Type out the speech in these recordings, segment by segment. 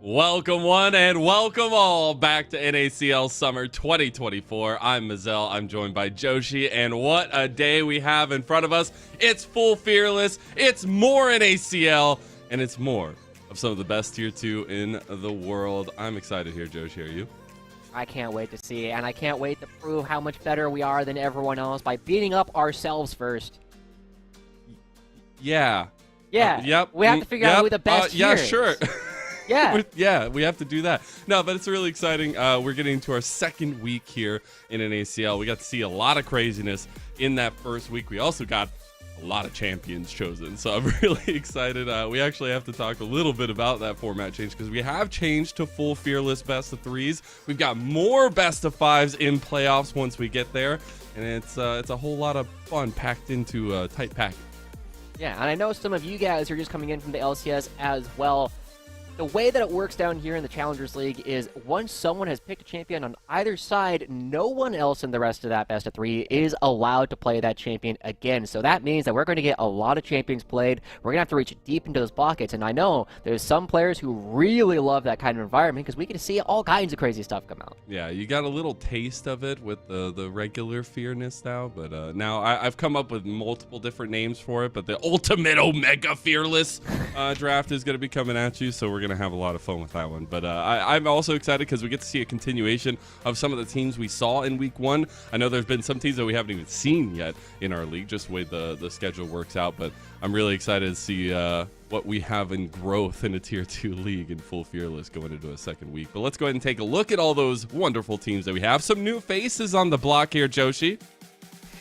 Welcome one and welcome all back to NACL Summer 2024. I'm Mazel, I'm joined by Joshi, and what a day we have in front of us. It's full fearless, it's more NACL, and it's more of some of the best tier 2 in the world. I'm excited here, Joshi, are you? I can't wait to see, and I can't wait to prove how much better we are than everyone else by beating up ourselves first. Yeah. Yep. We have to figure out who the best Yeah, is. sure. Yeah. Yeah, we have to do that. No, but it's really exciting. We're getting into our second week here in NACL. We got to see a lot of craziness in that first week. We also got a lot of champions chosen, so I'm really excited. We actually have to talk a little bit about that format change because we have changed to full fearless best of threes. We've got more best of fives in playoffs once we get there, and it's a whole lot of fun packed into a tight package. Yeah, and I know some of you guys are just coming in from the LCS as well. The way that it works down here in the Challengers League is once someone has picked a champion on either side, no one else in the rest of that best of three is allowed to play that champion again. So that means that we're going to get a lot of champions played. We're going to have to reach deep into those pockets. And I know there's some players who really love that kind of environment because we get to see all kinds of crazy stuff come out. Yeah, you got a little taste of it with the regular Fearness now, but now I've come up with multiple different names for it, but the Ultimate Omega Fearless draft is going to be coming at you, so we're going to have a lot of fun with that one. But I'm also excited because we get to see a continuation of some of the teams we saw in week one. I know there's been some teams that we haven't even seen yet in our league, just the way the schedule works out, but I'm really excited to see what we have in growth in a tier 2 league in full fearless going into a second week. But let's go ahead and take a look at all those wonderful teams that we have. Some new faces on the block here, Joshi.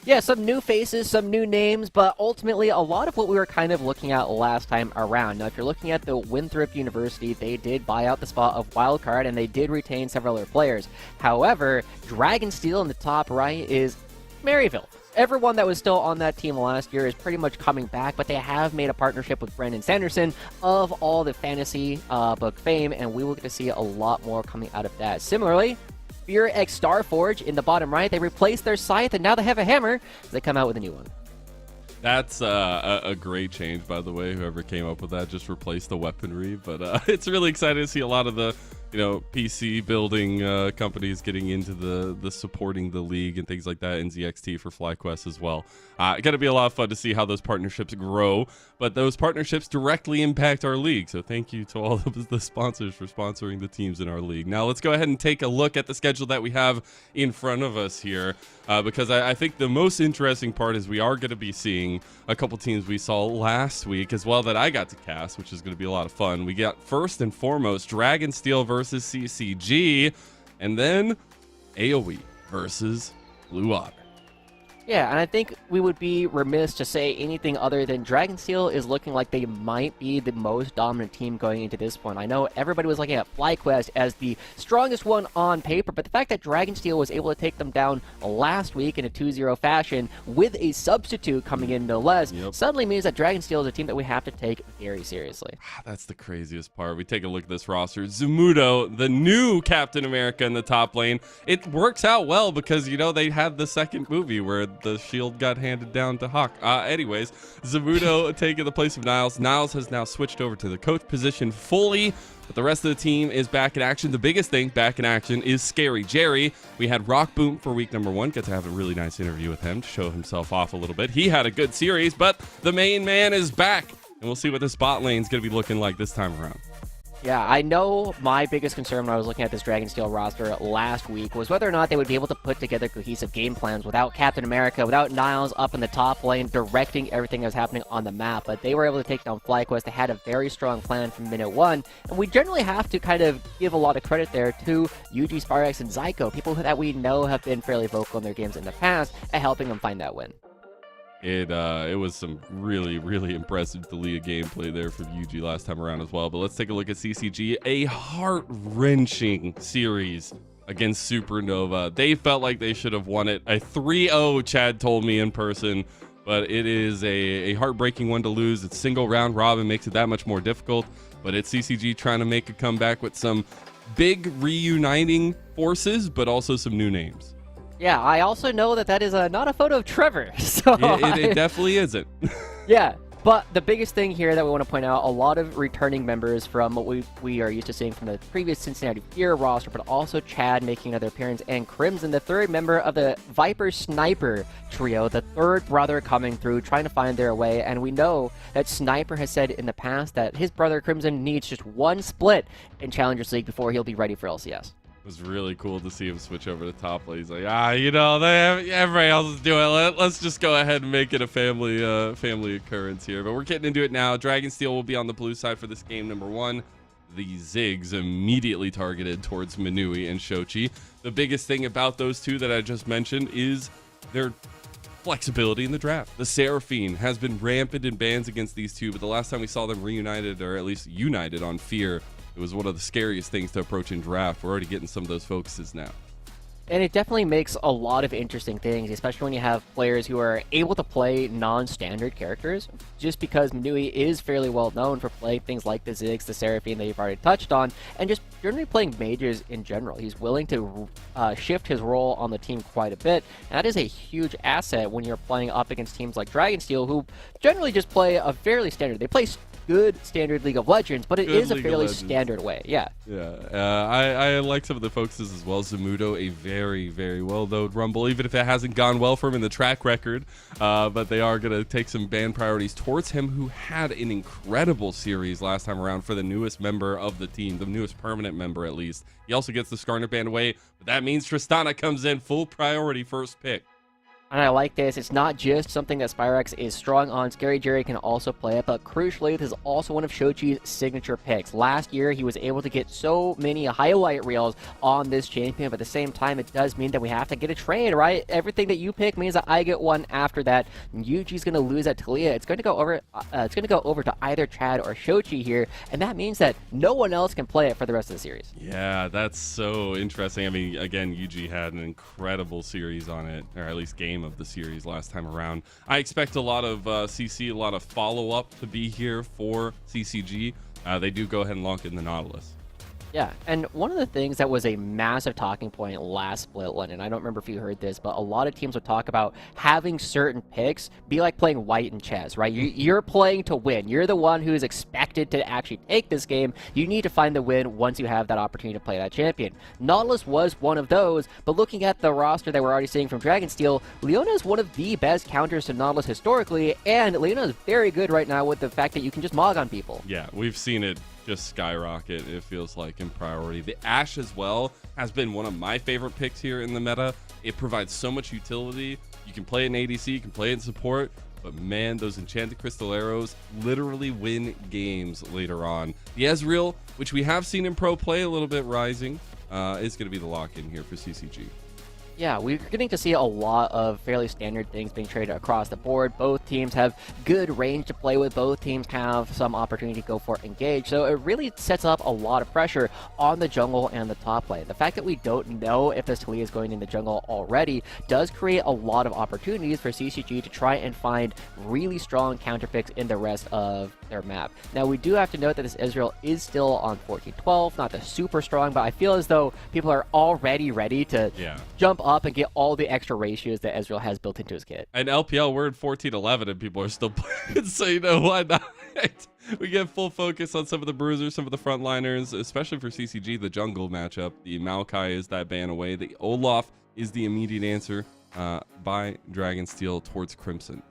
Yeah, some new faces, some new names, but ultimately a lot of what we were kind of looking at last time around. Now, if you're looking at the Winthrop University, they did buy out the spot of Wildcard, and they did retain several other players. However, Dragonsteel in the top right is Maryville. Everyone that was still on that team last year is pretty much coming back, but they have made a partnership with Brandon Sanderson of all the fantasy book fame, and we will get to see a lot more coming out of that. Similarly, Fear X Starforge in the bottom right, they replaced their scythe and now they have a hammer. They come out with a new one. That's a great change, by the way. Whoever came up with that just replaced the weaponry. But it's really exciting to see a lot of the PC building companies getting into the supporting the league and things like that, and ZXT for FlyQuest as well. It's going to be a lot of fun to see how those partnerships grow, but those partnerships directly impact our league. So thank you to all of the sponsors for sponsoring the teams in our league. Now let's go ahead and take a look at the schedule that we have in front of us here, because I think the most interesting part is we are going to be seeing a couple teams we saw last week as well that I got to cast, which is going to be a lot of fun. We got first and foremost Dragonsteel versus CCG, and then AoE versus Blue Otter. Yeah, and I think we would be remiss to say anything other than Dragonsteel is looking like they might be the most dominant team going into this one. I know everybody was looking at FlyQuest as the strongest one on paper, but the fact that Dragonsteel was able to take them down last week in a 2-0 fashion with a substitute coming in no less, suddenly means that Dragonsteel is a team that we have to take very seriously. That's the craziest part. We take a look at this roster. Zumudo, the new Captain America in the top lane. It works out well because, they had the second movie where the shield got handed down to Hawk. Anyways, Zumudo taking the place of Niles. Niles has now switched over to the coach position fully, but the rest of the team is back in action. The biggest thing back in action is Scary Jerry. We had Rock Boom for week number 1. Got to have a really nice interview with him to show himself off a little bit. He had a good series, but the main man is back, and we'll see what this bot lane is going to be looking like this time around. Yeah, I know my biggest concern when I was looking at this Dragonsteel roster last week was whether or not they would be able to put together cohesive game plans without Captain America, without Niles up in the top lane directing everything that was happening on the map. But they were able to take down FlyQuest. They had a very strong plan from minute one, and we generally have to kind of give a lot of credit there to UG, Sparx, and Zyko, people that we know have been fairly vocal in their games in the past at helping them find that win. It was some really, really impressive Dalia gameplay there from UG last time around as well. But let's take a look at CCG. A heart-wrenching series against Supernova. They felt like they should have won it. A 3-0, Chad told me in person. But it is a heartbreaking one to lose. It's single round robin, makes it that much more difficult. But it's CCG trying to make a comeback with some big reuniting forces, but also some new names. Yeah, I also know that is not a photo of Trevor. So it definitely isn't. Yeah, But the biggest thing here that we want to point out, a lot of returning members from what we are used to seeing from the previous Cincinnati Fear roster, but also Chad making another appearance, and Crimson, the third member of the Viper Sniper trio, the third brother coming through, trying to find their way. And we know that Sniper has said in the past that his brother Crimson needs just one split in Challengers League before he'll be ready for LCS. It was really cool to see him switch over to top lane. He's like, everybody else is doing it. Let's just go ahead and make it a family occurrence here. But we're getting into it now. Dragonsteel will be on the blue side for this game number 1. The Ziggs immediately targeted towards Manui and Shochi. The biggest thing about those two that I just mentioned is their flexibility in the draft. The Seraphine has been rampant in bans against these two, but the last time we saw them reunited, or at least united on Fear, it was one of the scariest things to approach in draft. We're already getting some of those focuses now. And it definitely makes a lot of interesting things, especially when you have players who are able to play non-standard characters, just because Manui is fairly well known for playing things like the Ziggs, the Seraphine that you've already touched on, and just generally playing mages in general. He's willing to shift his role on the team quite a bit, and that is a huge asset when you're playing up against teams like Dragonsteel, who generally just play a fairly standard. They play good standard League of Legends, but it is a fairly standard way. Yeah. I like some of the focuses as well. Zamudo, a very, very well-known Rumble, even if it hasn't gone well for him in the track record. But they are going to take some ban priorities towards him, who had an incredible series last time around for the newest member of the team, the newest permanent member at least. He also gets the Skarner ban away, but that means Tristana comes in full priority first pick. And I like this. It's not just something that Spyrex is strong on. Scary Jerry can also play it, but crucially, this is also one of Shochi's signature picks. Last year, he was able to get so many highlight reels on this champion, but at the same time, it does mean that we have to get a trade, right? Everything that you pick means that I get one after that. Yuji's going to lose at Talia. It's going to go over. It's going to go over to either Chad or Shochi here, and that means that no one else can play it for the rest of the series. Yeah, that's so interesting. I mean, again, Yuji had an incredible series on it, or at least game of the series last time around. I expect a lot of CC, a lot of follow-up to be here for CCG. They do go ahead and lock in the Nautilus. Yeah, and one of the things that was a massive talking point last split, Lennon, I don't remember if you heard this, but a lot of teams would talk about having certain picks be like playing white in chess, right? You're playing to win. You're the one who's expected to actually take this game. You need to find the win once you have that opportunity to play that champion. Nautilus was one of those, but looking at the roster that we're already seeing from Dragonsteel, Leona is one of the best counters to Nautilus historically, and Leona is very good right now with the fact that you can just mog on people. Yeah, we've seen it just skyrocket, it feels like, in priority. The Ashe as well has been one of my favorite picks here in the meta. It provides so much utility. You can play it in ADC, you can play it in support, but man, those Enchanted Crystal Arrows literally win games later on. The Ezreal, which we have seen in pro play a little bit rising, is going to be the lock-in here for CCG. Yeah, we're getting to see a lot of fairly standard things being traded across the board. Both teams have good range to play with. Both teams have some opportunity to go for engage. So it really sets up a lot of pressure on the jungle and the top lane. The fact that we don't know if this Talia is going in the jungle already does create a lot of opportunities for CCG to try and find really strong counter picks in the rest of their map. Now, we do have to note that this Israel is still on 14-12, not the super strong, but I feel as though people are already ready to jump up and get all the extra ratios that Ezreal has built into his kit. And LPL, we're in 14-11 and people are still playing, so you know why not? We get full focus on some of the bruisers, some of the frontliners, especially for CCG, the jungle matchup. The Maokai is that ban away. The Olaf is the immediate answer by Dragonsteel towards Crimson.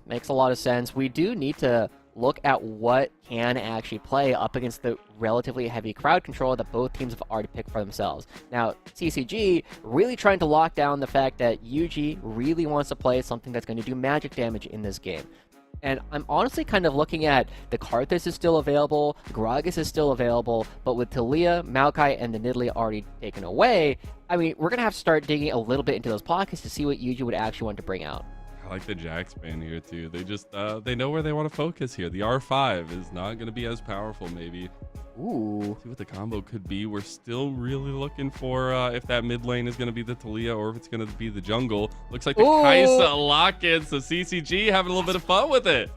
Makes a lot of sense. We do need to look at what can actually play up against the relatively heavy crowd control that both teams have already picked for themselves. Now, CCG really trying to lock down the fact that Yuji really wants to play something that's going to do magic damage in this game. And I'm honestly kind of looking at the Karthus is still available, Gragas is still available, but with Talia, Maokai, and the Nidalee already taken away, I mean, we're going to have to start digging a little bit into those pockets to see what Yuji would actually want to bring out. I like the Jax ban here too. They just they know where they want to focus here. The R5 is not going to be as powerful maybe. Ooh. See what the combo could be. We're still really looking for if that mid lane is going to be the Talia or if it's going to be the jungle. Looks like the Kai'Sa lock-in, so CCG having a little bit of fun with it.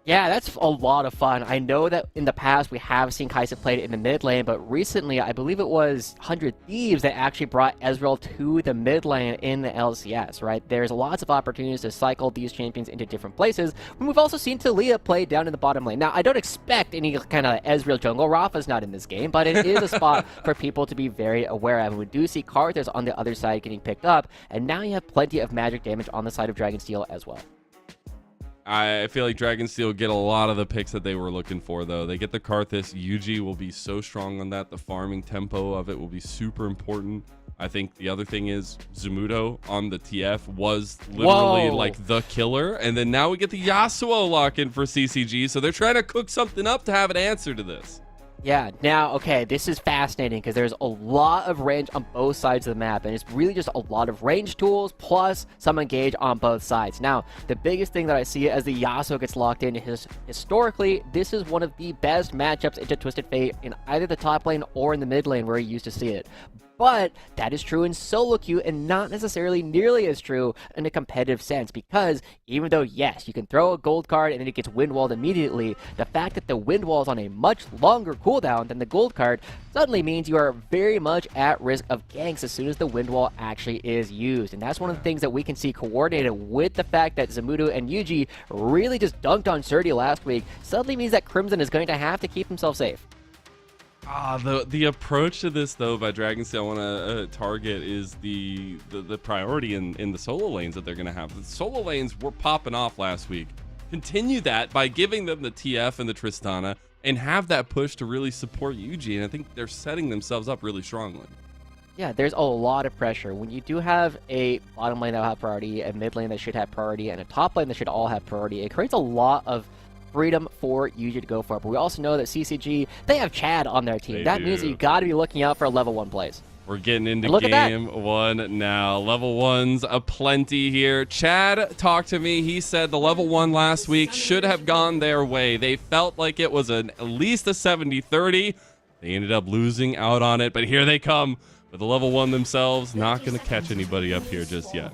Yeah, that's a lot of fun. I know that in the past we have seen Kai'Sa played in the mid lane, but recently I believe it was 100 Thieves that actually brought Ezreal to the mid lane in the LCS, right? There's lots of opportunities to cycle these champions into different places. We've also seen Talia play down in the bottom lane. Now, I don't expect any kind of Ezreal jungle. Rafa's not in this game, but it is a spot for people to be very aware of. And we do see Karthus on the other side getting picked up, and now you have plenty of magic damage on the side of Dragonsteel as well. I feel like Dragonsteel get a lot of the picks that they were looking for, though. They get the Karthus. Yuji will be so strong on that. The farming tempo of it will be super important. I think the other thing is Zumudo on the TF was literally like the killer. And then now we get the Yasuo lock in for CCG. So they're trying to cook something up to have an answer to this. Yeah, now, okay, this is fascinating because there's a lot of range on both sides of the map, and it's really just a lot of range tools plus some engage on both sides. Now, the biggest thing that I see as the Yasuo gets locked in is historically, this is one of the best matchups into Twisted Fate in either the top lane or in the mid lane where you used to see it. But that is true in solo queue and not necessarily nearly as true in a competitive sense, because even though, yes, you can throw a gold card and then it gets windwalled immediately, the fact that the windwall is on a much longer cooldown than the gold card suddenly means you are very much at risk of ganks as soon as the windwall actually is used. And that's one of the things that we can see coordinated with the fact that Zumudo and Yuji really just dunked on Surdy last week suddenly means that Crimson is going to have to keep himself safe. The approach to this, though, by Dragonsteel I want to target is the priority in the solo lanes that they're going to have. The solo lanes were popping off last week. Continue that by giving them the TF and the Tristana and have that push to really support Yuji. And I think they're setting themselves up really strongly. Yeah, there's a lot of pressure. When you do have a bottom lane that will have priority, a mid lane that should have priority, and a top lane that should all have priority, it creates a lot of freedom for Yuji to go for it. But we also know that CCG, they have Chad on their team. That means that you got to be looking out for level 1 plays. We're getting into game 1 now. Level 1's aplenty here. Chad talked to me. He said the level 1 last week should have gone their way. They felt like it was at least a 70-30. They ended up losing out on it, but here they come with the level 1 themselves. Not going to catch anybody up here just yet.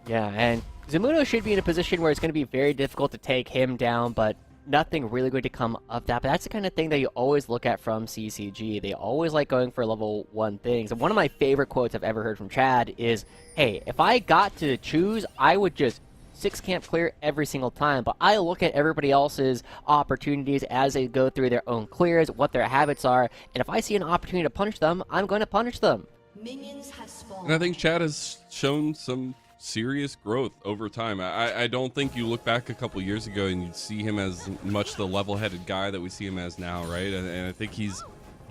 Yeah, and Zumudo should be in a position where it's going to be very difficult to take him down, but nothing really going to come of that. But that's the kind of thing that you always look at from CCG. They always like going for level 1 things. And one of my favorite quotes I've ever heard from Chad is, hey, if I got to choose, I would just 6 camp clear every single time. But I look at everybody else's opportunities as they go through their own clears, what their habits are, and if I see an opportunity to punish them, I'm going to punish them. And I think Chad has shown some serious growth over time. I don't think you look back a couple years ago and you'd see him as much the level-headed guy that we see him as now, right? And I think he's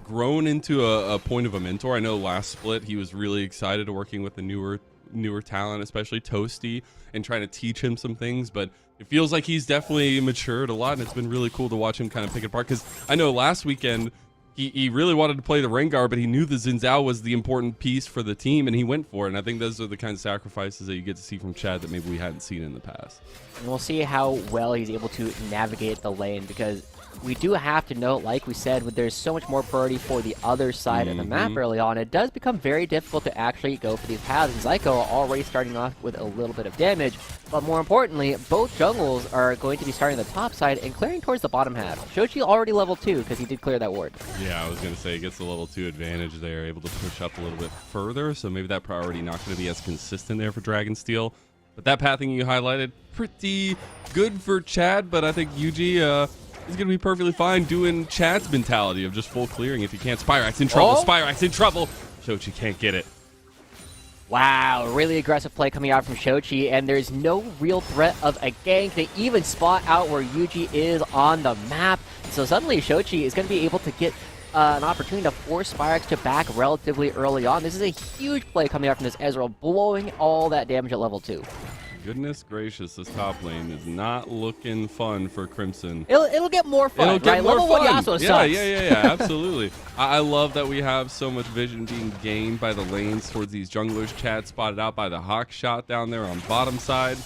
grown into a point of a mentor. I know last split he was really excited to working with the newer talent, especially Toasty, and trying to teach him some things, but it feels like he's definitely matured a lot, and it's been really cool to watch him kind of pick it apart, because I know last weekend he really wanted to play the Rengar, but he knew the Xin Zhao was the important piece for the team, and he went for it. And I think those are the kinds of sacrifices that you get to see from Chad that maybe we hadn't seen in the past. And we'll see how well he's able to navigate the lane, because we do have to note, like we said, when there's so much more priority for the other side of the map early on, it does become very difficult to actually go for these paths. And Zyko already starting off with a little bit of damage, but more importantly, both jungles are going to be starting the top side and clearing towards the bottom half. Shochi already level 2 because he did clear that ward. Yeah, I was going to say, he gets a level 2 advantage there, able to push up a little bit further, so maybe that priority not going to be as consistent there for Dragonsteel. But that pathing you highlighted, pretty good for Chad, but I think Yuji is going to be perfectly fine doing Chad's mentality of just full clearing. If he can't, Spyrax in trouble, Spyrax in trouble. Shochi can't get it. Wow, really aggressive play coming out from Shochi, and there's no real threat of a gank. They even spot out where Yuji is on the map. So suddenly Shochi is going to be able to get an opportunity to force Spyrax to back relatively early on. This is a huge play coming out from this Ezreal, blowing all that damage at level 2. Goodness gracious, this top lane is not looking fun for Crimson. It'll get more fun, It'll get more level fun. 1 Yasuo sucks. Yeah, absolutely. I love that we have so much vision being gained by the lanes towards these junglers. Chad spotted out by the Hawk shot down there on bottom side.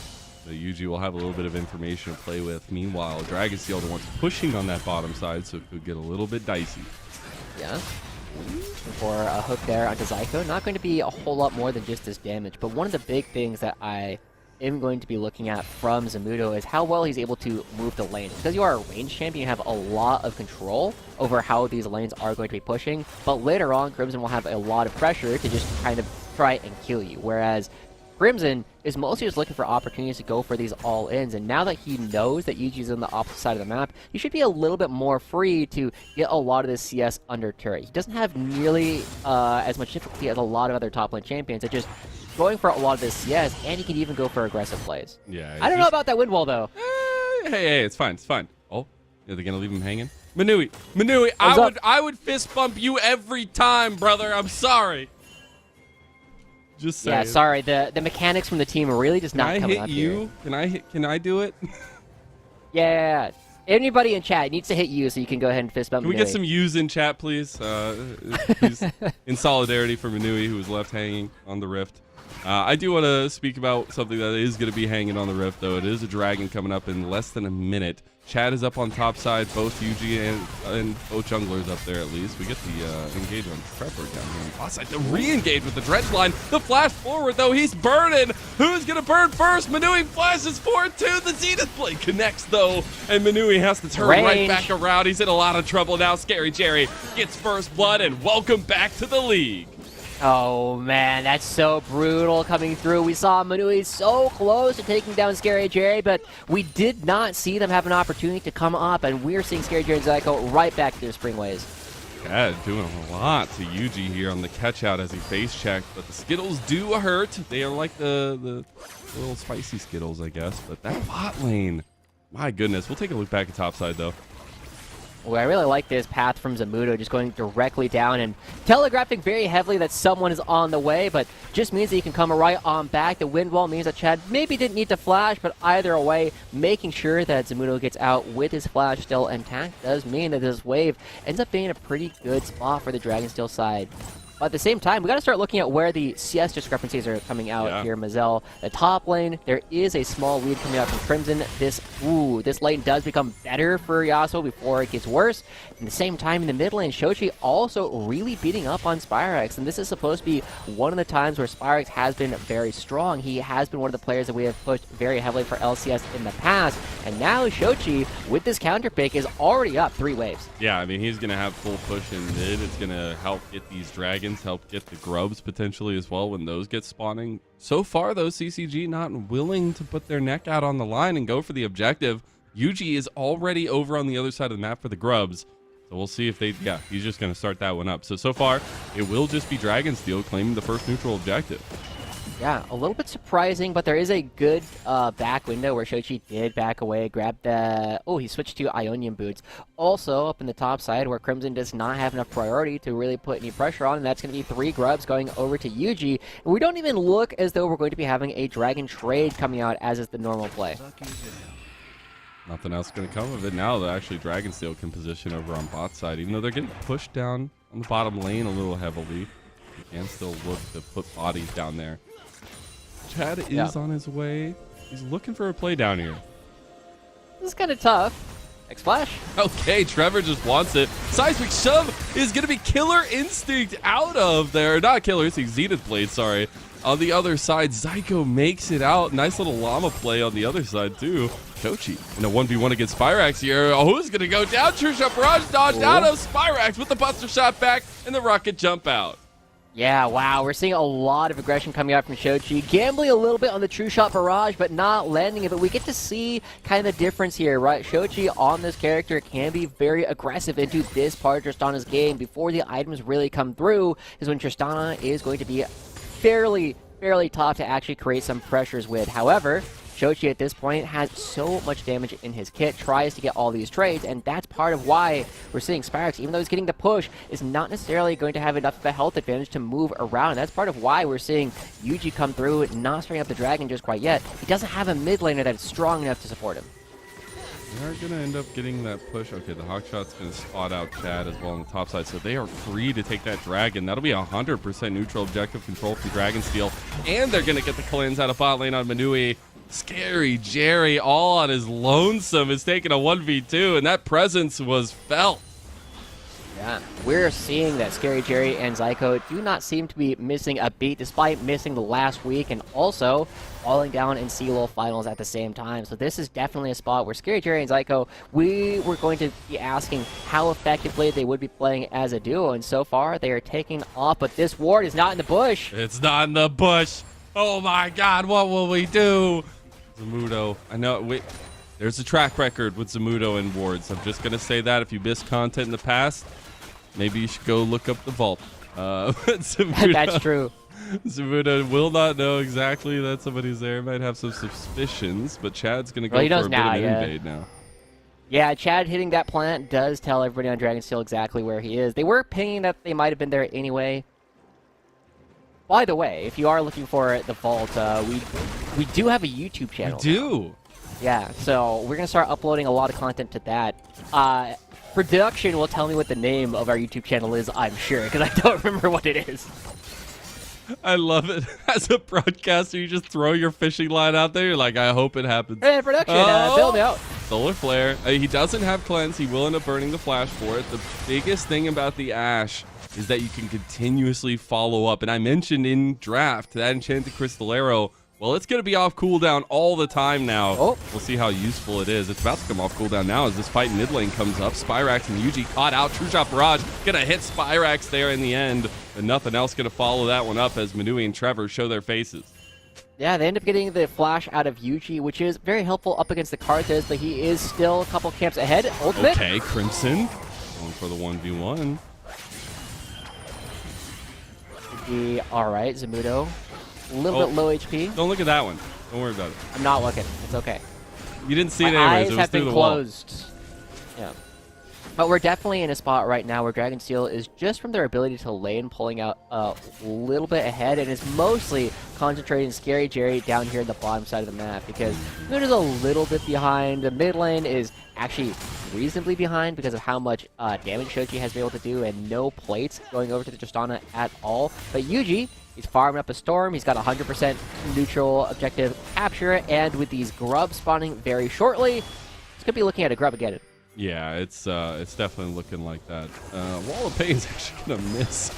The Yuji will have a little bit of information to play with. Meanwhile, Dragonsteel the one's pushing on that bottom side, so it could get a little bit dicey. Yeah. For a hook there onto Zyko. Not going to be a whole lot more than just this damage, but one of the big things that I am going to be looking at from Zamudo is how well he's able to move the lanes. Because you are a range champion, you have a lot of control over how these lanes are going to be pushing, but later on, Crimson will have a lot of pressure to just kind of try and kill you, whereas Crimson is mostly just looking for opportunities to go for these all-ins, and now that he knows that Yuji's on the opposite side of the map, he should be a little bit more free to get a lot of this CS under turret. He doesn't have nearly as much difficulty as a lot of other top-lane champions at just going for a lot of this CS, and he can even go for aggressive plays. Yeah. I don't know about that wind wall, though. Hey, it's fine. It's fine. Oh, are they going to leave him hanging? Manui, I would fist bump you every time, brother. I'm sorry. Just saying. Yeah, sorry. The mechanics from the team are really just not coming up here. Can I do it? Yeah. Anybody in chat needs to hit you so you can go ahead and fist bump Can we get some U's in chat, please? Please, in solidarity for Manui, who was left hanging on the rift. I do want to speak about something that is going to be hanging on the rift, though. It is a dragon coming up in less than a minute. Chad is up on top side, both Yuji and both junglers up there at least. We get the engage on Trevor down here on the bot side. The re-engage with the dredge line. The flash forward, though. He's burning. Who's going to burn first? Manui flashes forward too. The Zenith blade connects, though. And Manui has to turn right back around. He's in a lot of trouble now. Scary Jerry gets first blood, and welcome back to the league. Oh man, that's so brutal coming through. We saw Manui so close to taking down Scary Jerry, but we did not see them have an opportunity to come up, and we're seeing Scary Jerry and Zyko right back to their spring ways. Yeah, doing a lot to Yuji here on the catch out as he face checked, but the Skittles do hurt. They are like the little spicy Skittles, I guess, but that bot lane, my goodness. We'll take a look back at top side, though. Well, I really like this path from Zamudo, just going directly down and telegraphing very heavily that someone is on the way, but just means that you can come right on back. The wind wall means that Chad maybe didn't need to flash, but either way, making sure that Zamudo gets out with his flash still intact does mean that this wave ends up being a pretty good spot for the Dragonsteel side. But at the same time, we got to start looking at where the CS discrepancies are coming out here, Mazel. The top lane, there is a small lead coming out from Crimson. This lane does become better for Yasuo before it gets worse. At the same time, in the mid lane, Shochi also really beating up on Spyrex, and this is supposed to be one of the times where Spyrex has been very strong. He has been one of the players that we have pushed very heavily for LCS in the past, and now Shochi, with this counter pick, is already up 3 waves. Yeah, I mean, he's going to have full push in mid. It's going to help get these dragons, help get the grubs potentially as well when those get spawning. So far, though, CCG not willing to put their neck out on the line and go for the objective. Yuji is already over on the other side of the map for the grubs. So we'll see if they, he's just going to start that one up. So far, it will just be Dragonsteel claiming the first neutral objective. Yeah, a little bit surprising, but there is a good back window where Shochi did back away, grab the... Oh, he switched to Ionian Boots. Also, up in the top side where Crimson does not have enough priority to really put any pressure on, and that's going to be 3 grubs going over to Yuji. And we don't even look as though we're going to be having a Dragon trade coming out as is the normal play. Nothing else going to come of it now that actually Dragonsteel can position over on bot side. Even though they're getting pushed down on the bottom lane a little heavily, you can still look to put bodies down there. Chad is on his way. He's looking for a play down here. This is kind of tough. X-Flash. Okay, Trevor just wants it. Seismic Shove is going to be Killer Instinct out of there. Not Killer Instinct, Zenith Blade, sorry. On the other side, Zyko makes it out. Nice little llama play on the other side, too. Shochi in a 1v1 against Spyrax here. Oh, who's going to go down? True Shot Barrage dodged out of Spyrax with the Buster Shot back and the rocket jump out. Yeah, wow, we're seeing a lot of aggression coming out from Shochi. Gambling a little bit on the True Shot Barrage, but not landing it. But we get to see kind of the difference here, right? Shochi on this character can be very aggressive into this part of Tristana's game before the items really come through, is when Tristana is going to be fairly tough to actually create some pressures with. However, Shochi at this point has so much damage in his kit, tries to get all these trades, and that's part of why we're seeing Spyrex, even though he's getting the push, is not necessarily going to have enough of a health advantage to move around. And that's part of why we're seeing Yuji come through, not starting up the dragon just quite yet. He doesn't have a mid laner that's strong enough to support him. They are going to end up getting that push. Okay, the Hawkshot's going to spot out Chad as well on the top side, so they are free to take that dragon. That'll be 100% neutral objective control from Dragonsteel, and they're going to get the cleanse out of bot lane on Manui. Scary Jerry, all on his lonesome, is taking a 1v2, and that presence was felt. Yeah, we're seeing that Scary Jerry and Zyko do not seem to be missing a beat despite missing the last week and also falling down in CLO finals at the same time. So this is definitely a spot where Scary Jerry and Zyko, we were going to be asking how effectively they would be playing as a duo, and so far they are taking off, but this ward is not in the bush. It's not in the bush. Oh my god, what will we do? Zamudo, I know, wait. There's a track record with Zamudo and wards. I'm just going to say that if you missed content in the past, maybe you should go look up the vault. Zamudo, That's true. Zamudo will not know exactly that somebody's there. Might have some suspicions, but Chad's going to go Well, he for knows a now, bit of an yeah. invade now. Yeah, Chad hitting that plant does tell everybody on Dragonsteel exactly where he is. They were pinging that they might have been there anyway. By the way, if you are looking for the vault, we do have a YouTube channel. We do. Yeah, so we're going to start uploading a lot of content to that. Production will tell me what the name of our YouTube channel is, I'm sure, because I don't remember what it is. I love it. As a broadcaster, you just throw your fishing line out there. You're like, I hope it happens. Hey, production, fill me out. Solar Flare. He doesn't have cleanse. He will end up burning the flash for it. The biggest thing about the Ash is that you can continuously follow up. And I mentioned in draft that Enchanted Crystal Arrow, well, it's going to be off cooldown all the time now. Oh. We'll see how useful it is. It's about to come off cooldown now as this fight in mid lane comes up. Spyrax and Yuji caught out. True Shot Barrage going to hit Spyrax there in the end. And nothing else going to follow that one up as Manui and Trevor show their faces. Yeah, they end up getting the flash out of Yuji, which is very helpful up against the Karthus, but he is still a couple camps ahead. Ultimate. Okay, Crimson going for the 1v1. All right, Zamudo. A little bit low HP. Don't look at that one. Don't worry about it. I'm not looking. It's okay. You didn't see My it anyways. eyes It was have through been the wall. closed. Yeah. But we're definitely in a spot right now where Dragonsteel is just from their ability to lane pulling out a little bit ahead, and it's mostly concentrating Scary Jerry down here in the bottom side of the map because Moon is a little bit behind. The mid lane is actually reasonably behind because of how much damage Shoji has been able to do and no plates going over to the Tristana at all. But Yuji, he's farming up a storm. He's got 100% neutral objective capture, and with these grubs spawning very shortly, he's going to be looking at a grub again. Yeah, it's definitely looking like that. Wall of Pain's actually gonna miss.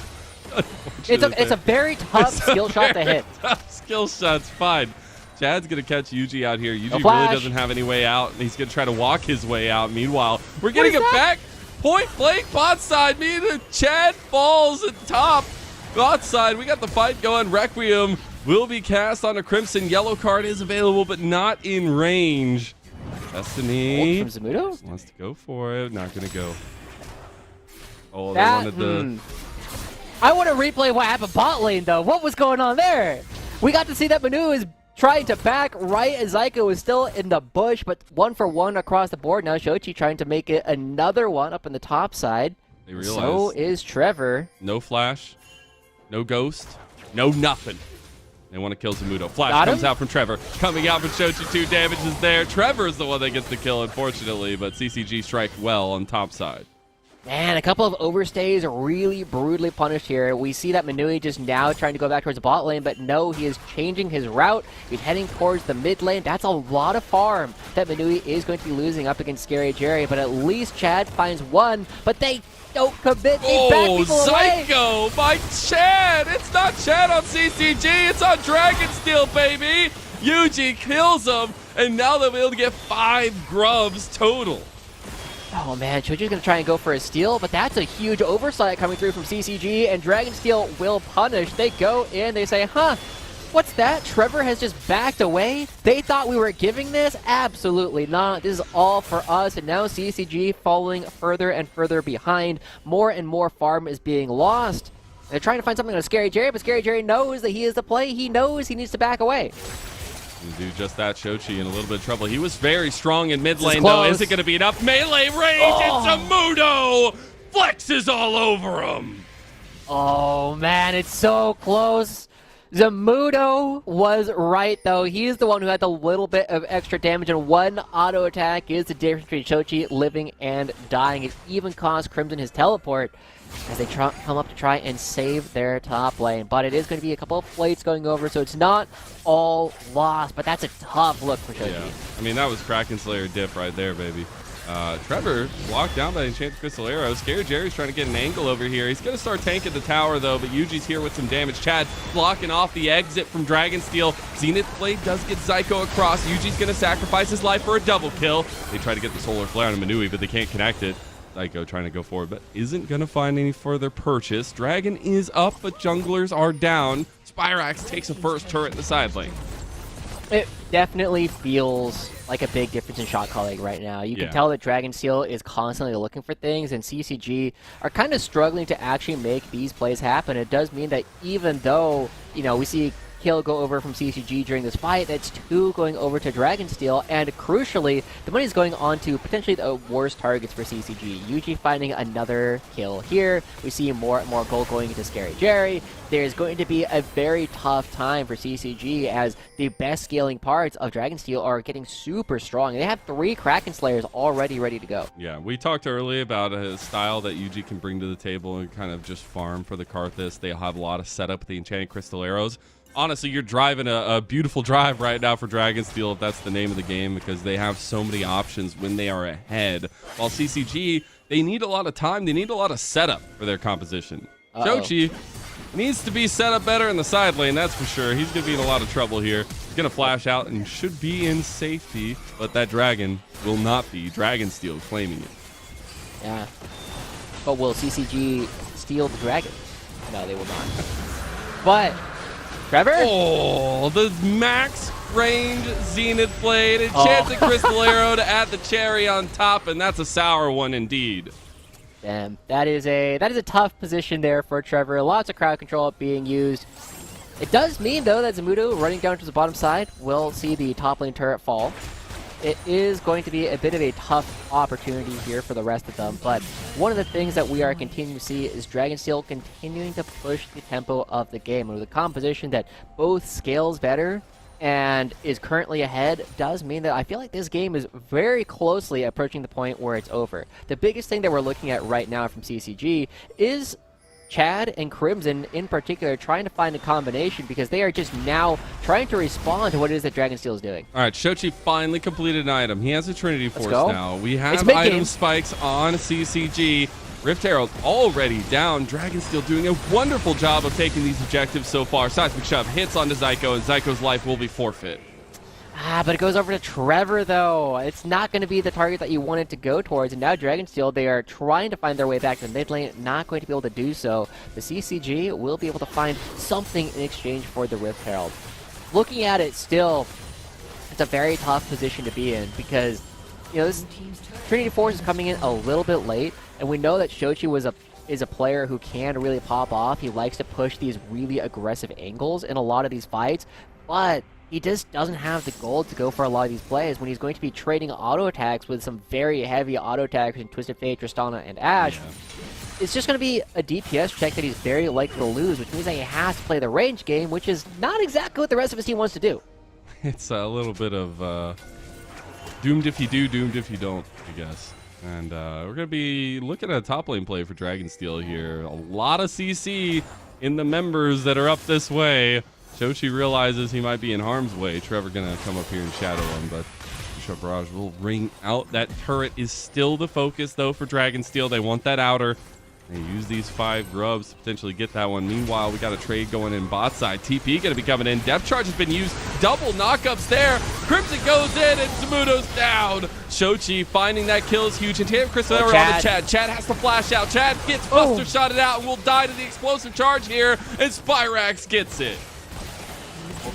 It's a very tough skill shot to hit. Tough skill shot's fine. Chad's gonna catch Yuji out here. Yuji flash. really doesn't have any way out, and he's gonna try to walk his way out. Meanwhile, we're getting it back. Point blank bot side. Chad falls at top. Bot side, we got the fight going. Requiem will be cast on a Crimson. Yellow card is available, but not in range. Destiny Ult from Zamudo? wants to go for it. Not gonna go. Oh, they That, wanted the. I want to replay what happened bot lane, though. What was going on there? We got to see that Manu is trying to back right as Zyko is still in the bush, but 1-for-1 across the board. Now Shochi trying to make it another one up in the top side. They realize So is Trevor. no flash, no ghost, no nothing. They want to kill Zamudo. Flash Got comes him? out from Trevor. Coming out from Shochi. 2 damage is there. Trevor is the one that gets the kill, unfortunately, but CCG strike well on top side. Man, a couple of overstays are really brutally punished here. We see that Manui just now trying to go back towards the bot lane, but no, he is changing his route. He's heading towards the mid lane. That's a lot of farm that Manui is going to be losing up against Scary Jerry, but at least Chad finds one, but they don't commit. They back people away. Zyko by Chad! It's not Chad on CCG, it's on Dragonsteel, baby! Yuji kills him, and now they'll be able to get 5 grubs total. Oh man, Choji's gonna try and go for a steal, but that's a huge oversight coming through from CCG, and Dragonsteel will punish. They go in, they say, huh, what's that? Trevor has just backed away? They thought we were giving this? Absolutely not. This is all for us, and now CCG falling further and further behind. More and more farm is being lost. They're trying to find something on Scary Jerry, but Scary Jerry knows that he is the play. He knows he needs to back away. Do just that. Shochi in a little bit of trouble. He was very strong in mid lane, is though. close. Is it going to be enough melee range? It's Zamudo! Flexes all over him. Oh man, it's so close. Zamudo was right, though. He's the one who had the little bit of extra damage, and one auto attack is the difference between Shochi living and dying. It even cost Crimson his teleport as they come up to try and save their top lane. But it is going to be a couple of plates going over, so it's not all lost. But that's a tough look for Shochi. Yeah. I mean, that was Kraken Slayer dip right there, baby. Trevor blocked down by Enchanted Crystal Arrow. Scary Jerry's trying to get an angle over here. He's going to start tanking the tower, though, but Yuji's here with some damage. Chad blocking off the exit from Dragonsteel. Zenith Blade does get Zyko across. Yuji's going to sacrifice his life for a double kill. They try to get the Solar Flare on Manui, but they can't connect it. Zyko trying to go forward, but isn't going to find any further purchase. Dragon is up, but junglers are down. Spyrax takes a first turret in the side lane. It definitely feels like a big difference in shot calling right now. You can tell that Dragonsteel is constantly looking for things, and CCG are kind of struggling to actually make these plays happen. It does mean that even though, you know, we see kill go over from CCG during this fight, that's 2 going over to Dragonsteel, and crucially, the money's going on to potentially the worst targets for CCG. Yuji finding another kill here. We see more and more gold going into Scary Jerry. There's going to be a very tough time for CCG as the best scaling parts of Dragonsteel are getting super strong. They have 3 Kraken Slayers already ready to go. Yeah, we talked earlier about a style that Yuji can bring to the table and kind of just farm for the Karthus. They have a lot of setup with the Enchanted Crystal Arrows. Honestly, you're driving a beautiful drive right now for Dragonsteel, if that's the name of the game, because they have so many options when they are ahead. While CCG, they need a lot of time. They need a lot of setup for their composition. Shochi needs to be set up better in the side lane, that's for sure. He's going to be in a lot of trouble here. He's going to flash out and should be in safety, but that dragon will not be. Dragonsteel claiming it. Yeah. But will CCG steal the dragon? No, they will not. But Trevor? Oh, the max range Zenith Blade, Enchanted Crystal Arrow to add the cherry on top, and that's a sour one indeed. Damn, that is a tough position there for Trevor. Lots of crowd control being used. It does mean, though, that Zamudo running down to the bottom side will see the top lane turret fall. It is going to be a bit of a tough opportunity here for the rest of them, but one of the things that we are continuing to see is Dragonsteel continuing to push the tempo of the game. And with a composition that both scales better and is currently ahead does mean that I feel like this game is very closely approaching the point where it's over. The biggest thing that we're looking at right now from CCG is Chad and Crimson in particular trying to find a combination because they are just now trying to respond to what it is that Dragonsteel is doing. All right, Shochi finally completed an item. He has a Trinity Force now. We have item spikes on CCG. Rift Herald already down. Dragonsteel doing a wonderful job of taking these objectives so far. Seismic Shove hits onto Zyko, and Zyko's life will be forfeit. But it goes over to Trevor, though. It's not going to be the target that you wanted to go towards. And now Dragonsteel, they are trying to find their way back to the mid lane, not going to be able to do so. The CCG will be able to find something in exchange for the Rift Herald. Looking at it still, it's a very tough position to be in because, you know, this Trinity Force is coming in a little bit late, and we know that Shochi is a player who can really pop off. He likes to push these really aggressive angles in a lot of these fights, but he just doesn't have the gold to go for a lot of these plays when he's going to be trading auto attacks with some very heavy auto attacks in Twisted Fate, Tristana, and Ashe. It's just going to be a DPS check that he's very likely to lose, which means that he has to play the range game, which is not exactly what the rest of his team wants to do. It's a little bit of doomed if you do, doomed if you don't, I guess. And we're going to be looking at a top lane play for Dragonsteel here. A lot of CC in the members that are up this way. Shochi realizes he might be in harm's way. Trevor gonna come up here and shadow him, but Bishop Barrage will ring out. That turret is still the focus, though, for Dragonsteel. They want that outer. They use these 5 grubs to potentially get that one. Meanwhile, we got a trade going in bot side. TP gonna be coming in. Depth charge has been used. Double knockups there. Crimson goes in and Zamudo's down. Shochi finding that kill is huge. And Tam Crystal on the Chad. Chad has to flash out. Chad gets buster shotted out and will die to the explosive charge here. And Spyrax gets it.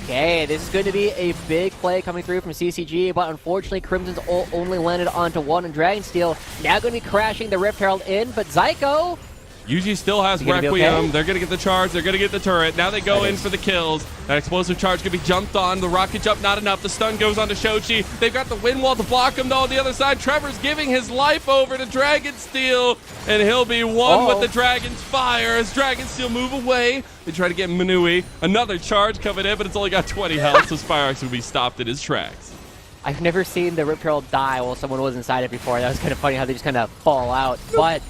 Okay, this is going to be a big play coming through from CCG, but unfortunately Crimson's ult only landed onto 1, and Dragonsteel now going to be crashing the Rift Herald in, but Zyko... Yuji still has Requiem. Okay? They're going to get the charge. They're going to get the turret. Now they go in for the kills. That explosive charge could be jumped on. The rocket jump, not enough. The stun goes on to Shochi. They've got the wind wall to block him, though, on the other side. Trevor's giving his life over to Dragonsteel, and he'll be one with the Dragon's fire as Dragonsteel move away. They try to get Manui. Another charge coming in, but it's only got 20 health, so Spyrax will be stopped in his tracks. I've never seen the Rift Herald die while someone was inside it before. That was kind of funny how they just kind of fall out, but...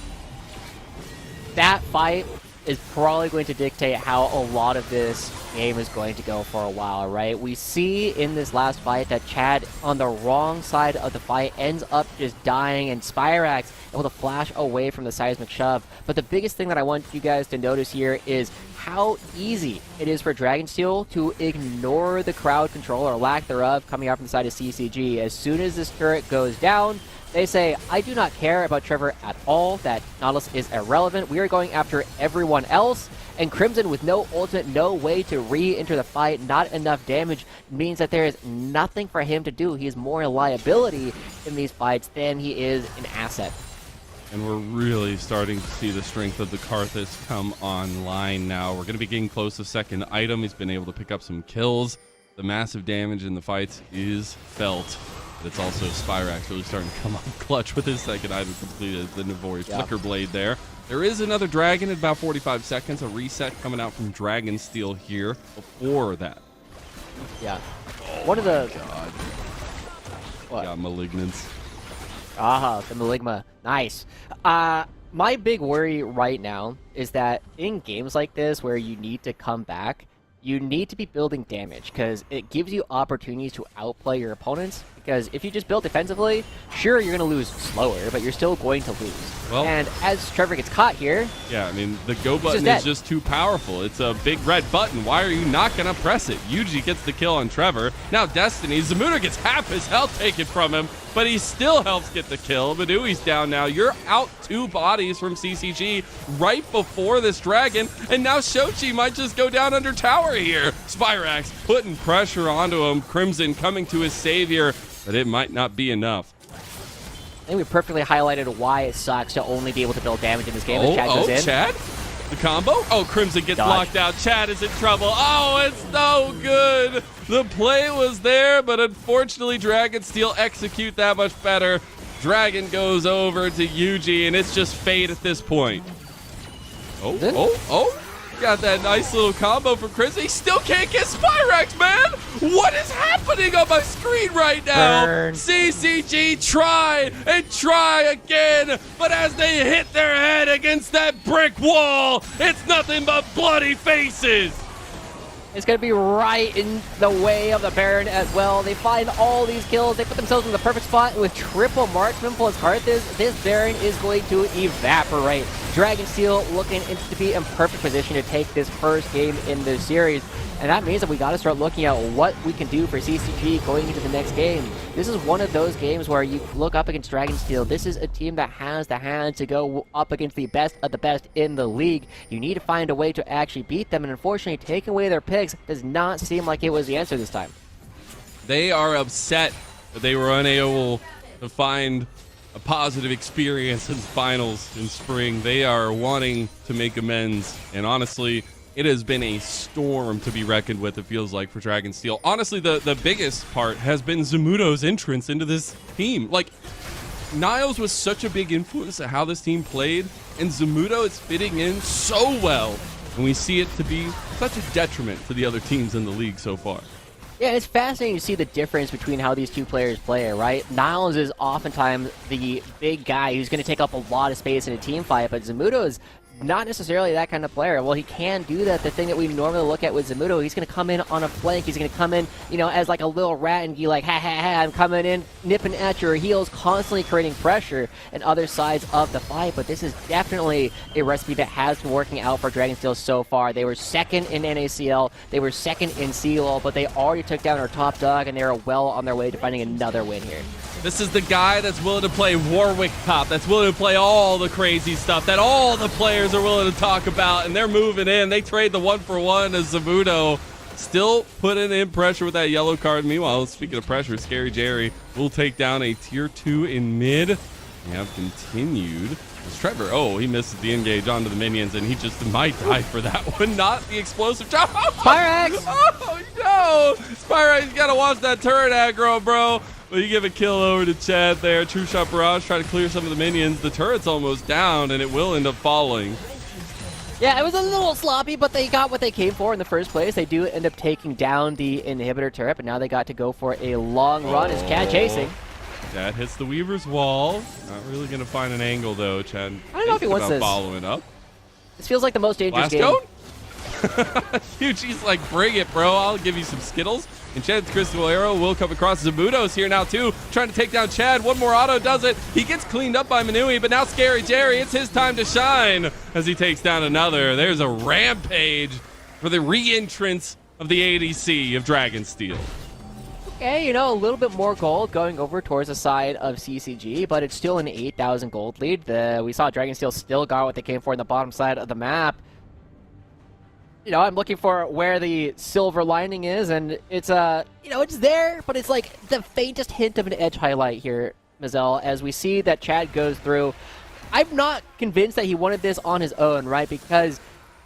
that fight is probably going to dictate how a lot of this game is going to go for a while, right? We see in this last fight that Chad, on the wrong side of the fight, ends up just dying, and Spyrax able to flash away from the seismic shove. But the biggest thing that I want you guys to notice here is how easy it is for Dragonsteel to ignore the crowd control, or lack thereof, coming out from the side of CCG. As soon as this turret goes down, they say, I do not care about Trevor at all, that Nautilus is irrelevant, we are going after everyone else. And Crimson, with no ultimate, no way to re-enter the fight, not enough damage, means that there is nothing for him to do. He is more a liability in these fights than he is an asset. And we're really starting to see the strength of the Karthus come online now. We're going to be getting close to second item. He's been able to pick up some kills. The massive damage in the fights is felt. But it's also Spyrax really starting to come up clutch with his second item completed, the Navori Flicker Blade there. There is another dragon at about 45 seconds, a reset coming out from Dragonsteel here before that. Yeah. One of the... God. What? Got Malignance. Ah, the Maligma. Nice. My big worry right now is that in games like this where you need to come back, you need to be building damage, because it gives you opportunities to outplay your opponents. Because if you just build defensively, sure, you're going to lose slower, but you're still going to lose. Well, and as Trevor gets caught here... Yeah, I mean, the go button is just too powerful. It's a big red button. Why are you not going to press it? Yuji gets the kill on Trevor. Now Destiny. Zamuda gets half his health taken from him, but he still helps get the kill. Manui's down now. You're out 2 bodies from CCG right before this dragon, and now Shochi might just go down under tower here. Spyrax putting pressure onto him. Crimson coming to his savior, but it might not be enough. I think we perfectly highlighted why it sucks to only be able to build damage in this game as Chad goes in. Chad? The combo? Oh, Crimson gets blocked out. Chad is in trouble. Oh, it's no good. The play was there, but unfortunately Dragonsteel execute that much better. Dragon goes over to Yuji, and it's just fate at this point. Oh. Got that nice little combo from Crimson. He still can't get Spyrax, man! What is happening on my screen right now? Burn. CCG try and try again, but as they hit their head against that brick wall, it's nothing but bloody faces. It's going to be right in the way of the Baron as well. They find all these kills. They put themselves in the perfect spot with triple marksman plus Karthus. This Baron is going to evaporate. Dragonsteel looking to be in perfect position to take this first game in the series. And that means that we got to start looking at what we can do for CCG going into the next game. This is one of those games where you look up against Dragonsteel. This is a team that has the hand to go up against the best of the best in the league. You need to find a way to actually beat them, and unfortunately taking away their picks does not seem like it was the answer this time. They are upset that they were unable to find a positive experience in finals in spring. They are wanting to make amends, and honestly, it has been a storm to be reckoned with, it feels like, for Dragonsteel. Honestly, the biggest part has been Zamudo's entrance into this team. Like, Niles was such a big influence of how this team played, and Zamudo is fitting in so well, and we see it to be such a detriment to the other teams in the league so far. Yeah, it's fascinating to see the difference between how these two players play, right? Niles is oftentimes the big guy who's going to take up a lot of space in a team fight, but Zamudo is not necessarily that kind of player. Well, he can do that. The thing that we normally look at with Zamudo, he's going to come in on a flank. He's going to come in, you know, as like a little rat and be like, ha ha ha, I'm coming in, nipping at your heels, constantly creating pressure and other sides of the fight. But this is definitely a recipe that has been working out for Dragonsteel so far. They were second in NACL, they were second in CLOL, but they already took down our top dog, and they are well on their way to finding another win here. This is the guy that's willing to play Warwick top, that's willing to play all the crazy stuff that all the players are willing to talk about, and they're moving in. They trade the 1-for-1 as Zamudo still putting in pressure with that yellow card. Meanwhile, speaking of pressure, Scary Jerry will take down a tier 2 in mid. We have continued. It's Trevor. Oh, he misses the engage onto the minions, and he just might die for that one. Not the explosive drop. Spyrax! Oh, no! Spyrax, you gotta watch that turret aggro, bro. Well, you give a kill over to Chad there. True Shot Barrage, try to clear some of the minions. The turret's almost down, and it will end up falling. Yeah, it was a little sloppy, but they got what they came for in the first place. They do end up taking down the inhibitor turret, but now they got to go for a long run as Chad chasing. Chad hits the Weaver's wall. Not really going to find an angle, though. Chad, I don't know if he wants this. Following up. This feels like the most dangerous Blast game. cone? Yuji's like, bring it, bro. I'll give you some Skittles. And Chad's Crystal Arrow will come across. Zamudo's here now, too, trying to take down Chad. One more auto does it. He gets cleaned up by Manui, but now Scary Jerry, it's his time to shine as he takes down another. There's a rampage for the re-entrance of the ADC of Dragonsteel. Okay, you know, a little bit more gold going over towards the side of CCG, but it's still an 8,000 gold lead. We saw Dragonsteel still got what they came for in the bottom side of the map. You know, I'm looking for where the silver lining is, and it's, you know, it's there, but it's like the faintest hint of an edge highlight here, Mazel, as we see that Chad goes through. I'm not convinced that he wanted this on his own, right? Because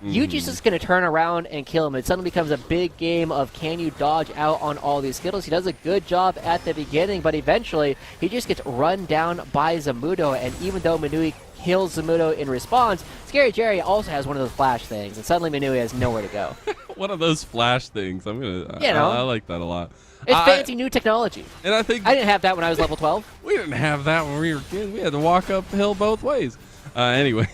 Yuji's just going to turn around and kill him. It suddenly becomes a big game of can you dodge out on all these Skittles. He does a good job at the beginning, but eventually he just gets run down by Zamudo, and even though Manui kills Zamudo in response, Scary Jerry also has one of those flash things, and suddenly Manui has nowhere to go. One of those flash things. I'm gonna. You know. I like that a lot. It's fancy new technology. And I think I didn't have that when I was level 12. we didn't have that when we were kids. We had to walk uphill both ways. Anyway.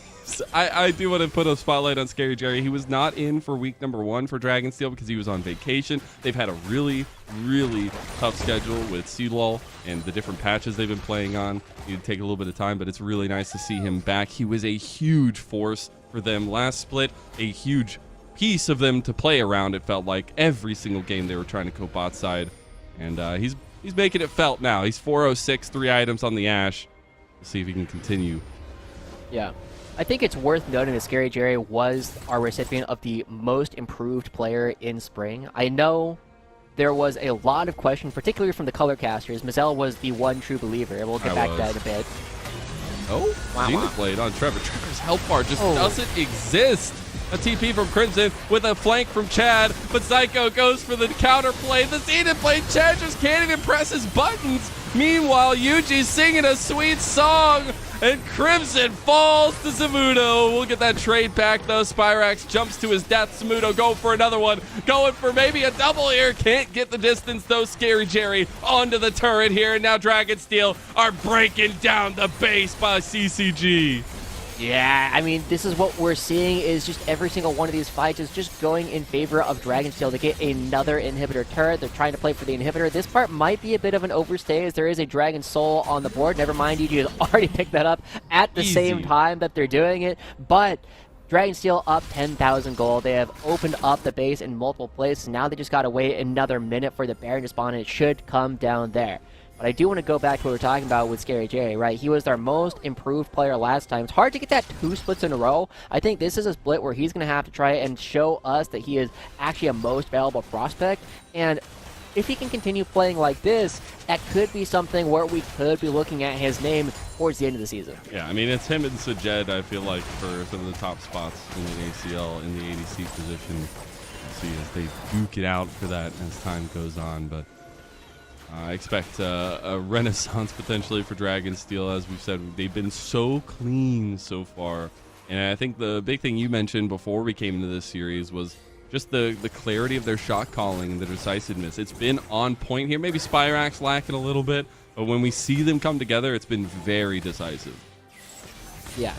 I do want to put a spotlight on Scary Jerry. He was not in for week number 1 for Dragonsteel because he was on vacation. They've had a really, really tough schedule with CLOL and the different patches they've been playing on. It'd take a little bit of time, but it's really nice to see him back. He was a huge force for them last split, a huge piece of them to play around. It felt like every single game they were trying to go bot side, and he's making it felt now. He's 406, 3 items on the Ashe. We'll see if he can continue. Yeah. I think it's worth noting that Scary Jerry was our recipient of the most improved player in spring. I know there was a lot of question, particularly from the color casters. Mazel was the one true believer. We'll get back to that in a bit. Oh, Gina played on Trevor. Trevor's health bar just doesn't exist. A TP from Crimson with a flank from Chad, but Psycho goes for the counter play. The Zenith play, Chad just can't even press his buttons. Meanwhile, Yuji's singing a sweet song, and Crimson falls to Zamudo. We'll get that trade back, though. Spyrax jumps to his death. Zamudo going for another one. Going for maybe a double here. Can't get the distance, though. Scary Jerry onto the turret here. And now Dragonsteel are breaking down the base by CCG. Yeah, I mean, this is what we're seeing is just every single one of these fights is just going in favor of Dragonsteel to get another inhibitor turret. They're trying to play for the inhibitor. This part might be a bit of an overstay as there is a Dragon Soul on the board. Never mind, you just already picked that up at the same time that they're doing it. But Dragonsteel up 10,000 gold. They have opened up the base in multiple places. Now they just got to wait another minute for the Baron to spawn, and it should come down there. But I do want to go back to what we were talking about with Scary Jerry, right? He was our most improved player last time. It's hard to get that 2 splits in a row. I think this is a split where he's going to have to try and show us that he is actually a most valuable prospect. And if he can continue playing like this, that could be something where we could be looking at his name towards the end of the season. Yeah, I mean, it's him and Sajed, I feel like, for some of the top spots in the ACL, in the ADC position. We'll see as they duke it out for that as time goes on, but I expect a renaissance potentially for Dragonsteel. As we've said, they've been so clean so far. And I think the big thing you mentioned before we came into this series was just the clarity of their shot calling and the decisiveness. It's been on point here. Maybe Spyrax lacking a little bit, but when we see them come together, it's been very decisive. Yeah.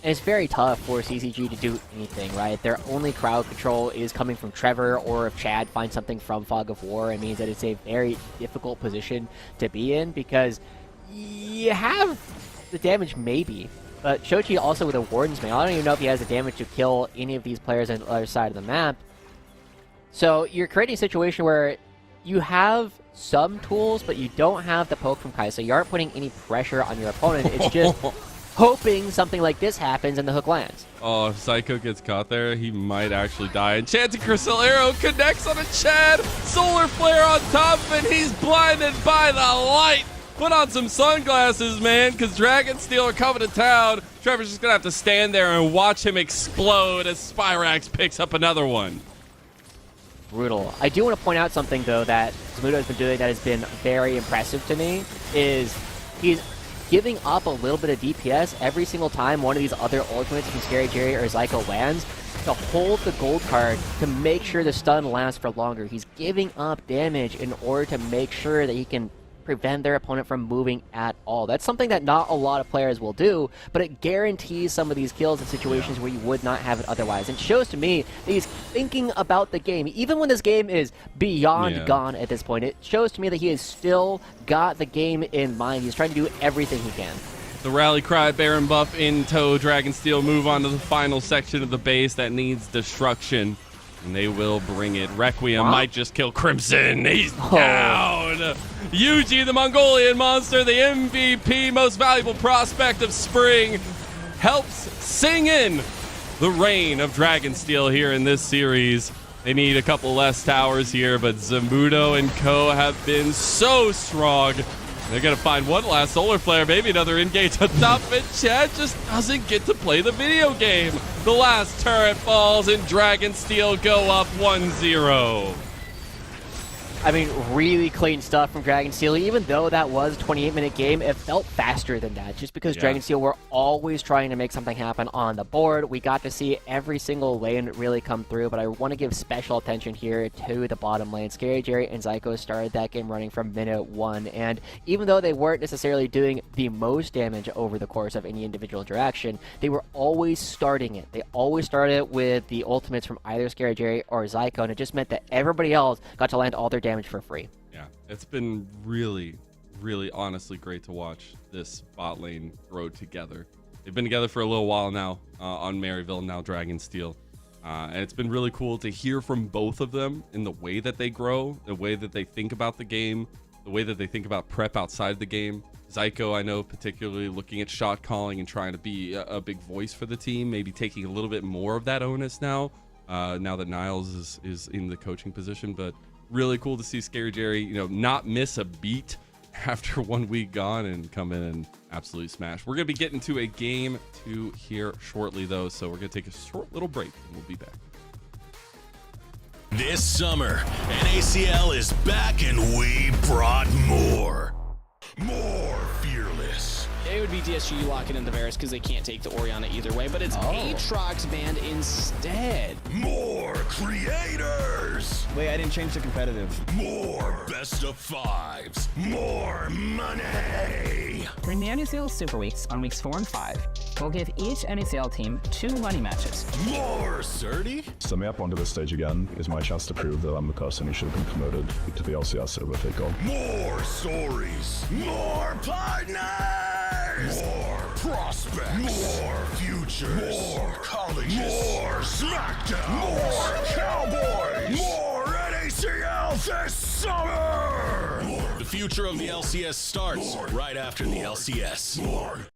And it's very tough for CCG to do anything, right? Their only crowd control is coming from Trevor, or if Chad finds something from Fog of War, it means that it's a very difficult position to be in because you have the damage maybe, but Shochi also with a Warden's Mail. I don't even know if he has the damage to kill any of these players on the other side of the map. So you're creating a situation where you have some tools, but you don't have the poke from Kai, so you aren't putting any pressure on your opponent. It's just hoping something like this happens and the hook lands. Oh, if Psycho gets caught there, he might actually die. And Chanting Crystal Arrow connects on a Chad. Solar Flare on top, and he's blinded by the light. Put on some sunglasses, man, because Dragonsteel are coming to town. Trevor's just going to have to stand there and watch him explode as Spyrax picks up another one. Brutal. I do want to point out something, though, that Zamudo has been doing that has been very impressive to me, is he's giving up a little bit of DPS every single time one of these other ultimates from Scary Jerry or Zyko lands to hold the gold card to make sure the stun lasts for longer. He's giving up damage in order to make sure that he can prevent their opponent from moving at all. That's something that not a lot of players will do, but it guarantees some of these kills in situations where you would not have it otherwise. And it shows to me that he's thinking about the game. Even when this game is beyond gone at this point, it shows to me that he has still got the game in mind. He's trying to do everything he can. The rally cry, Baron buff in tow, Dragonsteel move on to the final section of the base that needs destruction. And they will bring it. Requiem might just kill Crimson. He's down. Yuji, the Mongolian monster, the MVP, most valuable prospect of spring, helps sing in the reign of Dragonsteel here in this series. They need a couple less towers here, but Zamudo and co have been so strong. They're going to find one last solar flare, maybe another engage on top, and Chad just doesn't get to play the video game. The last turret falls, and Dragonsteel go up 1-0. I mean, really clean stuff from Dragonsteel. Even though that was a 28-minute game, it felt faster than that, just because Dragonsteel were always trying to make something happen on the board. We got to see every single lane really come through, but I want to give special attention here to the bottom lane. Scary Jerry and Zyko started that game running from minute 1, and even though they weren't necessarily doing the most damage over the course of any individual interaction, they were always starting it. They always started with the ultimates from either Scary Jerry or Zyko, and it just meant that everybody else got to land all their damage for free. Yeah, it's been really, really honestly great to watch this bot lane grow together. They've been together for a little while now on Maryville, now Dragonsteel. And it's been really cool to hear from both of them in the way that they grow, the way that they think about the game, the way that they think about prep outside the game. Zyko, I know, particularly looking at shot calling and trying to be a big voice for the team, maybe taking a little bit more of that onus now, now that Niles is in the coaching position. But really cool to see Scary Jerry, not miss a beat after 1 week gone and come in and absolutely smash. We're going to be getting to a game 2 here shortly, though, so we're going to take a short little break, and we'll be back. This summer, NACL is back, and we brought more. More Fearless. It would be DSGU locking in the Varus because they can't take the Orianna either way, but it's Aatrox banned instead. More Creators. Wait, I didn't change the competitive. More Best of Fives. More money. During the NACL Super Weeks on weeks 4 and 5, we'll give each NACL team 2 money matches. More Surdy. Summing up onto this stage again is my chance to prove that I'm the person who should have been promoted to the LCS Silver Take-On. More stories. More partners. More prospects. More futures. More colleges. More SmackDown. More Cowboys. More NACL this summer. More. The future of the LCS starts right after the LCS. More.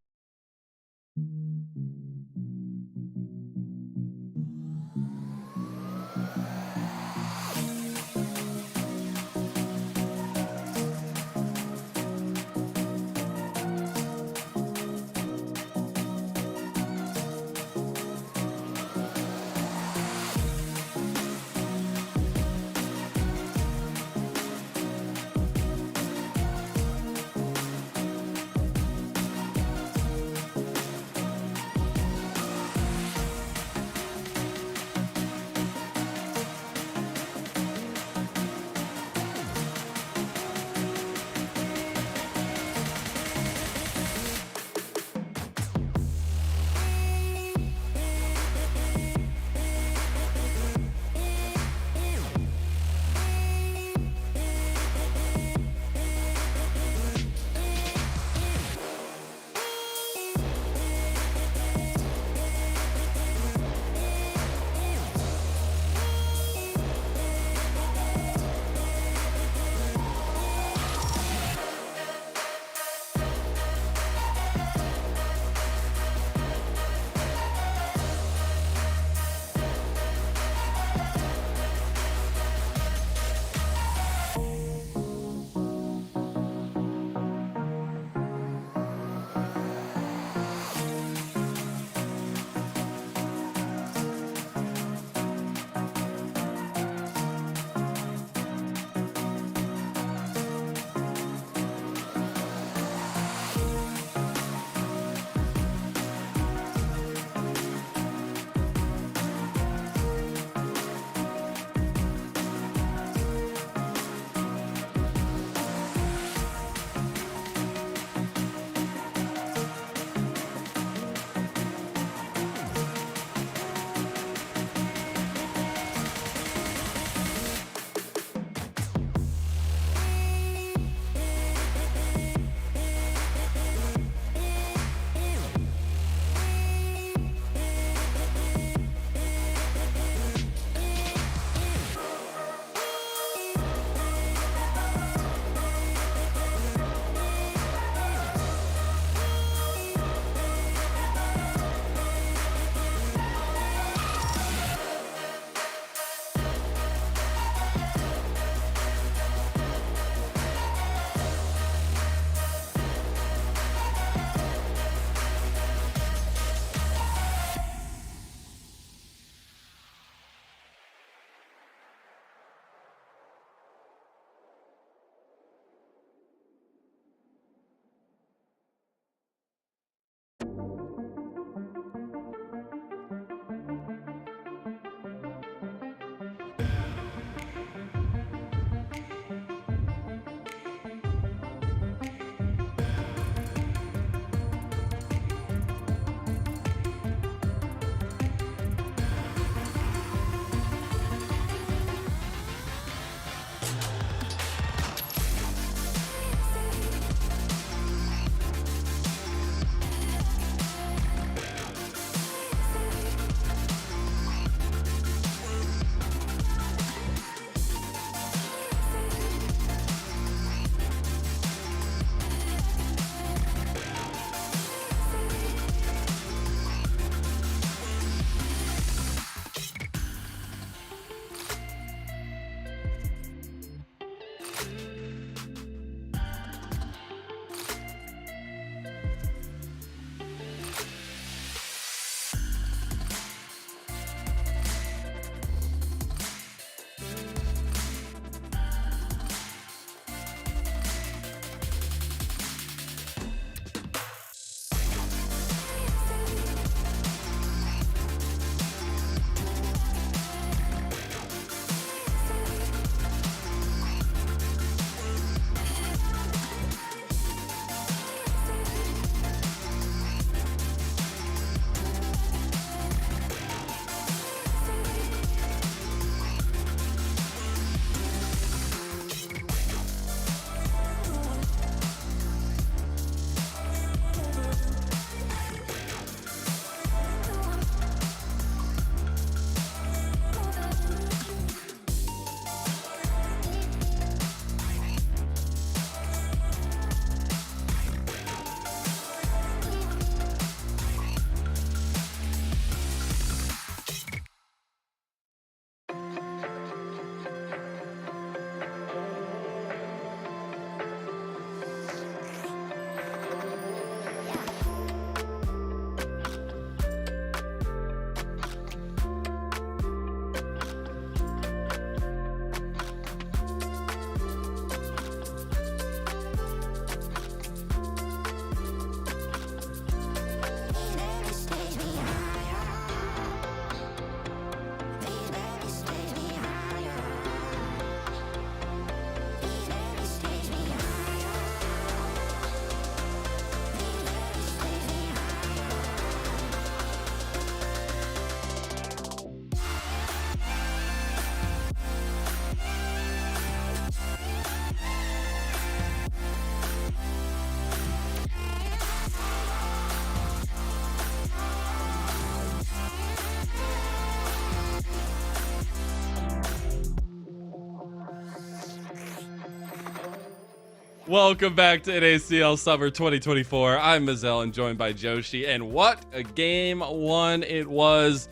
Welcome back to NACL Summer 2024. I'm Mazel and joined by Joshi, and what a game one it was.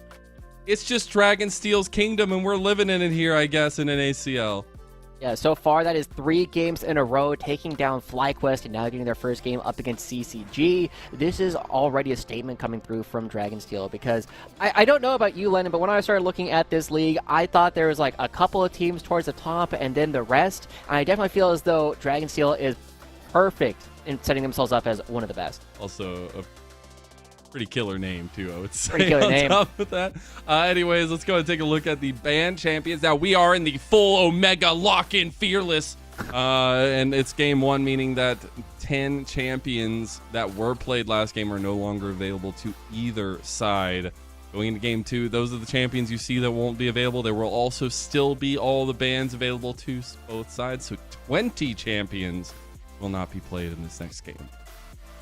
It's just Dragonsteel's kingdom, and we're living in it here, I guess, in NACL. Yeah, so far that is 3 games in a row, taking down FlyQuest and now getting their first game up against CCG. This is already a statement coming through from Dragonsteel, because I don't know about you, Lennon, but when I started looking at this league, I thought there was like a couple of teams towards the top and then the rest. And I definitely feel as though Dragonsteel is perfect in setting themselves up as one of the best. Also, a pretty killer name, too, I would say. Pretty killer name. Top of that. Anyways, let's go and take a look at the band champions. Now, we are in the full Omega Lock-In Fearless, and it's game 1, meaning that 10 champions that were played last game are no longer available to either side. Going into game 2, those are the champions you see that won't be available. There will also still be all the bands available to both sides, so 20 champions will not be played in this next game.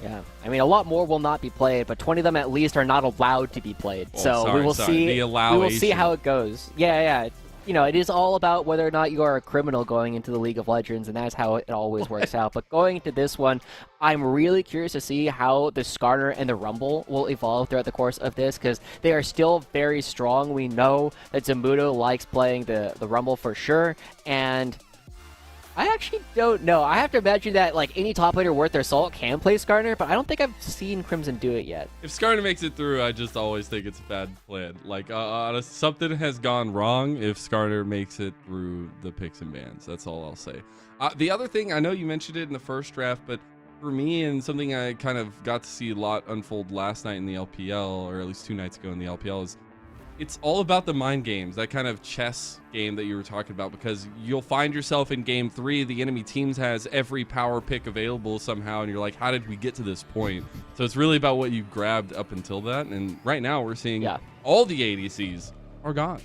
Yeah, I mean, a lot more will not be played, but 20 of them at least are not allowed to be played. We will see. We will see how it goes. Yeah. You know, it is all about whether or not you are a criminal going into the League of Legends, and that's how it always works out. But going into this one, I'm really curious to see how the Skarner and the Rumble will evolve throughout the course of this, because they are still very strong. We know that Zamudo likes playing the Rumble for sure, and I actually don't know. I have to imagine that like any top laner worth their salt can play Skarner, but I don't think I've seen Crimson do it yet. If Skarner makes it through, I just always think it's a bad plan. Like, something has gone wrong if Skarner makes it through the picks and bans. That's all I'll say. The other thing, I know you mentioned it in the first draft, but for me, and something I kind of got to see a lot unfold last night in the LPL, or at least 2 nights ago in the LPL, is it's all about the mind games, that kind of chess game that you were talking about, because you'll find yourself in game 3, the enemy teams has every power pick available somehow, and you're like, how did we get to this point? So it's really about what you grabbed up until that, and right now we're seeing all the ADCs are gone.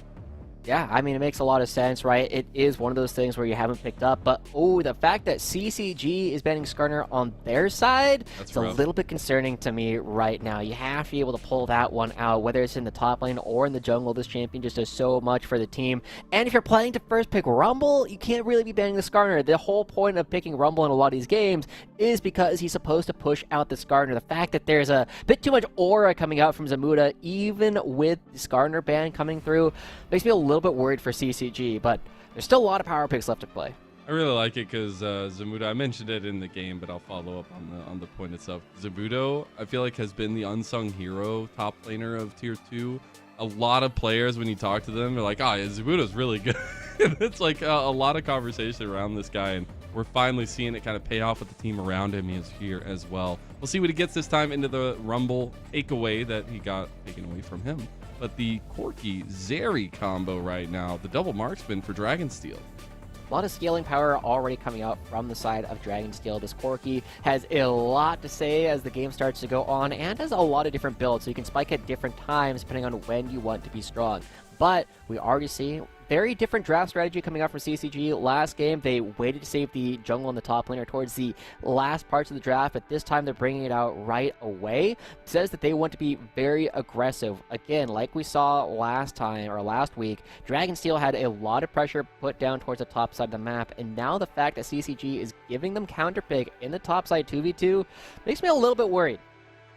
Yeah, I mean, it makes a lot of sense, right? It is one of those things where you haven't picked up, but the fact that CCG is banning Skarner on their side, it's a little bit concerning to me right now. You have to be able to pull that one out, whether it's in the top lane or in the jungle. This champion just does so much for the team. And if you're planning to first pick Rumble, you can't really be banning the Skarner. The whole point of picking Rumble in a lot of these games is because he's supposed to push out the Skarner. The fact that there's a bit too much aura coming out from Zamuda, even with the Skarner ban coming through, makes me a little bit worried for CCG, but there's still a lot of power picks left to play. I really like it because Zamudo, I mentioned it in the game, but I'll follow up on the point itself. Zamudo, I feel like, has been the unsung hero top laner of tier 2. A lot of players, when you talk to them, they're like, oh, yeah, Zamudo's really good. It's like a lot of conversation around this guy, and we're finally seeing it kind of pay off with the team around him. He is here as well. We'll see what he gets this time into the Rumble takeaway that he got taken away from him. But the Corki Zeri combo right now, the double marksman for Dragonsteel. A lot of scaling power already coming out from the side of Dragonsteel. This Corki has a lot to say as the game starts to go on, and has a lot of different builds, so you can spike at different times depending on when you want to be strong. But we already see very different draft strategy coming out from CCG. Last game, they waited to save the jungle in the top laner towards the last parts of the draft, but this time they're bringing it out right away. It says that they want to be very aggressive. Again, like we saw last time, or last week, Dragonsteel had a lot of pressure put down towards the top side of the map, and now the fact that CCG is giving them counterpick in the top side 2v2 makes me a little bit worried.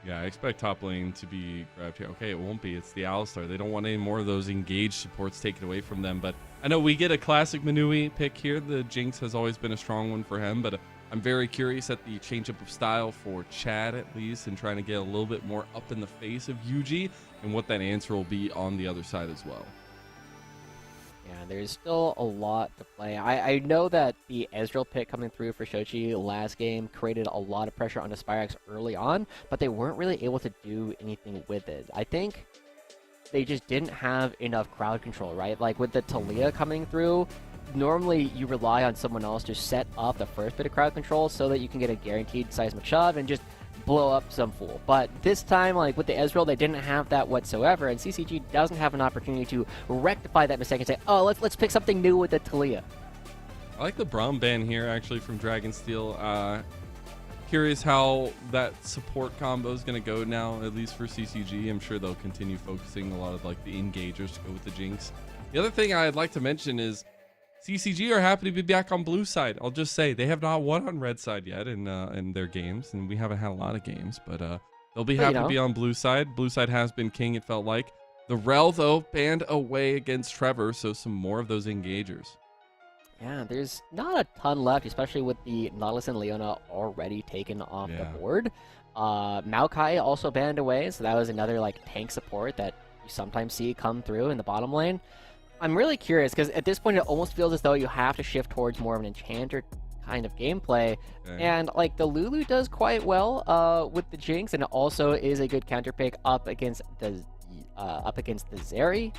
Yeah, I expect top lane to be grabbed here. Okay, it won't be. It's the Alistar. They don't want any more of those engaged supports taken away from them. But I know we get a classic Manui pick here. The Jinx has always been a strong one for him. But I'm very curious at the change-up of style for Chad, at least, and trying to get a little bit more up in the face of Yuji and what that answer will be on the other side as well. Yeah, there's still a lot to play. I know that the Ezreal pick coming through for Shochi last game created a lot of pressure on the Spirax early on, but they weren't really able to do anything with it. I think they just didn't have enough crowd control, right? Like with the Talia coming through, normally you rely on someone else to set up the first bit of crowd control so that you can get a guaranteed seismic shove and just blow up some fool. But this time, like with the Ezreal, they didn't have that whatsoever, and CCG doesn't have an opportunity to rectify that mistake and say, oh, let's pick something new with the Talia. I like the Braum ban here, actually, from Dragonsteel. Curious how that support combo is going to go now, at least for CCG. I'm sure they'll continue focusing a lot of like the engagers to go with the Jinx. The other thing I'd like to mention is CCG are happy to be back on blue side. I'll just say they have not won on red side yet in their games, and we haven't had a lot of games, but they'll be happy to be on blue side. Blue side has been king, it felt like. The Rel, though, banned away against Trevor, so some more of those engagers. Yeah, there's not a ton left, especially with the Nautilus and Leona already taken off the board. Maokai also banned away, so that was another like tank support that you sometimes see come through in the bottom lane. I'm really curious, because at this point it almost feels as though you have to shift towards more of an enchanter kind of gameplay. And like the Lulu does quite well with the Jinx, and it also is a good counter pick up against the Zeri.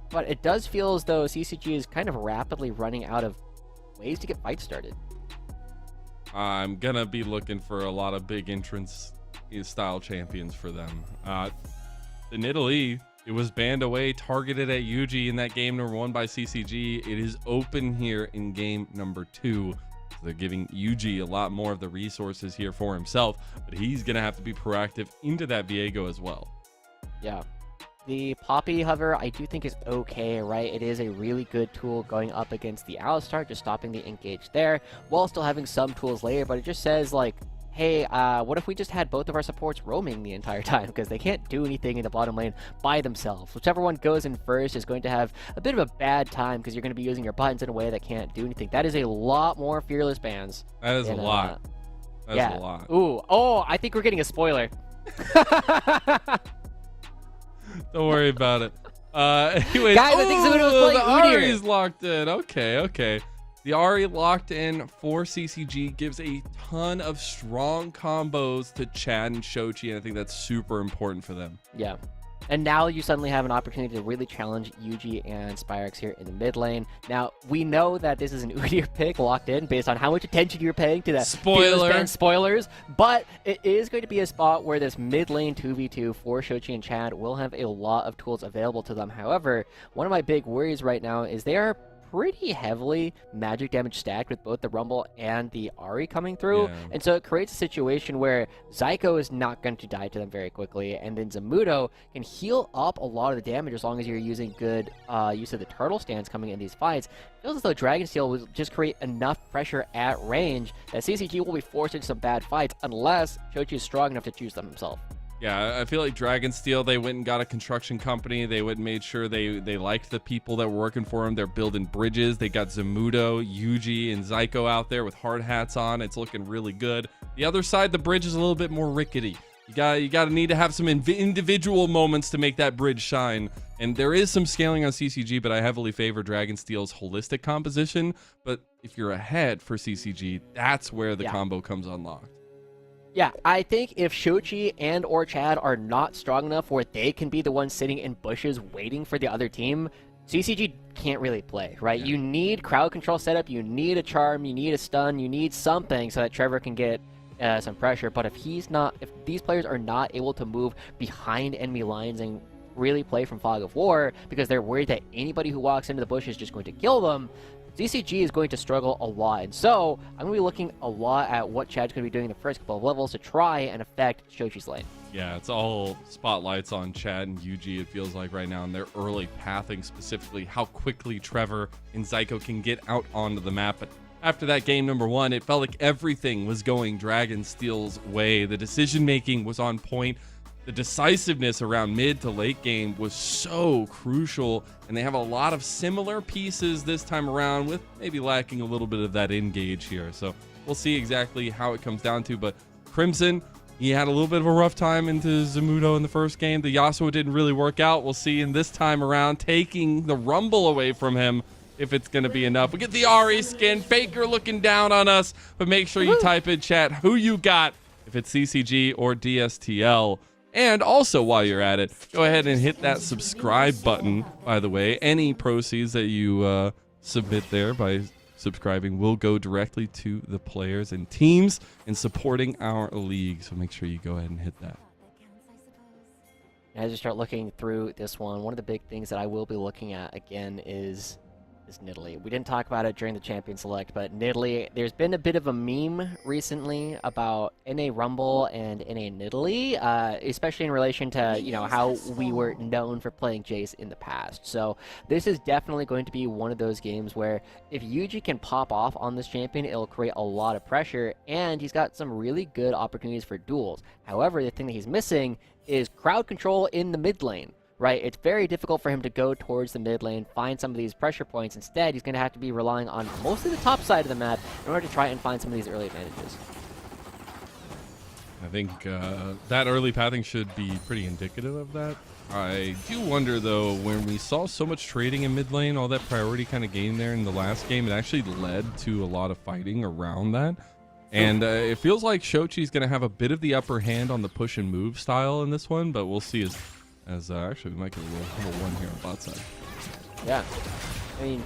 But it does feel as though CCG is kind of rapidly running out of ways to get fights started. I'm gonna be looking for a lot of big entrance style champions for them. In Italy, it was banned away, targeted at Yuji in that game number 1 by CCG. It is open here in game number 2. So they're giving Yuji a lot more of the resources here for himself, but he's going to have to be proactive into that Viego as well. Yeah. The Poppy Hover, I do think is okay, right? It is a really good tool going up against the Alistar, just stopping the engage there, while still having some tools later, but it just says, like, hey, what if we just had both of our supports roaming the entire time? Because they can't do anything in the bottom lane by themselves. Whichever one goes in first is going to have a bit of a bad time, because you're going to be using your buttons in a way that can't do anything. That is a lot more fearless bans. That is a lot. That's a lot. Ooh, oh, I think we're getting a spoiler. Don't worry about it. Anyways, guys, I think somebody was playing the Udyr. Ari's locked in. Okay. The Ari locked in for CCG gives a ton of strong combos to Chad and Shochi, and I think that's super important for them. Yeah. And now you suddenly have an opportunity to really challenge Yuji and Spirax here in the mid lane. Now, we know that this is an Udyr pick locked in based on how much attention you're paying to the spoilers, but it is going to be a spot where this mid lane 2v2 for Shochi and Chad will have a lot of tools available to them. However, one of my big worries right now is they are pretty heavily magic damage stacked with both the Rumble and the Ari coming through, and so it creates a situation where Zyko is not going to die to them very quickly, and then Zamudo can heal up a lot of the damage as long as you're using good use of the turtle stance coming in these fights. It feels as though Dragonsteel will just create enough pressure at range that CCG will be forced into some bad fights unless Shochi is strong enough to choose them himself. Yeah, I feel like Dragonsteel, they went and got a construction company. They went and made sure they liked the people that were working for them. They're building bridges. They got Zamudo, Yuji, and Zyko out there with hard hats on. It's looking really good. The other side, the bridge is a little bit more rickety. You gotta need to have some individual moments to make that bridge shine. And there is some scaling on CCG, but I heavily favor Dragonsteel's holistic composition. But if you're ahead for CCG, that's where the combo comes unlocked. Yeah, I think if Shochi and or Chad are not strong enough where they can be the ones sitting in bushes waiting for the other team, CCG can't really play, right? Yeah. You need crowd control setup, you need a charm, you need a stun, you need something so that Trevor can get some pressure. But if these players are not able to move behind enemy lines and really play from Fog of War because they're worried that anybody who walks into the bush is just going to kill them, CCG is going to struggle a lot. And so I'm going to be looking a lot at what Chad's going to be doing in the first couple of levels to try and affect Shochi's lane. Yeah, it's all spotlights on Chad and Yuji, it feels like right now, in their early pathing, specifically how quickly Trevor and Zyko can get out onto the map. But after that game number 1, it felt like everything was going Dragonsteel's way. The decision-making was on point. The decisiveness around mid to late game was so crucial, and they have a lot of similar pieces this time around, with maybe lacking a little bit of that engage here. So we'll see exactly how it comes down to. But Crimson, he had a little bit of a rough time into Zamudo in the first game. The Yasuo didn't really work out. We'll see in this time around, taking the Rumble away from him, if it's going to be enough. We get the Ari skin. Faker looking down on us, but make sure you type in chat who you got, if it's CCG or DSTL. And also, while you're at it, go ahead and hit that subscribe button. By the way, any proceeds that you submit there by subscribing will go directly to the players and teams in supporting our league. So make sure you go ahead and hit that. As you start looking through this one of the big things that I will be looking at again is Nidalee. We didn't talk about it during the Champion Select, but Nidalee, there's been a bit of a meme recently about NA Rumble and NA Nidalee, especially in relation to, you know, how we were known for playing Jace in the past. So this is definitely going to be one of those games where if Yuji can pop off on this champion, it'll create a lot of pressure, and he's got some really good opportunities for duels. However, the thing that he's missing is crowd control in the mid lane. Right, it's very difficult for him to go towards the mid lane, find some of these pressure points. Instead, he's going to have to be relying on mostly the top side of the map in order to try and find some of these early advantages. I think that early pathing should be pretty indicative of that. I do wonder, though, when we saw so much trading in mid lane, all that priority kind of gain there in the last game, it actually led to a lot of fighting around that. And it feels like Shochi's going to have a bit of the upper hand on the push and move style in this one, but we'll see as actually we might get a little one here on bot side. Yeah, I mean,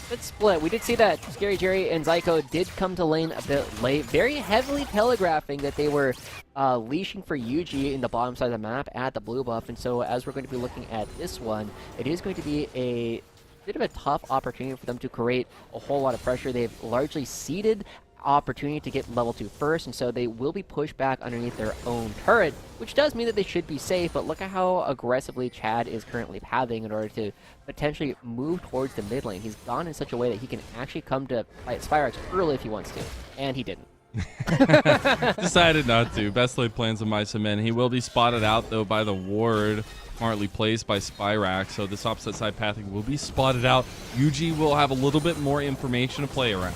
it's split. We did see that Scary Jerry and Zyko did come to lane a bit late, very heavily telegraphing that they were leashing for Yuji in the bottom side of the map at the blue buff. And so as we're going to be looking at this one, it is going to be a bit of a tough opportunity for them to create a whole lot of pressure. They've largely ceded opportunity to get level 2 first, and so they will be pushed back underneath their own turret, which does mean that they should be safe. But look at how aggressively Chad is currently pathing in order to potentially move towards the mid lane. He's gone in such a way that he can actually come to fight Spyrax early if he wants to, and he didn't. Decided not to. Best laid plans of my cement. He will be spotted out, though, by the ward smartly placed by Spyrax, so this opposite side pathing will be spotted out. Yuji will have a little bit more information to play around.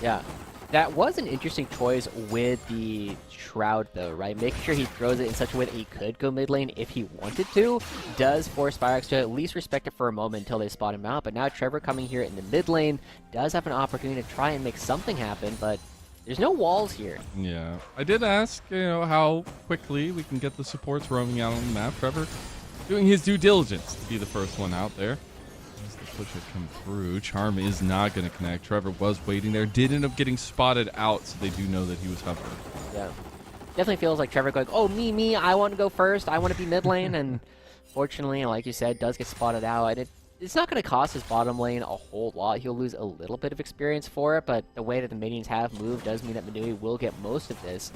Yeah. That was an interesting choice with the Shroud, though, right? Making sure he throws it in such a way that he could go mid lane if he wanted to does force Spyrax to at least respect it for a moment until they spot him out. But now Trevor coming here in the mid lane does have an opportunity to try and make something happen, but there's no walls here. Yeah. I did ask, how quickly we can get the supports roaming out on the map. Trevor doing his due diligence to be the first one out there. Push had come through. Charm is not going to connect. Trevor was waiting there. Did end up getting spotted out, so they do know that he was hovering. Yeah. Definitely feels like Trevor going, oh, me, I want to go first. I want to be mid lane. And fortunately, like you said, does get spotted out. And it's not going to cost his bottom lane a whole lot. He'll lose a little bit of experience for it, but the way that the minions have moved does mean that Manui will get most of this.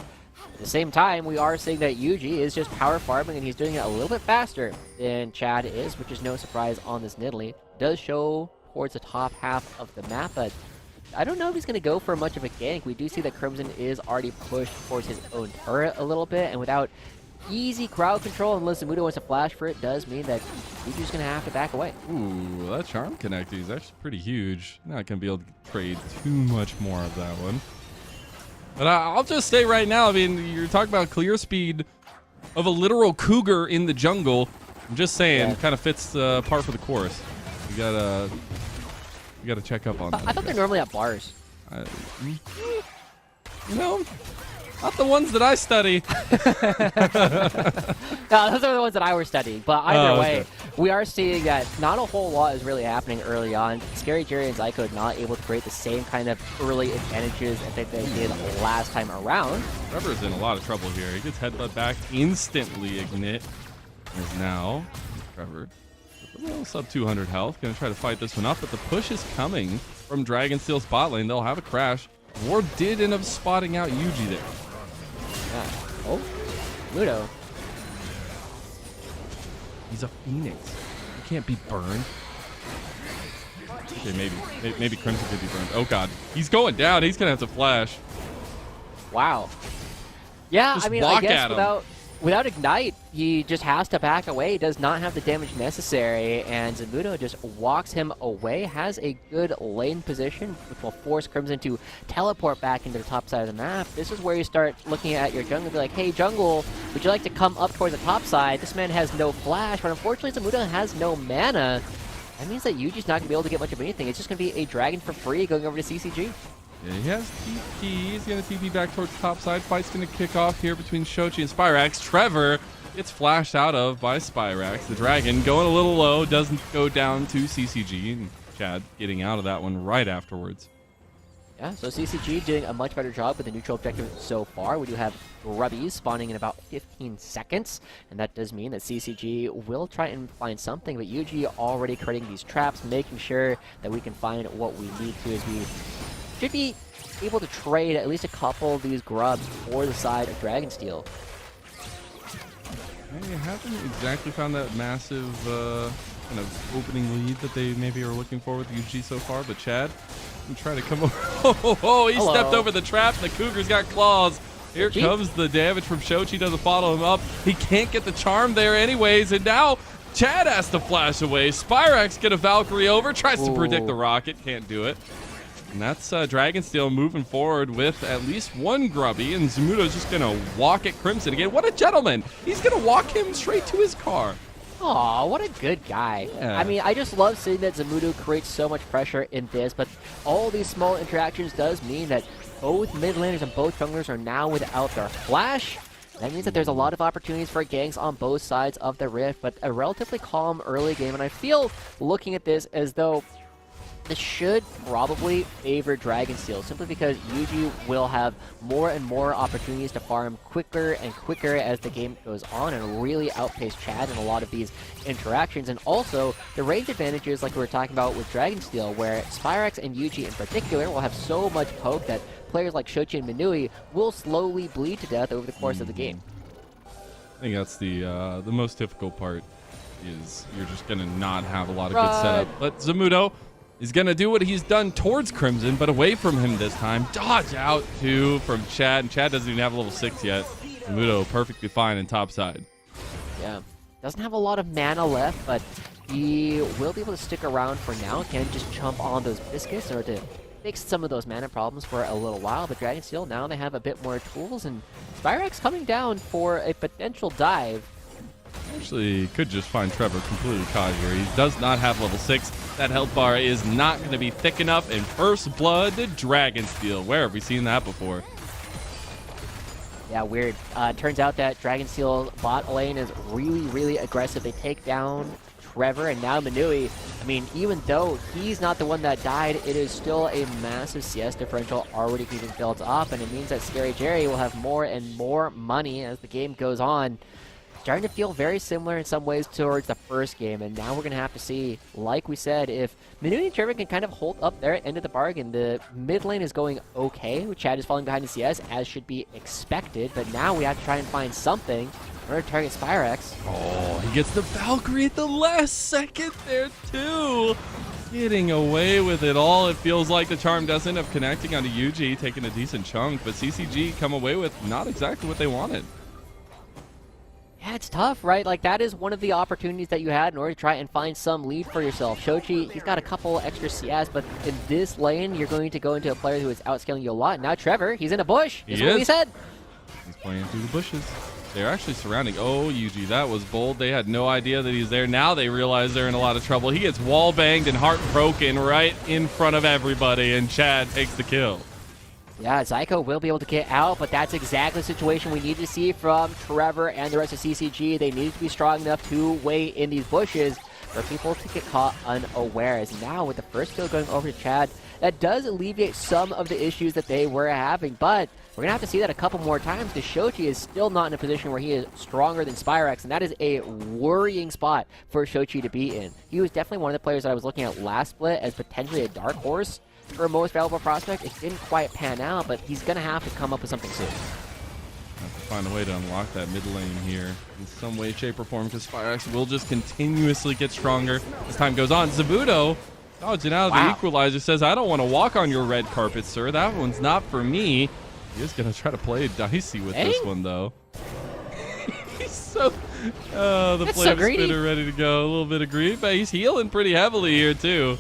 At the same time, we are seeing that Yuji is just power farming, and he's doing it a little bit faster than Chad is, which is no surprise on this Nidalee. Does show towards the top half of the map, but I don't know if he's going to go for much of a gank. We do see that Crimson is already pushed towards his own turret a little bit, and without easy crowd control, unless Zamudo wants to flash for it, does mean that Yuji's going to have to back away. Ooh, that charm connector is actually pretty huge. Not going to be able to trade too much more of that one. But I'll just say right now, I mean, you're talking about clear speed of a literal cougar in the jungle. I'm just saying, kind of fits par for the course. You gotta check up on that. I thought they're normally at bars. You know, not the ones that I study. No, those are the ones that I were studying. But either way, okay. we are seeing that not a whole lot is really happening early on. Scary Jerry and Zyko not able to create the same kind of early advantages that they did last time around. Trevor's in a lot of trouble here. He gets headbutt back, instantly ignite. Is now Trevor with a little sub 200 health. Gonna try to fight this one up, but the push is coming from Dragonsteel's bot lane. They'll have a crash. Ward did end up spotting out Yuji there. Yeah. Oh, Ludo. He's a phoenix. He can't be burned. Okay, maybe Crimson could be burned. Oh god, he's going down. He's gonna have to flash. Wow. Yeah, Just I mean, I walk guess at him. without Ignite, he just has to back away. He does not have the damage necessary, and Zamudo just walks him away. Has a good lane position, which will force Crimson to teleport back into the top side of the map. This is where you start looking at your jungle and be like, hey, jungle, would you like to come up towards the top side? This man has no flash, but unfortunately, Zamudo has no mana. That means that Yuji's not going to be able to get much of anything. It's just going to be a dragon for free going over to CCG. Yeah, he has TP. He's going to TP back towards the top side. Fight's going to kick off here between Shochi and Spyrax. Trevor gets flashed out of by Spyrax. The dragon going a little low, doesn't go down to CCG. And Chad getting out of that one right afterwards. Yeah, so CCG doing a much better job with the neutral objective so far. We do have Grubbies spawning in about 15 seconds, and that does mean that CCG will try and find something, but Yuji already creating these traps, making sure that we can find what we need to, as we should be able to trade at least a couple of these grubs for the side of Dragonsteel. They haven't exactly found that massive kind of opening lead that they maybe are looking for with UG so far, but Chad can try to come over. Oh, he stepped over the trap, and the Cougar's got claws. Here comes the damage from Shochi, doesn't follow him up. He can't get the charm there anyways, and now Chad has to flash away. Spyrax get a Valkyrie over, tries to predict the rocket, can't do it. And that's Dragonsteel moving forward with at least one Grubby, and Zamudo's just going to walk at Crimson again. What a gentleman. He's going to walk him straight to his car. Aw, what a good guy. Yeah. I mean, I just love seeing that Zamudo creates so much pressure in this, but all these small interactions does mean that both mid laners and both junglers are now without their flash. That means that there's a lot of opportunities for ganks on both sides of the rift, but a relatively calm early game, and I feel looking at this as though this should probably favor Dragonsteel, simply because Yuji will have more and more opportunities to farm quicker and quicker as the game goes on and really outpace Chad in a lot of these interactions. And also, the range advantages like we were talking about with Dragonsteel, where Spyrax and Yuji in particular will have so much poke that players like Shochi and Minui will slowly bleed to death over the course of the game. I think that's the most difficult part, is you're just going to not have a lot of good setup. But Zamudo is going to do what he's done towards Crimson, but away from him this time. Dodge out, too, from Chad. And Chad doesn't even have level 6 yet. Zamudo perfectly fine in top side. Yeah. Doesn't have a lot of mana left, but he will be able to stick around for now. Can just chomp on those biscuits in order to fix some of those mana problems for a little while. But Dragonsteel, now they have a bit more tools, and Spyrax coming down for a potential dive. Actually, could just find Trevor completely caught here. He does not have level 6. That health bar is not going to be thick enough. And first blood to Dragonsteel. Where have we seen that before? Yeah, weird. Turns out that Dragonsteel bot lane is really, really aggressive. They take down Trevor, and now Minui. I mean, even though he's not the one that died, it is still a massive CS differential already being built up, and it means that Scary Jerry will have more and more money as the game goes on. Starting to feel very similar in some ways towards the first game, and now we're going to have to see, like we said, if Minuni and Trevor can kind of hold up their end of the bargain. The mid lane is going okay, with Chad is falling behind the CS, as should be expected, but now we have to try and find something in order to target Spyrax. Oh, he gets the Valkyrie at the last second there, too. getting away with it all. It feels like the charm does end up connecting onto Yuji, taking a decent chunk, but CCG come away with not exactly what they wanted. Yeah, it's tough, right? Like, that is one of the opportunities that you had in order to try and find some lead for yourself. Shochi, he's got a couple extra CS, but in this lane, you're going to go into a player who is outscaling you a lot. Now Trevor, he's in a bush. That's what we said. He's playing through the bushes. They're actually surrounding. Oh, Yuji, that was bold. They had no idea that he's there. Now they realize they're in a lot of trouble. He gets wall banged and heartbroken right in front of everybody, and Chad takes the kill. Yeah, Zyko will be able to get out, but that's exactly the situation we need to see from Trevor and the rest of CCG. They need to be strong enough to wait in these bushes for people to get caught unawares. Now, with the first kill going over to Chad, that does alleviate some of the issues that they were having, but we're going to have to see that a couple more times because Shochi is still not in a position where he is stronger than Spyrex, and that is a worrying spot for Shochi to be in. He was definitely one of the players that I was looking at last split as potentially a dark horse for most valuable prospect. It didn't quite pan out, but he's going to have to come up with something soon. Have to find a way to unlock that mid lane here in some way, shape, or form, because Spyrex will just continuously get stronger as time goes on. Zabuto, dodging out of the equalizer, says, I don't want to walk on your red carpet, sir. That one's not for me. He is going to try to play dicey with this one, though. He's so... the flame spitter ready to go. A little bit of greed, but he's healing pretty heavily here, too.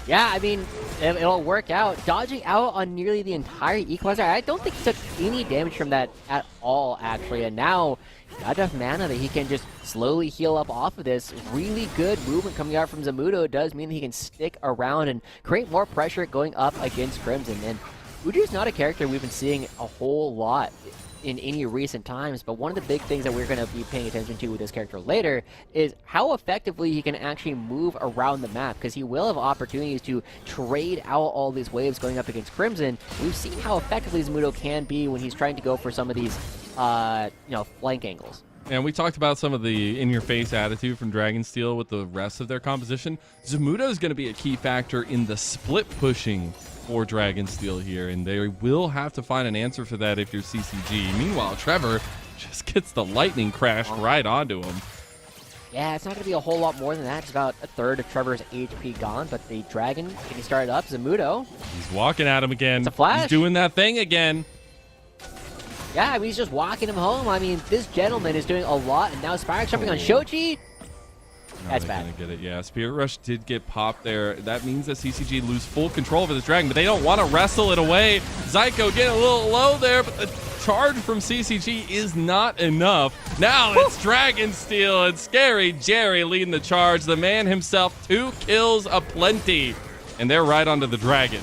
Yeah, I mean, it'll work out. Dodging out on nearly the entire equalizer, I don't think he took any damage from that at all, actually. And now, got enough mana that he can just slowly heal up off of this. Really good movement coming out from Zamudo does mean that he can stick around and create more pressure going up against Crimson. And Uju's not a character we've been seeing a whole lot in any recent times, but one of the big things that we're going to be paying attention to with this character later is how effectively he can actually move around the map, because he will have opportunities to trade out all these waves going up against Crimson. We've seen how effectively Zamudo can be when he's trying to go for some of these flank angles. And we talked about some of the in-your-face attitude from Dragonsteel with the rest of their composition. Zamudo is going to be a key factor in the split pushing for Dragonsteel here, and they will have to find an answer for that if you're CCG. Meanwhile, Trevor just gets the lightning crash right onto him. Yeah, it's not going to be a whole lot more than that. It's about a third of Trevor's HP gone, but the dragon getting started up. Zamudo. He's walking at him again. It's a flash. He's doing that thing again. Yeah, I mean, he's just walking him home. I mean, this gentleman is doing a lot, and now Spyrex jumping on Shochi. That's bad. Gonna get it. Yeah, Spirit Rush did get popped there. That means that CCG lose full control over this dragon, but they don't want to wrestle it away. Zyko getting a little low there, but the charge from CCG is not enough. Now it's Dragonsteel and Scary Jerry leading the charge. The man himself, 2 kills aplenty, and they're right onto the dragon.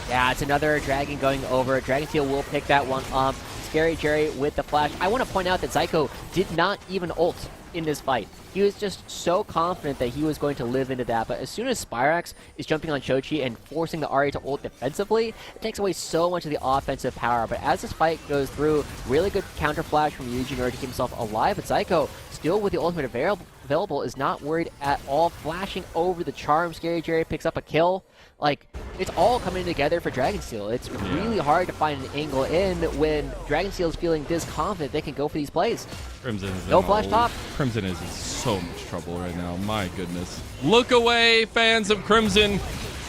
Yeah, it's another dragon going over. Dragonsteel will pick that one up. Scary Jerry with the flash. I want to point out that Zyko did not even ult in this fight. He was just so confident that he was going to live into that, but as soon as Spyrex is jumping on Shochi and forcing the Ahri to ult defensively, it takes away so much of the offensive power. But as this fight goes through, really good counter flash from Yuji in order to keep himself alive, but Zyko, still with the ultimate available, is not worried at all. Flashing over the charm, Scary Jerry picks up a kill. Like, it's all coming together for Dragonsteel. It's really hard to find an angle in when Dragonsteel is feeling this confident they can go for these plays. Crimson is no flash top. Crimson is in so much trouble right now. My goodness. Look away, fans of Crimson.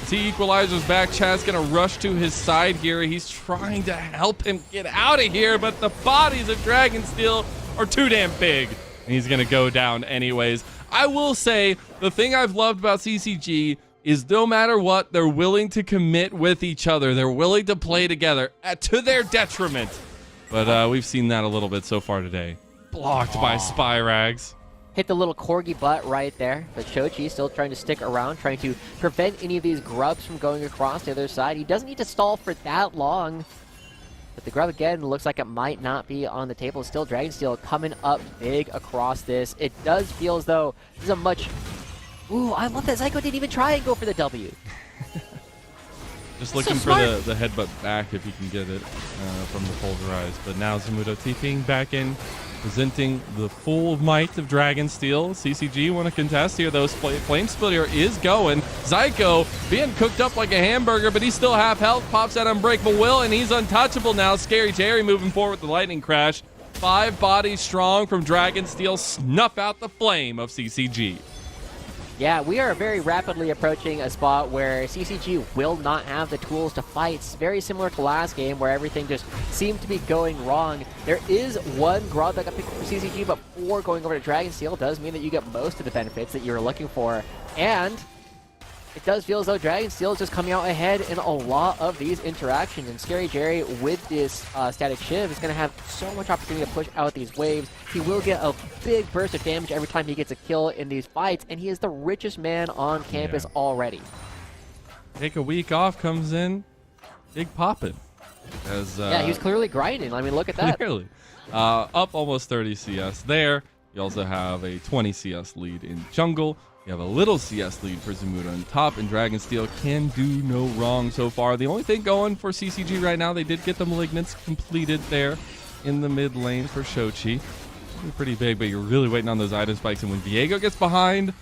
As he equalizes back, Chad's going to rush to his side here. He's trying to help him get out of here, but the bodies of Dragonsteel are too damn big. And he's going to go down anyways. I will say, the thing I've loved about CCG is no matter what, they're willing to commit with each other. They're willing to play together to their detriment. But we've seen that a little bit so far today. Blocked by Spyrags. Hit the little corgi butt right there. But Shochi still trying to stick around, trying to prevent any of these grubs from going across the other side. He doesn't need to stall for that long. But the grub again looks like it might not be on the table. Still Dragonsteel coming up big across this. It does feel as though this is a much... Ooh, I love that Zyko didn't even try and go for the W. Just looking for the headbutt back if he can get it from the pulverized. But now Zamudo TPing back in, presenting the full might of Dragonsteel. CCG want to contest here, though. Flame Splitter is going. Zyko being cooked up like a hamburger, but he's still half health. Pops that Unbreakable Will, and he's untouchable now. Scary Jerry moving forward with the lightning crash. 5 bodies strong from Dragonsteel. Snuff out the flame of CCG. Yeah, we are very rapidly approaching a spot where CCG will not have the tools to fight. It's very similar to last game where everything just seemed to be going wrong. There is one Grog that got picked for CCG, but 4 going over to Dragonsteel does mean that you get most of the benefits that you're looking for. And it does feel as though Dragonsteel is just coming out ahead in a lot of these interactions. And Scary Jerry, with this Static Shiv, is going to have so much opportunity to push out these waves. He will get a big burst of damage every time he gets a kill in these fights, and he is the richest man on campus already. Take a week off, comes in, big poppin'. Yeah, he was clearly grinding. I mean, look at that. Clearly. Up almost 30 CS there. You also have a 20 CS lead in jungle. You have a little CS lead for Zamuda on top, and Dragonsteel can do no wrong so far. The only thing going for CCG right now, they did get the Malignants completed there in the mid lane for Shochi. Pretty big, but you're really waiting on those item spikes, and when Viego gets behind,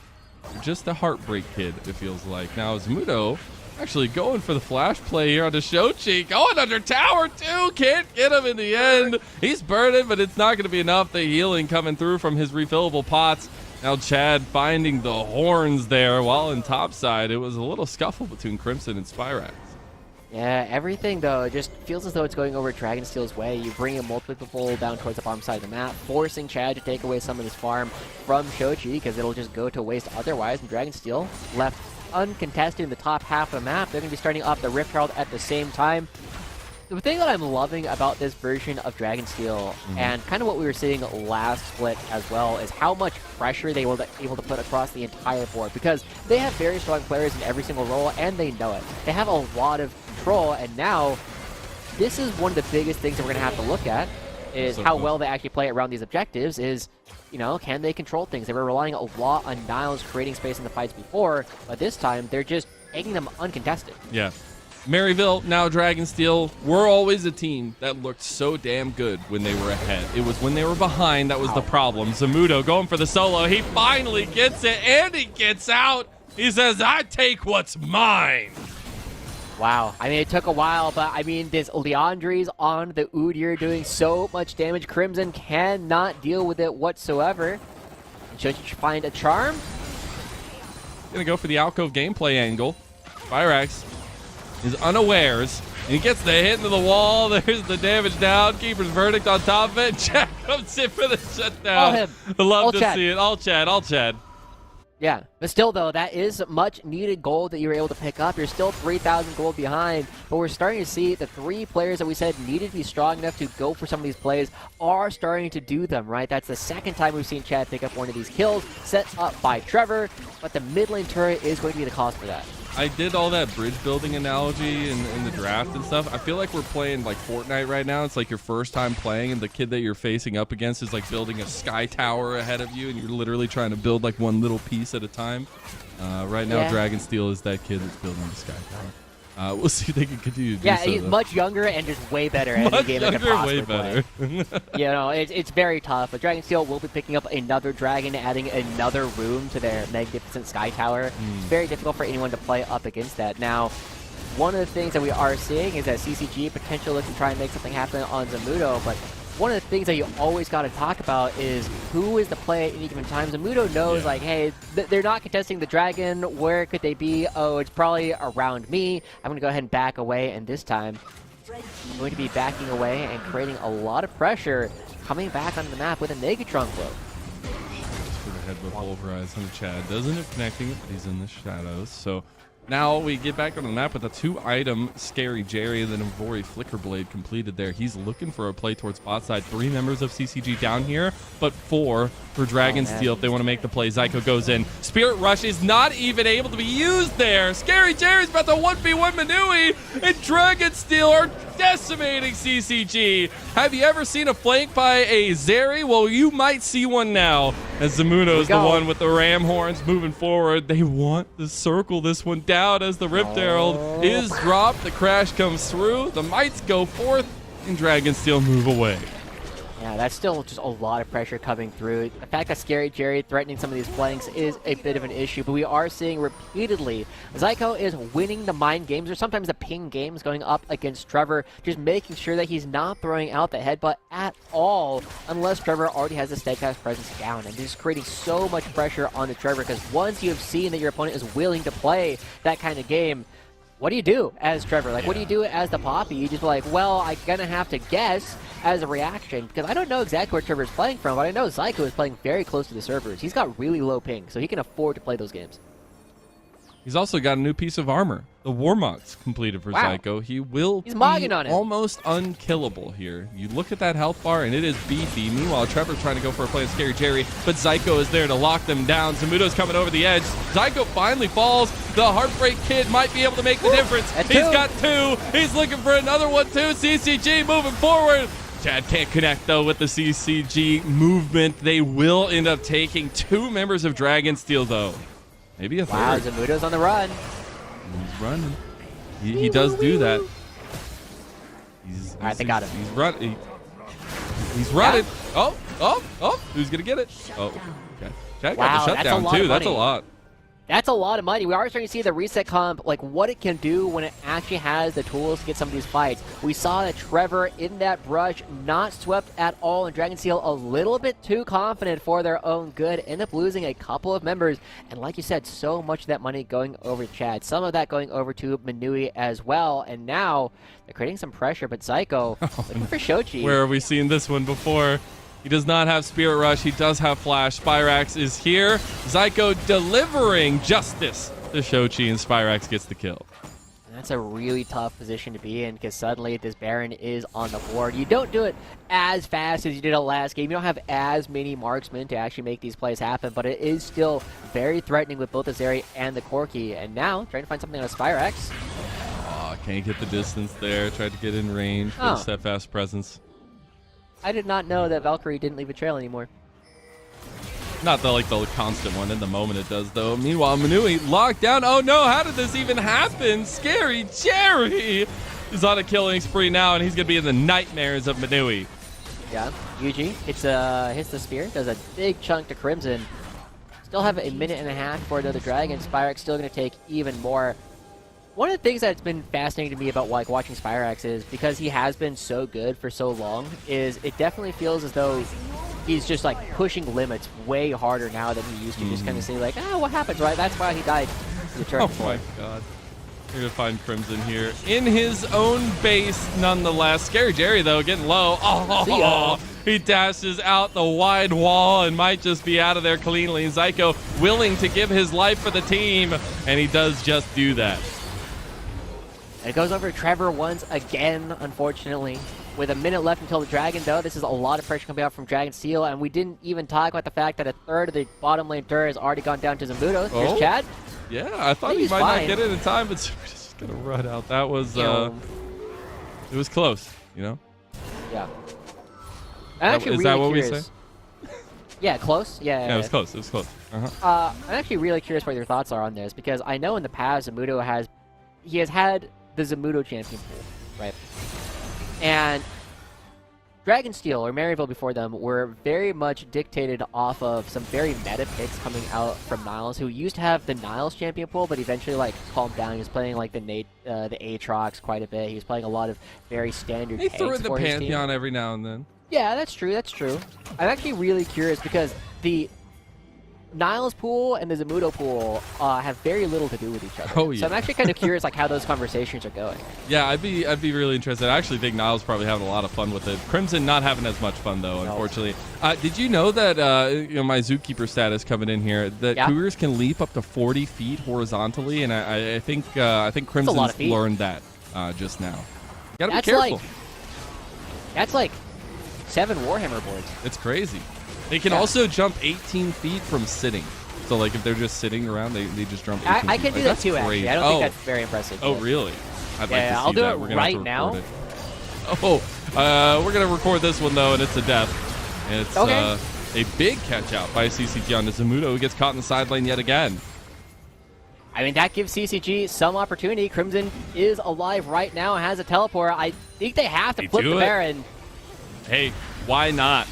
you're just a heartbreak kid, it feels like. Now Zamudo actually going for the flash play here onto Shochi, going under tower too, can't get him in the end. He's burning, but it's not going to be enough. The healing coming through from his refillable pots. Now Chad finding the horns there, while in top side, it was a little scuffle between Crimson and Spyrax. Yeah, everything though just feels as though it's going over Dragonsteel's way. You bring a multiple down towards the bottom side of the map, forcing Chad to take away some of this farm from Shochi because it'll just go to waste otherwise, and Dragonsteel left uncontested in the top half of the map. They're going to be starting off the Rift Herald at the same time. The thing that I'm loving about this version of Dragonsteel, and kind of what we were seeing last split as well, is how much pressure they were able to put across the entire board, because they have very strong players in every single role, and they know it. They have a lot of control, and now this is one of the biggest things that we're going to have to look at, is how well they actually play around these objectives, is, you know, can they control things? They were relying a lot on Niles creating space in the fights before, but this time they're just making them uncontested. Yeah. Maryville, now Dragonsteel, were always a team that looked so damn good when they were ahead. It was when they were behind that was the problem. Zamudo going for the solo. He finally gets it, and he gets out. He says, I take what's mine. Wow. I mean, it took a while, but I mean, this Leandri's on the Udyr doing so much damage. Crimson cannot deal with it whatsoever. And should you find a charm? Gonna go for the alcove gameplay angle. Spyrax is unawares, and he gets the hit into the wall. There's the damage down. Keeper's verdict on top of it. Chad comes in for the shutdown. All him. I love All to Chad. see it. All Chad. Yeah, but still, though, that is much needed gold that you were able to pick up. You're still 3,000 gold behind, but we're starting to see the 3 players that we said needed to be strong enough to go for some of these plays are starting to do them, right? That's the second time we've seen Chad pick up one of these kills, set up by Trevor, but the mid lane turret is going to be the cause for that. I did all that bridge building analogy in the draft and stuff. I feel like we're playing like Fortnite right now. It's like your first time playing, and the kid that you're facing up against is like building a sky tower ahead of you, and you're literally trying to build like one little piece at a time. Right now, Dragonsteel is that kid that's building the sky tower. We'll see if they can continue to do so. Yeah, he's much younger and just way better at any game that can possibly play. You know, it's very tough. But Dragonsteel will be picking up another dragon, adding another room to their magnificent sky tower. It's very difficult for anyone to play up against that. Now, one of the things that we are seeing is that CCG potentially looking to try and make something happen on Zamudo, but one of the things that you always got to talk about is who is the play at any given time. Zamudo knows, like, hey, they're not contesting the dragon. Where could they be? Oh, it's probably around me. I'm going to go ahead and back away, and this time I'm going to be backing away and creating a lot of pressure coming back onto the map with a Negatron float. For the head with pulverize on Chad. Doesn't it connecting it, but he's in the shadows. So now we get back on the map with a 2-item Scary Jerry and then a Vori Flicker Blade completed there. He's looking for a play towards bot side. 3 members of CCG down here, but 4 for Dragonsteel if they want to make the play. Zyko goes in. Spirit Rush is not even able to be used there. Scary Jerry's about to 1v1 Manui, and Dragonsteel are decimating CCG. Have you ever seen a flank by a Zeri? Well, you might see one now, as Zamuno is the one with the ram horns moving forward. They want to circle this one down as the Rift Herald is dropped. The crash comes through. The mites go forth, and Dragonsteel move away. Yeah, that's still just a lot of pressure coming through. The fact that Scary Jerry threatening some of these flanks is a bit of an issue, but we are seeing repeatedly Zyko is winning the mind games or sometimes the ping games going up against Trevor, just making sure that he's not throwing out the headbutt at all unless Trevor already has the steadfast presence down, and just creating so much pressure onto Trevor because once you have seen that your opponent is willing to play that kind of game, what do you do as Trevor? Like, what do you do as the Poppy? You just be like, well, I'm gonna have to guess as a reaction, because I don't know exactly where Trevor's playing from, but I know Zyko is playing very close to the servers. He's got really low ping, so he can afford to play those games. He's also got a new piece of armor. The Warmock's completed for Zyko. He's mogging on it. Almost unkillable here. You look at that health bar, and it is beefy. Meanwhile, Trevor's trying to go for a play on Scary Jerry, but Zyko is there to lock them down. Zamudo's coming over the edge. Zyko finally falls. The Heartbreak Kid might be able to make the difference. He's got 2. He's looking for another one, too. CCG moving forward. Chad can't connect, though, with the CCG movement. They will end up taking 2 members of Dragonsteel, though. Maybe a 3rd. Wow, Zamudo's on the run. He's running. He does do that. All right, they got him. He's running. He's running. Oh. Who's going to get it? Oh, okay. Chad got the shutdown, too. That's a lot. That's a lot of money. We are starting to see the reset comp, like what it can do when it actually has the tools to get some of these fights. We saw that Trevor in that brush not swept at all, and Dragonsteel a little bit too confident for their own good. End up losing a couple of members, and like you said, so much of that money going over to Chad. Some of that going over to Manui as well, and now they're creating some pressure, but Zyko looking for Shochi. Where have we seen this one before? He does not have Spirit Rush. He does have Flash. Spyrax is here. Zyko delivering justice to Shochi, and Spyrax gets the kill. And that's a really tough position to be in because suddenly this Baron is on the board. You don't do it as fast as you did it last game. You don't have as many marksmen to actually make these plays happen, but it is still very threatening with both the Zeri and the Corki. And now, trying to find something on a Spyrax. Oh, can't get the distance there. Tried to get in range for the steadfast presence. I did not know that Valkyrie didn't leave a trail anymore. Not the constant one. In the moment it does, though. Meanwhile, Manui locked down. Oh, no. How did this even happen? Scary Jerry is on a killing spree now, and he's going to be in the nightmares of Manui. Yeah. Yuji hits the spear. Does a big chunk to Crimson. Still have a minute and a half for another Dragon. Spyrax still going to take even more. One of the things that's been fascinating to me about like watching Spyrax is because he has been so good for so long, is it definitely feels as though he's just like pushing limits way harder now than he used to. Just kind of say like, what happens, right? That's why he died in the turn before. My God. You're going to find Crimson here in his own base nonetheless. Scary Jerry, though, getting low. Oh, he dashes out the wide wall and might just be out of there cleanly. Zyko willing to give his life for the team, and he does just do that. And it goes over to Trevor once again, unfortunately. With a minute left until the Dragon, though, this is a lot of pressure coming out from Dragonsteel, and we didn't even talk about the fact that a third of the bottom lane turret has already gone down to Zamudo. Here's Chad. Yeah, I thought he might not get it in time, but just gonna run out. That was, it was close, you know? Yeah. I'm actually is really that what curious. we say? Yeah, close. Yeah, it was close. It was close. I'm actually really curious what your thoughts are on this, because I know in the past Zamudo has had the Zamudo champion pool, right? And Dragonsteel, or Maryville before them, were very much dictated off of some very meta picks coming out from Niles, who used to have the Niles champion pool, but eventually like calmed down. He was playing like the Aatrox quite a bit. He was playing a lot of very standard He tanks threw in the for his team. Pantheon every now and then. Yeah, that's true. That's true. I'm actually really curious because the Niles pool and the Zamudo pool have very little to do with each other. Oh, yeah. So I'm actually kind of curious like how those conversations are going. Yeah, I'd be really interested. I actually think Niles probably having a lot of fun with it. Crimson not having as much fun though, unfortunately. Did you know that my Zookeeper status coming in here that Cougars can leap up to 40 feet horizontally, and I think Crimson's learned that just now. You gotta be careful. That's like 7 Warhammer boards. It's crazy. They can also jump 18 feet from sitting. So, like, if they're just sitting around, they just jump 18 feet. I can do that too, actually. I don't think that's very impressive. Oh, really? I'd like to see I'll do that. it We're gonna right have to now. record it. We're going to record this one, though, and it's a death. And it's a big catch-out by CCG on Zamudo, who gets caught in the side lane yet again. I mean, that gives CCG some opportunity. Crimson is alive right now and has a teleport. I think they have to flip the Baron. Hey, Why not?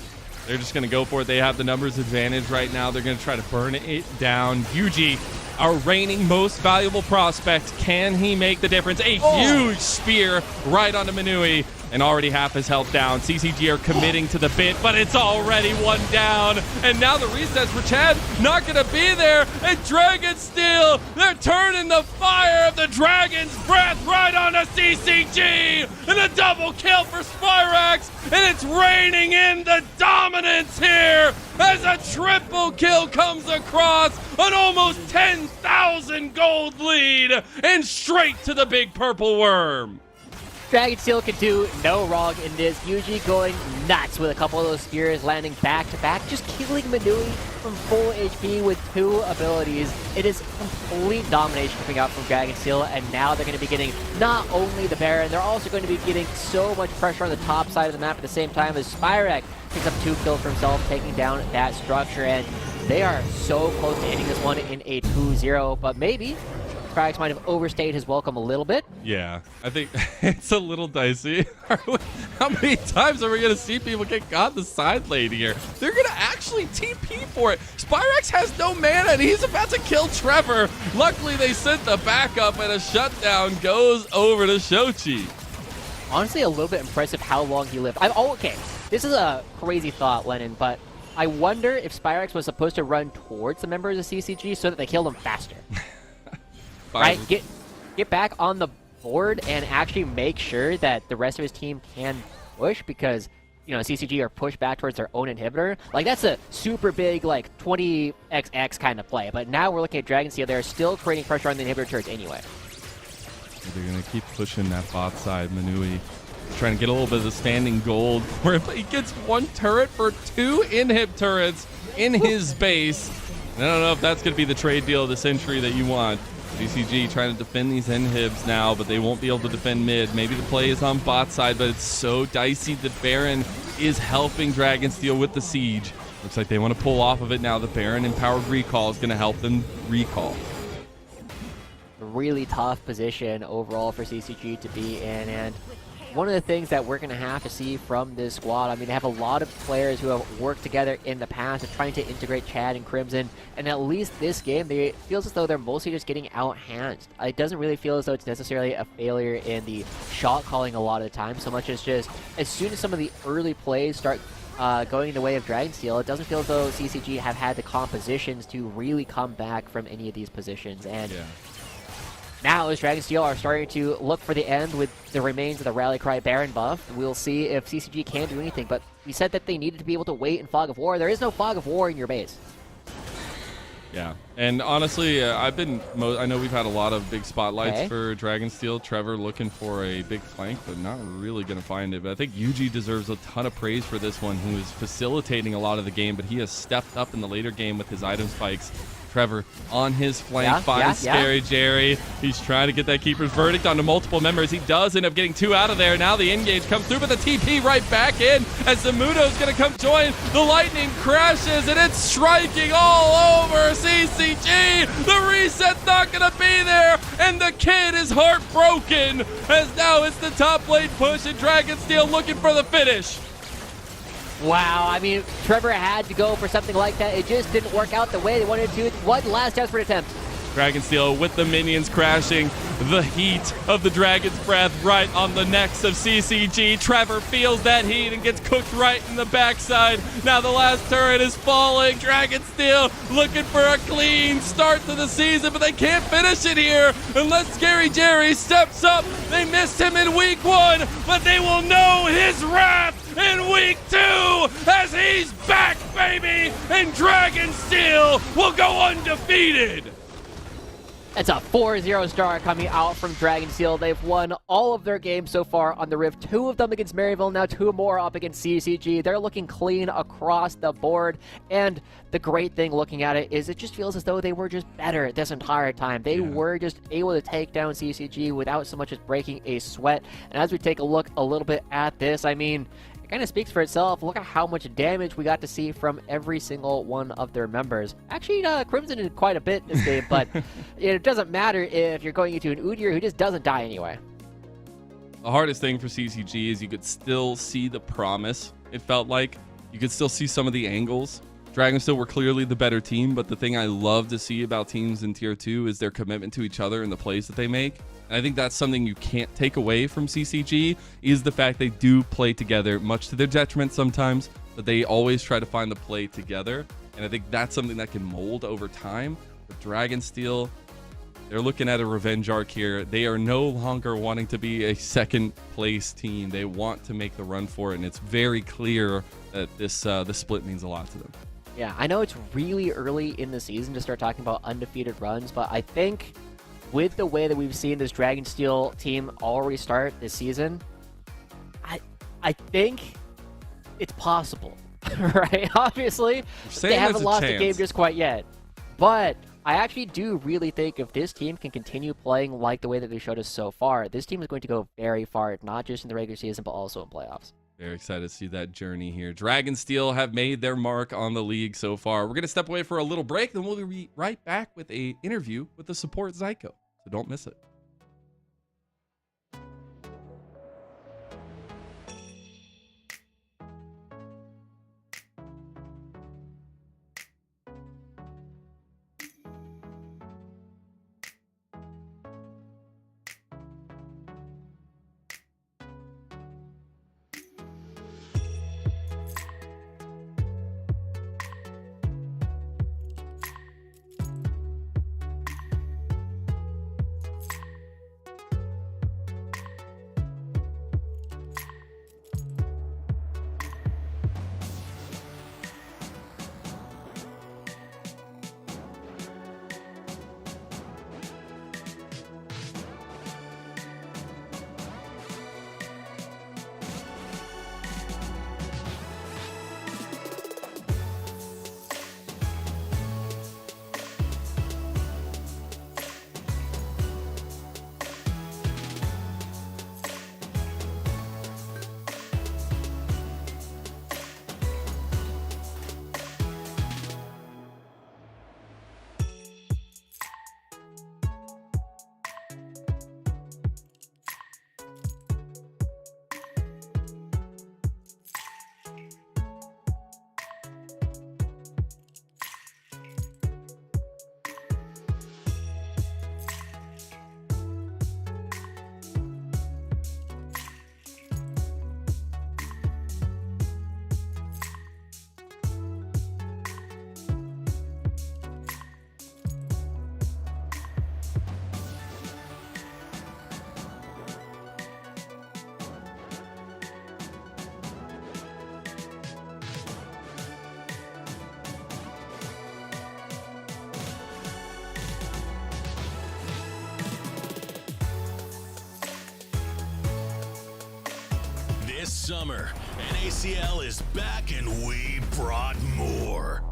They're just going to go for it. They have the numbers advantage right now. They're going to try to burn it down. Yuji, our reigning most valuable prospect. Can he make the difference? A huge spear right onto Manui. And already half his health down. CCG are committing to the bit, but it's already one down. And now the resets for Chad not going to be there. And Dragon Steel, they're turning the fire of the Dragon's Breath right onto CCG. And a double kill for Spyrax. And it's raining in the dominance here as a triple kill comes across an almost 10,000 gold lead and straight to the big purple worm. Dragon Steel can do no wrong in this. Yuji going nuts with a couple of those spears landing back to back, just killing Manui from full HP with 2 abilities. It is complete domination coming out from Dragon Steel, and now they're going to be getting not only the Baron, they're also going to be getting so much pressure on the top side of the map at the same time as Spyrax picks up 2 kills for himself, taking down that structure, and they are so close to ending this one in a 2-0, but maybe Spyrax might have overstayed his welcome a little bit. Yeah, I think it's a little dicey. How many times are we going to see people get caught in the side lane here? They're going to actually TP for it. Spyrax has no mana, and he's about to kill Trevor. Luckily, they sent the backup, and a shutdown goes over to Shochi. Honestly, a little bit impressive how long he lived. Okay, this is a crazy thought, Lennon, but I wonder if Spyrax was supposed to run towards the members of CCG so that they killed him faster. Right? Get back on the board and actually make sure that the rest of his team can push, because, you know, CCG are pushed back towards their own inhibitor. Like, that's a super big, like, 20xx kind of play. But now we're looking at Dragon Steel. They're still creating pressure on the inhibitor turrets anyway. They're going to keep pushing that bot side. Manui trying to get a little bit of the standing gold, where he gets 1 turret for 2 inhib turrets in his base. And I don't know if that's going to be the trade deal of the century that you want. CCG trying to defend these inhibs now, but they won't be able to defend mid. Maybe the play is on bot side, but it's so dicey. The Baron is helping Dragon Steel with the siege. Looks like they want to pull off of it now. The Baron empowered recall is going to help them recall. A really tough position overall for CCG to be in, and one of the things that we're going to have to see from this squad, I mean, they have a lot of players who have worked together in the past of trying to integrate Chad and Crimson, and at least this game, it feels as though they're mostly just getting outhanded. It doesn't really feel as though it's necessarily a failure in the shot calling a lot of the time, so much as just as soon as some of the early plays start going in the way of Dragon Steel, it doesn't feel as though CCG have had the compositions to really come back from any of these positions, and now, as Dragon Steel are starting to look for the end with the remains of the Rally Cry Baron buff, we'll see if CCG can do anything. But we said that they needed to be able to wait in Fog of War. There is no Fog of War in your base. Yeah, and honestly, I know we've had a lot of big spotlights for Dragon Steel. Trevor looking for a big flank, but not really going to find it. But I think Yuji deserves a ton of praise for this one, who is facilitating a lot of the game, but he has stepped up in the later game with his item spikes. Trevor on his flank finds Scary Jerry. He's trying to get that Keeper's Verdict onto multiple members. He does end up getting 2 out of there. Now the engage comes through, but the TP right back in as Zamudo's going to come join. The lightning crashes, and it's striking all over CCG. The reset's not going to be there, and the kid is heartbroken as now it's the top lane push, and Dragon Steel looking for the finish. Wow, I mean, Trevor had to go for something like that. It just didn't work out the way they wanted to. One last desperate attempt. Dragon Steel with the minions crashing. The heat of the Dragon's Breath right on the necks of CCG. Trevor feels that heat and gets cooked right in the backside. Now the last turret is falling. Dragon Steel looking for a clean start to the season, but they can't finish it here unless Scary Jerry steps up. They missed him in week 1, but they will know his wrath in week 2 as he's back, baby, and Dragon Steel will go undefeated. It's a 4-0 start coming out from Dragon Steel. They've won all of their games so far on the Rift. 2 of them against Maryville, now 2 more up against CCG. They're looking clean across the board. And the great thing looking at it is it just feels as though they were just better this entire time. They were just able to take down CCG without so much as breaking a sweat. And as we take a look a little bit at this, I mean, kind of speaks for itself. Look at how much damage we got to see from every single one of their members. Actually, Crimson did quite a bit this game, but it doesn't matter if you're going into an Udyr who just doesn't die anyway. The hardest thing for CCG is you could still see the promise It felt like you could still see some of the angles. Dragon Steel were clearly the better team, but the thing I love to see about teams in Tier 2 is their commitment to each other and the plays that they make. And I think that's something you can't take away from CCG, is the fact they do play together, much to their detriment sometimes, but they always try to find the play together. And I think that's something that can mold over time. With Dragon Steel, they're looking at a revenge arc here. They are no longer wanting to be a second place team. They want to make the run for it, and it's very clear that this split means a lot to them. Yeah, I know it's really early in the season to start talking about undefeated runs, but I think with the way that we've seen this Dragon Steel team already start this season, I think it's possible, right? Obviously, they haven't lost a game just quite yet, but I actually do really think if this team can continue playing like the way that they showed us so far, this team is going to go very far, not just in the regular season, but also in playoffs. Very excited to see that journey here. Dragon Steel have made their mark on the league so far. We're going to step away for a little break, then we'll be right back with an interview with the support Zyko. So don't miss it. This summer, NACL is back and we brought more.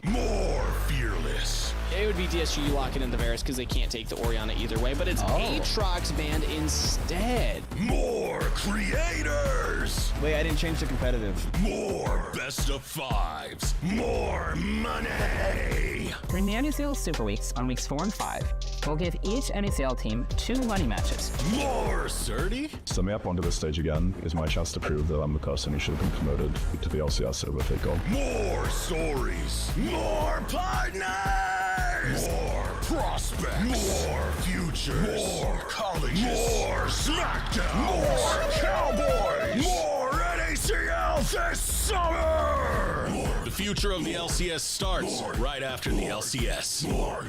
More Fearless. It would be DSGU locking in the Varus because they can't take the Orianna either way, but it's Aatrox banned instead. More Creators. Wait, I didn't change to competitive. More Best of Fives. More money. During the NACL Super Weeks on weeks 4 and 5, we'll give each NACL team 2 money matches. More Surdy. Summing up onto this stage again is my chance to prove that I'm the person who should have been promoted to the LCS over Fakel. More stories. More partners. More prospects. More futures. More colleges. More SmackDown. More Cowboys. More NACL this summer. More. The future of the LCS starts right after the LCS. More.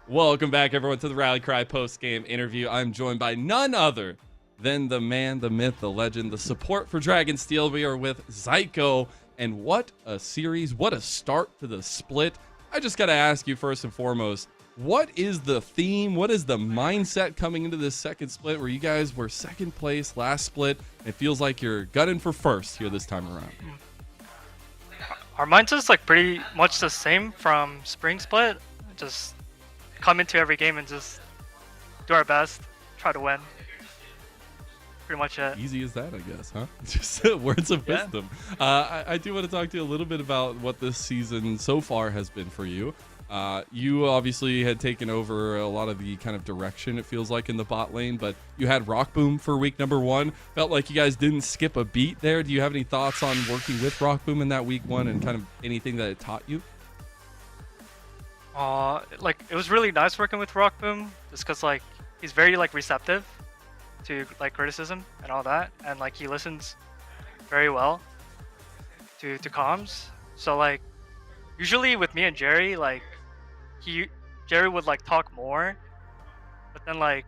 Welcome back, everyone, to the Rally Cry post-game interview. I'm joined by none other than the man, the myth, the legend, the support for Dragonsteel. We are with Zyko, and what a series, what a start to the split. I just got to ask you first and foremost, what is the theme? What is the mindset coming into this second split where you guys were second place last split? It feels like you're gunning for first here this time around. Our mindset's like pretty much the same from spring split. Just come into every game and just do our best, try to win. Pretty much it. Easy as that, I guess, huh? Just words of wisdom. I do want to talk to you a little bit about what this season so far has been for you. You obviously had taken over a lot of the kind of direction, it feels like, in the bot lane, but you had Rock Boom for week number 1. Felt like you guys didn't skip a beat there. Do you have any thoughts on working with Rock Boom in that week 1 and kind of anything that it taught you? Like it was really nice working with Rock Boom, just because like he's very like receptive to like criticism and all that, and like he listens very well to comms. So like usually with me and Jerry, like Jerry would like talk more, but then like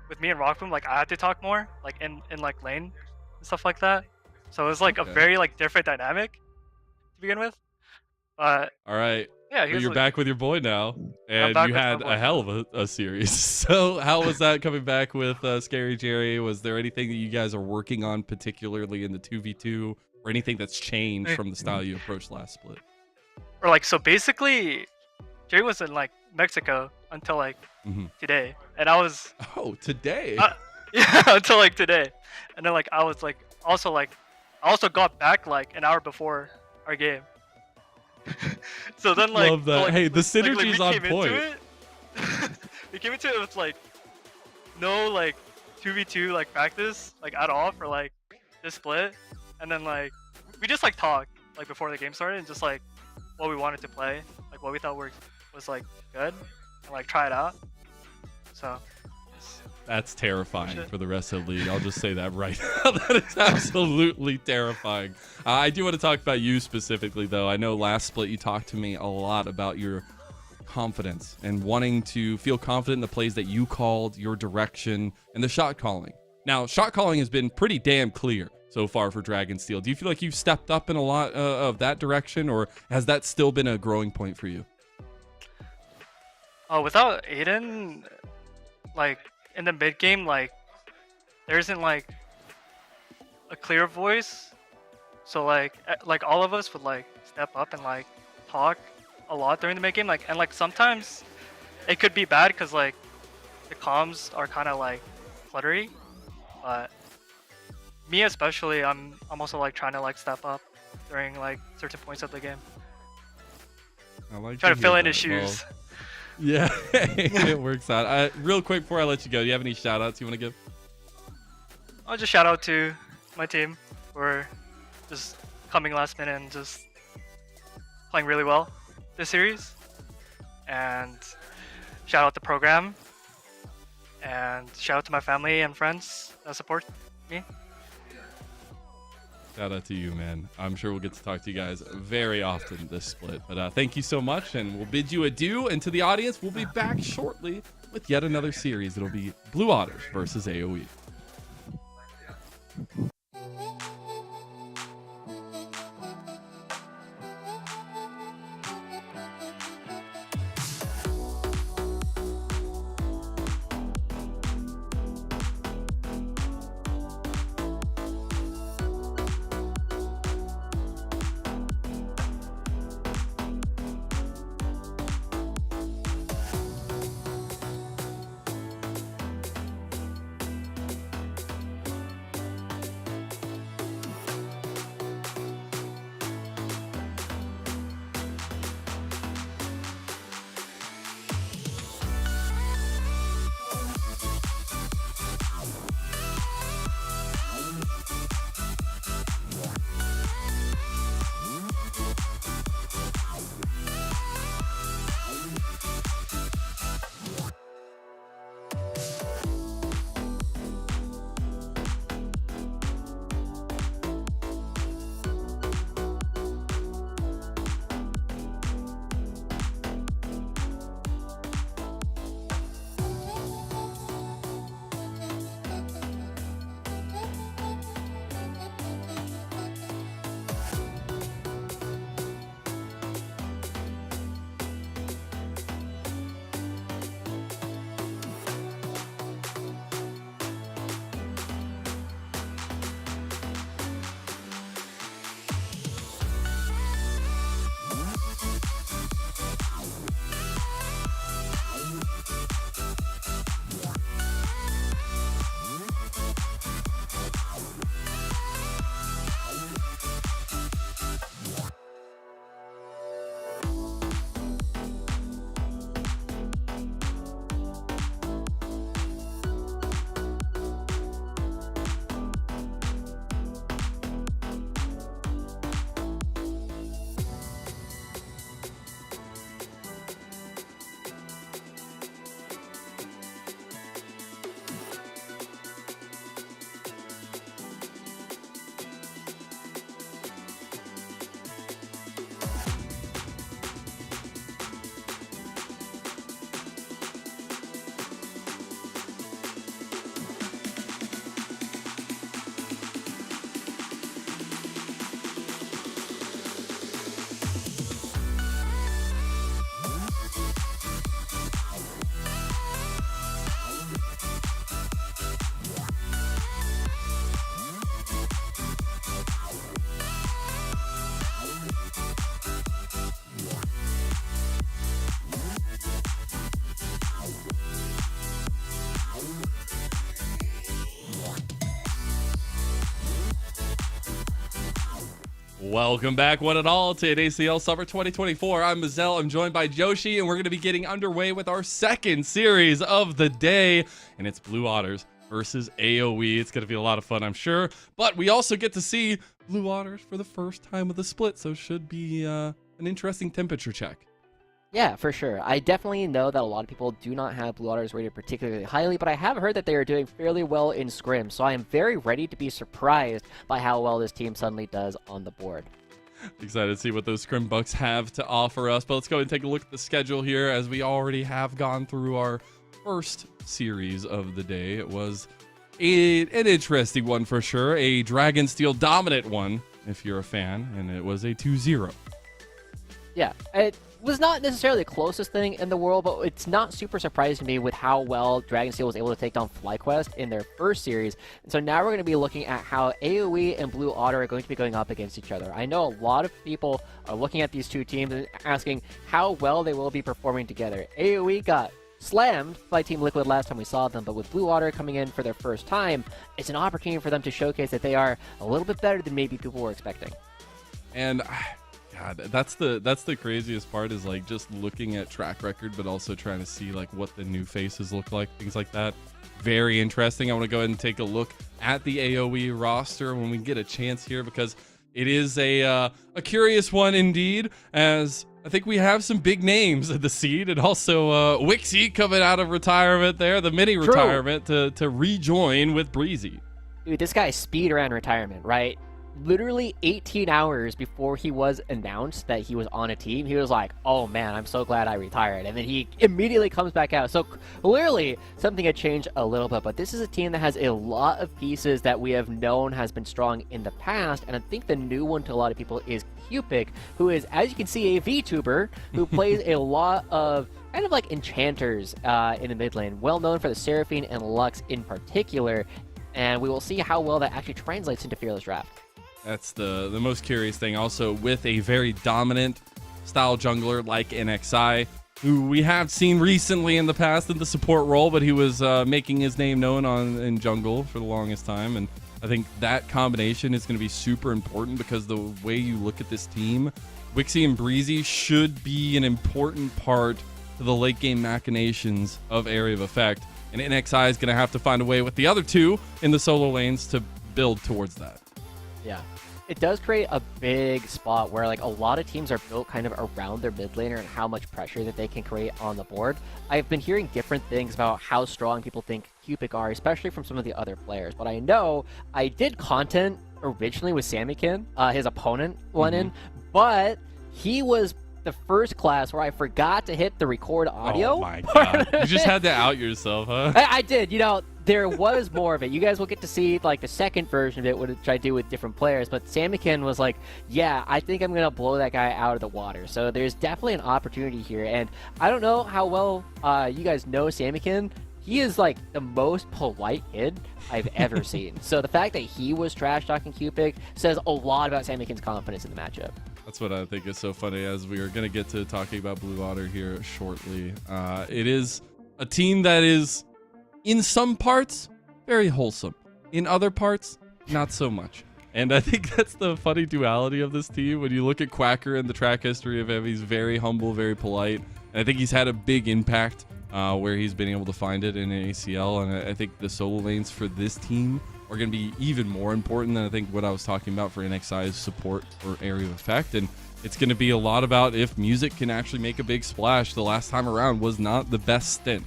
with me and Rock Boom, like I had to talk more, like in like lane and stuff like that. So it was like a very like different dynamic to begin with. But all right. Yeah, but you're back with your boy now, and you had a hell of a series. So how was that coming back with Scary Jerry? Was there anything that you guys are working on, particularly in the 2v2, or anything that's changed from the style you approached last split? Or like, so basically, Jerry was in like Mexico until like today, and I was today. Yeah, until like today, and then like I was like I also got back like an hour before our game. So then like, love that. So, like, hey, the synergy's on point. We came into it with like no like 2v2 like practice like at all for like this split, and then like we just like talked like before the game started and just like what we wanted to play, like what we thought was like good, and like try it out. So that's terrifying for the rest of the league. I'll just say that right now. That is absolutely terrifying. I do want to talk about you specifically, though. I know last split you talked to me a lot about your confidence and wanting to feel confident in the plays that you called, your direction, and the shot calling. Now, shot calling has been pretty damn clear so far for Dragonsteel. Do you feel like you've stepped up in a lot of that direction, or has that still been a growing point for you? Without Aiden, like in the mid game, like there isn't like a clear voice, so like all of us would like step up and like talk a lot during the mid game, like, and like sometimes it could be bad because like the comms are kind of like cluttery, but me especially, I'm also like trying to like step up during like certain points of the game. I like trying to fill in his well, shoes. yeah, it works out. Real quick before I let you go, do you have any shout outs you want to give? I'll just shout out to my team for just coming last minute and just playing really well this series, and shout out the program, and shout out to my family and friends that support me. Shout out to you, man. I'm sure we'll get to talk to you guys very often this split. But thank you so much, and we'll bid you adieu. And to the audience, we'll be back shortly with yet another series. It'll be Blue Otters versus AoE. Welcome back, one and all, to NACL Summer 2024. I'm Mazel. I'm joined by Joshi, and we're going to be getting underway with our second series of the day, and it's Blue Otters versus AoE. It's going to be a lot of fun, I'm sure, but we also get to see Blue Otters for the first time with the split, so should be an interesting temperature check. Yeah, for sure. I definitely know that a lot of people do not have Blue Otters rated particularly highly, but I have heard that they are doing fairly well in scrim, so I am very ready to be surprised by how well this team suddenly does on the board. Excited to see what those scrim bucks have to offer us, but let's go and take a look at the schedule here, as we already have gone through our first series of the day. It was an interesting one for sure, a Dragonsteel dominant one, if you're a fan, and it was a 2-0. Yeah, it was not necessarily the closest thing in the world, but it's not super surprising to me with how well Dragonsteel was able to take down FlyQuest in their first series. And so now we're going to be looking at how AoE and Blue Otter are going to be going up against each other. I know a lot of people are looking at these two teams and asking how well they will be performing together. AoE got slammed by Team Liquid last time we saw them, but with Blue Otter coming in for their first time, it's an opportunity for them to showcase that they are a little bit better than maybe people were expecting. And God, that's the craziest part, is like just looking at track record, but also trying to see like what the new faces look like, things like that. Very interesting. I want to go ahead and take a look at the AoE roster when we get a chance here, because it is a curious one indeed, as I think we have some big names at the seed, and also Wixie coming out of retirement there, the mini retirement, to rejoin with Breezy. Dude, this guy speed around retirement, right? Literally 18 hours before he was announced that he was on a team, he was like, oh man, I'm so glad I retired. And then he immediately comes back out. So clearly something had changed a little bit, but this is a team that has a lot of pieces that we have known has been strong in the past. And I think the new one to a lot of people is Cupid, who is, as you can see, a VTuber who plays a lot of kind of like enchanters in the mid lane, well known for the Seraphine and Lux in particular. And we will see how well that actually translates into Fearless Draft. That's the most curious thing. Also, with a very dominant style jungler like NXI, who we have seen recently in the past in the support role, but he was making his name known in jungle for the longest time. And I think that combination is going to be super important, because the way you look at this team, Wixie and Breezy should be an important part to the late game machinations of Area of Effect. And NXI is going to have to find a way with the other two in the solo lanes to build towards that. Yeah, it does create a big spot where like a lot of teams are built kind of around their mid laner and how much pressure that they can create on the board. I've been hearing different things about how strong people think Cupid are, especially from some of the other players. But I know I did content originally with Sammykin, his opponent went in, but he was the first class where I forgot to hit the record audio. Oh my god. You just had to out yourself, huh? I did. You know, there was more of it. You guys will get to see like the second version of it, which I do with different players. But Sammykin was like, yeah, I think I'm going to blow that guy out of the water. So there's definitely an opportunity here. And I don't know how well you guys know Sammykin. He is like the most polite kid I've ever seen. So the fact that he was trash talking Cupid says a lot about Sammykin's confidence in the matchup. That's what I think is so funny, as we are going to get to talking about Blue Otter here shortly. It is a team that is, in some parts, very wholesome. In other parts, not so much. And I think that's the funny duality of this team. When you look at Quacker and the track history of him, he's very humble, very polite. And I think he's had a big impact where he's been able to find it in ACL. And I think the solo lanes for this team are going to be even more important than I think what I was talking about for NXI's support or Area of Effect. And it's going to be a lot about if music can actually make a big splash. The last time around was not the best stint.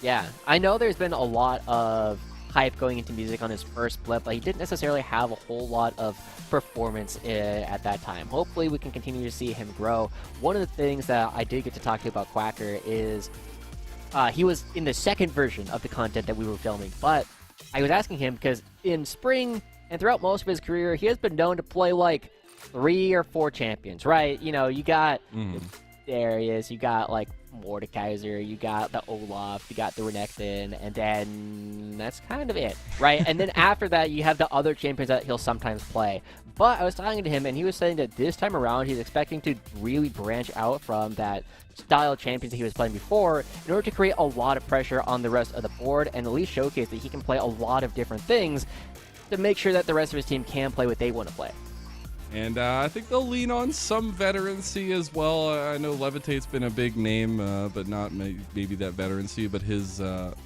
Yeah, I know there's been a lot of hype going into music on his first split, but he didn't necessarily have a whole lot of performance at that time. Hopefully we can continue to see him grow. One of the things that I did get to talk to about Quacker is he was in the second version of the content that we were filming, but I was asking him because in spring and throughout most of his career, he has been known to play like 3 or 4 champions, right? You know, you got Darius, you got like Mordekaiser, you got the Olaf, you got the Renekton, and then that's kind of it, right? And then after that, you have the other champions that he'll sometimes play. But I was talking to him, and he was saying that this time around, he's expecting to really branch out from that style of champions that he was playing before in order to create a lot of pressure on the rest of the board and at least showcase that he can play a lot of different things to make sure that the rest of his team can play what they want to play. And I think they'll lean on some veterancy as well. I know Levitate's been a big name, but not maybe that veterancy. But his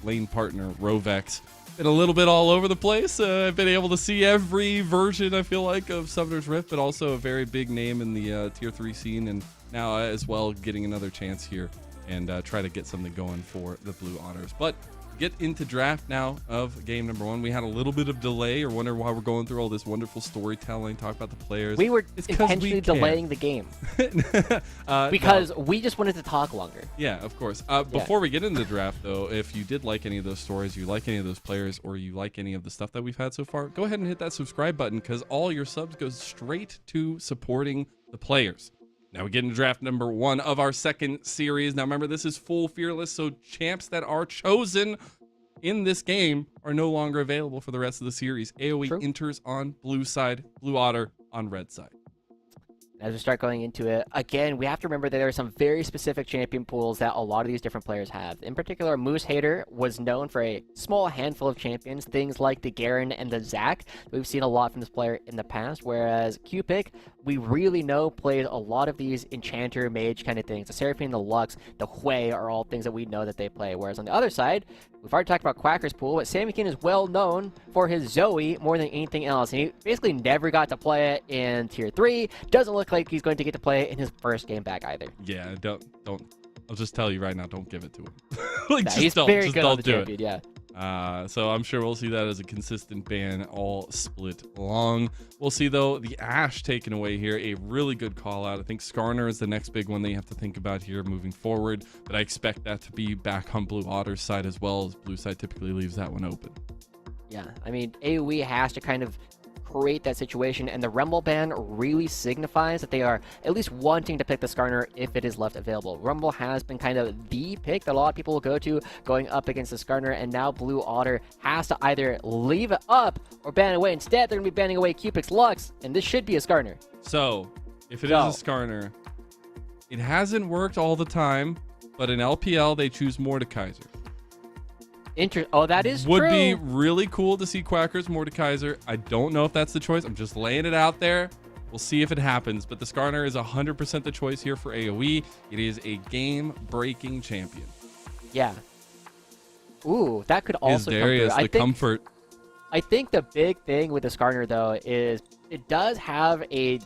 lane partner, Rovex, been a little bit all over the place. I've been able to see every version, I feel like, of Summoner's Rift, but also a very big name in the Tier 3 scene. And now as well getting another chance here and try to get something going for the Blue Otters. But get into draft now of game number 1. We had a little bit of delay, or wonder why we're going through all this wonderful storytelling, talk about the players. We were intentionally delaying the game because we just wanted to talk longer. Yeah, of course. Before we get into the draft, though, if you did like any of those stories, you like any of those players, or you like any of the stuff that we've had so far, go ahead and hit that subscribe button, because all your subs goes straight to supporting the players. Now we get into draft number 1 of our second series. Now remember, this is full fearless, so champs that are chosen in this game are no longer available for the rest of the series. AoE enters on blue side, Blue Otter on red side. As we start going into it, again, we have to remember that there are some very specific champion pools that a lot of these different players have. In particular, Moose Hater was known for a small handful of champions, things like the Garen and the Zac. We've seen a lot from this player in the past, whereas Q-Pick, we really know plays a lot of these Enchanter, Mage kind of things. The Seraphine, the Lux, the Hui are all things that we know that they play. Whereas on the other side, we've already talked about Quacker's pool, but Samykin is well known for his Zoe more than anything else. And he basically never got to play it in Tier 3. Doesn't look like he's going to get to play it in his first game back either. Yeah, don't. I'll just tell you right now, don't give it to him. He's very good on the champion, yeah. So I'm sure we'll see that as a consistent ban all split long. We'll see, though, the Ashe taken away here. A really good call out. I think Skarner is the next big one they have to think about here moving forward. But I expect that to be back on Blue Otter's side as well, as Blue side typically leaves that one open. Yeah, I mean, AoE has to kind of create that situation, and the Rumble ban really signifies that they are at least wanting to pick the Skarner if it is left available. Rumble has been kind of the pick that a lot of people will go to going up against the Skarner, and now Blue Otter has to either leave it up or ban away. Instead, they're going to be banning away Q-Pick's Lux, and this should be a Skarner. So, if it is a Skarner, it hasn't worked all the time, but in LPL, they choose Mordekaiser. Oh, that is true. Would be really cool to see Quacker's Mordekaiser. I don't know if that's the choice. I'm just laying it out there. We'll see if it happens. But the Skarner is 100% the choice here for AoE. It is a game-breaking champion. Yeah. Ooh, that could also come Darius, through. the comfort. I think the big thing with the Skarner, though, is it does have a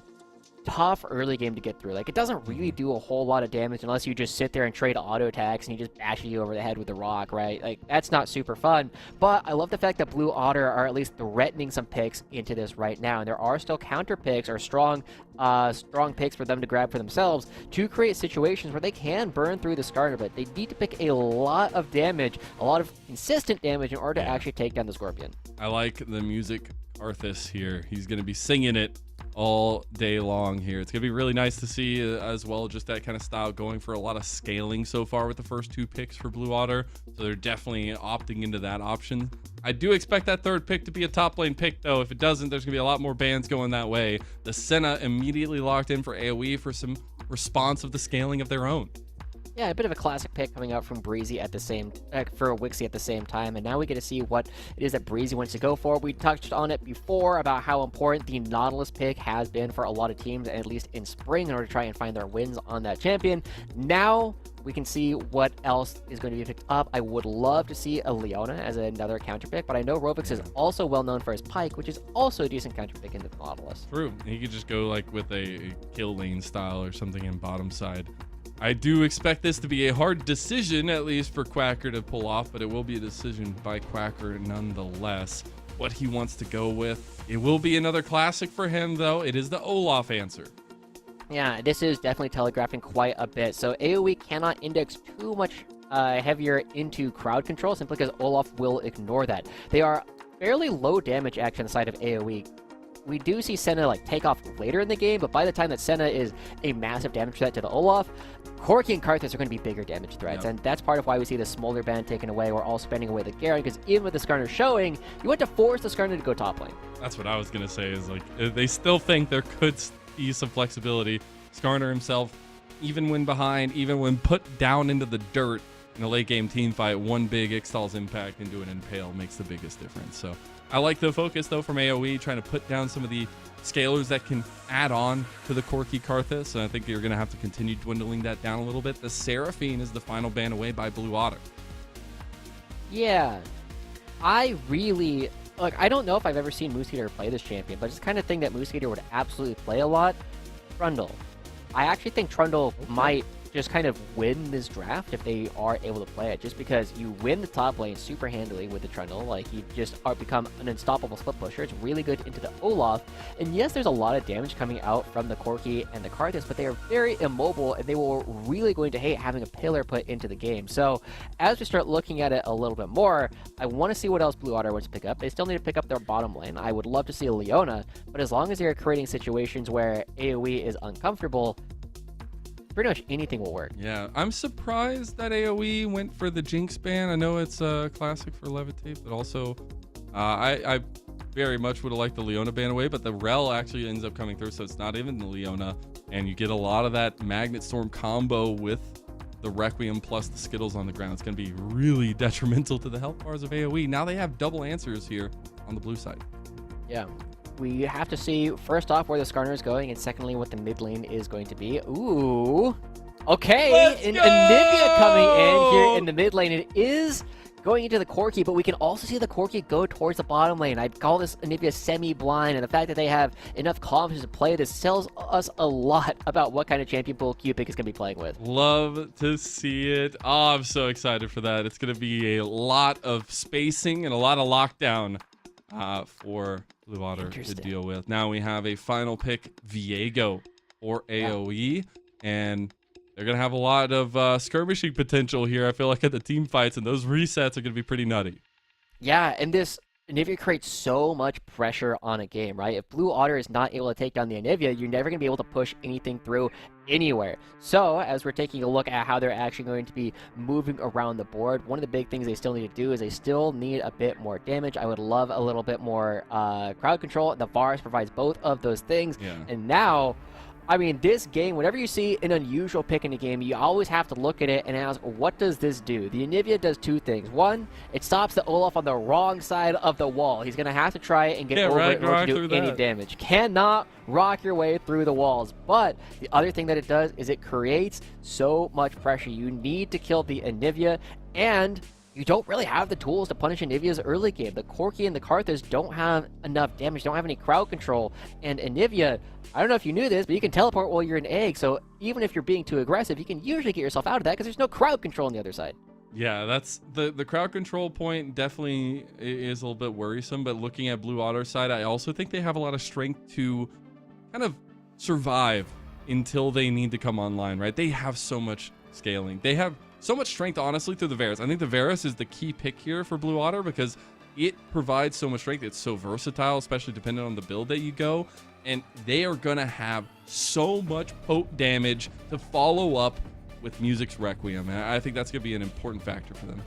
tough early game to get through. Like, it doesn't really do a whole lot of damage unless you just sit there and trade auto attacks and he just bashes you over the head with the rock, right? Like, that's not super fun. But I love the fact that Blue Otter are at least threatening some picks into this right now, and there are still counter picks or strong picks for them to grab for themselves to create situations where they can burn through the Skarner, but they need to pick a lot of damage, a lot of consistent damage in order to actually take down the Scorpion. I like the music Arthas here. He's going to be singing it all day long here. It's gonna be really nice to see as well, just that kind of style, going for a lot of scaling so far with the first 2 picks for Blue Otter, so they're definitely opting into that option. I do expect that 3rd pick to be a top lane pick, though. If it doesn't, there's gonna be a lot more bans going that way. The Senna immediately locked in for AoE for some response of the scaling of their own. Yeah, a bit of a classic pick coming out from Breezy at the same for Wixie at the same time, and now we get to see what it is that Breezy wants to go for. We touched on it before about how important the Nautilus pick has been for a lot of teams, at least in spring, in order to try and find their wins on that champion. Now we can see what else is going to be picked up. I would love to see a Leona as another counter pick, but I know Rovix is also well known for his Pike, which is also a decent counter pick into the Nautilus. True. He could just go like with a kill lane style or something in bottom side. I do expect this to be a hard decision, at least for Quacker to pull off, but it will be a decision by Quacker nonetheless. What he wants to go with. It will be another classic for him, though. It is the Olaf answer. Yeah, this is definitely telegraphing quite a bit. So AoE cannot index too much heavier into crowd control, simply because Olaf will ignore that. They are fairly low damage actually on the side of AoE. We do see Senna like take off later in the game, but by the time that Senna is a massive damage threat to the Olaf, Corki and Karthus are going to be bigger damage threats, and that's part of why we see the Smolder ban taken away. We're all spending away the Garen, because even with the Skarner showing, you want to force the Skarner to go top lane. That's what I was going to say, is like, they still think there could be some flexibility. Skarner himself, even when behind, even when put down into the dirt, in a late game team fight, one big Ixtal's impact into an Impale makes the biggest difference. So I like the focus, though, from AoE, trying to put down some of the scalers that can add on to the Corki Karthus, and I think you're going to have to continue dwindling that down a little bit. The Seraphine is the final ban away by Blue Otter. Yeah, I really... Look, I don't know if I've ever seen Moose Eater play this champion, but it's the kind of thing that Moose Eater would absolutely play a lot. Trundle. I actually think Trundle might just kind of win this draft if they are able to play it, just because you win the top lane super handily with the Trundle. Like, you just become an unstoppable split pusher. It's really good into the Olaf, and yes, there's a lot of damage coming out from the Corki and the Karthus, but they are very immobile, and they will really going to hate having a pillar put into the game. So as we start looking at it a little bit more, I want to see what else Blue Otter wants to pick up. They still need to pick up their bottom lane. I would love to see a Leona, but as long as they're creating situations where AoE is uncomfortable, pretty much anything will work. Yeah, I'm surprised that AoE went for the Jinx ban. I know it's a classic for Levitate, but also I very much would have liked the Leona ban away, but the Rel actually ends up coming through, so it's not even the Leona, and you get a lot of that Magnet Storm combo with the Requiem plus the Skittles on the ground. It's going to be really detrimental to the health bars of AoE. Now they have double answers here on the blue side. Yeah. We have to see, first off, where the Skarner is going, and secondly, what the mid lane is going to be. Ooh. Okay. Anivia coming in here in the mid lane. It is going into the Corki, but we can also see the Corki go towards the bottom lane. I call this Anivia semi-blind, and the fact that they have enough confidence to play this tells us a lot about what kind of champion pool Cupid is going to be playing with. Love to see it. Oh, I'm so excited for that. It's going to be a lot of spacing and a lot of lockdown for Blue Otter to deal with. Now we have a final pick, Viego or AoE, and they're going to have a lot of skirmishing potential here, I feel like, at the team fights, and those resets are going to be pretty nutty. Yeah, and this Anivia creates so much pressure on a game, right? If Blue Otter is not able to take down the Anivia, you're never going to be able to push anything through anywhere. So, as we're taking a look at how they're actually going to be moving around the board, one of the big things they still need to do is they still need a bit more damage. I would love a little bit more crowd control. The Varus provides both of those things. Yeah. And now, I mean, this game, whenever you see an unusual pick in a game, you always have to look at it and ask, what does this do? The Anivia does two things. One, it stops the Olaf on the wrong side of the wall. He's going to have to try and get over it in order to do any damage. Cannot rock your way through the walls. But the other thing that it does is it creates so much pressure. You need to kill the Anivia, and you don't really have the tools to punish Anivia's early game. The Corki and the Karthus don't have enough damage, don't have any crowd control, and Anivia, I don't know if you knew this, but you can teleport while you're an egg, so even if you're being too aggressive, you can usually get yourself out of that because there's no crowd control on the other side. Yeah, that's the crowd control point definitely is a little bit worrisome, but looking at Blue Otter's side, I also think they have a lot of strength to kind of survive until they need to come online, right? They have so much scaling. They have so much strength, honestly, through the Varus. I think the Varus is the key pick here for Blue Otter because it provides so much strength. It's so versatile, especially depending on the build that you go. And they are going to have so much potent damage to follow up with Music's Requiem. And I think that's going to be an important factor for them.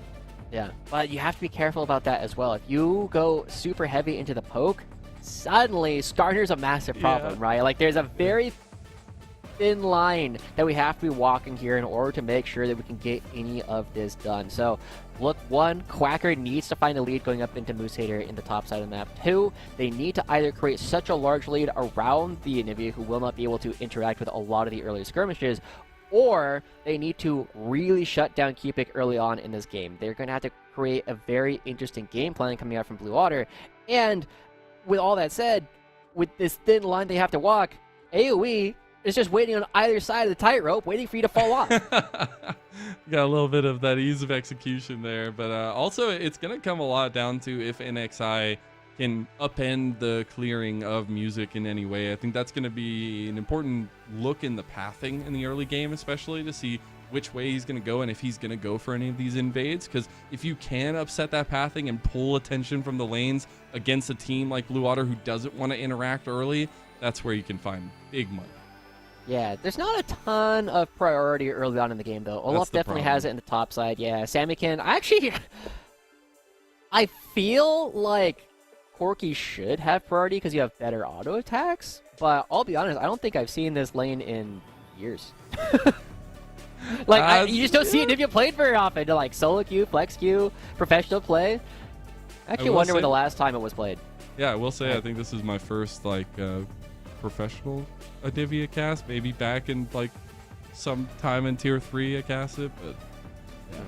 Yeah, but you have to be careful about that as well. If you go super heavy into the poke, suddenly Skarner's a massive problem, right? Like, there's a very thin line that we have to be walking here in order to make sure that we can get any of this done. So, look, one, Quacker needs to find a lead going up into Moose Hater in the top side of the map. Two, they need to either create such a large lead around the Anivia, who will not be able to interact with a lot of the early skirmishes, or they need to really shut down Cupid early on in this game. They're going to have to create a very interesting game plan coming out from Blue Otter. And with all that said, with this thin line they have to walk, AoE is just waiting on either side of the tightrope, waiting for you to fall off. Got a little bit of that ease of execution there, but also it's going to come a lot down to if NXI can upend the clearing of Music in any way. I think that's going to be an important look in the pathing in the early game, especially to see which way he's going to go and if he's going to go for any of these invades. Because if you can upset that pathing and pull attention from the lanes against a team like Blue Otter who doesn't want to interact early, that's where you can find big money. Yeah, there's not a ton of priority early on in the game, though. Olaf definitely has it in the top side. Yeah, Samikin, I feel like Corki should have priority because you have better auto attacks, but I'll be honest, I don't think I've seen this lane in years. Like, you just don't see Anivia played very often. Like, solo queue, flex queue, professional play. I actually will wonder when say- the last time it was played. Yeah, I will say I think this is my first like professional Anivia cast. Maybe back in like some time in tier 3 I cast it, but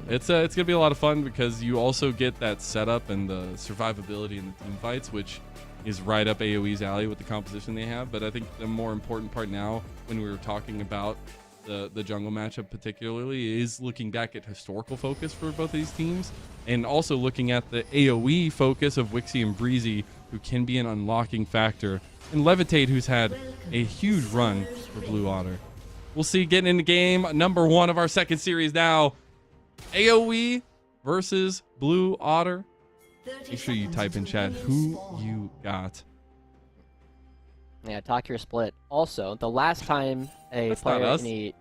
yeah, it's gonna be a lot of fun because you also get that setup and the survivability in the team fights, which is right up AoE's alley with the composition they have. But I think the more important part now, when we were talking about the jungle matchup particularly, is looking back at historical focus for both of these teams, and also looking at the AoE focus of Wixie and Breezy, who can be an unlocking factor, and Levitate, who's had a huge run for Blue Otter. We'll see getting into game number 1 of our second series now. AoE versus Blue Otter. Make sure you type in chat who you got. Yeah, talk your split. Also, the last time a That's not player us. in a...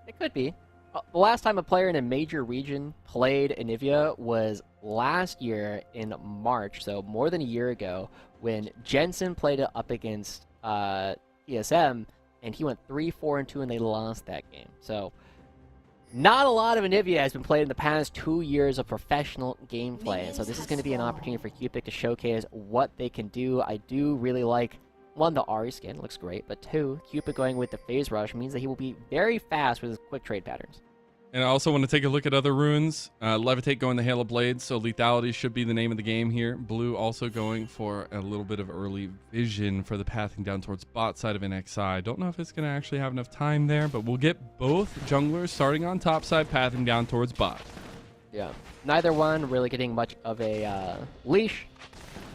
It could be. The last time a player in a major region played Anivia was last year in March, so more than a year ago, when Jensen played it up against ESM, and he went 3-4-2, and they lost that game. So, not a lot of Anivia has been played in the past 2 years of professional gameplay, and so this is going to be an opportunity for Cupid to showcase what they can do. I do really like, one, the Ari skin looks great, but two, Cupid going with the phase rush means that he will be very fast with his quick trade patterns. And I also want to take a look at other runes. Levitate going the Hail of Blades, so lethality should be the name of the game here. Blue also going for a little bit of early vision for the pathing down towards bot side of NXI. Don't know if it's going to actually have enough time there, but we'll get both junglers starting on top side, pathing down towards bot. Yeah, neither one really getting much of a leash.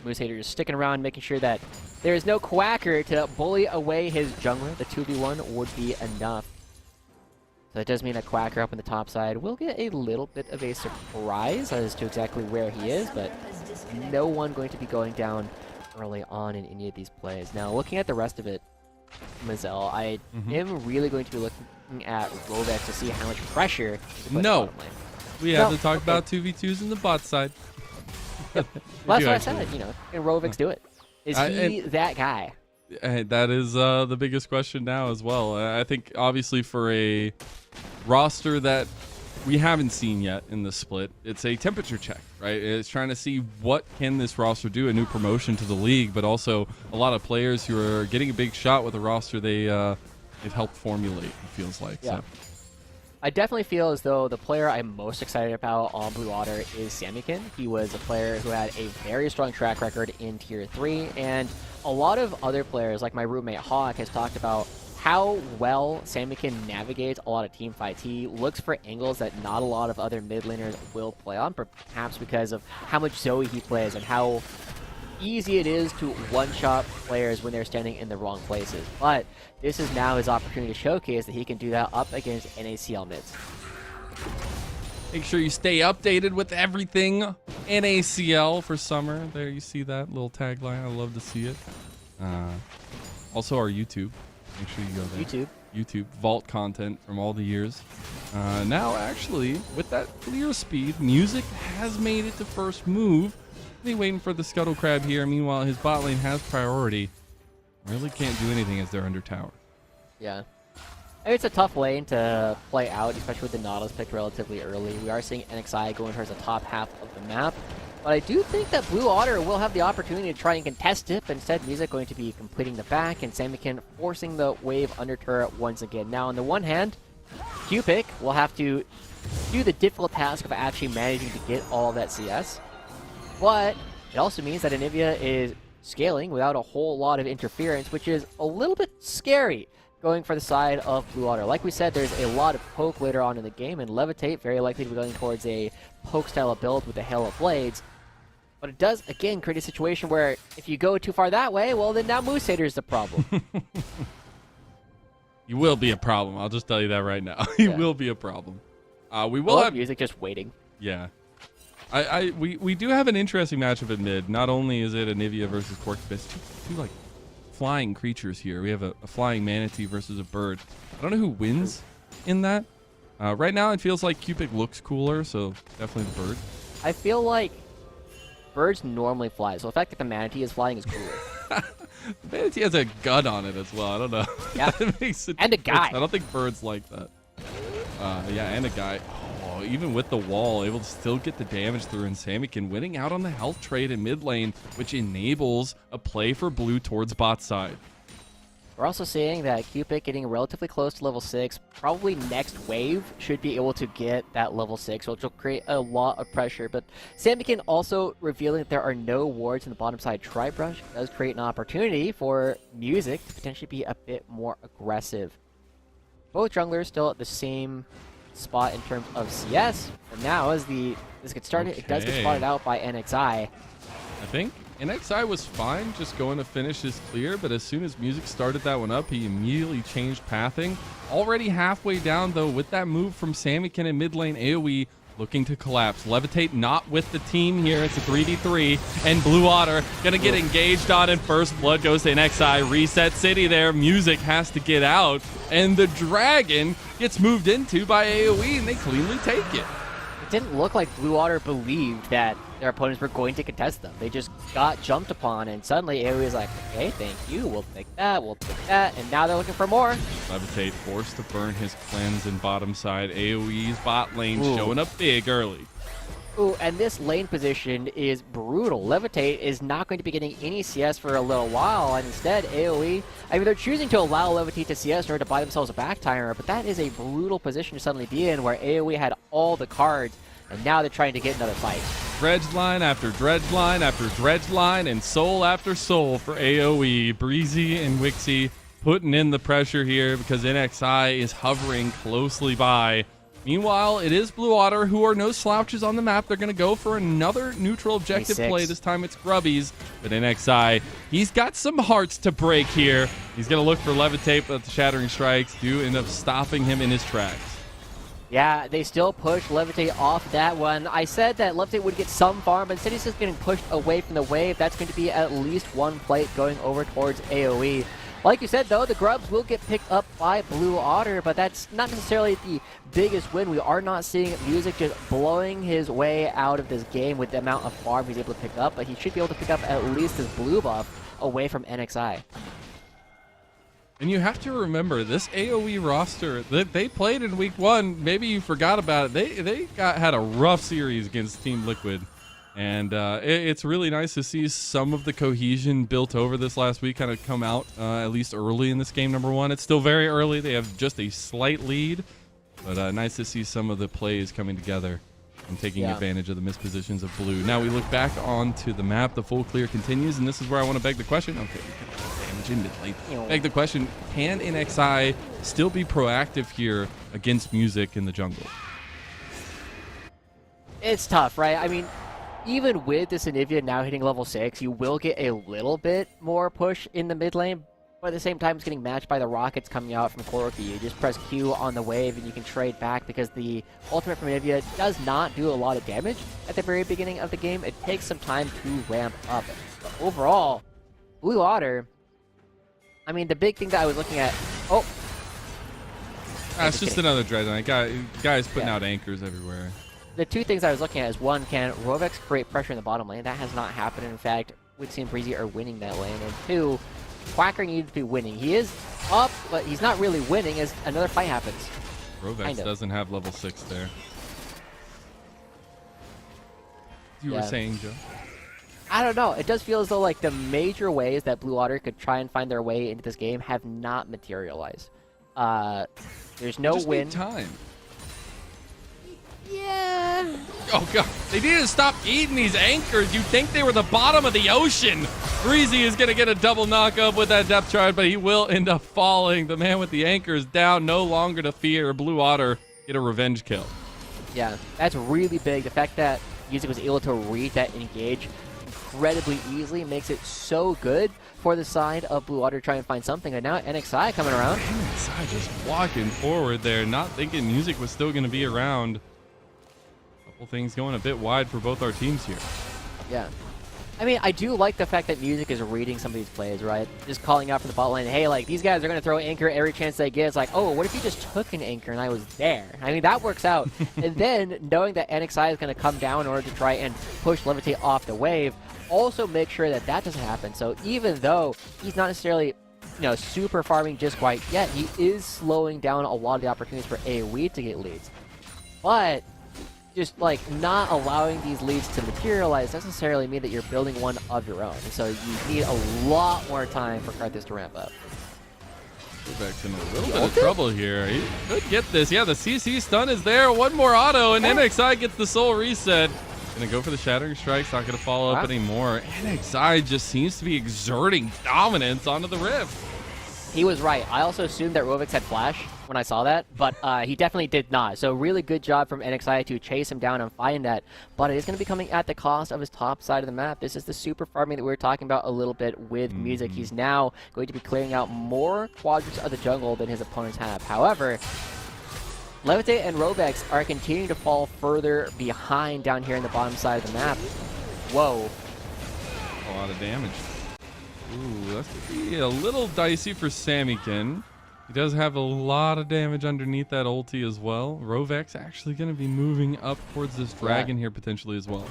Moose Hater is sticking around, making sure that there is no Quacker to bully away his jungler. The 2v1 would be enough. So that does mean that Quacker up on the top side will get a little bit of a surprise as to exactly where he is, but no one going to be going down early on in any of these plays. Now, looking at the rest of it, Mazel, I am really going to be looking at Rovek to see how much pressure he puts No. bottom lane. We have to talk about 2v2s in the bot side. Well, that's what I said, you know, can Rovix do it? Is he that guy? That is the biggest question now as well. I think obviously for a roster that we haven't seen yet in the split, it's a temperature check, right? It's trying to see what can this roster do, a new promotion to the league, but also a lot of players who are getting a big shot with a roster they've helped formulate, it feels like. Yeah. So. I definitely feel as though the player I'm most excited about on Blue Otter is Samikin. He was a player who had a very strong track record in Tier 3, and a lot of other players, like my roommate Hawk, has talked about how well Samikin navigates a lot of team fights. He looks for angles that not a lot of other mid laners will play on, perhaps because of how much Zoe he plays and how easy it is to one-shot players when they're standing in the wrong places. But this is now his opportunity to showcase that he can do that up against NACL mids. Make sure you stay updated with everything NACL for summer. There you see that little tagline. I love to see it. Also our YouTube. Make sure you go there. YouTube. Vault content from all the years. Now actually, with that clear speed, Music has made it to first move. Be waiting for the Scuttle Crab here. Meanwhile, his bot lane has priority. Really can't do anything as they're under tower. Yeah. I mean, it's a tough lane to play out, especially with the Nautilus picked relatively early. We are seeing NXI going towards the top half of the map. But I do think that Blue Otter will have the opportunity to try and contest it, but instead Music going to be completing the back and Samikin forcing the wave under turret once again. Now, on the one hand, Q-Pick will have to do the difficult task of actually managing to get all of that CS. But it also means that Anivia is scaling without a whole lot of interference, which is a little bit scary going for the side of Blue Otter. Like we said, there's a lot of poke later on in the game, and Levitate very likely to be going towards a poke style of build with the Hail of Blades. But it does, again, create a situation where if you go too far that way, well, then now Moose Hater is the problem. You will be a problem. I'll just tell you that right now. You will be a problem. We will have Music just waiting. Yeah. We do have an interesting matchup at mid. Not only is it Anivia versus Quark, but it's two like flying creatures here. We have a flying manatee versus a bird. I don't know who wins in that. Right now it feels like Cupid looks cooler, so definitely the bird. I feel like birds normally fly, so the fact that the manatee is flying is cooler. The manatee has a gun on it as well. I don't know. Yeah. That makes it And a guy. I don't think birds like that. Yeah, and a guy, even with the wall, able to still get the damage through, and Samikin winning out on the health trade in mid lane, which enables a play for blue towards bot side. We're also seeing that Cupid getting relatively close to level 6. Probably next wave should be able to get that level 6, which will create a lot of pressure. But Samikin also revealing that there are no wards in the bottom side Tri-Brush does create an opportunity for Music to potentially be a bit more aggressive. Both junglers still at the same spot in terms of CS, but now as this gets started, it does get spotted out by NXI. I think NXI was fine just going to finish his clear, but as soon as Music started that one up, he immediately changed pathing. Already halfway down, though, with that move from Samikin in mid lane, AoE looking to collapse. Levitate not with the team here. It's a 3v3, and Blue Otter gonna get engaged on, and first blood goes to NXI. Reset City there. Music has to get out, and the Dragon gets moved into by AoE, and they cleanly take it. It didn't look like Blue Otter believed that their opponents were going to contest them. They just got jumped upon, and suddenly AoE is like, okay, thank you, we'll take that, and now they're looking for more. Levitate forced to burn his cleanse in bottom side. AoE's bot lane showing up big early. Ooh, and this lane position is brutal. Levitate is not going to be getting any CS for a little while, and instead AoE, I mean, they're choosing to allow Levitate to CS in order to buy themselves a back timer, but that is a brutal position to suddenly be in, where AoE had all the cards, and now they're trying to get another fight. Dredge line after dredge line after dredge line, and soul after soul for AoE. Breezy and Wixie putting in the pressure here because NXI is hovering closely by. Meanwhile, it is Blue Otter, who are no slouches on the map. They're going to go for another neutral objective play. This time it's Grubbies, but NXI, he's got some hearts to break here. He's going to look for Levitate, but the Shattering Strikes do end up stopping him in his tracks. Yeah, they still push Levitate off that one. I said that Levitate would get some farm, but instead he's just getting pushed away from the wave. That's going to be at least one plate going over towards AoE. Like you said, though, the Grubs will get picked up by Blue Otter, but that's not necessarily the biggest win. We are not seeing Music just blowing his way out of this game with the amount of farm he's able to pick up, but he should be able to pick up at least his blue buff away from NXI. And you have to remember, this AoE roster that they played in week 1, maybe you forgot about it. They had a rough series against Team Liquid. And it's really nice to see some of the cohesion built over this last week kind of come out, at least early in this game, number 1. It's still very early. They have just a slight lead. But nice to see some of the plays coming together and taking advantage of the mispositions of blue. Now we look back onto the map. The full clear continues, and this is where I want to beg the question. Okay, damage in mid lane. Beg the question, can NXI still be proactive here against Music in the jungle? It's tough, right? I mean, even with this Anivia now hitting level 6, you will get a little bit more push in the mid lane, but at the same time, it's getting matched by the rockets coming out from Koroki. You just press Q on the wave and you can trade back because the ultimate from Anivia does not do a lot of damage at the very beginning of the game. It takes some time to ramp up. But overall, Blue Otter, I mean, the big thing that I was looking at... It's just another Dreadnought. Guys putting out anchors everywhere. The two things I was looking at is, one, can Rovex create pressure in the bottom lane? That has not happened. In fact, Wixie and Breezy are winning that lane. And two, Quacker needs to be winning. He is up, but he's not really winning as another fight happens. Rovex doesn't have level 6 there. You were saying, Joe? I don't know. It does feel as though like the major ways that Blue Otter could try and find their way into this game have not materialized. There's no win. Need time. Yeah. Oh god, they need to stop eating these anchors. You'd think they were the bottom of the ocean. Breezy is gonna get a double knockup with that depth charge, but he will end up falling. The man with the anchors down, no longer to fear. Blue Otter get a revenge kill. Yeah, that's really big. The fact that Music was able to read that engage incredibly easily makes it so good for the side of Blue Otter trying to find something. And now NXI coming around. NXI just walking forward there, not thinking Music was still gonna be around. Things going a bit wide for both our teams here. Yeah. I mean, I do like the fact that Music is reading some of these plays, right? Just calling out from the bot lane, hey, like, these guys are going to throw anchor every chance they get. It's like, oh, what if you just took an anchor and I was there? I mean, that works out. And then, knowing that NXI is going to come down in order to try and push Levitate off the wave, also make sure that that doesn't happen. So even though he's not necessarily super farming just quite yet. He is slowing down a lot of the opportunities for AoE to get leads. But just like not allowing these leads to materialize necessarily mean that you're building one of your own. And so you need a lot more time for Karthus to ramp up. Rovek's in a little bit of trouble here. He could get this. Yeah, the CC stun is there. One more auto, and NXI gets the soul reset. Gonna go for the Shattering Strikes, not gonna follow up anymore. NXI just seems to be exerting dominance onto the Rift. He was right. I also assumed that Rovix had Flash when I saw that, but he definitely did not. So really good job from NXI to chase him down and find that, but it is going to be coming at the cost of his top side of the map. This is the super farming that we were talking about a little bit with Music. He's now going to be clearing out more quadrants of the jungle than his opponents have. However, Levitate and Rovix are continuing to fall further behind down here in the bottom side of the map. Whoa. A lot of damage. Ooh, that's going to be a little dicey for Samykin. He does have a lot of damage underneath that ulti as well. Rovek's actually going to be moving up towards this dragon here potentially as well.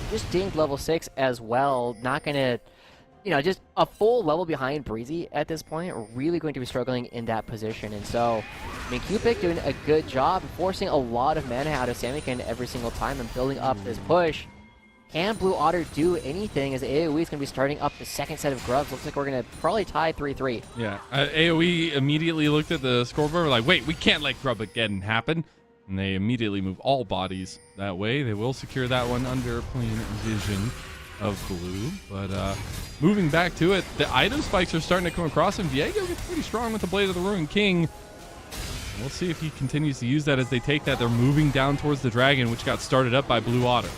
Just dinged level 6 as well. Not going to, just a full level behind Breezy at this point. Really going to be struggling in that position. And so, Cupid doing a good job forcing a lot of mana out of Samykin every single time and building up this push. Can Blue Otter do anything as AoE is going to be starting up the second set of grubs? Looks like we're going to probably tie 3-3. Yeah, AoE immediately looked at the scoreboard. We're like, wait, we can't let grub again happen. And they immediately move all bodies that way. They will secure that one under plain vision of Blue. But moving back to it, the item spikes are starting to come across him. Diego gets pretty strong with the Blade of the Ruined King. We'll see if he continues to use that as they take that. They're moving down towards the dragon, which got started up by Blue Otter.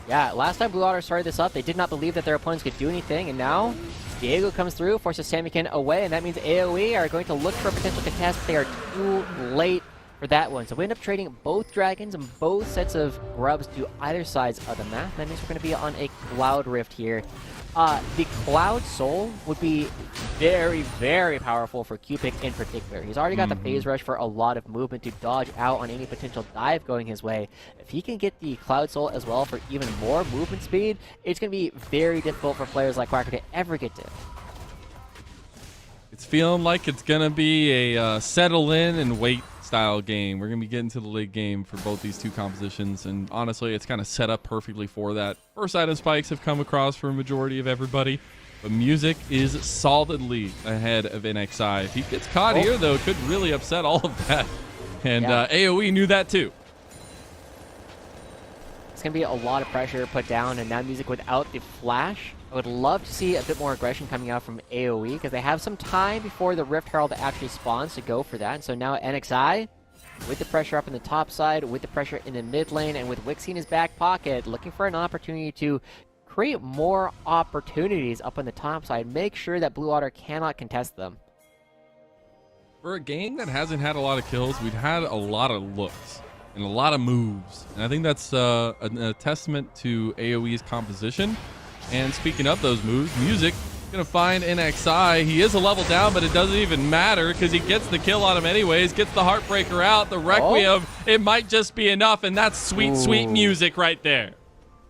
Yeah, last time Blue Otter started this up, they did not believe that their opponents could do anything, and now Diego comes through, forces Samykin away, and that means AoE are going to look for a potential contest, but they are too late for that one. So we end up trading both dragons and both sets of grubs to either sides of the map. That means we're going to be on a Cloud Rift here. The Cloud Soul would be very, very powerful for Cupid in particular. He's already got the phase rush for a lot of movement to dodge out on any potential dive going his way. If he can get the Cloud Soul as well for even more movement speed, it's going to be very difficult for players like Quacker to ever get to. It's feeling like it's going to be a settle in and wait style game. We're going to be getting to the late game for both these two compositions, and honestly, it's kind of set up perfectly for that. First item spikes have come across for a majority of everybody, but Music is solidly ahead of NXI. If he gets caught here, though, it could really upset all of that, and AoE knew that too. It's going to be a lot of pressure put down, and now Music without the flash. I would love to see a bit more aggression coming out from AoE, because they have some time before the Rift Herald actually spawns to go for that. And so now NXI, with the pressure up in the top side, with the pressure in the mid lane, and with Wixie in his back pocket, looking for an opportunity to create more opportunities up on the top side. Make sure that Blue Otter cannot contest them. For a game that hasn't had a lot of kills, we've had a lot of looks and a lot of moves. And I think that's a testament to AoE's composition. And speaking of those moves, Music gonna find NXI. He is a level down, but it doesn't even matter because he gets the kill on him anyways, gets the Heartbreaker out, the Requiem. It might just be enough, and that's sweet, sweet music right there.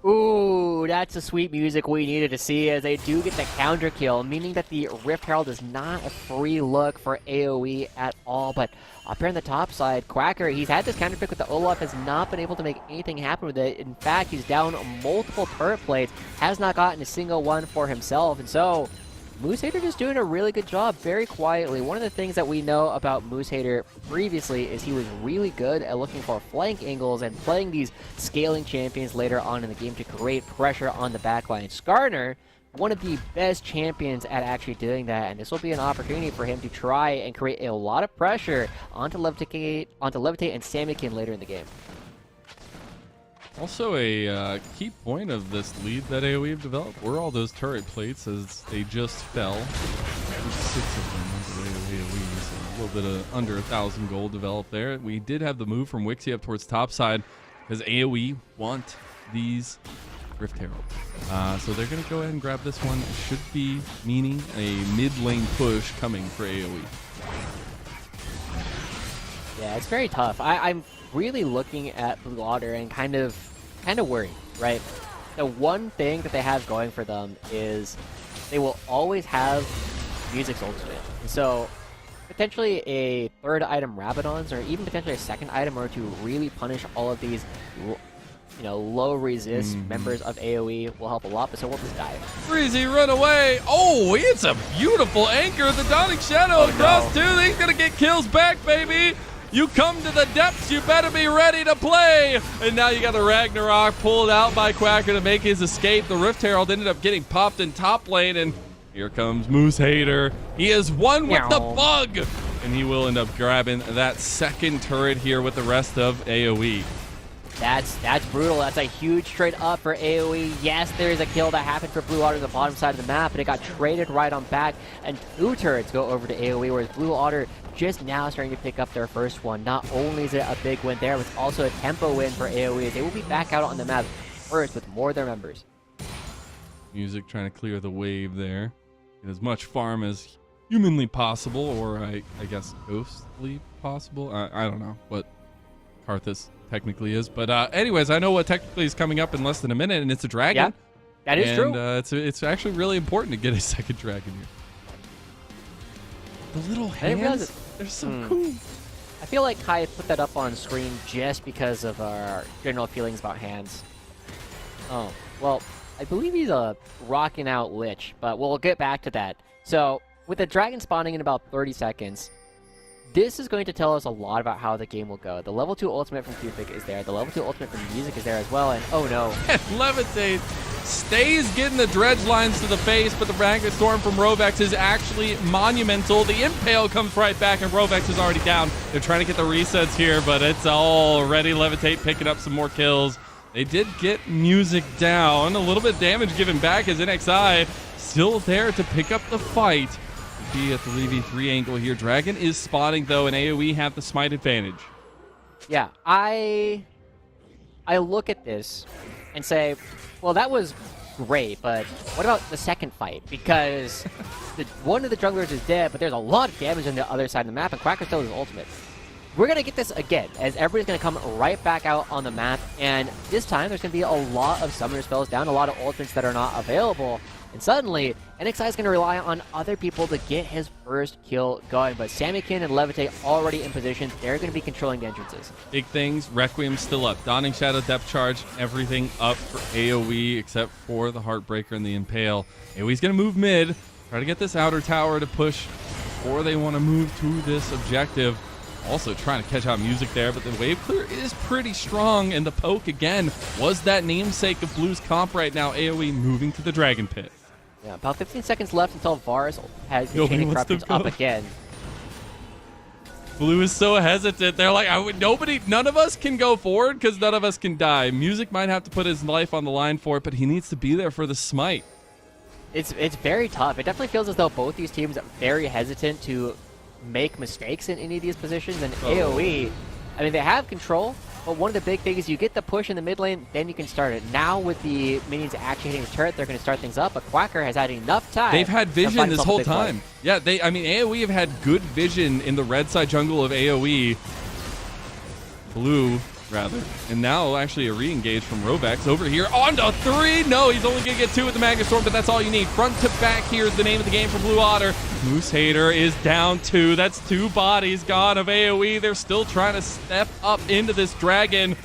Ooh, that's the sweet music we needed to see, as they do get the counter kill, meaning that the Rift Herald is not a free look for AoE at all. But up here on the top side, Quacker, he's had this counter pick with the Olaf, has not been able to make anything happen with it. In fact, he's down multiple turret plates, has not gotten a single one for himself, and so Moosehater just doing a really good job very quietly. One of the things that we know about Moosehater previously is he was really good at looking for flank angles and playing these scaling champions later on in the game to create pressure on the backline. Skarner, one of the best champions at actually doing that, and this will be an opportunity for him to try and create a lot of pressure onto Levitate and Samykin later in the game. Also, a key point of this lead that AoE have developed were all those turret plates as they just fell. There's 6 of them under AoE, so a little bit of under 1,000 gold developed there. We did have the move from Wixie up towards top side because AoE want these Rift Herald. So they're going to go ahead and grab this one. It should be meaning a mid lane push coming for AoE. Yeah, it's very tough. I'm really looking at Blue Otter and kind of worried, right? The one thing that they have going for them is they will always have Music's ultimate. And so potentially a third item Rabadon's, or even potentially a second item, or to really punish all of these low resist members of AoE will help a lot, but so we'll just dive. Breezy, run away. Oh, it's a beautiful anchor. The Dawning Shadow across two. He's going to get kills back, baby. You come to the depths, you better be ready to play. And now you got the Ragnarok pulled out by Quacker to make his escape. The Rift Herald ended up getting popped in top lane, and here comes Moose Hater. He is one with the bug, and he will end up grabbing that second turret here with the rest of AoE. That's brutal. That's a huge trade up for AoE. Yes, there is a kill that happened for Blue Otter on the bottom side of the map, but it got traded right on back, and 2 turrets go over to AoE, whereas Blue Otter just now starting to pick up their first one. Not only is it a big win there, but it's also a tempo win for AoE, as they will be back out on the map first with more of their members. Music trying to clear the wave there. Get as much farm as humanly possible, or I guess ghostly possible. I don't know what Karthus technically is, but anyways, I know what technically is coming up in less than a minute, and it's a dragon. Yeah, that is true. It's actually really important to get a second dragon here. The little hands, they're so cool. I feel like Kai put that up on screen just because of our general feelings about hands. Oh, well, I believe he's a rocking out Lich, but we'll get back to that. So, with the dragon spawning in about 30 seconds, this is going to tell us a lot about how the game will go. The level 2 ultimate from Cupid is there. The level 2 ultimate from Music is there as well, and oh no. Levitate stays getting the dredge lines to the face, but the Ragnarok Storm from Rovex is actually monumental. The Impale comes right back, and Rovex is already down. They're trying to get the resets here, but it's already Levitate picking up some more kills. They did get Music down. A little bit of damage given back as NXI still there to pick up the fight. Be a 3v3 angle here. Dragon is spawning though, and AoE have the smite advantage. Yeah, I look at this and say, well, that was great, but what about the second fight? Because one of the junglers is dead, but there's a lot of damage on the other side of the map, and Quacker still is ultimate. We're going to get this again, as everybody's going to come right back out on the map, and this time there's going to be a lot of summoner spells down, a lot of ultimates that are not available, and suddenly, NXI is going to rely on other people to get his first kill going, but Sammykin and Levitate already in position. They're going to be controlling the entrances. Big things, Requiem still up. Dawning Shadow, Depth Charge, everything up for AoE except for the Heartbreaker and the Impale. AoE's going to move mid, try to get this outer tower to push before they want to move to this objective. Also trying to catch out Music there, but the wave clear is pretty strong, and the poke again was that namesake of Blue's comp right now. AoE moving to the Dragon Pit. Yeah, about 15 seconds left until Varus has the chaining corruptions up again. Blue is so hesitant. They're like, none of us can go forward because none of us can die. Music might have to put his life on the line for it, but he needs to be there for the smite. It's very tough. It definitely feels as though both these teams are very hesitant to make mistakes in any of these positions, and AoE, I mean, they have control, but one of the big things is you get the push in the mid lane, then you can start it. Now with the minions actually hitting the turret, they're going to start things up, but Quacker has had enough time. They've had vision this whole time. Yeah, I mean, AoE have had good vision in the red side jungle of AoE. Blue, rather. And now actually a re-engage from Rovex over here on to 3. No, he's only going to get 2 with the Magnet Storm, but that's all you need. Front to back here is the name of the game for Blue Otter. Moose Hater is down 2. That's 2 bodies gone of AoE. They're still trying to step up into this dragon.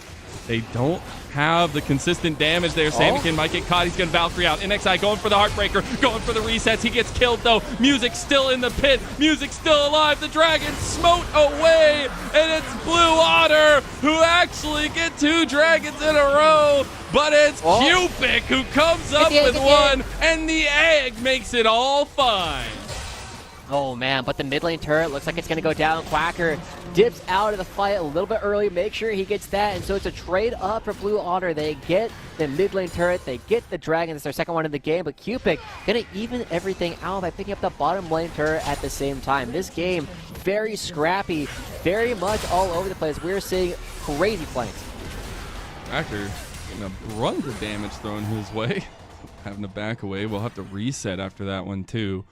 They don't have the consistent damage there. Sammykin might get caught. He's going to Valkyrie out. NXI going for the Heartbreaker, going for the resets. He gets killed though. Music still in the pit. Music still alive. The dragon smote away, and it's Blue Otter who actually get 2 dragons in a row. But it's Cupid who comes up with one, and the egg makes it all fine. Oh man, but the mid lane turret looks like it's going to go down. Quacker dips out of the fight a little bit early, make sure he gets that, and so it's a trade up for Blue Otter. They get the mid lane turret, they get the dragon, it's their second one in the game, but Cupid going to even everything out by picking up the bottom lane turret at the same time. This game, very scrappy, very much all over the place. We're seeing crazy flanks. Quacker getting a brunt of damage thrown his way. Having to back away. We'll have to reset after that one too.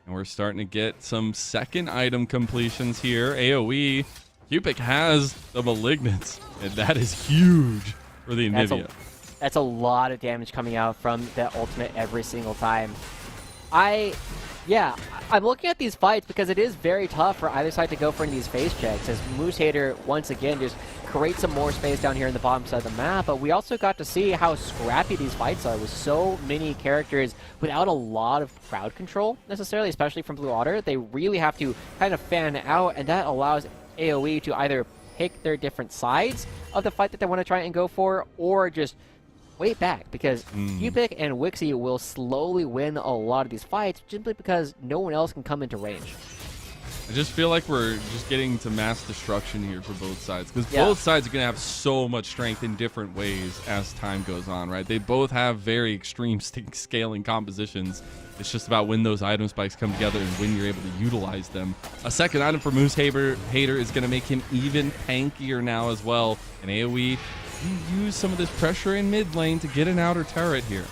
And we're starting to get some second item completions here. AoE, Cupid has the Malignance, and that is huge for the Anivia. That's a lot of damage coming out from the ultimate every single time. I Yeah, I'm looking at these fights because it is very tough for either side to go for any of these face checks, as Moose Hater, once again, just creates some more space down here in the bottom side of the map, but we also got to see how scrappy these fights are with so many characters without a lot of crowd control, necessarily, especially from Blue Otter. They really have to kind of fan out, and that allows AoE to either pick their different sides of the fight that they want to try and go for, or just wait back, because Cupik and Wixie will slowly win a lot of these fights simply because no one else can come into range. I just feel like we're just getting to mass destruction here for both sides, because both sides are going to have so much strength in different ways as time goes on, right? They both have very extreme scaling compositions. It's just about when those item spikes come together and when you're able to utilize them. A second item for Moose Hater is going to make him even tankier now as well. And AoE, you use some of this pressure in mid lane to get an outer turret here.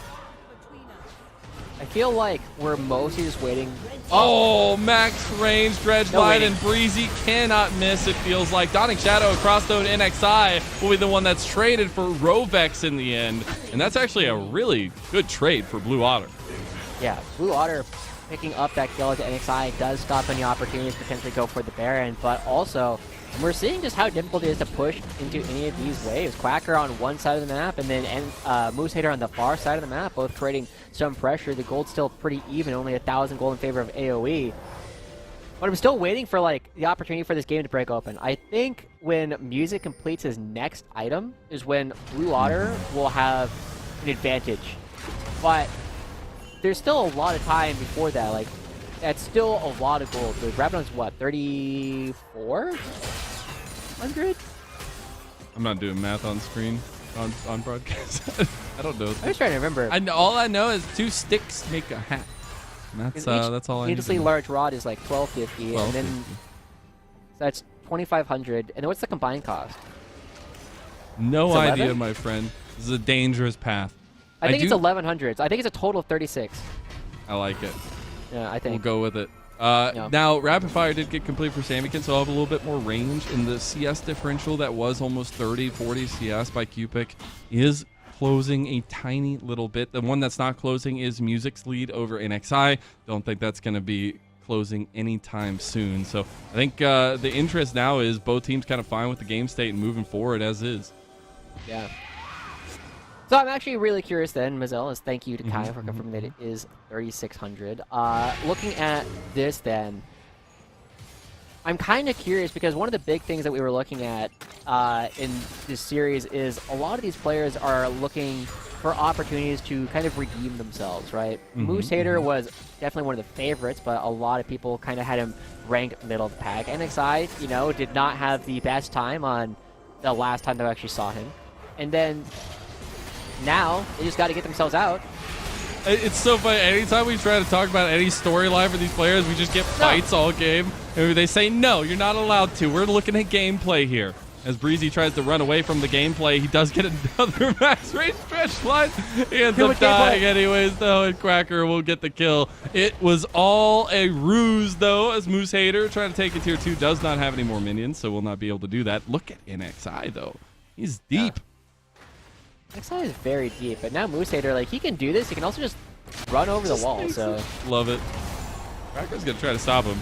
I feel like we're mostly just waiting. Oh, max range, Dredgeblight, and Breezy cannot miss, it feels like. Dawning Shadow across the NXI will be the one that's traded for Rovex in the end. And that's actually a really good trade for Blue Otter. Yeah, Blue Otter picking up that kill at the NXI does stop any opportunities to potentially go for the Baron, but also we're seeing just how difficult it is to push into any of these waves. Quacker on one side of the map, and then Moose Hater on the far side of the map, both creating some pressure. The gold's still pretty even, only 1,000 gold in favor of AoE. But I'm still waiting for like the opportunity for this game to break open. I think when Music completes his next item is when Blue Otter will have an advantage. But there's still a lot of time before that. Like, that's still a lot of gold. The Rabadon's what, 3,400? I'm not doing math on screen on broadcast. I don't know. I'm just trying to remember. All I know is 2 sticks make a hat. And that's all I need to Needlessly know. large rod is like 1,250, and then so that's 2,500. And then what's the combined cost? No It's 11? idea, my friend. This is a dangerous path. I think it's 1,100. I think it's a total of 36. I like it. Yeah, I think. We'll go with it. Now, Rapid Fire did get complete for Samikins, so I'll have a little bit more range. In the CS differential that was almost 30, 40 CS by Cupik is closing a tiny little bit. The one that's not closing is Music's lead over NXI. Don't think that's going to be closing anytime soon. So I think the interest now is both teams kind of fine with the game state and moving forward as is. Yeah. So I'm actually really curious then, Mazel, as thank you to Kaya for confirming that it is 3,600. Looking at this then, I'm kind of curious because one of the big things that we were looking at in this series is a lot of these players are looking for opportunities to kind of redeem themselves, right? Moose Hater was definitely one of the favorites, but a lot of people kind of had him ranked middle of the pack. NXI, you know, did not have the best time on the last time that I actually saw him. And then now they just got to get themselves out. It's so funny. Anytime we try to talk about any storyline for these players, we just get fights all game. And they say, no, you're not allowed to. We're looking at gameplay here. As Breezy tries to run away from the gameplay, he does get another max range stretch line. He ends up dying anyways, though, and Quacker will get the kill. It was all a ruse, though, as Moose Hater trying to take a tier 2 does not have any more minions, so will not be able to do that. Look at NXI, though. He's deep. NXI is very deep, but now Moose Hater, like, he can do this. He can also just run over the wall, so. Love it. Quacker's going to try to stop him.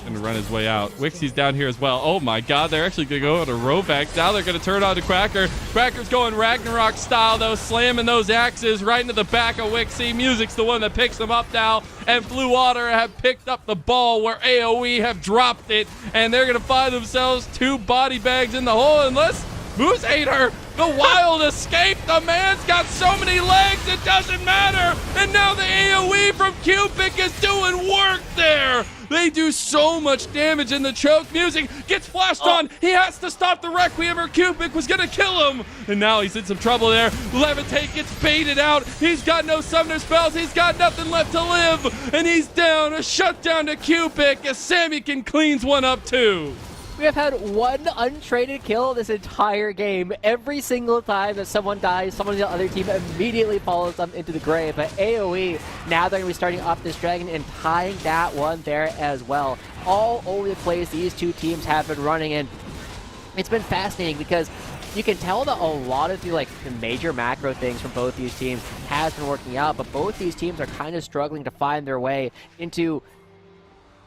Going to run his way out. Wixie's down here as well. Oh my god, they're actually going to go to Rovex. Now they're going to turn on to Quacker. Quacker's going Ragnarok style, though, slamming those axes right into the back of Wixie. Music's the one that picks them up now, and Blue Otter have picked up the ball where AoE have dropped it, and they're going to find themselves 2 body bags in the hole, unless Moose Hater, the wild escape. The man's got so many legs, it doesn't matter. And now the AoE from Cupik is doing work there. They do so much damage, and the choke music gets flashed on. He has to stop the Requiem or Cupik was going to kill him. And now he's in some trouble there. Levitate gets baited out. He's got no summoner spells. He's got nothing left to live. And he's down. A shutdown to Cupik as Samikins cleans one up too. We have had 1 untraded kill this entire game. Every single time that someone dies, someone on the other team immediately follows them into the grave. But AoE, now they're going to be starting up this dragon and tying that one there as well. All over the place, these 2 teams have been running, and it's been fascinating because you can tell that a lot of the major macro things from both these teams has been working out, but both these teams are kind of struggling to find their way into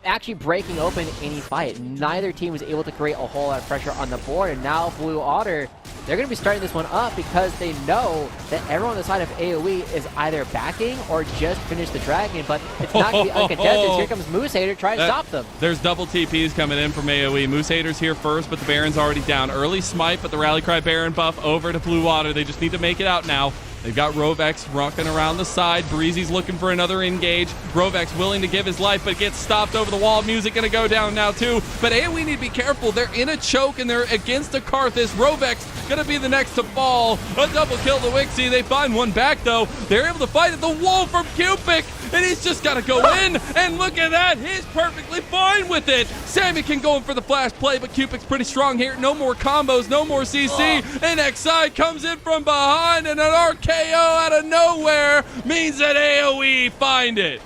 actually breaking open any fight. Neither team was able to create a whole lot of pressure on the board, and now Blue Otter, they're going to be starting this one up because they know that everyone on the side of AoE is either backing or just finished the dragon, but it's not going to be uncontested. Here comes Moose Hater trying to stop them. There's double TPs coming in from AoE. Moose Hater's here first, but the Baron's already down. Early smite, but the Rally Cry Baron buff over to Blue Otter. They just need to make it out now. They've got Rovex rocking around the side. Breezy's looking for another engage. Rovex willing to give his life, but gets stopped over the wall. Music going to go down now, too. But AoE need to be careful. They're in a choke, and they're against a Karthus. Rovex going to be the next to fall. A double kill to Wixie. They find one back, though. They're able to fight at the wall from Cupic, and he's just got to go in. And look at that. He's perfectly fine with it. Sammy can go in for the flash play, but Cupic's pretty strong here. No more combos, no more CC. And XI comes in from behind, and an RKO out of nowhere means that AoE find it.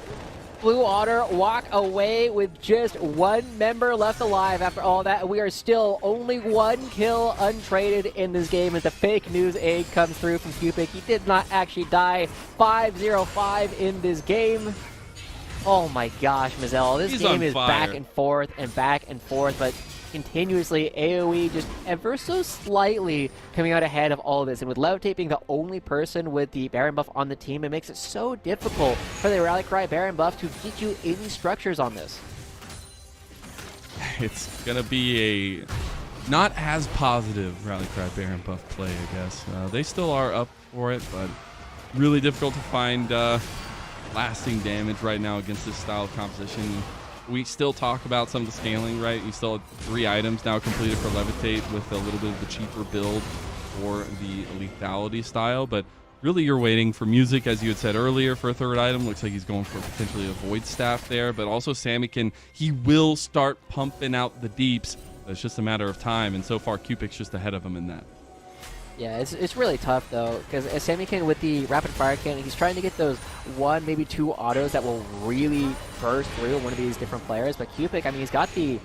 Blue Otter walk away with just one member left alive after all that. We are still only one kill untraded in this game as the fake news aid comes through from Cupic. He did not actually die. 5-0-5 in this game. Oh my gosh, Mazel. This game is back and forth, but continuously AoE just ever so slightly coming out ahead of all of this. And with Levitate being the only person with the Baron buff on the team, it makes it so difficult for the Rally Cry Baron buff to get you any structures on this. It's going to be a not as positive Rally Cry Baron buff play, I guess. They still are up for it, but really difficult to find lasting damage right now against this style of composition. We still talk about some of the scaling, right? You still have 3 items now completed for Levitate with a little bit of the cheaper build for the lethality style, but really you're waiting for Music, as you had said earlier, for a 3rd item. Looks like he's going for potentially a Void Staff there, but also Sammy he will start pumping out the deeps. It's just a matter of time, and so far Cupic's just ahead of him in that. Yeah, it's really tough, though, because Samikin with the Rapid Fire Cannon, he's trying to get those 1, maybe 2 autos that will really burst through one of these different players. But Cupic, I mean, he's got the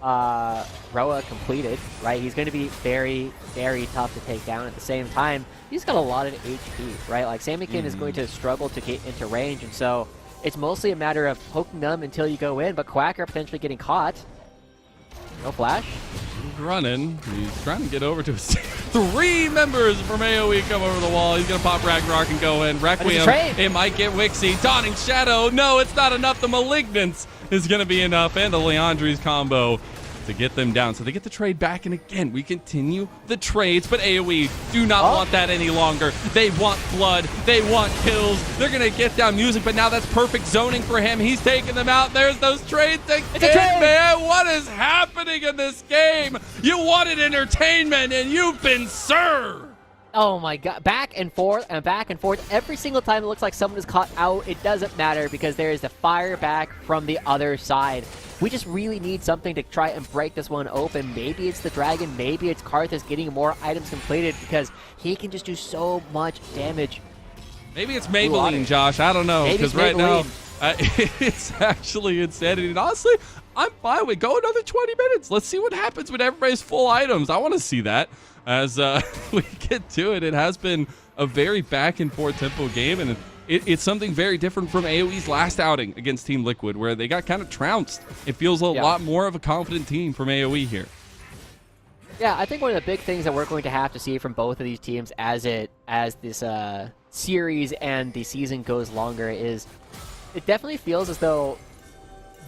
Roa completed, right? He's going to be very, very tough to take down. At the same time, he's got a lot of HP, right? Like, Samikin is going to struggle to get into range, and so it's mostly a matter of poking them until you go in, but Quacker potentially getting caught. No flash. He's running. He's trying to get over to his 3 members from AoE come over the wall. He's going to pop Ragnarok and go in. Requiem, it might get Wixie. Dawning Shadow. No, it's not enough. The Malignance is going to be enough. And the Leandri's combo to get them down. So they get the trade back, and again, we continue the trades, but AoE do not want that any longer. They want blood. They want kills. They're going to get down Music, but now that's perfect zoning for him. He's taking them out. There's those trades again, man. What is happening in this game? You wanted entertainment, and you've been served. Oh my god, back and forth and back and forth. Every single time it looks like someone is caught out, it doesn't matter because there is the fire back from the other side. We just really need something to try and break this one open. Maybe it's the dragon, maybe it's Karthus getting more items completed because he can just do so much damage. Maybe it's Maybelline, Josh. I don't know, because right now it's actually insanity. And honestly, I'm fine with go another 20 minutes. Let's see what happens when everybody's full items. I want to see that. As we get to it, it has been a very back and forth tempo game, and it's something very different from AoE's last outing against Team Liquid, where they got kind of trounced. It feels a lot more of a confident team from AoE here. Yeah, I think one of the big things that we're going to have to see from both of these teams as this series and the season goes longer is it definitely feels as though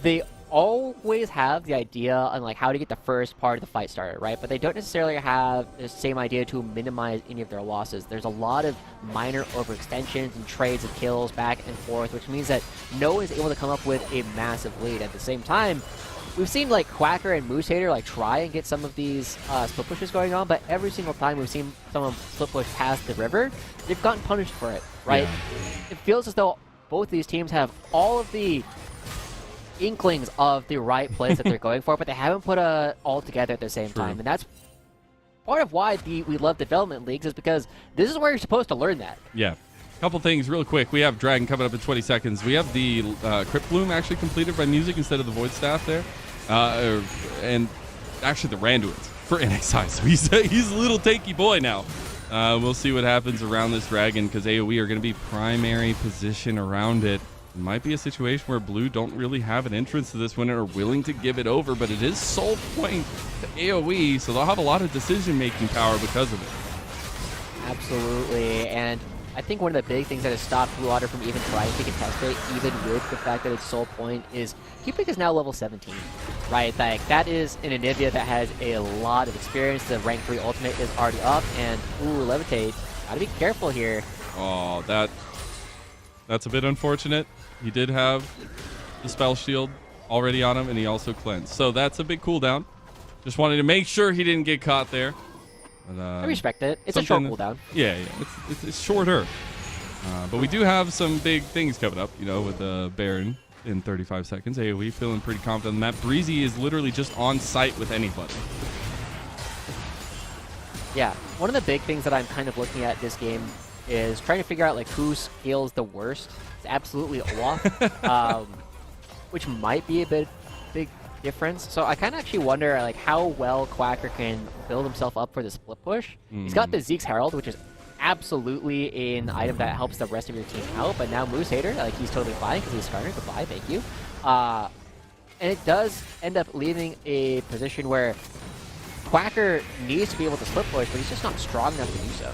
they always have the idea on like how to get the first part of the fight started, right? But they don't necessarily have the same idea to minimize any of their losses. There's a lot of minor overextensions and trades of kills back and forth, which means that no one is able to come up with a massive lead. At the same time, we've seen like Quacker and Moose Hater like try and get some of these split pushes going on, but every single time we've seen someone split push past the river, they've gotten punished for it, right? Yeah. It feels as though both these teams have all of the inklings of the right plays that they're going for, but they haven't put all together at the same time. And that's part of why we love development leagues, is because this is where you're supposed to learn that. Yeah. Couple things real quick. We have Dragon coming up in 20 seconds. We have the Crypt Bloom actually completed by Music instead of the Void Staff there. And actually the Randuins for NXI. So he's a little tanky boy now. We'll see what happens around this dragon because AoE are going to be primary position around it. It might be a situation where Blue don't really have an entrance to this one and are willing to give it over, but it is soul point to AoE, so they'll have a lot of decision-making power because of it. Absolutely, and I think one of the big things that has stopped Blue Water from even trying to contest it, even with the fact that it's soul point, is Cupid is now level 17, right? Like, that is an Anivia that has a lot of experience. The rank 3 ultimate is already up, and ooh, Levitate. Gotta be careful here. Oh, that's a bit unfortunate. He did have the spell shield already on him, and he also cleansed. So that's a big cooldown. Just wanted to make sure he didn't get caught there. But, I respect it. It's a short cooldown. Yeah, it's shorter. But we do have some big things coming up, you know, with Baron in 35 seconds. AoE feeling pretty confident in that. Breezy is literally just on site with anybody. Yeah, one of the big things that I'm kind of looking at this game is trying to figure out like who scales the worst. It's absolutely Olaf, which might be a big difference. So I kind of actually wonder like how well Quacker can build himself up for the split push. He's got the Zeke's Herald, which is absolutely an item that helps the rest of your team out. But now Moose Hater, like he's totally fine because he's Skarner. Goodbye, thank you. And it does end up leaving a position where Quacker needs to be able to split push, but he's just not strong enough to do so.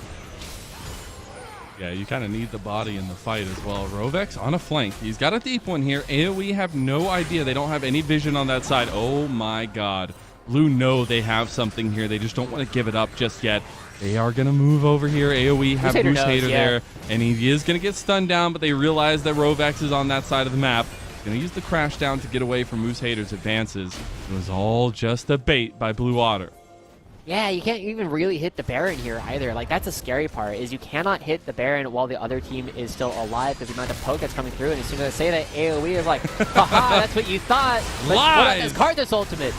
Yeah, you kind of need the body in the fight as well. Rovex on a flank. He's got a deep one here. AoE have no idea. They don't have any vision on that side. Oh my god. Blue know they have something here. They just don't want to give it up just yet. They are going to move over here. AoE have Moose Hater there, and he is going to get stunned down, but they realize that Rovex is on that side of the map. Going to use the crash down to get away from Moose Hater's advances. It was all just a bait by Blue Water. Yeah, you can't even really hit the Baron here either. Like, that's the scary part, is you cannot hit the Baron while the other team is still alive because the amount of poke that's coming through. And as soon as I say that, AoE is like, haha, that's what you thought. Live! This Cardus ultimate.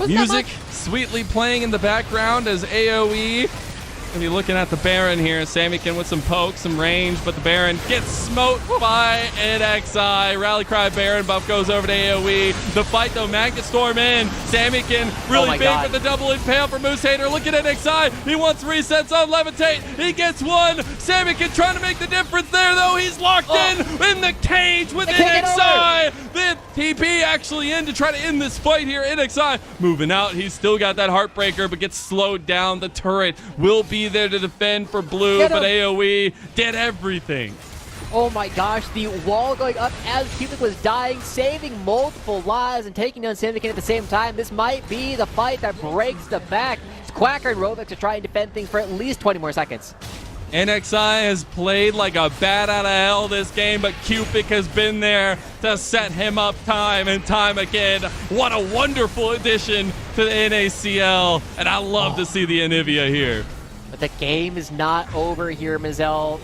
Music sweetly playing in the background as AoE. Gonna be looking at the Baron here. Samykin with some poke, some range, but the Baron gets smote by NXI. Rally Cry Baron buff goes over to AoE. The fight though, Magnet Storm in. Samykin really big with the double impale for Moose Hater. Look at NXI. He wants resets on Levitate. He gets one. Samykin trying to make the difference there though. He's locked in the cage with NXI. The TP actually in to try to end this fight here. NXI moving out. He's still got that Heartbreaker, but gets slowed down. The turret will be there to defend for Blue, but AoE did everything. Oh my gosh, the wall going up as Cupid was dying, saving multiple lives and taking down Samykin at the same time. This might be the fight that breaks the back. It's Quacker and Rovex to try and defend things for at least 20 more seconds. NXI has played like a bat out of hell this game, but Cupid has been there to set him up time and time again. What a wonderful addition to the NACL, and I love to see the Anivia here. But the game is not over here, Mazel.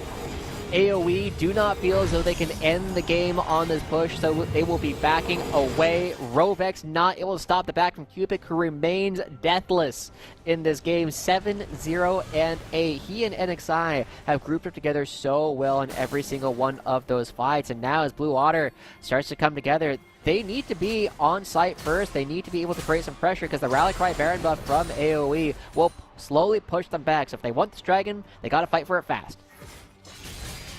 AoE do not feel as though they can end the game on this push, so they will be backing away. Rovex not able to stop the back from Cupid, who remains deathless in this game. 7-0 and 8. He and NXI have grouped up together so well in every single one of those fights, and now as Blue Water starts to come together, they need to be on site first. They need to be able to create some pressure because the Rally Cry Baron buff from AoE will slowly push them back. So if they want this dragon, they got to fight for it fast.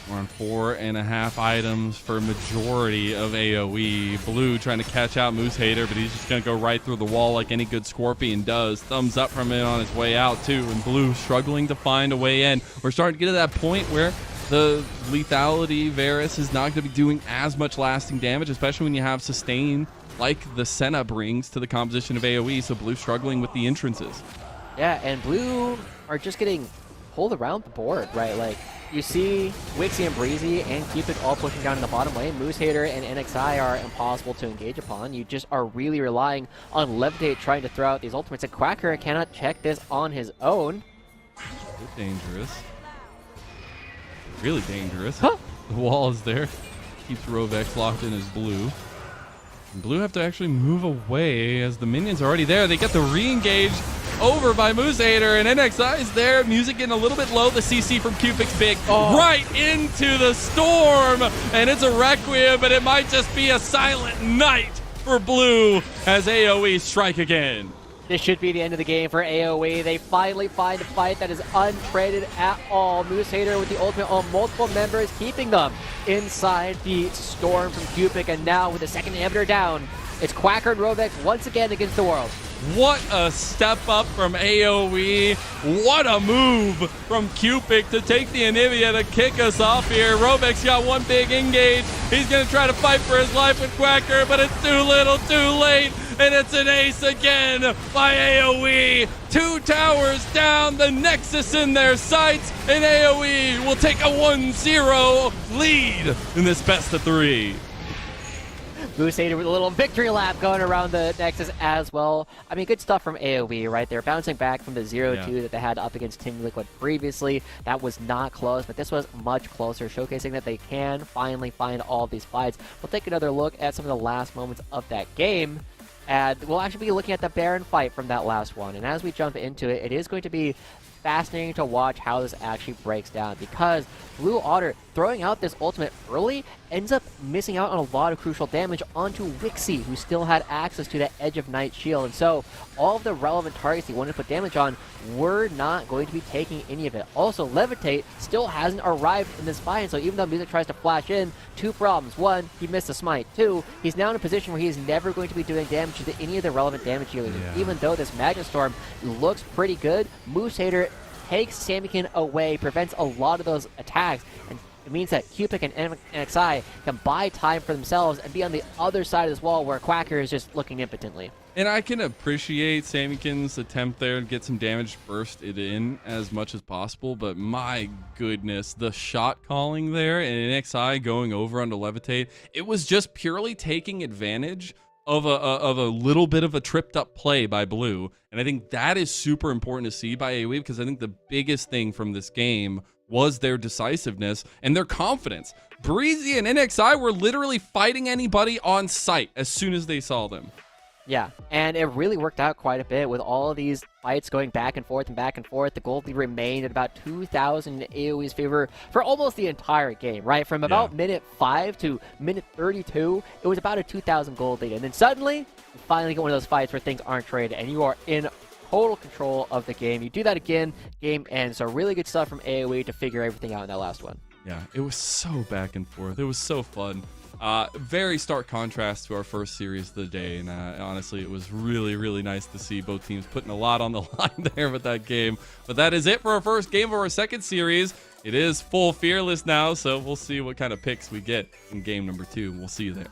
We're on 4.5 items for majority of AoE. Blue trying to catch out Moose Hater, but he's just going to go right through the wall like any good Scorpion does. Thumbs up from him on his way out, too. And Blue struggling to find a way in. We're starting to get to that point where the lethality Varus is not going to be doing as much lasting damage, especially when you have sustain like the Senna brings to the composition of AoE. So Blue struggling with the entrances. Yeah, and Blue are just getting pulled around the board, right? Like, you see Wixie and Breezy and Cupid all pushing down in the bottom lane. Moose Hater and NXI are impossible to engage upon. You just are really relying on Levitate trying to throw out these ultimates. And Quacker cannot check this on his own. A bit dangerous. Really dangerous. Huh? The wall is there. Keeps Rovex locked in as Blue. And Blue have to actually move away as the minions are already there. They get the re-engage over by Moose Hater, and NXI is there. Music getting a little bit low. The CC from Cupid's big. Right into the storm. And it's a Requiem, but it might just be a silent night for Blue as AoE strike again. This should be the end of the game for AoE. They finally find a fight that is untraded at all. Moose Hater with the ultimate on multiple members, keeping them inside the storm from Cupid. And now with the second inhibitor down, it's Quacker and Rovex once again against the world. What a step up from AoE. What a move from Cupid to take the Anivia to kick us off here. Rovex got one big engage. He's going to try to fight for his life with Quacker, but it's too little, too late. And it's an ace again by AoE. 2 towers down, the Nexus in their sights, and AoE will take a 1-0 lead in this best of 3. Moose Hater with a little victory lap going around the Nexus as well. I mean, good stuff from AoE, right? They're bouncing back from the 0-2 that they had up against Team Liquid previously. That was not close, but this was much closer, showcasing that they can finally find all of these fights. We'll take another look at some of the last moments of that game. And we'll actually be looking at the Baron fight from that last one. And as we jump into it, it is going to be fascinating to watch how this actually breaks down, because Blue Otter throwing out this ultimate early ends up missing out on a lot of crucial damage onto Wixie, who still had access to that Edge of Night shield. And so all of the relevant targets he wanted to put damage on were not going to be taking any of it. Also, Levitate still hasn't arrived in this fight, and so even though Music tries to flash in, 2 problems. 1, he missed a smite. 2, he's now in a position where he is never going to be doing damage to any of the relevant damage healers. Even though this Magnet Storm looks pretty good, Moose Hater takes Samikin away, prevents a lot of those attacks, and it means that Cupid and NXI can buy time for themselves and be on the other side of this wall where Quacker is just looking impotently. And I can appreciate Samikin's attempt there to get some damage burst it in as much as possible, but my goodness, the shot calling there and NXI going over onto Levitate, it was just purely taking advantage of a little bit of a tripped up play by Blue. And I think that is super important to see by AoE, because I think the biggest thing from this game was their decisiveness and their confidence. Breezy and NXI were literally fighting anybody on sight as soon as they saw them. Yeah, and it really worked out quite a bit with all of these fights going back and forth and back and forth. The gold lead remained at about 2,000 in AoE's favor for almost the entire game, right? From about minute 5 to minute 32, it was about a 2,000 gold lead. And then suddenly, you finally get one of those fights where things aren't traded and you are in total control of the game. You do that again, game ends. So really good stuff from AoE to figure everything out in that last one. Yeah, it was so back and forth. It was so fun. Very stark contrast to our first series of the day, and honestly, it was really, really nice to see both teams putting a lot on the line there with that game. But that is it for our first game of our second series. It is full Fearless now, so we'll see what kind of picks we get in game number 2. We'll see you there.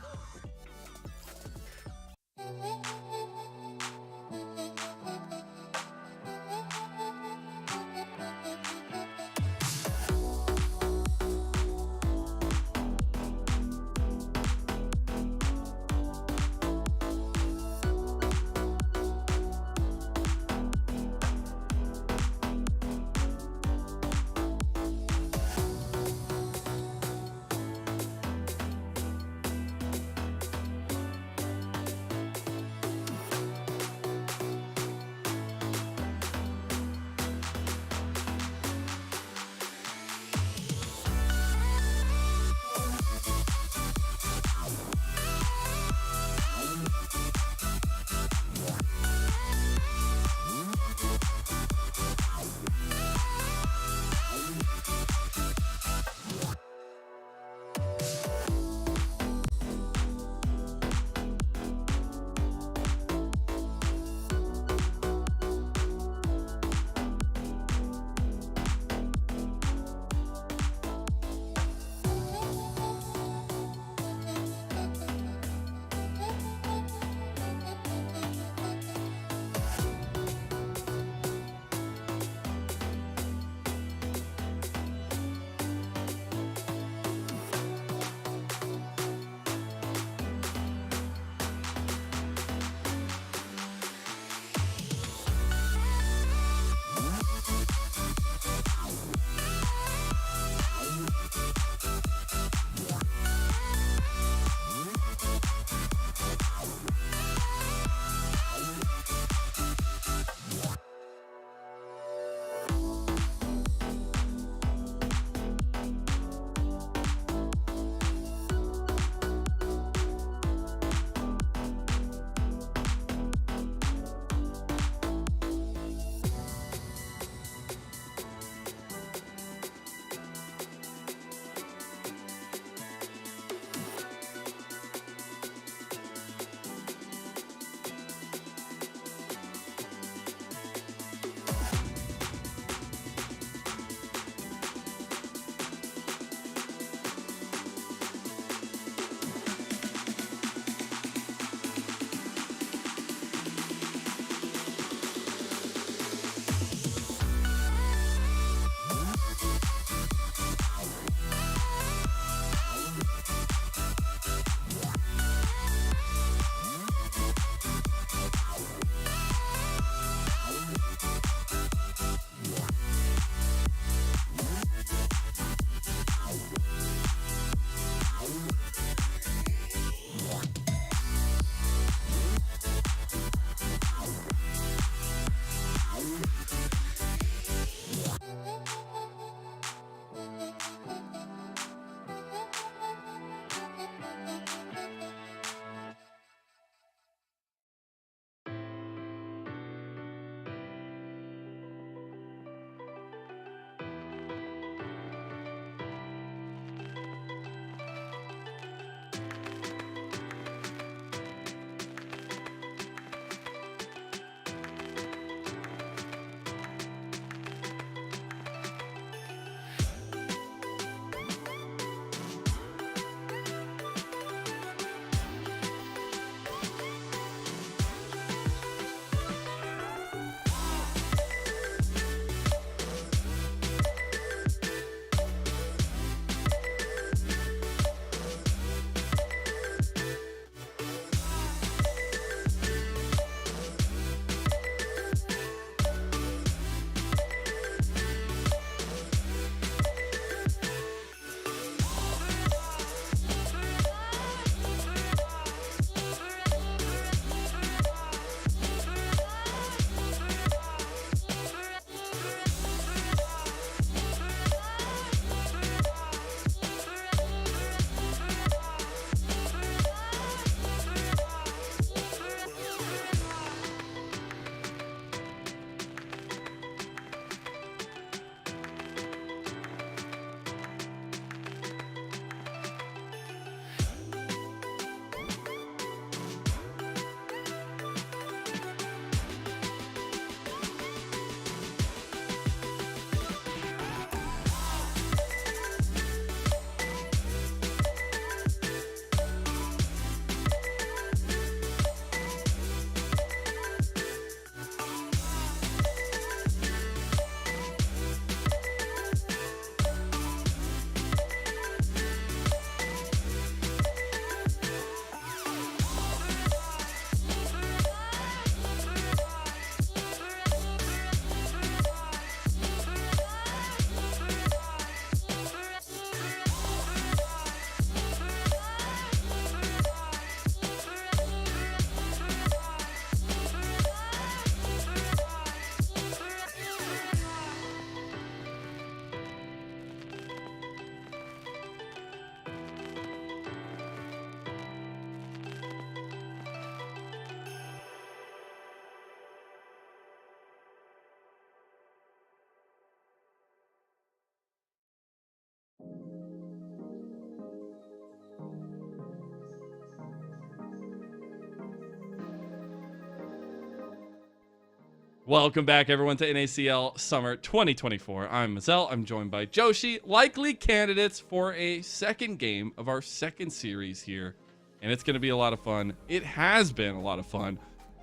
Welcome back, everyone, to NACL Summer 2024. I'm Mazel. I'm joined by Joshi, likely candidates for a second game of our second series here. And it's going to be a lot of fun. It has been a lot of fun.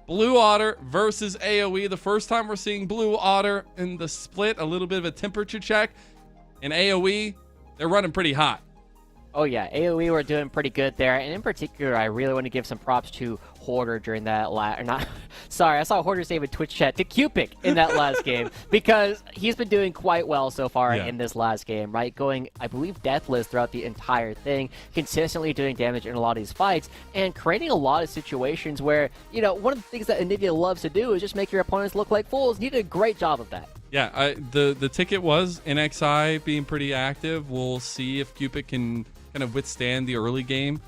Blue Otter versus AoE. The first time we're seeing Blue Otter in the split. A little bit of a temperature check. And AoE, they're running pretty hot. Oh yeah, AoE were doing pretty good there, and in particular, I really want to give some props to Hoarder during that sorry, I saw Hoarder save a Twitch chat to Cupic in that last game, because he's been doing quite well so far in this last game, right? Going, I believe, deathless throughout the entire thing, consistently doing damage in a lot of these fights, and creating a lot of situations where, you know, one of the things that Anivia loves to do is just make your opponents look like fools. He did a great job of that. Yeah, the ticket was NXI being pretty active. We'll see if Cupic can kind of withstand the early game.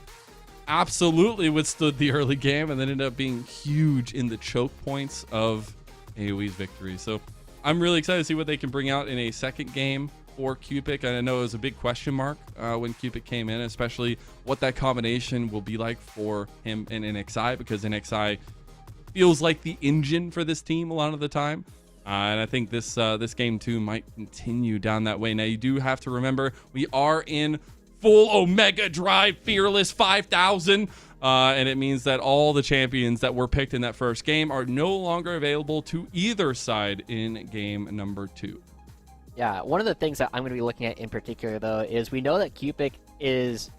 Absolutely withstood the early game, and then ended up being huge in the choke points of AoE's victory. So I'm really excited to see what they can bring out in a second game for Cupic. And I know it was a big question mark when Cupic came in, especially what that combination will be like for him and NXI, because NXI feels like the engine for this team a lot of the time. And I think this game too might continue down that way. Now, you do have to remember, we are in full Omega Drive Fearless 5000, and it means that all the champions that were picked in that first game are no longer available to either side in game number 2. Yeah, one of the things that I'm going to be looking at in particular, though, is we know that Cupic is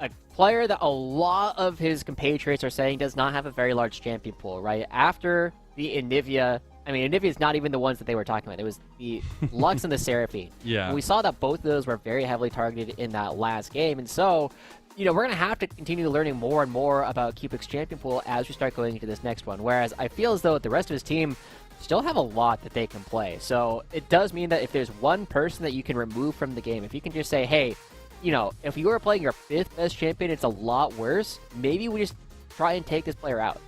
a player that a lot of his compatriots are saying does not have a very large champion pool, right? After the Anivia, I mean, Anivia's not even the ones that they were talking about. It was the Lux and the Seraphine. Yeah. And we saw that both of those were very heavily targeted in that last game. And so, you know, we're going to have to continue learning more and more about Cupic's champion pool as we start going into this next one. Whereas I feel as though the rest of his team still have a lot that they can play. So it does mean that if there's one person that you can remove from the game, if you can just say, hey, you know, if you were playing your 5th best champion, it's a lot worse. Maybe we just try and take this player out.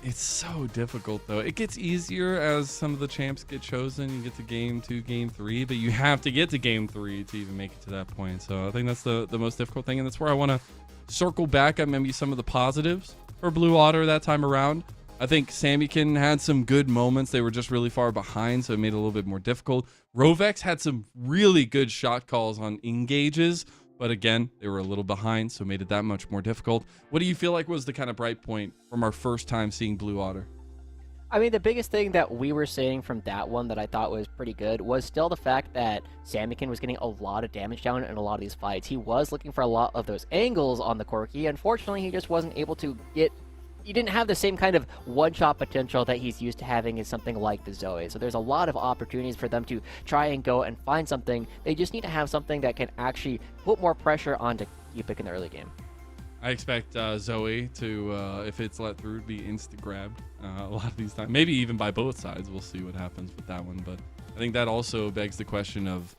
It's so difficult, though. It gets easier as some of the champs get chosen. You get to game 2, game 3, but you have to get to game 3 to even make it to that point. So I think that's the most difficult thing, and that's where I want to circle back at maybe some of the positives for Blue Otter that time around. I think Samykin had some good moments. They were just really far behind, so it made it a little bit more difficult. Rovex had some really good shot calls on engages, but again, they were a little behind, so it made it that much more difficult. What do you feel like was the kind of bright point from our first time seeing Blue Otter? I mean, the biggest thing that we were seeing from that one that I thought was pretty good was still the fact that Samykin was getting a lot of damage down in a lot of these fights. He was looking for a lot of those angles on the Corki. Unfortunately, he just wasn't able to get... He didn't have the same kind of one-shot potential that he's used to having in something like the Zoe. So there's a lot of opportunities for them to try and go and find something. They just need to have something that can actually put more pressure onto Cupic in the early game. I expect Zoe to, if it's let through, be insta-grabbed a lot of these times. Maybe even by both sides. We'll see what happens with that one. But I think that also begs the question of,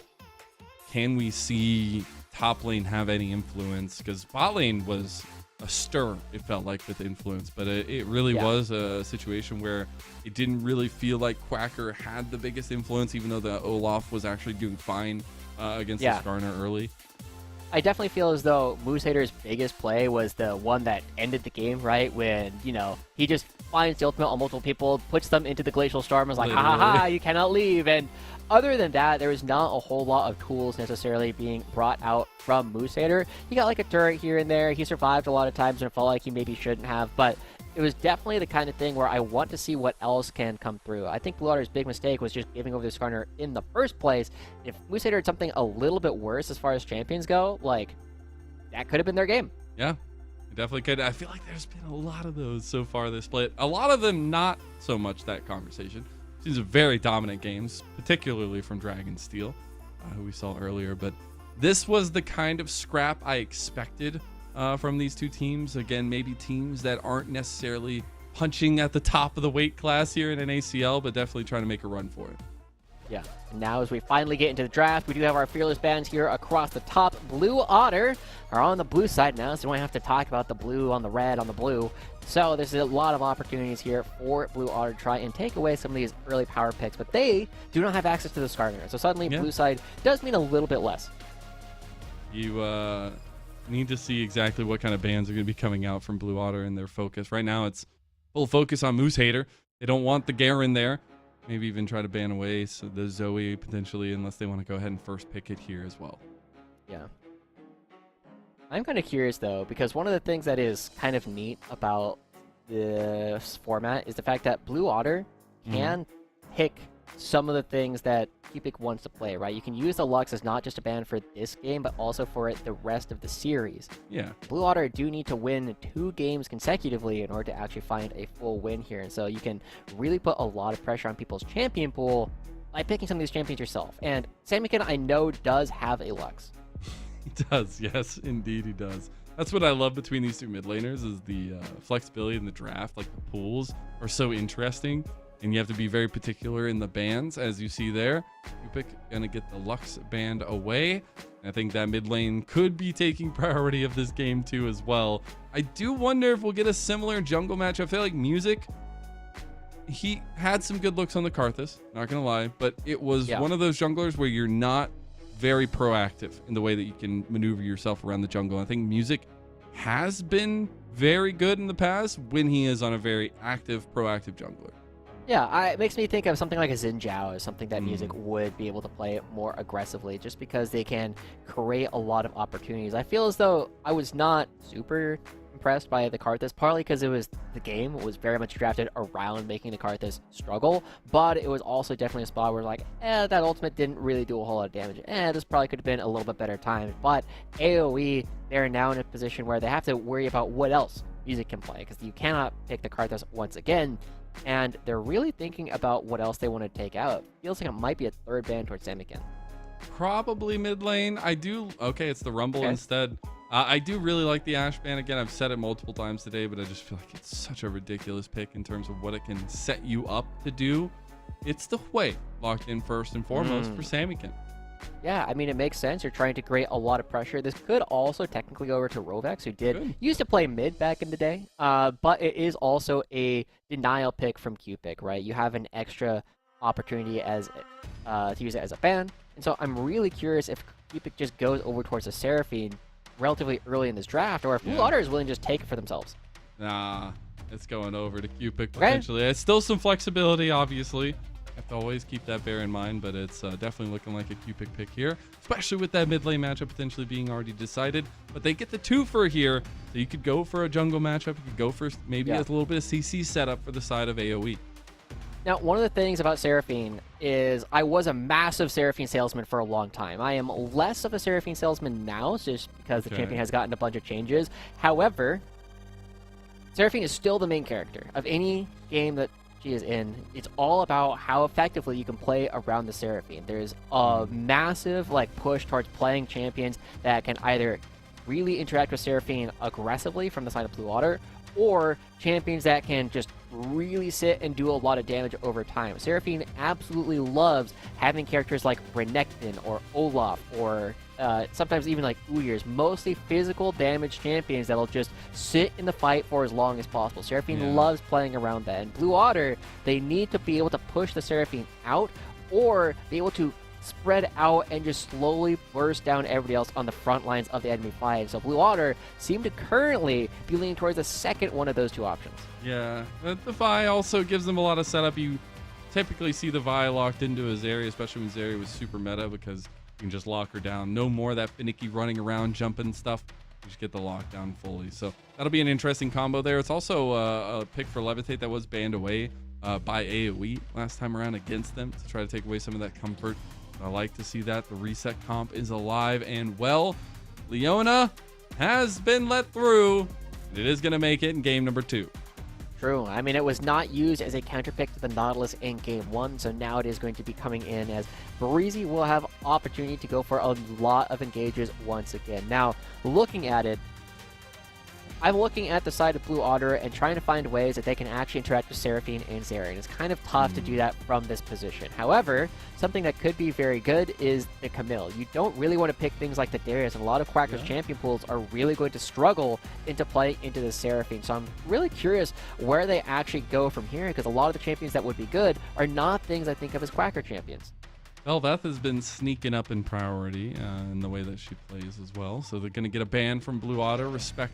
can we see top lane have any influence? Because bot lane was a stir, it felt like, with influence, but it really was a situation where it didn't really feel like Quacker had the biggest influence, even though the Olaf was actually doing fine against the Skarner early. I definitely feel as though Moose Hater's biggest play was the one that ended the game, right? When, you know, he just finds the ultimate on multiple people, puts them into the Glacial Storm, is like, ha ha ha, you cannot leave. And other than that, there was not a whole lot of tools necessarily being brought out from Moose Hater. He got like a turret here and there. He survived a lot of times and it felt like he maybe shouldn't have, but it was definitely the kind of thing where I want to see what else can come through. I think Blue Otter's big mistake was just giving over the Skarner in the first place. If Moose Hater had something a little bit worse as far as champions go, like, that could have been their game. Yeah, it definitely could. I feel like there's been a lot of those so far this split. A lot of them not so much that conversation. These are very dominant games, particularly from Dragonsteel, who we saw earlier. But this was the kind of scrap I expected from these two teams. Again, maybe teams that aren't necessarily punching at the top of the weight class here in NACL, but definitely trying to make a run for it. Yeah. And now as we finally get into the draft, we do have our fearless bands here across the top. Blue Otter are on the blue side now, so we don't have to talk about the blue on the red on the blue. So there's a lot of opportunities here for Blue Otter to try and take away some of these early power picks, but they do not have access to the Skarner. So suddenly blue side does mean a little bit less. You need to see exactly what kind of bands are going to be coming out from Blue Otter and their focus. Right now it's full focus on Moose Hater. They don't want the Garen there. Maybe even try to ban away so the Zoe potentially, unless they want to go ahead and first pick it here as well. Yeah. I'm kind of curious though, because one of the things that is kind of neat about this format is the fact that Blue Otter can pick some of the things that Cupic wants to play, right? You can use the Lux as not just a ban for this game, but also for the rest of the series. Yeah. Blue Otter do need to win 2 games consecutively in order to actually find a full win here. And so you can really put a lot of pressure on people's champion pool by picking some of these champions yourself. And Samikin, I know, does have a Lux. He does, yes, indeed he does. That's what I love between these 2 mid laners is the flexibility in the draft. Like the pools are so interesting, and you have to be very particular in the bans, as you see there. Cupic gonna get the Lux banned away. I think that mid lane could be taking priority of this game too as well. I do wonder if we'll get a similar jungle match. I feel like Music, he had some good looks on the Karthus, not gonna lie, but it was one of those junglers where you're not very proactive in the way that you can maneuver yourself around the jungle. I think Music has been very good in the past when he is on a very active, proactive jungler. Yeah, it makes me think of something like a Xin Zhao as something that Music would be able to play more aggressively just because they can create a lot of opportunities. I feel as though I was not super impressed by the Karthus, partly because the game was very much drafted around making the Karthus struggle, but it was also definitely a spot where like, that ultimate didn't really do a whole lot of damage. This probably could have been a little bit better timed, but AoE, they're now in a position where they have to worry about what else Music can play, because you cannot pick the Karthus once again. And they're really thinking about what else they want to take out. Feels like it might be a 3rd ban towards Samikin. Probably mid lane. Okay, it's the Rumble instead. I do really like the Ashe ban. Again, I've said it multiple times today, but I just feel like it's such a ridiculous pick in terms of what it can set you up to do. It's the Hui locked in first and foremost for Samikin. Yeah, I mean, it makes sense. You're trying to create a lot of pressure. This could also technically go over to Rovex, who used to play mid back in the day, but it is also a denial pick from Cupic, right? You have an extra opportunity as to use it as a ban, and so I'm really curious if Cupic just goes over towards the Seraphine relatively early in this draft, or if Blue Otter is willing to just take it for themselves. Nah, it's going over to Cupic potentially. It's still some flexibility, obviously. Have to always keep that bear in mind, but it's definitely looking like a Cupic pick here, especially with that mid lane matchup potentially being already decided. But they get the 2 for here, so you could go for a jungle matchup. You could go for maybe a little bit of CC setup for the side of AoE. Now, one of the things about Seraphine is I was a massive Seraphine salesman for a long time. I am less of a Seraphine salesman now, just because the champion has gotten a bunch of changes. However, Seraphine is still the main character of any game that she is in. It's all about how effectively you can play around the Seraphine. There's a massive push towards playing champions that can either really interact with Seraphine aggressively from the side of Blue Otter, or champions that can just really sit and do a lot of damage over time. Seraphine absolutely loves having characters like Renekton or Olaf or sometimes even like Uyers, mostly physical damage champions that'll just sit in the fight for as long as possible. Seraphine loves playing around that. And Blue Otter, they need to be able to push the Seraphine out or be able to spread out and just slowly burst down everybody else on the front lines of the enemy fight. So Blue Otter seem to currently be leaning towards the second one of those 2 options. Yeah, but the Vi also gives them a lot of setup. You typically see the Vi locked into his area, especially when Zeri was super meta, because you can just lock her down. No more of that finicky running around, jumping stuff. You just get the lockdown fully. So that'll be an interesting combo there. It's also a pick for Levitate that was banned away by AoE last time around against them to try to take away some of that comfort. I like to see that. The reset comp is alive and well. Leona has been let through, and it is going to make it in game number 2. True. I mean, it was not used as a counterpick to the Nautilus in game 1, so now it is going to be coming in as Breezy will have opportunity to go for a lot of engages once again. Now, looking at it, I'm looking at the side of Blue Otter and trying to find ways that they can actually interact with Seraphine and Zeri, and it's kind of tough to do that from this position. However, something that could be very good is the Camille. You don't really want to pick things like the Darius, and a lot of Quacker's champion pools are really going to struggle into playing into the Seraphine. So I'm really curious where they actually go from here, because a lot of the champions that would be good are not things I think of as Quacker champions. Bel'Veth has been sneaking up in priority in the way that she plays as well, so they're going to get a ban from Blue Otter. Respect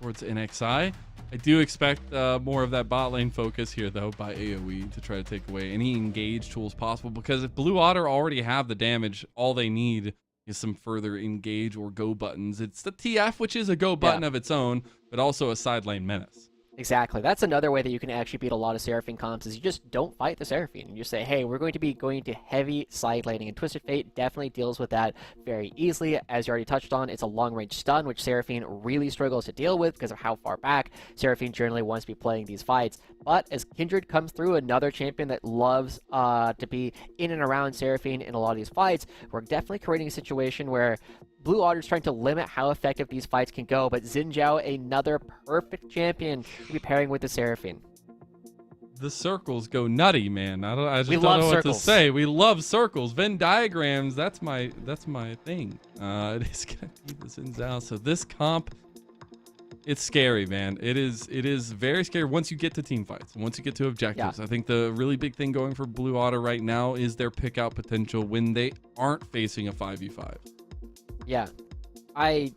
towards NXI. I do expect more of that bot lane focus here, though, by AoE to try to take away any engage tools possible, because if Blue Otter already have the damage, all they need is some further engage or go buttons. It's the TF, which is a go button of its own, but also a side lane menace. Exactly. That's another way that you can actually beat a lot of Seraphine comps is you just don't fight the Seraphine. You say, hey, we're going to be going to heavy side laning, and Twisted Fate definitely deals with that very easily. As you already touched on, it's a long-range stun, which Seraphine really struggles to deal with because of how far back Seraphine generally wants to be playing these fights. But as Kindred comes through, another champion that loves to be in and around Seraphine in a lot of these fights, we're definitely creating a situation where Blue Otter's trying to limit how effective these fights can go, but Xin Zhao, another perfect champion to be pairing with the Seraphine. The circles go nutty, man. I just don't love know circles. what to say. We love circles. Venn diagrams, that's my thing. It is gonna be the Xin Zhao. So this comp, it's scary, man. It is very scary once you get to team fights, once you get to objectives. I think the really big thing going for Blue Otter right now is their pick out potential when they aren't facing a 5v5. Yeah, I'm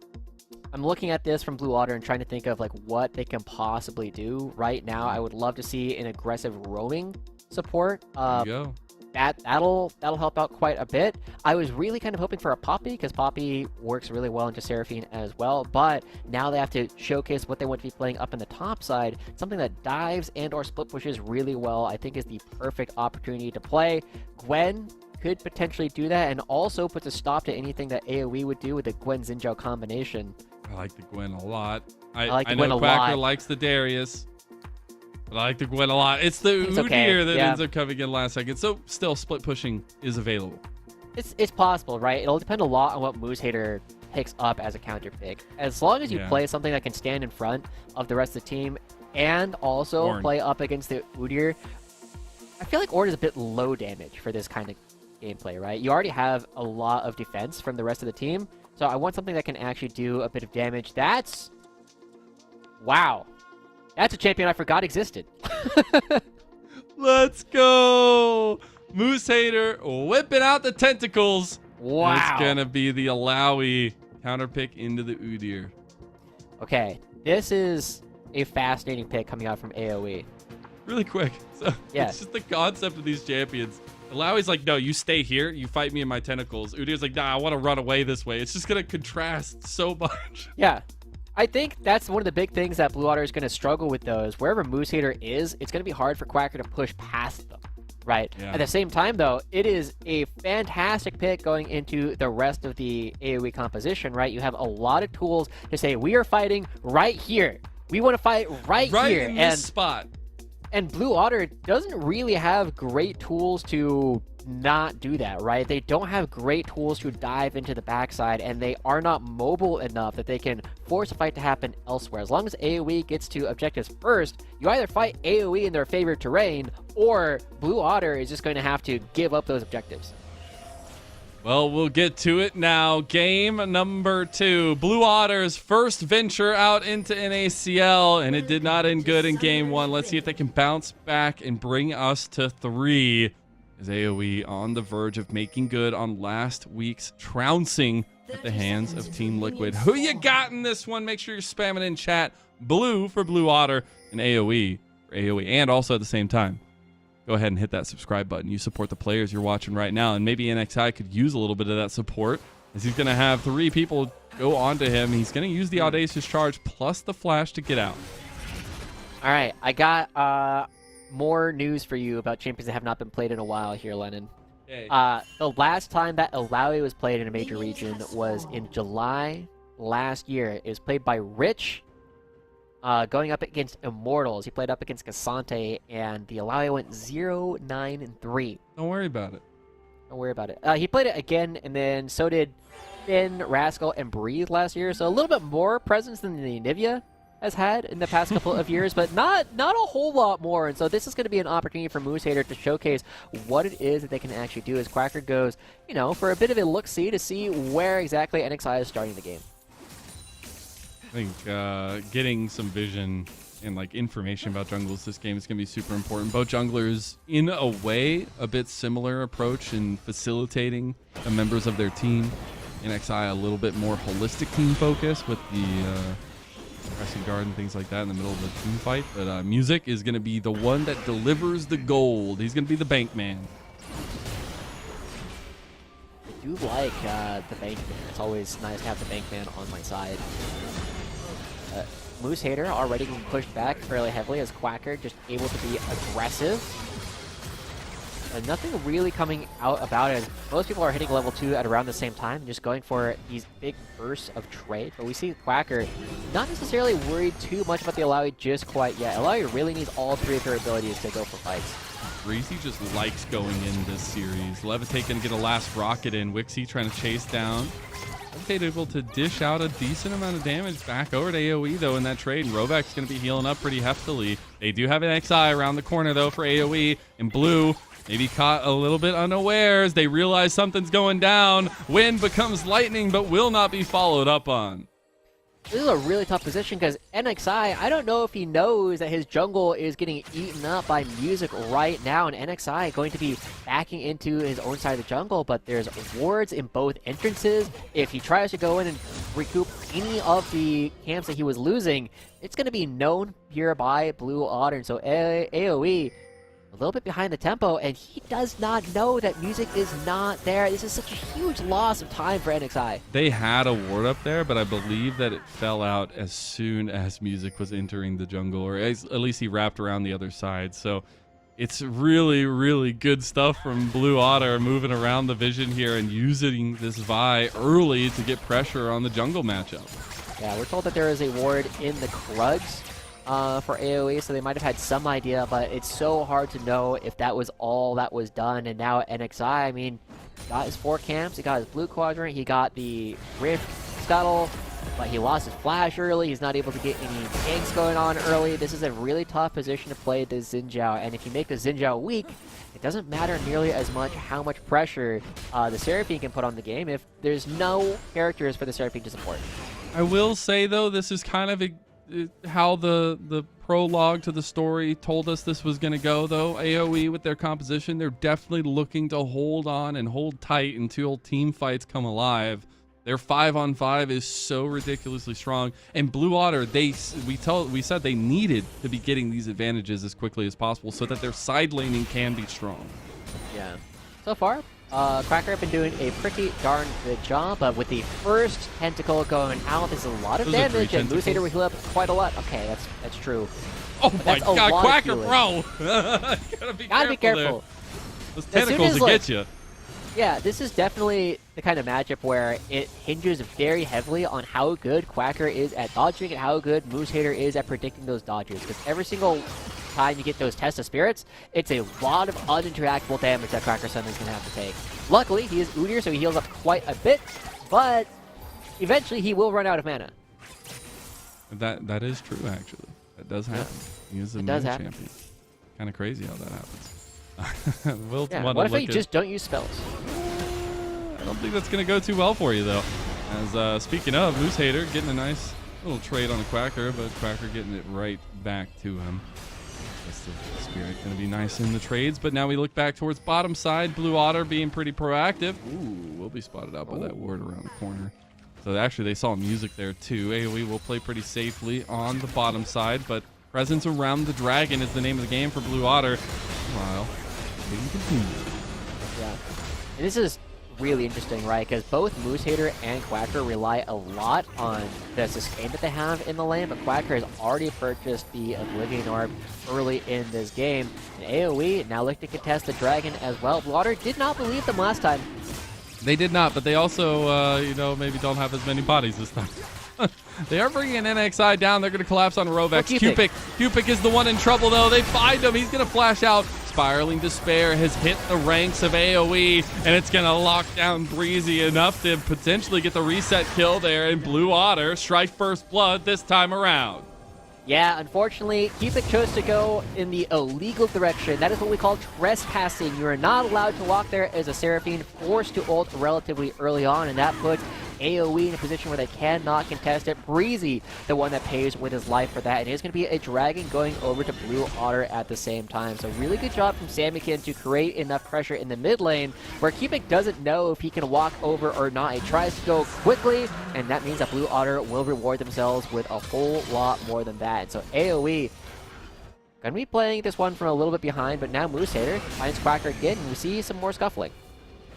looking at this from Blue Otter and trying to think of like what they can possibly do right now. I would love to see an aggressive roaming support. There you go. That'll help out quite a bit. I was really kind of hoping for a Poppy because Poppy works really well into Seraphine as well. But now they have to showcase what they want to be playing up in the top side. Something that dives and or split pushes really well, I think, is the perfect opportunity to play. Gwen could potentially do that and also puts a stop to anything that AoE would do with the Gwen Xin Zhao combination. I like the Gwen a lot. I like the I Gwen know a Quacker lot. likes the Darius, but I like the Gwen a lot. It's the It's Udyr okay, that yeah. ends up coming in last second. So still, split pushing is available. It's possible, right? It'll depend a lot on what Moose Hater picks up as a counter pick. As long as you play something that can stand in front of the rest of the team and also Ornn. play up against the Udyr, I feel like Ornn is a bit low damage for this kind of gameplay, right? You already have a lot of defense from the rest of the team, so I want something that can actually do a bit of damage. Wow. That's a champion I forgot existed. Let's go! Moose Hater whipping out the tentacles. Wow. It's gonna be the Alawi counter pick into the Udyr. Okay, this is a fascinating pick coming out from AoE. Really quick. So Yeah. it's just the concept of these champions. Alawi's like, no, you stay here. You fight me in my tentacles. Udyr's like, nah, I want to run away this way. It's just going to contrast so much. Yeah. I think that's one of the big things that Blue Otter is going to struggle with, though, is wherever Moose Hater is, it's going to be hard for Quacker to push past them, right? Yeah. At the same time, though, it is a fantastic pick going into the rest of the AoE composition, right? You have a lot of tools to say, we are fighting right here. We want to fight right here. In this spot. And Blue Otter doesn't really have great tools to not do that, right? They don't have great tools to dive into the backside, and they are not mobile enough that they can force a fight to happen elsewhere. As long as AoE gets to objectives first, you either fight AoE in their favorite terrain, or Blue Otter is just going to have to give up those objectives. Well, we'll get to it now. Game number 2. Blue Otter's first venture out into NACL, and it did not end good in game 1. Let's see if they can bounce back and bring us to 3. Is AoE on the verge of making good on last week's trouncing at the hands of Team Liquid. Who you got in this one? Make sure you're spamming in chat. Blue for Blue Otter and AoE for AoE. And also at the same time, go ahead and hit that subscribe button. You support the players you're watching right now, and maybe NXI could use a little bit of that support, as he's going to have 3 people go onto him. He's going to use the Audacious Charge plus the Flash to get out. All right, I got more news for you about champions that have not been played in a while here, Lennon. Okay. The last time that Alawi was played in a major region was in July last year. It was played by Rich, going up against Immortals. He played up against Cassante, and the Alawi went 0-9-3. Don't worry about it. Don't worry about it. He played it again, and then so did Finn, Rascal, and Breathe last year. So a little bit more presence than the Nivea has had in the past couple of years, but not a whole lot more. And so this is going to be an opportunity for Moose Hater to showcase what it is that they can actually do as Quacker goes, for a bit of a look-see to see where exactly NXI is starting the game. I think getting some vision and information about jungles this game is going to be super important. Both junglers, in a way, a bit similar approach in facilitating the members of their team. NXI a little bit more holistic team focus with the pressing guard and things like that in the middle of the team fight. But Music is going to be the one that delivers the gold. He's going to be the bank man. I do like the bank man. It's always nice to have the bank man on my side. Moose Hater already being pushed back fairly heavily as Quacker just able to be aggressive. And nothing really coming out about it, as most people are hitting level 2 at around the same time, just going for these big bursts of trade. But we see Quacker not necessarily worried too much about the Alawi just quite yet. Alawi really needs all 3 of their abilities to go for fights. Breezy just likes going in this series. Levitate gonna get a last rocket in. Wixie trying to chase down. Levitate able to dish out a decent amount of damage back over to AoE though in that trade, and Rovak's gonna be healing up pretty heftily. They do have an XI around the corner though for AoE, and Blue maybe caught a little bit unawares. They realize something's going down. Wind becomes lightning, but will not be followed up on. This is a really tough position because NXI, I don't know if he knows that his jungle is getting eaten up by Music right now, and NXI going to be backing into his own side of the jungle, but there's wards in both entrances. If he tries to go in and recoup any of the camps that he was losing, it's going to be known here by Blue Otter. So AoE a little bit behind the tempo, and he does not know that Music is not there. This is such a huge loss of time for NXI. They had a ward up there, but I believe that it fell out as soon as Music was entering the jungle, or at least he wrapped around the other side. So it's really, really good stuff from Blue Otter, moving around the vision here and using this Vi early to get pressure on the jungle matchup. Yeah, we're told that there is a ward in the Krugs for AoE, so they might have had some idea, but it's so hard to know if that was all that was done. And now NXI, I mean, got his 4 camps, he got his blue quadrant, he got the Rift Scuttle, but he lost his flash early. He's not able to get any ganks going on early. This is a really tough position to play the Xin Zhao, and if you make the Xin Zhao weak, it doesn't matter nearly as much how much pressure the Seraphine can put on the game if there's no characters for the Seraphine to support. I will say, though, this is kind of how the prologue to the story told us this was going to go, though. AoE with their composition, they're definitely looking to hold on and hold tight until team fights come alive. Their 5-on-5 is so ridiculously strong, and Blue Otter, we said they needed to be getting these advantages as quickly as possible so that their side laning can be strong. Yeah. So far, Quacker have been doing a pretty darn good job, but with the first tentacle going out, there's a lot of Those are damage, 3 and Moose Hater will heal up quite a lot. Okay, that's true. Oh But my that's a god, lot of Quacker, healing. bro! Gotta be careful. There. Those tentacles will get you. Yeah, this is definitely the kind of matchup where it hinges very heavily on how good Quacker is at dodging and how good Moose Hater is at predicting those dodges, because every single time you get those Test of Spirits, it's a lot of uninteractable damage that Quacker Sun is going to have to take. Luckily, he is Udyr, so he heals up quite a bit, but eventually he will run out of mana. That is true, actually. That does happen. Yeah. He is a mana champion. Kind of crazy how that happens. What if you just don't use spells? I don't think that's going to go too well for you, though. As speaking of, Moose Hater getting a nice little trade on the Quacker, but Quacker getting it right back to him. That's the Spirit going to be nice in the trades, but now we look back towards bottom side. Blue Otter being pretty proactive. Ooh, we'll be spotted out by that ward around the corner. So actually they saw Music there too. AoE will play pretty safely on the bottom side, but presence around the dragon is the name of the game for Blue Otter. Meanwhile, yeah, and this is really interesting, right? Because both Moose Hater and Quacker rely a lot on the sustain that they have in the lane, but Quacker has already purchased the Oblivion Orb early in this game. And AoE now look to contest the dragon as well. Blue Otter did not believe them last time. They did not, but they also, maybe don't have as many bodies this time. They are bringing an NXI down. They're going to collapse on Rovex. Cupik is the one in trouble, though. They find him. He's going to flash out. Spiraling Despair has hit the ranks of AoE, and it's going to lock down Breezy enough to potentially get the reset kill there. And Blue Otter strike first blood this time around. Yeah, unfortunately, Cupik chose to go in the illegal direction. That is what we call trespassing. You are not allowed to walk there as a Seraphine, forced to ult relatively early on, and that puts AoE in a position where they cannot contest it. Breezy, the one that pays with his life for that. And it is going to be a dragon going over to Blue Otter at the same time. So really good job from Samikin to create enough pressure in the mid lane where Cubic doesn't know if he can walk over or not. He tries to go quickly, and that means that Blue Otter will reward themselves with a whole lot more than that. So AoE gonna be playing this one from a little bit behind, but now Moose Hater finds Quacker again, and we see some more scuffling.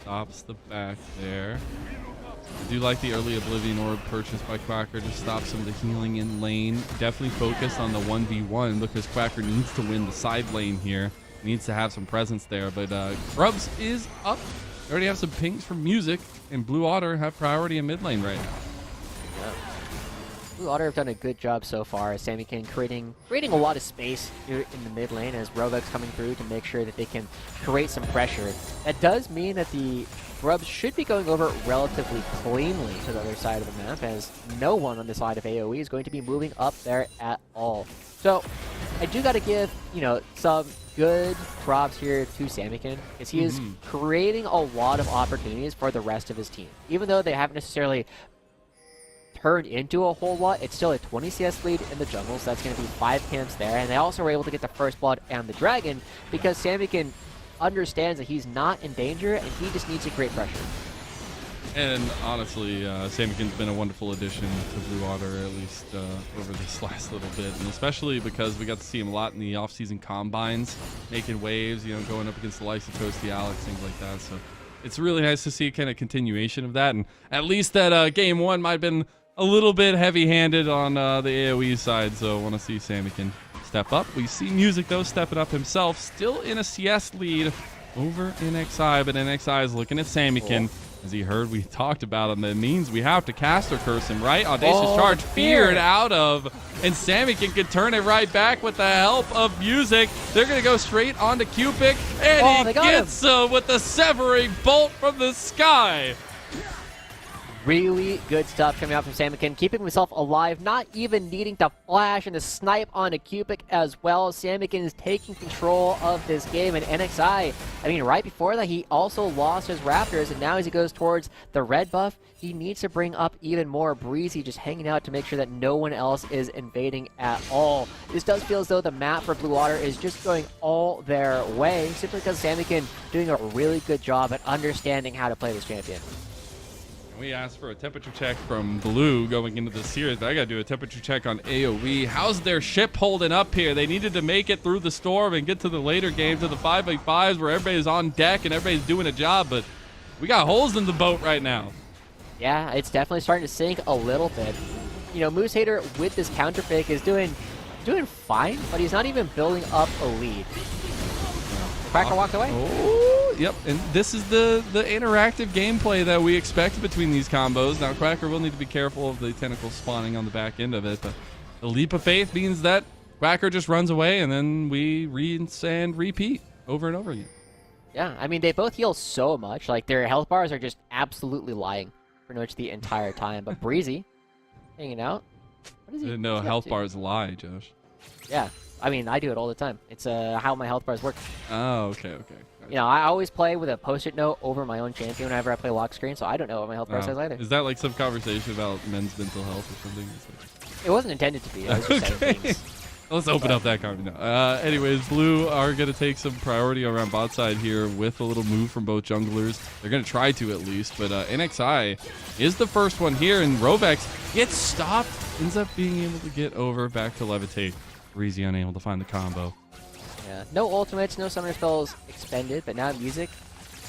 Stops the back there. I do like the early Oblivion Orb purchase by Quacker to stop some of the healing in lane. Definitely focused on the 1v1 because Quacker needs to win the side lane here. He needs to have some presence there, but Grubs is up. They already have some pings from Music, and Blue Otter have priority in mid lane right now. Blue Otter have done a good job so far. Samikin creating a lot of space here in the mid lane as Rovex coming through to make sure that they can create some pressure. That does mean that the Grubs should be going over relatively cleanly to the other side of the map, as no one on the side of AoE is going to be moving up there at all. So I do got to give, some good props here to Samikin, because he is creating a lot of opportunities for the rest of his team. Even though they haven't necessarily turned into a whole lot, it's still a 20 CS lead in the jungle, so that's going to be 5 camps there. And they also were able to get the first blood and the dragon because Samikin understands that he's not in danger and he just needs to create pressure. And honestly, Samikin's been a wonderful addition to Blue Otter, at least over this last little bit, and especially because we got to see him a lot in the off-season combines, making waves, going up against the likes of Toasty Alex, things like that. So it's really nice to see kind of continuation of that, and at least that game 1 might have been a little bit heavy-handed on the AoE side, so I want to see Samikin step up. We see Music, though, stepping up himself, still in a CS lead over NXI, but NXI is looking at Samikin. As he heard, we talked about him. That means we have to caster curse him, right? Audacious Charge feared out of, and Samikin can turn it right back with the help of Music. They're going to go straight onto Cupic, and he gets with the severing bolt from the sky. Really good stuff coming out from Samikin, keeping himself alive, not even needing to flash and to snipe onto Cupic as well. Samikin is taking control of this game, and NXI, right before that, he also lost his Raptors, and now as he goes towards the red buff, he needs to bring up even more. Breezy just hanging out to make sure that no one else is invading at all. This does feel as though the map for Blue Otter is just going all their way, simply because Samikin doing a really good job at understanding how to play this champion. We asked for a temperature check from Blue going into the series, but I got to do a temperature check on AoE. How's their ship holding up here? They needed to make it through the storm and get to the later games of the 5v5s where everybody's on deck and everybody's doing a job, but we got holes in the boat right now. Yeah, it's definitely starting to sink a little bit. Moose Hater with this counter fake is doing fine, but he's not even building up a lead. Quacker walked away. Oh, yep. And this is the interactive gameplay that we expect between these combos. Now, Quacker will need to be careful of the tentacles spawning on the back end of it, but the leap of faith means that Quacker just runs away, and then we rinse and repeat over and over again. Yeah, they both heal so much. Like, their health bars are just absolutely lying pretty much the entire time. But Breezy, hanging out. What is he? I didn't know health bars lie, Josh. Yeah. I do it all the time. It's how my health bars work. Oh, okay. Gotcha. I always play with a post-it note over my own champion whenever I play lock screen, so I don't know what my health bar says either. Is that like some conversation about men's mental health or something? It wasn't intended to be. I was just saying things. Let's open up that conversation. Anyways, Blue are going to take some priority around bot side here with a little move from both junglers. They're going to try to at least, but NXI is the first one here, and Rovex gets stopped, ends up being able to get over back to levitate. Breezy unable to find the combo. Yeah, no ultimates, no summoner spells expended, but now Music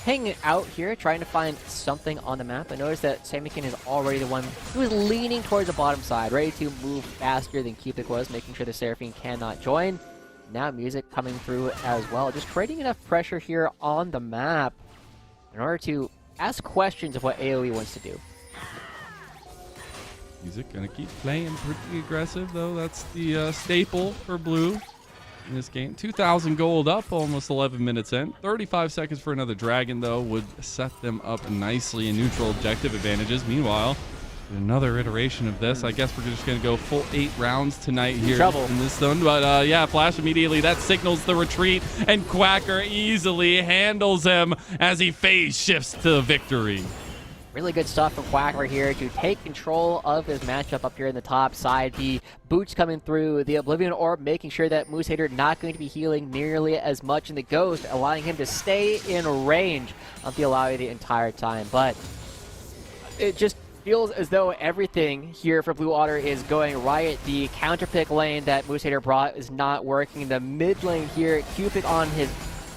hanging out here, trying to find something on the map. I noticed that Samikin is already the one who is leaning towards the bottom side, ready to move faster than Cupic was, making sure the Seraphine cannot join. Now Music coming through as well, just creating enough pressure here on the map in order to ask questions of what AoE wants to do. Music gonna keep playing pretty aggressive, though. That's the staple for Blue in this game. 2,000 gold up, almost 11 minutes in. 35 seconds for another dragon, though, would set them up nicely in neutral objective advantages. Meanwhile, another iteration of this. I guess we're just gonna go full 8 rounds tonight here in this zone. But yeah, flash immediately. That signals the retreat, and Quacker easily handles him as he phase shifts to victory. Really good stuff from Quacker here to take control of his matchup up here in the top side. The boots coming through, the Oblivion Orb making sure that Moose Hater not going to be healing nearly as much, in the Ghost allowing him to stay in range of the Alawi the entire time. But it just feels as though everything here for Blue Otter is going right. The counter pick lane that Moose Hater brought is not working. The mid lane here, Cupid on his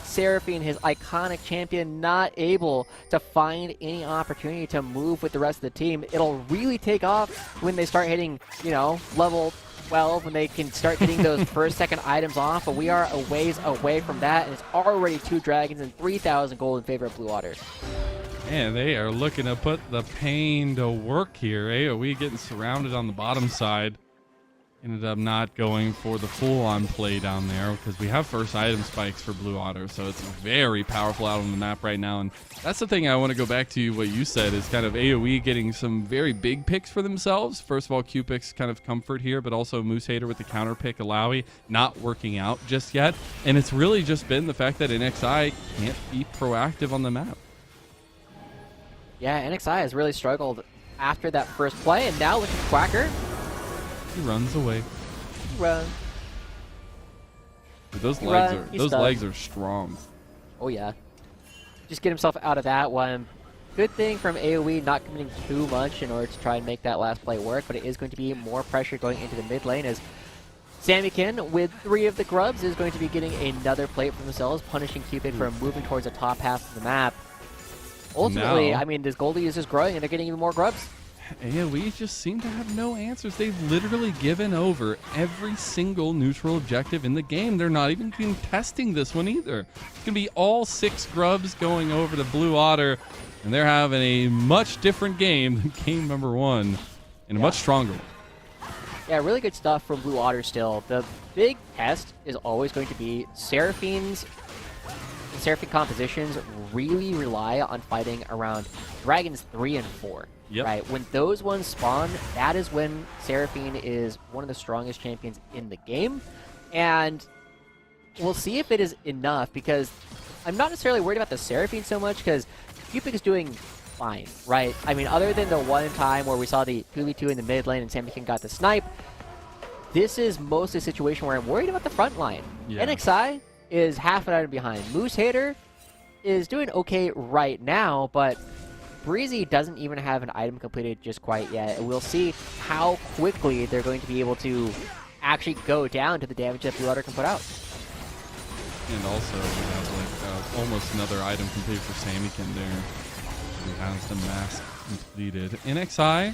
Seraphine, his iconic champion, not able to find any opportunity to move with the rest of the team. It'll really take off when they start hitting, you know, level 12, when they can start getting those first, second items off, but we are a ways away from that, and it's already 2 dragons and 3,000 gold in favor of Blue Otter. Man, they are looking to put the pain to work here. AoE getting surrounded on the bottom side. Ended up not going for the full-on play down there because we have first item spikes for Blue Otter, so it's very powerful out on the map right now. And that's the thing I want to go back to what you said is kind of AoE getting some very big picks for themselves. First of all, Q-Pick's kind of comfort here, but also Moose Hater with the counter pick Alawi not working out just yet. And it's really just been the fact that NXI can't be proactive on the map. Yeah, NXI has really struggled after that first play, and now look at Quacker. He runs away. Run. Dude, those Run. legs are strong. Oh yeah. Just get himself out of that one. Good thing from AoE not committing too much in order to try and make that last play work, but it is going to be more pressure going into the mid lane as Sammykin, with 3 of the grubs, is going to be getting another plate for themselves, punishing Cupid for moving towards the top half of the map. Ultimately, I mean, this Goldie is just growing and they're getting even more grubs. AoE just seem to have no answers. They've literally given over every single neutral objective in the game. They're not even contesting this one either. It's going to be all 6 grubs going over to Blue Otter, and they're having a much different game than game number 1, and a much stronger one. Yeah, really good stuff from Blue Otter still. The big test is always going to be Seraphine compositions really rely on fighting around Dragons 3 and 4. Yep. Right, when those ones spawn, that is when Seraphine is one of the strongest champions in the game, and we'll see if it is enough, because I'm not necessarily worried about the Seraphine so much, because Cupid is doing fine, right? I mean, other than the one time where we saw the 2v2 in the mid lane and Sammykin got the snipe, this is mostly a situation where I'm worried about the front line. Yeah. NXI is half an item behind. Moose Hater is doing okay right now, but Breezy doesn't even have an item completed just quite yet. And we'll see how quickly they're going to be able to actually go down to the damage that Blue Otter can put out. And also, we have like almost another item completed for Sammykin there. He has the mask completed. NXI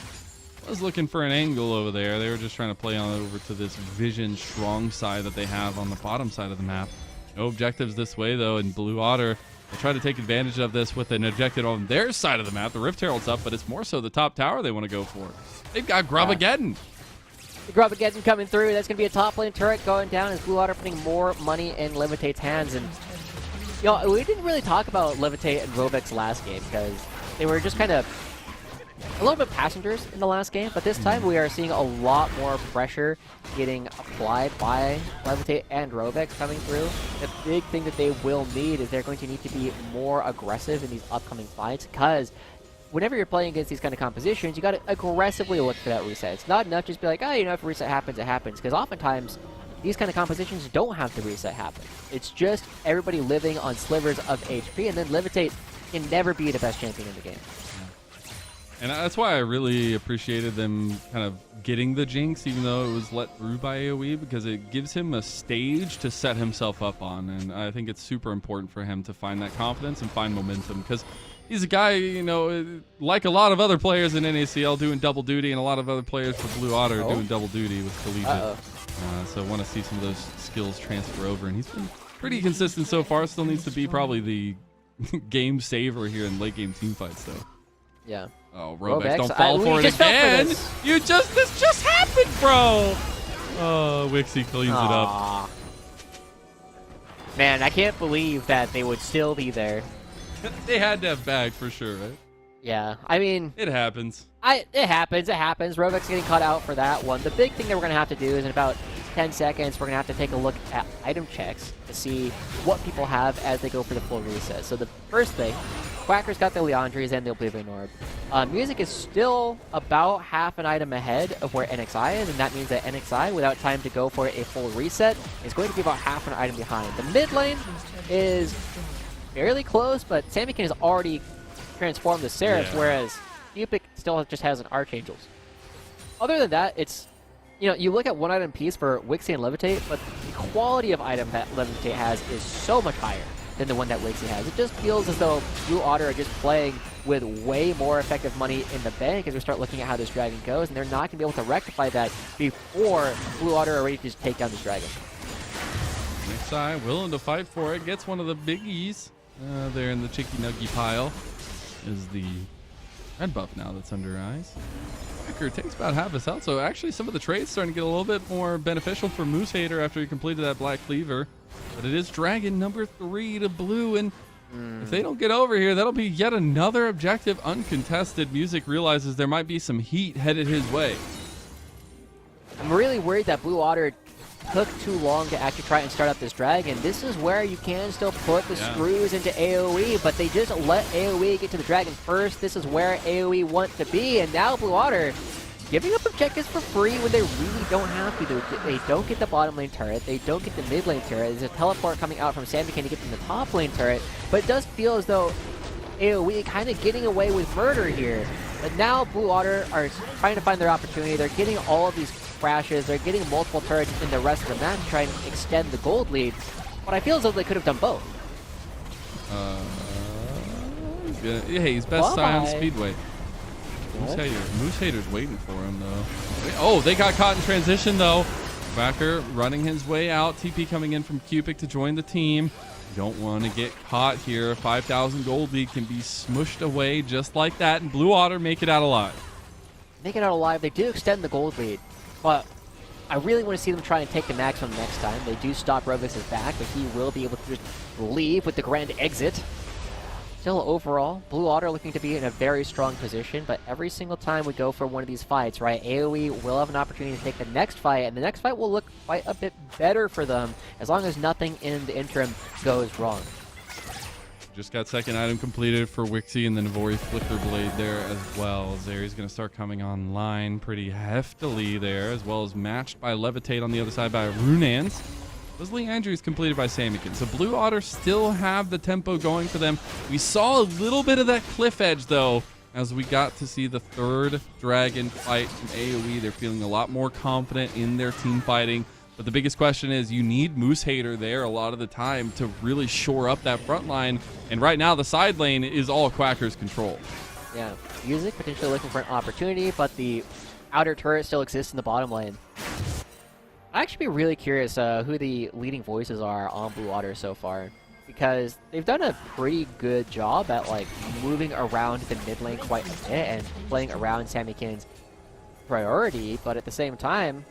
was looking for an angle over there. They were just trying to play on over to this Vision Strong side that they have on the bottom side of the map. No objectives this way, though, and Blue Otter will try to take advantage of this with an objective on their side of the map. The Rift Herald's up, but it's more so the top tower they want to go for. They've got Grubageddon. The Grubageddon coming through. That's going to be a top lane turret going down as Blue Otter putting more money in Levitate's hands. And, you know, we didn't really talk about Levitate and Rovex last game because they were just kind of a little bit passengers in the last game, but this time we are seeing a lot more pressure getting applied by Levitate and Rovex coming through. The big thing that they will need is they're going to need to be more aggressive in these upcoming fights, because whenever you're playing against these kind of compositions, you got to aggressively look for that reset. It's not enough just be like, oh, you know, if a reset happens, it happens, because oftentimes these kind of compositions don't have the reset happen. It's just everybody living on slivers of HP, and then Levitate can never be the best champion in the game. And that's why I really appreciated them kind of getting the Jinx, even though it was let through by AoE, because it gives him a stage to set himself up on. And I think it's super important for him to find that confidence and find momentum, because he's a guy, you know, like a lot of other players in NACL doing double duty, and a lot of other players for Blue Otter doing double duty with Collegiate. So I want to see some of those skills transfer over. And he's been pretty consistent so far. Still needs to be probably the game saver here in late game team fights, though. Yeah. Oh, Rovex, don't fall for it again. This just happened, bro. Oh, Wixie cleans it up. Man, I can't believe that they would still be there. They had to have bagged for sure, right? Yeah, I mean, it happens. It happens. Rovex getting caught out for that one. The big thing that we're going to have to do is in about 10 seconds, we're going to have to take a look at item checks to see what people have as they go for the full reset. So the first thing Quacker's got the Leandres and the Oblivion Orb. Music is still about half an item ahead of where NXI is, and that means that NXI, without time to go for a full reset, is going to be about half an item behind. The mid lane is fairly close, but Samikin has already transformed to Seraph, whereas Cupid still just has an Archangels. Other than that, it's, you know, you look at one item piece for Wixie and Levitate, but the quality of item that Levitate has is so much higher than the one that Wixie has. It just feels as though Blue Otter are just playing with way more effective money in the bank as we start looking at how this dragon goes, and they're not going to be able to rectify that before Blue Otter are ready to just take down this dragon. NXI willing to fight for it, gets one of the biggies there in the Chicky Nuggy pile. Is the red buff now that's under eyes. Quacker takes about half his health, so actually some of the trades starting to get a little bit more beneficial for Moose Hater after he completed that Black Cleaver. But it is Dragon number 3 to blue, and if they don't get over here, that'll be yet another objective uncontested. Music realizes there might be some heat headed his way. I'm really worried that Blue Otter took too long to actually try and start up this dragon. This is where you can still put the screws into AoE, but they just let AoE get to the dragon first. This is where AoE want to be, and now Blue Otter giving up objectives for free when they really don't have to. They don't get the bottom lane turret, they don't get the mid lane turret. There's a teleport coming out from Samikin to get them the top lane turret, but it does feel as though AoE kind of getting away with murder here. But now Blue Otter are trying to find their opportunity. They're getting all of these crashes, they're getting multiple turrets in the rest of the match to try and extend the gold lead. But I feel as though they could have done both. He's best Scion Speedway. Moose Hater's waiting for him, though. Oh, they got caught in transition, though. Quacker running his way out. TP coming in from Cupic to join the team. Don't want to get caught here. 5,000 gold lead can be smushed away just like that, and Blue Otter make it out alive. Make it out alive. They do extend the gold lead, but I really want to see them try and take the maximum next time. They do stop Rovix's back, but he will be able to just leave with the grand exit. Still, overall, Blue Otter looking to be in a very strong position, but every single time we go for one of these fights, right, AoE will have an opportunity to take the next fight, and the next fight will look quite a bit better for them, as long as nothing in the interim goes wrong. Just got second item completed for Wixie, and then Navori Flicker Blade there as well. Zeri's going to start coming online pretty heftily there, as well as matched by Levitate on the other side by Runans. Was Leandre's completed by Samikin. So Blue Otter still have the tempo going for them. We saw a little bit of that cliff edge, though, as we got to see the third dragon fight from AoE. They're feeling a lot more confident in their team fighting. But the biggest question is you need Moose Hater there a lot of the time to really shore up that front line. And right now the side lane is all Quacker's control. Yeah, Music potentially looking for an opportunity, but the outer turret still exists in the bottom lane. I'd actually be really curious who the leading voices are on Blue Otter so far, because they've done a pretty good job at like moving around the mid lane quite a bit and playing around Samikin's priority, but at the same time,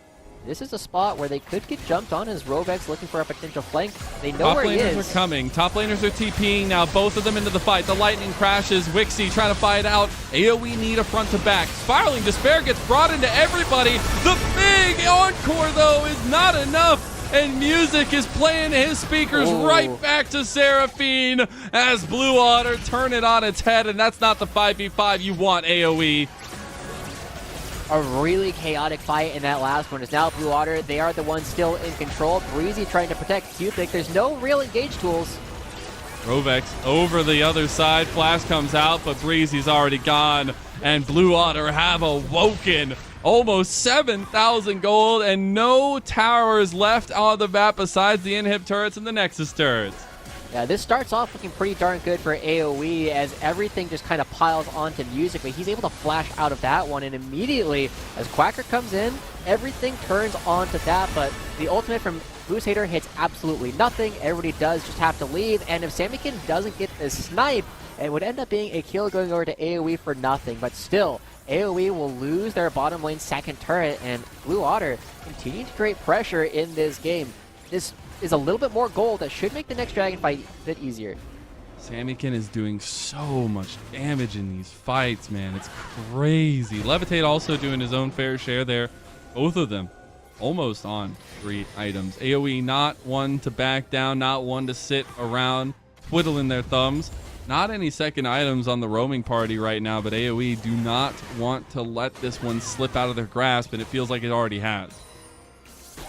this is a spot where they could get jumped on as Rovex looking for a potential flank. They know where he is. Top laners are coming. Top laners are TPing now. Both of them into the fight. The lightning crashes. Wixie trying to fight out. AoE need a front to back. Spiraling Despair gets brought into everybody. The big encore, though, is not enough. And Music is playing his speakers right back to Seraphine as Blue Otter turn it on its head. And that's not the 5v5 you want, AoE. A really chaotic fight in that last one is now Blue Otter. They are the ones still in control. Breezy trying to protect Cupic. There's no real engage tools. Rovex over the other side. Flash comes out, but Breezy's already gone. And Blue Otter have awoken. Almost 7,000 gold and no towers left on the map besides the inhib turrets and the Nexus turrets. Yeah, this starts off looking pretty darn good for AoE as everything just kind of piles onto Music, but he's able to flash out of that one, and immediately as Quacker comes in, everything turns onto that, but the ultimate from Moose Hater hits absolutely nothing. Everybody does just have to leave, and if Samikin doesn't get this snipe, it would end up being a kill going over to AoE for nothing, but still, AoE will lose their bottom lane second turret, and Blue Otter continue to create pressure in this game. This is a little bit more gold that should make the next dragon fight a bit easier. Samikin is doing so much damage in these fights, man. It's crazy. Levitate also doing his own fair share there. Both of them almost on 3 items. AoE not one to back down, not one to sit around twiddling their thumbs. Not any second items on the roaming party right now, but AoE do not want to let this one slip out of their grasp, and it feels like it already has.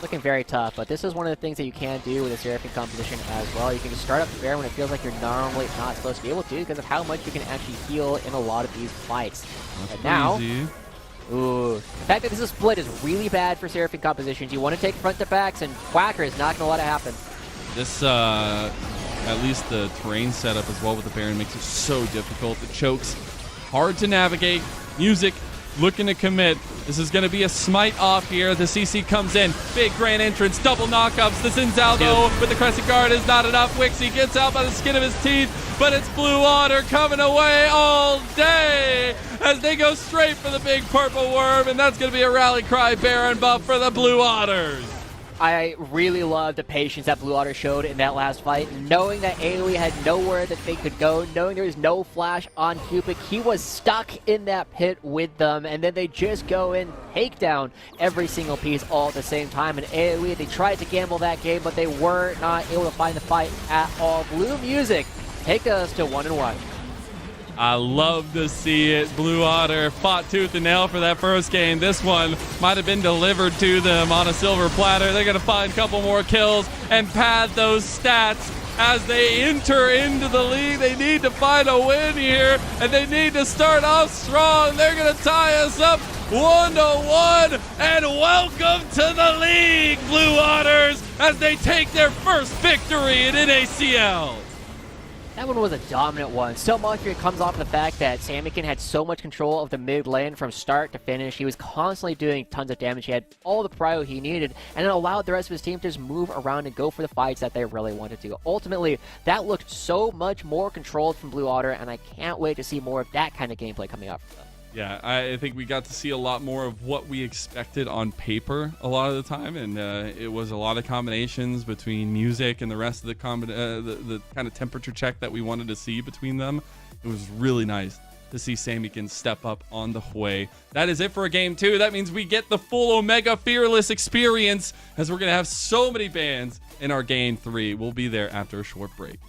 Looking very tough, but this is one of the things that you can do with a Seraphine composition as well. You can just start up the bear when it feels like you're normally not supposed to be able to because of how much you can actually heal in a lot of these fights. That's and now, easy. ooh, the fact that this is split is really bad for Seraphine compositions. You want to take front to backs, and Quacker is not going to let it happen. This, at least the terrain setup as well with the Baron makes it so difficult. It chokes. Hard to navigate. Music looking to commit. This is going to be a smite off here. The CC comes in. Big grand entrance. Double knockups. The Zinzalvo with the Crescent Guard is not enough. Wixie gets out by the skin of his teeth, but it's Blue Water coming away all day as they go straight for the big purple worm, and that's going to be a rally cry Baron buff for the Blue Waters. I really love the patience that Blue Otter showed in that last fight, knowing that AoE had nowhere that they could go, knowing there was no flash on Cupid. He was stuck in that pit with them, and then they just go in, take down every single piece all at the same time. And AoE, they tried to gamble that game, but they were not able to find the fight at all. Blue Music take us to 1-1. I love to see it. Blue Otter fought tooth and nail for that first game. This one might have been delivered to them on a silver platter. They're going to find a couple more kills and pad those stats as they enter into the league. They need to find a win here, and they need to start off strong. They're going to tie us up 1-1, and welcome to the league, Blue Otters, as they take their first victory in NACL. That one was a dominant one. So much of it comes off the fact that Samikin had so much control of the mid lane from start to finish. He was constantly doing tons of damage. He had all the prio he needed, and it allowed the rest of his team to just move around and go for the fights that they really wanted to. Ultimately, that looked so much more controlled from Blue Otter, and I can't wait to see more of that kind of gameplay coming out from them. Yeah, I think we got to see a lot more of what we expected on paper a lot of the time, and it was a lot of combinations between music and the rest of the kind of temperature check that we wanted to see between them. It was really nice to see Samikin step up on the Hui. That is it for game 2. That means we get the full Omega Fearless experience, as we're going to have so many bans in our game 3. We'll be there after a short break.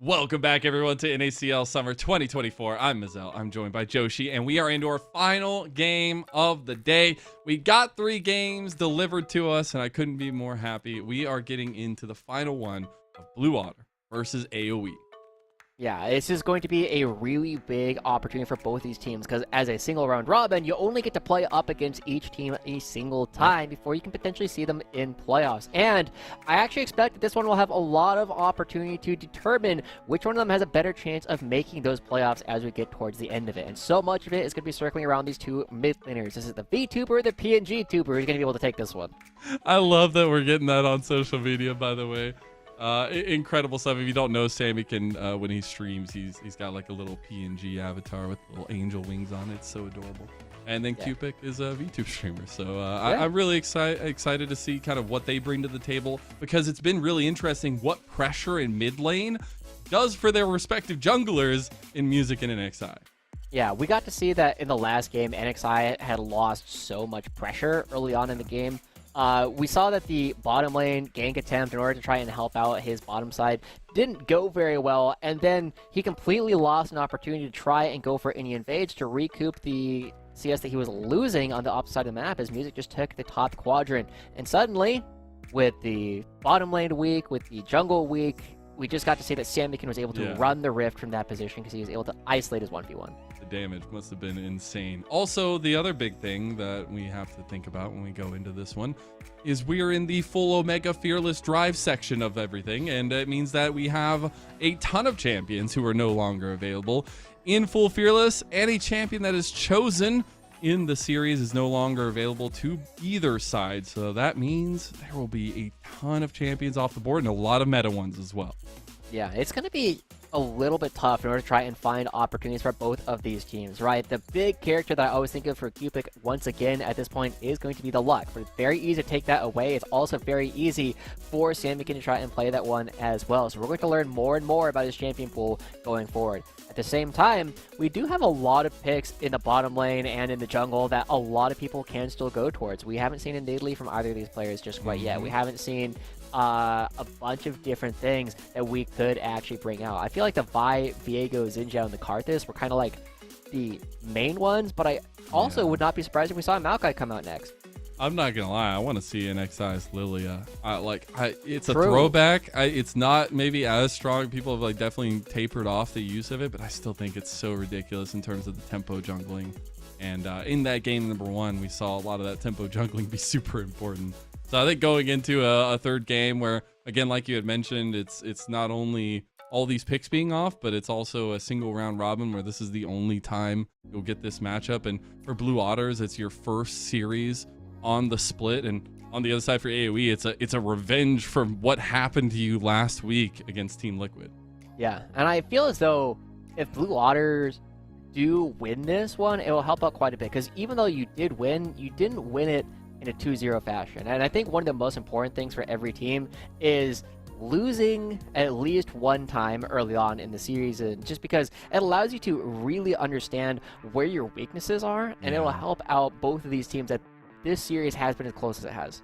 Welcome back, everyone, to NACL Summer 2024. I'm Mazel. I'm joined by Joshi, and we are into our final game of the day. We got 3 games delivered to us, and I couldn't be more happy. We are getting into the final one of Blue Otter versus AoE. Yeah, this is going to be a really big opportunity for both these teams because as a single round robin, you only get to play up against each team a single time before you can potentially see them in playoffs. And I actually expect that this one will have a lot of opportunity to determine which one of them has a better chance of making those playoffs as we get towards the end of it. And so much of it is going to be circling around these two mid laners. This is the VTuber, the PNG tuber who's going to be able to take this one. I love that we're getting that on social media, by the way. Incredible stuff. If you don't know, Sammy can when he streams, he's got like a little PNG avatar with little angel wings on it. It's so adorable. And then Cupic is a VTuber streamer, so I'm really excited to see kind of what they bring to the table, because it's been really interesting what pressure in mid lane does for their respective junglers in Music and NXI. Yeah, we got to see that in the last game. NXI had lost so much pressure early on in the game. We saw that the bottom lane gank attempt in order to try and help out his bottom side didn't go very well, and then he completely lost an opportunity to try and go for any invades to recoup the CS that he was losing on the opposite side of the map as Music just took the top quadrant. And suddenly, with the bottom lane weak, with the jungle weak, we just got to see that Samikin was able to run the rift from that position because he was able to isolate his 1v1. The damage must have been insane. Also, the other big thing that we have to think about when we go into this one is we are in the full Omega Fearless Drive section of everything, and it means that we have a ton of champions who are no longer available in full Fearless, and a champion that is chosen in the series is no longer available to either side. So that means there will be a ton of champions off the board and a lot of meta ones as well. Yeah, it's going to be a little bit tough in order to try and find opportunities for both of these teams, right? The big character that I always think of for Cupic, once again, at this point, is going to be the luck. But it's very easy to take that away. It's also very easy for Samikin to try and play that one as well. So we're going to learn more and more about his champion pool going forward. At the same time, we do have a lot of picks in the bottom lane and in the jungle that a lot of people can still go towards. We haven't seen a Nidalee from either of these players just quite yet. We haven't seen a bunch of different things that we could actually bring out. I feel like the Vi, Viego, Xinjiao, and the Karthus were kind of like the main ones, but I also would not be surprised if we saw Maokai come out next. I'm not gonna lie, I want to see NXI's Lilia. It's a throwback. It's not maybe as strong. People have definitely tapered off the use of it, but I still think it's so ridiculous in terms of the tempo jungling. And in that game number 1, we saw a lot of that tempo jungling be super important. So I think going into a third game where, again, like you had mentioned, it's not only all these picks being off, but it's also a single round robin where this is the only time you'll get this matchup. And for Blue Otters, it's your first series on the split, and on the other side for AoE, it's a revenge for what happened to you last week against Team Liquid. Yeah, and I feel as though if Blue Otters do win this one, it will help out quite a bit, because even though you did win, you didn't win it in a 2-0 fashion. And I think one of the most important things for every team is losing at least one time early on in the series, and just because it allows you to really understand where your weaknesses are, and it will help out both of these teams that this series has been as close as it has.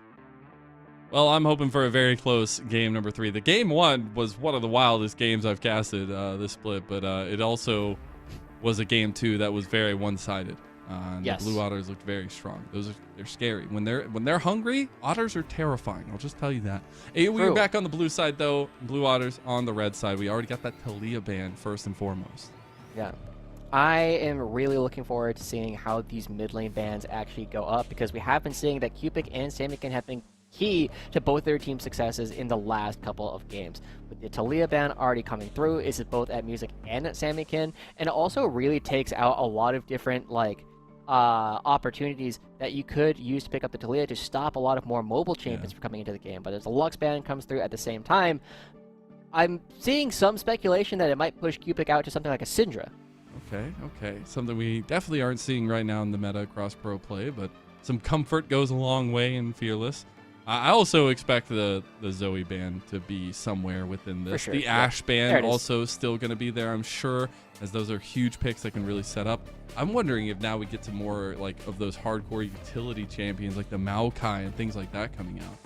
Well, I'm hoping for a very close game number 3. The game 1 was one of the wildest games I've casted this split, but it also was a game 2 that was very one-sided. The Blue Otters looked very strong. They're scary. When they're hungry, Otters are terrifying. I'll just tell you that. We're back on the blue side though. Blue Otters on the red side. We already got that Talia ban first and foremost. Yeah. I am really looking forward to seeing how these mid lane bans actually go up, because we have been seeing that Cupic and Samikin have been key to both their team successes in the last couple of games. With the Talia ban already coming through, is it both at Music and at Samikin, and it also really takes out a lot of different opportunities that you could use to pick up the Talia to stop a lot of more mobile champions from coming into the game. But as the Lux ban comes through at the same time, I'm seeing some speculation that it might push Cupic out to something like a Syndra. Okay. Something we definitely aren't seeing right now in the meta across pro play, but some comfort goes a long way in Fearless. I also expect the Zoe ban to be somewhere within this. Sure. The Ashe ban also still going to be there, I'm sure, as those are huge picks that can really set up. I'm wondering if now we get to more of those hardcore utility champions like the Maokai and things like that coming out.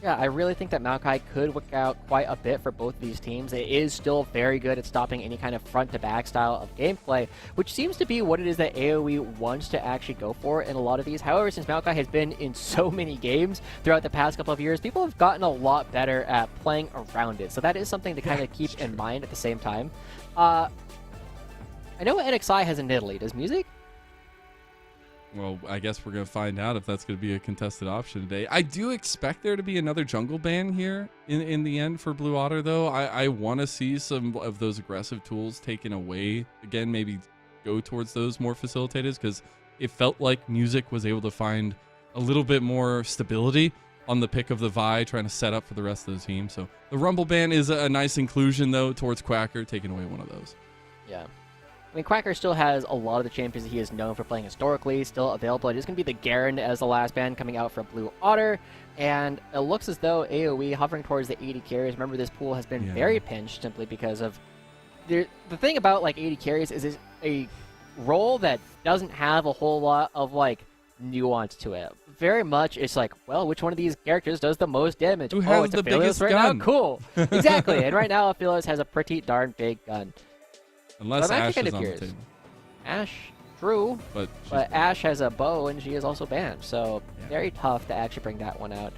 Yeah, I really think that Maokai could work out quite a bit for both of these teams. It is still very good at stopping any kind of front-to-back style of gameplay, which seems to be what it is that AoE wants to actually go for in a lot of these. However, since Maokai has been in so many games throughout the past couple of years, people have gotten a lot better at playing around it. So that is something to kind of keep in mind at the same time. I know NXI has a Nidalee. Does Music? Well, I guess we're going to find out if that's going to be a contested option today. I do expect there to be another jungle ban here in the end for Blue Otter, though. I want to see some of those aggressive tools taken away. Again, maybe go towards those more facilitators, because it felt like Music was able to find a little bit more stability on the pick of the Vi, trying to set up for the rest of the team. So the Rumble ban is a nice inclusion, though, towards Quacker, taking away one of those. Yeah. I mean, Quacker still has a lot of the champions that he is known for playing historically still available. It is going to be the Garen as the last ban coming out for Blue Otter, and it looks as though AoE hovering towards the 80 carries. Remember, this pool has been very pinched simply because of... The thing about, like, 80 carries is it's a role that doesn't have a whole lot of, like, nuance to it. Very much, it's like, well, which one of these characters does the most damage? Who has it's the Aphelios biggest right gun? now? Cool. Exactly. And right now, Aphelios has a pretty darn big gun. Unless Ash is on the table. Ash, true, but Ash has a bow and she is also banned, so very tough to actually bring that one out.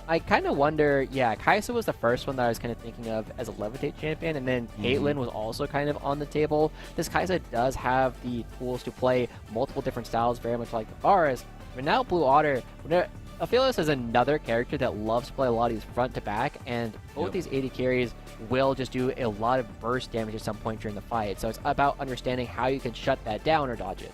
I kind of wonder, Kai'Sa was the first one that I was kind of thinking of as a Levitate champion, and then Caitlyn was also kind of on the table. This Kai'Sa does have the tools to play multiple different styles, very much like the Forest, but now Blue Otter, Aphelios is another character that loves to play a lot of these front to back, and both these 80 carries will just do a lot of burst damage at some point during the fight. So it's about understanding how you can shut that down or dodge it.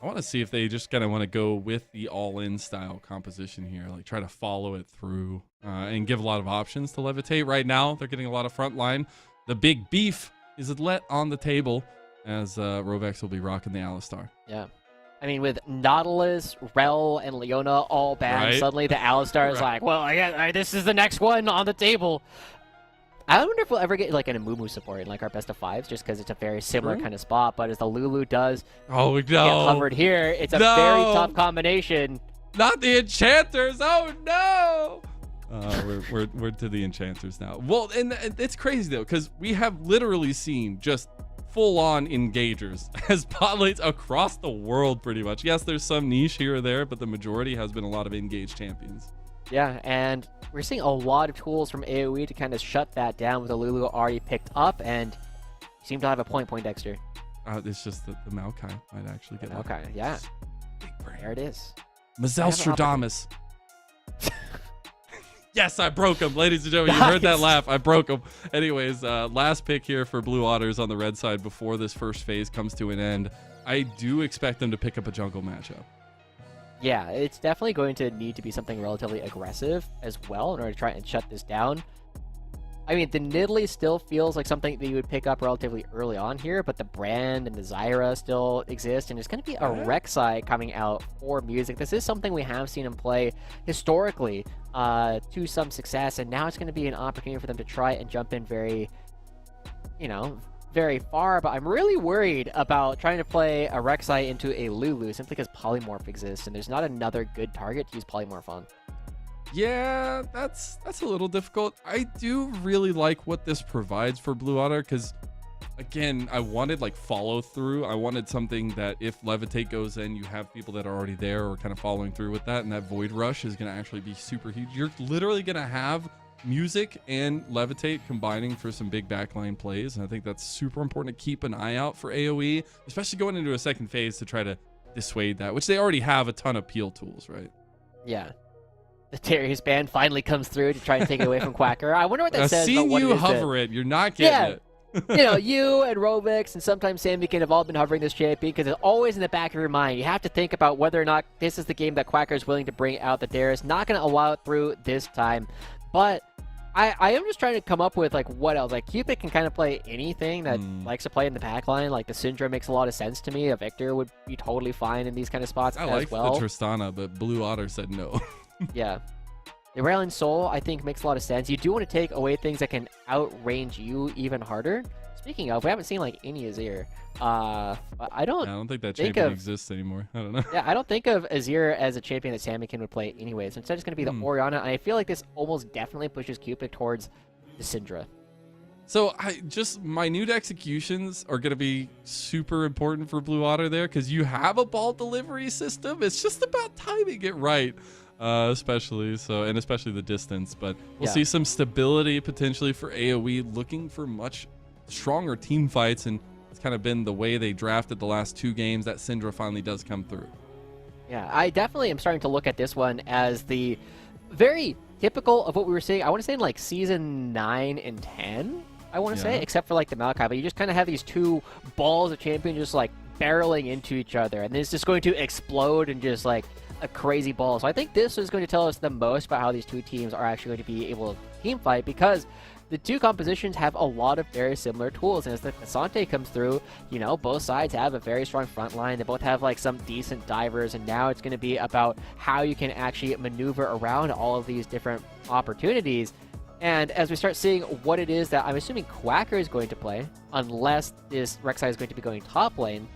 I want to see if they just kind of want to go with the all-in style composition here, like try to follow it through and give a lot of options to Levitate. Right now, they're getting a lot of front line. The big beef is let on the table as Rovex will be rocking the Alistar. Yeah. I mean, with Nautilus, Rel, and Leona all banned, suddenly the Alistar is like, well, this is the next one on the table. I wonder if we'll ever get like an Amumu support in like our best of fives, just because it's a very similar kind of spot. But as the Lulu does get covered here, it's a very tough combination. Not the Enchanters! Oh no! We're to the Enchanters now. Well, and it's crazy though, because we have literally seen just full-on engagers as bot lanes across the world, pretty much. Yes, there's some niche here or there, but the majority has been a lot of engaged champions. Yeah, and we're seeing a lot of tools from AoE to kind of shut that down with the Lulu already picked up, and you seem to have a point, Dexter. It's just that the Maokai might actually get Okay, yeah. There it is. Mazelstradamus. Yes, I broke him, ladies and gentlemen. You heard that laugh. I broke him. Anyways, last pick here for Blue Otters on the red side before this first phase comes to an end. I do expect them to pick up a jungle matchup. Yeah, it's definitely going to need to be something relatively aggressive as well in order to try and shut this down. I mean, the Nidalee still feels like something that you would pick up relatively early on here, but the Brand and the Zyra still exist, and there's going to be a Rek'Sai coming out for Music. This is something we have seen him play historically to some success, and now it's going to be an opportunity for them to try and jump in very far, but I'm really worried about trying to play a Rek'Sai into a Lulu simply because Polymorph exists, and there's not another good target to use Polymorph on. Yeah, that's a little difficult. I do really like what this provides for Blue Otter, because again, I wanted like follow through. I wanted something that if Levitate goes in, you have people that are already there or kind of following through with that, and that Void Rush is going to actually be super huge. You're literally going to have Music and Levitate combining for some big backline plays, and I think that's super important to keep an eye out for AoE, especially going into a second phase to try to dissuade that, which they already have a ton of peel tools, right? Yeah. The Darius ban finally comes through to try and take it away from Quacker. I wonder what that says. I've seen you hover it. You're not getting it. You and Robix and sometimes Sambikin have all been hovering this champion because it's always in the back of your mind. You have to think about whether or not this is the game that Quacker is willing to bring out the Darius. Not going to allow it through this time. But I am just trying to come up with like what else. Like Cupid can kind of play anything that likes to play in the backline. Like the Syndra makes a lot of sense to me. A Victor would be totally fine in these kind of spots as well. I like the Tristana, but Blue Otter said no. Yeah. The Railing Soul, I think, makes a lot of sense. You do want to take away things that can outrange you even harder, Speaking of, we haven't seen like any Azir. I don't think that think champion of- exists anymore. I don't know. Yeah, I don't think of Azir as a champion that Samikin would play anyway. So instead, it's going to be the Orianna, and I feel like this almost definitely pushes Cupid towards the Syndra. So just minute executions are going to be super important for Blue Otter there because you have a ball delivery system. It's just about timing it right, especially the distance. But we'll see some stability potentially for AoE, looking for much stronger team fights, and it's kind of been the way they drafted the last 2 games that Syndra finally does come through. Yeah, I definitely am starting to look at this one as the very typical of what we were seeing. I want to say in like season 9 and 10. I want to say, except for like the Maokai, but you just kind of have these 2 balls of champion just like barreling into each other, and it's just going to explode and just like a crazy ball. So I think this is going to tell us the most about how these 2 teams are actually going to be able to team fight, because the 2 compositions have a lot of very similar tools, and as the Cassante comes through, you know, both sides have a very strong front line. They both have like some decent divers, and now it's going to be about how you can actually maneuver around all of these different opportunities. And as we start seeing what it is that I'm assuming Quacker is going to play, unless this Rek'Sai is going to be going top lane.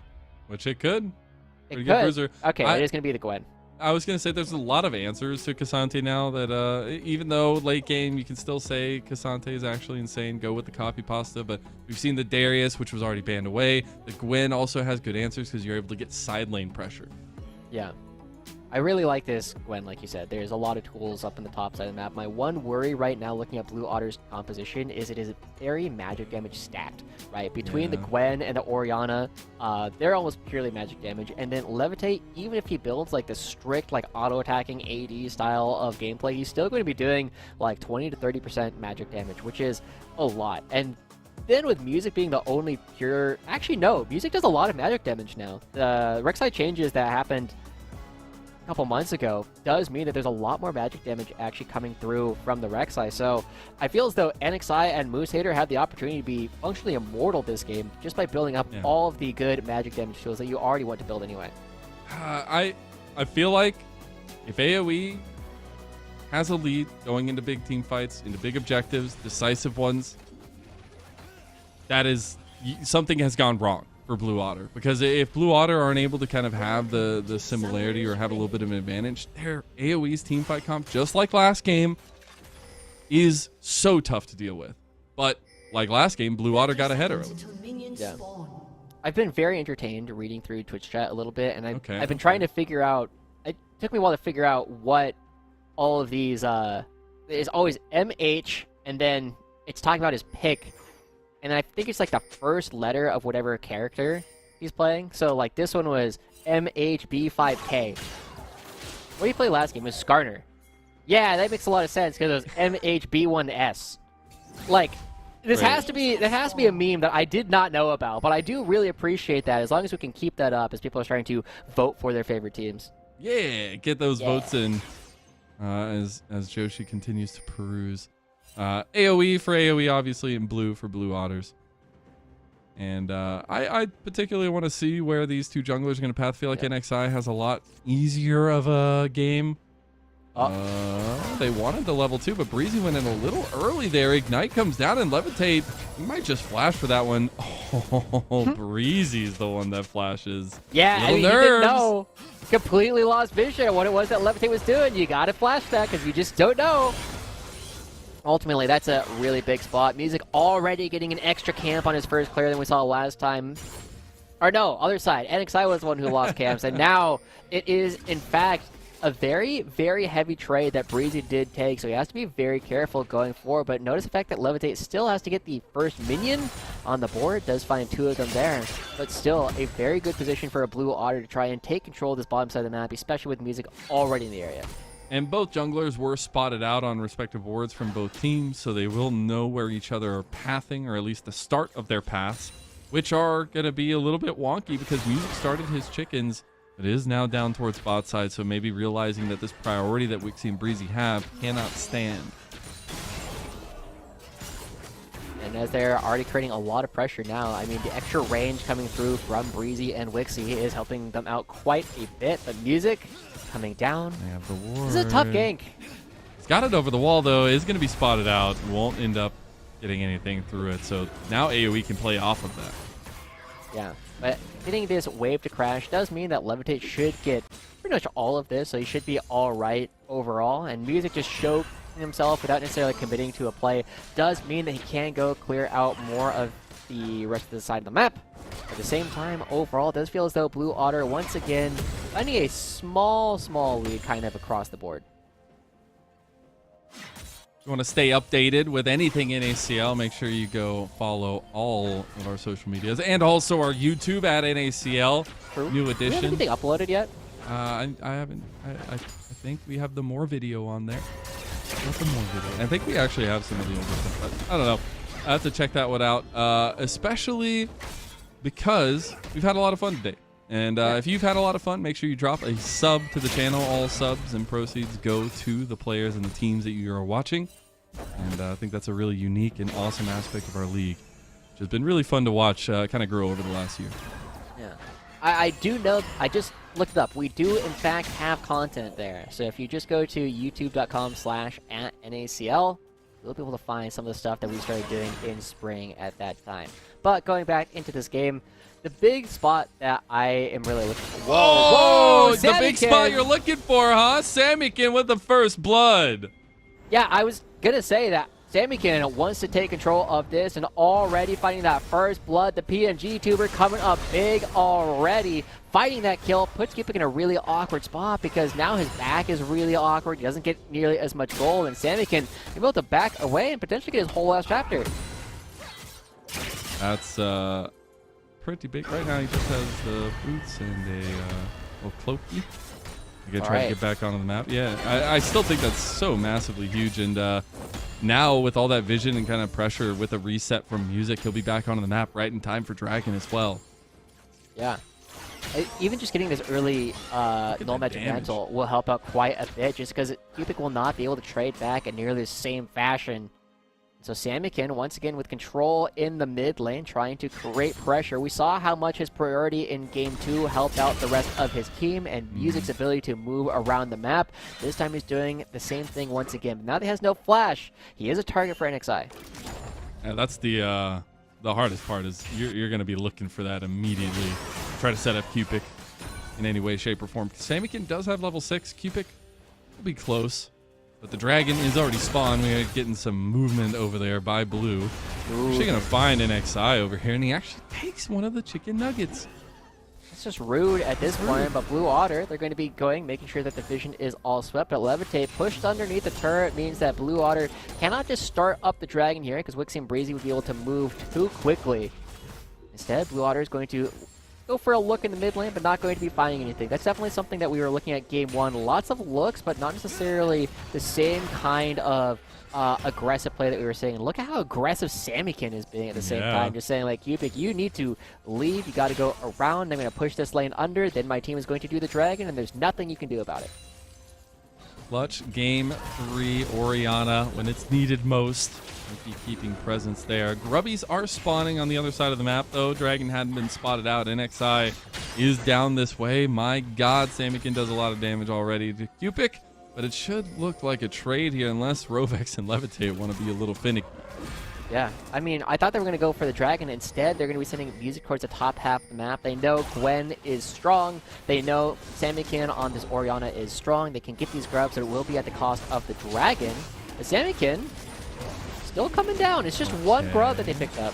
Which it could. It Pretty could. good bruiser. Okay, it is going to be the Gwen. I was going to say there's a lot of answers to Cassante now that even though late game you can still say Cassante is actually insane, go with the copy pasta, but we've seen the Darius, which was already banned away. The Gwen also has good answers because you're able to get side lane pressure. Yeah. I really like this Gwen, like you said. There's a lot of tools up in the top side of the map. My one worry right now looking at Blue Otter's composition is it is very magic damage stacked, right? Between the Gwen and the Orianna, they're almost purely magic damage. And then Levitate, even if he builds like the strict like auto-attacking AD style of gameplay, he's still going to be doing like 20 to 30% magic damage, which is a lot. And then with Music being the only pure... Actually, no. Music does a lot of magic damage now. The Rek'Sai changes that happened couple months ago does mean that there's a lot more magic damage actually coming through from the Rek'Sai. So I feel as though NXI and Moose Hater have the opportunity to be functionally immortal this game just by building up all of the good magic damage tools that you already want to build anyway. I feel like if AoE has a lead going into big team fights, into big objectives, decisive ones, that is something has gone wrong for Blue Otter, because if Blue Otter aren't able to kind of have the similarity or have a little bit of an advantage, their AoE's team fight comp, just like last game, is so tough to deal with. But like last game, Blue Otter got ahead early. Yeah. I've been very entertained reading through Twitch chat a little bit, and I've been trying to figure out. It took me a while to figure out what all of these. There's always MH, and then it's talking about his pick. And I think it's like the first letter of whatever character he's playing. So like this one was MHB5K. What did he play last game? It was Skarner. Yeah, that makes a lot of sense because it was MHB1S. Like, that has to be a meme that I did not know about, but I do really appreciate that as long as we can keep that up as people are starting to vote for their favorite teams. Yeah, get those votes in as Joshi continues to peruse. AoE for AoE, obviously, and blue for Blue Otters. And I particularly want to see where these 2 junglers are going to path. I feel like NXI has a lot easier of a game. They wanted the level 2, but Breezy went in a little early there. Ignite comes down, and Levitate, he might just flash for that one. Oh, Breezy's the one that flashes. Yeah, I mean, you didn't know. Completely lost vision of what it was that Levitate was doing. You got to flash that because you just don't know. Ultimately, that's a really big spot. Music already getting an extra camp on his first clear than we saw last time. Or no, other side. NXI was the one who lost camps, and now it is, in fact, a very, very heavy trade that Breezy did take, so he has to be very careful going forward. But notice the fact that Levitate still has to get the first minion on the board. Does find 2 of them there, but still a very good position for a Blue Otter to try and take control of this bottom side of the map, especially with Music already in the area. And both junglers were spotted out on respective boards from both teams, so they will know where each other are pathing, or at least the start of their paths, which are going to be a little bit wonky because Music started his chickens, but is now down towards bot side, so maybe realizing that this priority that Wixie and Breezy have cannot stand. And as they're already creating a lot of pressure now, I mean, the extra range coming through from Breezy and Wixie is helping them out quite a bit, but Music coming down. They have the ward. This is a tough gank. He's got it over the wall, though. Is going to be spotted out. Won't end up getting anything through it. So now AoE can play off of that. Yeah, but hitting this wave to crash does mean that Levitate should get pretty much all of this, so he should be all right overall. And Music just showed himself without necessarily committing to a play does mean that he can go clear out more of the rest of the side of the map. At the same time, overall, it does feel as though Blue Otter once again finding a small lead kind of across the board. If you want to stay updated with anything NACL, make sure you go follow all of our social medias and also our YouTube at NACL. True. New Do we edition. have anything uploaded yet? I haven't. I think we have the more video on there. What's the more video? I think we actually have some videos, but I don't know. I have to check that one out, especially because we've had a lot of fun today. And if you've had a lot of fun, make sure you drop a sub to the channel. All subs and proceeds go to the players and the teams that you are watching. And I think that's a really unique and awesome aspect of our league, which has been really fun to watch kind of grow over the last year. Yeah. I do know, I just looked it up. We do, in fact, have content there. So if you just go to youtube.com/@NACL, you'll be able to find some of the stuff that we started doing in spring at that time. But going back into this game, the big spot that I am really looking for. Whoa, the big Sammykin! spot you're looking for, huh? Sammykin with the first blood. Yeah, I was going to say that. Sammykin wants to take control of this and already fighting that first blood. The PNG tuber coming up big already. Fighting that kill puts Cupid in a really awkward spot because now his back is really awkward. He doesn't get nearly as much gold, and Sammykin is able to back away and potentially get his whole last chapter. That's pretty big. Right now he just has the boots and a little cloaky. You gotta try to get back onto the map. Yeah, I still think that's so massively huge. And now with all that vision and kind of pressure with a reset from Music, he'll be back onto the map right in time for Dragon as well. Yeah. Even just getting this early null magic mantle will help out quite a bit just because Cupid will not be able to trade back in nearly the same fashion. So Sammykin, once again, with control in the mid lane, trying to create pressure. We saw how much his priority in Game 2 helped out the rest of his team and Music's ability to move around the map. This time he's doing the same thing once again. But now that he has no flash, he is a target for NXI. Yeah, that's the hardest part is you're going to be looking for that immediately. Try to set up Cupid in any way, shape, or form. Sammykin does have level 6. Cupid will be close. But the dragon is already spawned. We are getting some movement over there by Blue. We're actually going to find an XI over here, and he actually takes one of the chicken nuggets. It's just rude at this point, but Blue Otter, they're going to be going, making sure that the vision is all swept. But Levitate pushed underneath the turret means that Blue Otter cannot just start up the dragon here, because Wixie and Breezy would be able to move too quickly. Instead, Blue Otter is going to go for a look in the mid lane, but not going to be finding anything. That's definitely something that we were looking at Game 1. Lots of looks, but not necessarily the same kind of aggressive play that we were saying. Look at how aggressive Sammykin is being at the same time. Just saying, like, Cupid, you need to leave. You got to go around. I'm going to push this lane under. Then my team is going to do the dragon, and there's nothing you can do about it. Clutch Game 3 Orianna when it's needed most. Be keeping presence there. Grubbies are spawning on the other side of the map, though. Dragon hadn't been spotted out. NXI is down this way. My God, Sammykin does a lot of damage already to Cupid, but it should look like a trade here unless Rovex and Levitate want to be a little finicky. Yeah, I mean, I thought they were going to go for the dragon. Instead, they're going to be sending Music towards the top half of the map. They know Gwen is strong. They know Sammykin on this Orianna is strong. They can get these grubs, but it will be at the cost of the dragon. But Sammykin still coming down. It's just one grub that they picked up.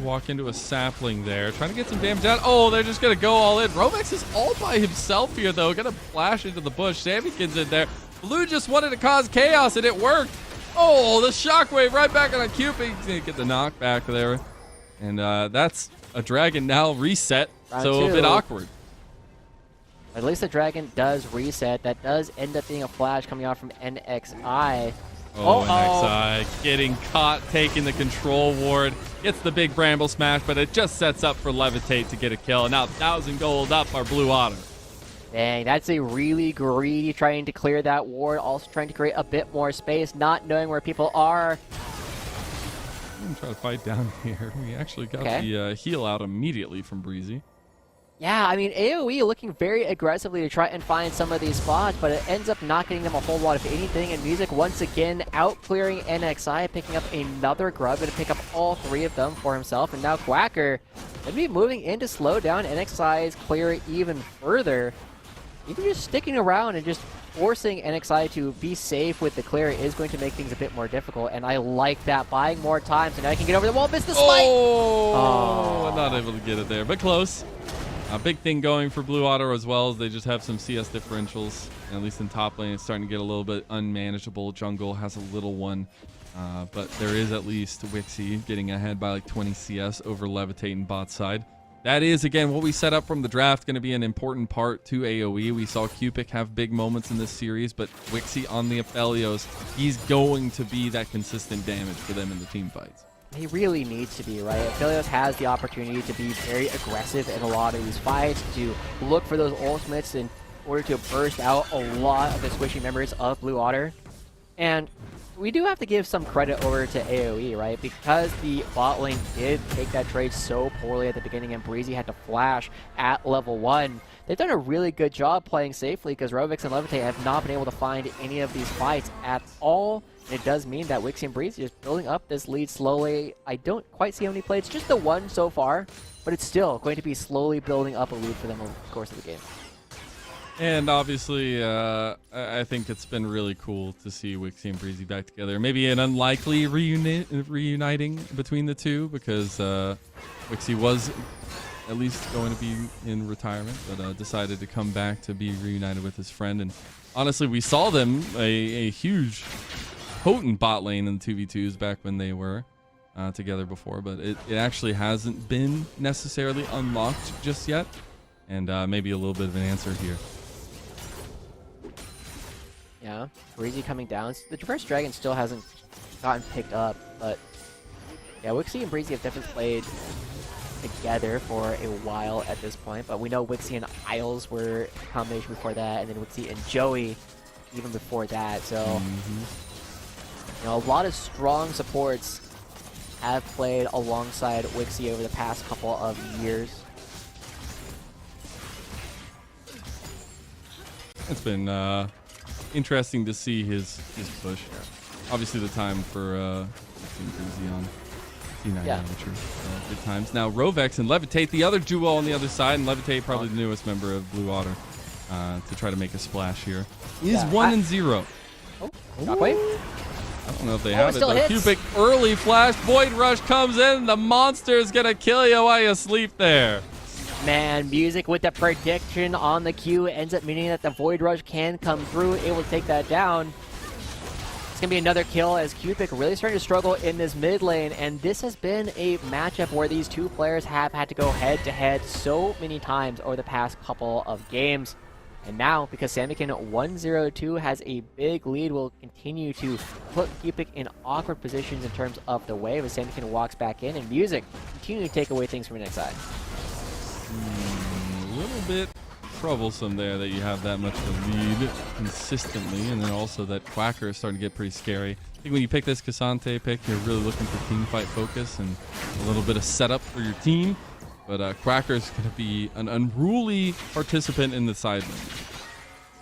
Walk into a sapling there, trying to get some damage out. Oh, they're just going to go all in. Rovex is all by himself here, though. Going to flash into the bush. Sammykin's in there. Blue just wanted to cause chaos, and it worked. Oh, the shockwave right back on Cupid. He's going to get the knockback there. And that's a dragon now reset, so a bit awkward. At least the dragon does reset. That does end up being a flash coming out from NXI. Oh, NXI getting caught, taking the control ward. Gets the big bramble smash, but it just sets up for Levitate to get a kill. And now 1,000 gold up our Blue Otter. Dang, that's a really greedy trying to clear that ward. Also trying to create a bit more space, not knowing where people are. I'm going to try to fight down here. We actually got the heal out immediately from Breezy. Yeah, I mean, AoE looking very aggressively to try and find some of these spots, but it ends up not getting them a whole lot of anything, and Music once again out-clearing NXI, picking up another grub, going to pick up all 3 of them for himself, and now Quacker going to be moving in to slow down NXI's clear even further. Even just sticking around and just forcing NXI to be safe with the clear is going to make things a bit more difficult, and I like that. Buying more time, so now I can get over the wall, miss the smite! Oh, not able to get it there, but close. A big thing going for Blue Otter as well is they just have some CS differentials. At least in top lane, it's starting to get a little bit unmanageable. Jungle has a little one, but there is at least Wixie getting ahead by like 20 CS over Levitate and bot side. That is, again, what we set up from the draft, going to be an important part to AoE. We saw Cupic have big moments in this series, but Wixie on the Aphelios, he's going to be that consistent damage for them in the team fights. He really needs to be, right? Aphelios has the opportunity to be very aggressive in a lot of these fights, to look for those ultimates in order to burst out a lot of the squishy members of Blue Otter. And we do have to give some credit over to AoE, right? Because the bot lane did take that trade so poorly at the beginning and Breezy had to flash at level 1. They've done a really good job playing safely because Rovix and Levitate have not been able to find any of these fights at all. And it does mean that Wixie and Breezy is building up this lead slowly. I don't quite see how many plays, just the one so far, but it's still going to be slowly building up a lead for them over the course of the game. And obviously, I think it's been really cool to see Wixie and Breezy back together. Maybe an unlikely reuniting between the two because Wixie was at least going to be in retirement, but decided to come back to be reunited with his friend. And honestly, we saw them a huge, potent bot lane in the 2v2s back when they were together before, but it actually hasn't been necessarily unlocked just yet. And maybe a little bit of an answer here. Yeah, Breezy coming down. The Traverse Dragon still hasn't gotten picked up, but yeah, Wixie and Breezy have definitely played together for a while at this point, but we know Wixie and Isles were a combination before that, and then Wixie and Joey even before that, so you know, a lot of strong supports have played alongside Wixie over the past couple of years. It's been interesting to see his push. Obviously, the time for Breezy on C9 Amateur. Good times. Now, Rovex and Levitate, the other duo on the other side, and Levitate, probably the newest member of Blue Otter, to try to make a splash here. Is 1-0. Oh, Shockwave? I don't know if they have it, still though. hits. Cupic early flash. Void Rush comes in. The monster is going to kill you while you sleep there. Man, Music with the prediction on the Q ends up meaning that the Void Rush can come through, able to take that down. It's going to be another kill as Cupic really starting to struggle in this mid lane, and this has been a matchup where these two players have had to go head-to-head so many times over the past couple of games. And now, because Samikin 1-0-2 has a big lead, will continue to put Cupic in awkward positions in terms of the wave as Samikin walks back in, and Music continuing to take away things from NXI. A little bit troublesome there that you have that much of a lead consistently, and then also that Quacker is starting to get pretty scary. I think when you pick this Cassante pick, you're really looking for team fight focus and a little bit of setup for your team. But Quacker is going to be an unruly participant in the side lane.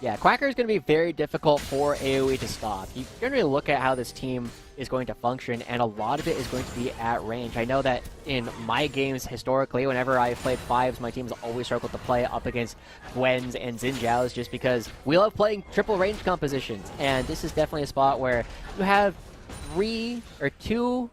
Yeah, Quacker is going to be very difficult for AoE to stop. You generally look at how this team is going to function, and a lot of it is going to be at range. I know that in my games historically, whenever I played fives, my teams always struggled to play up against Gwens and Xinjiaos just because we love playing triple range compositions. And this is definitely a spot where you have two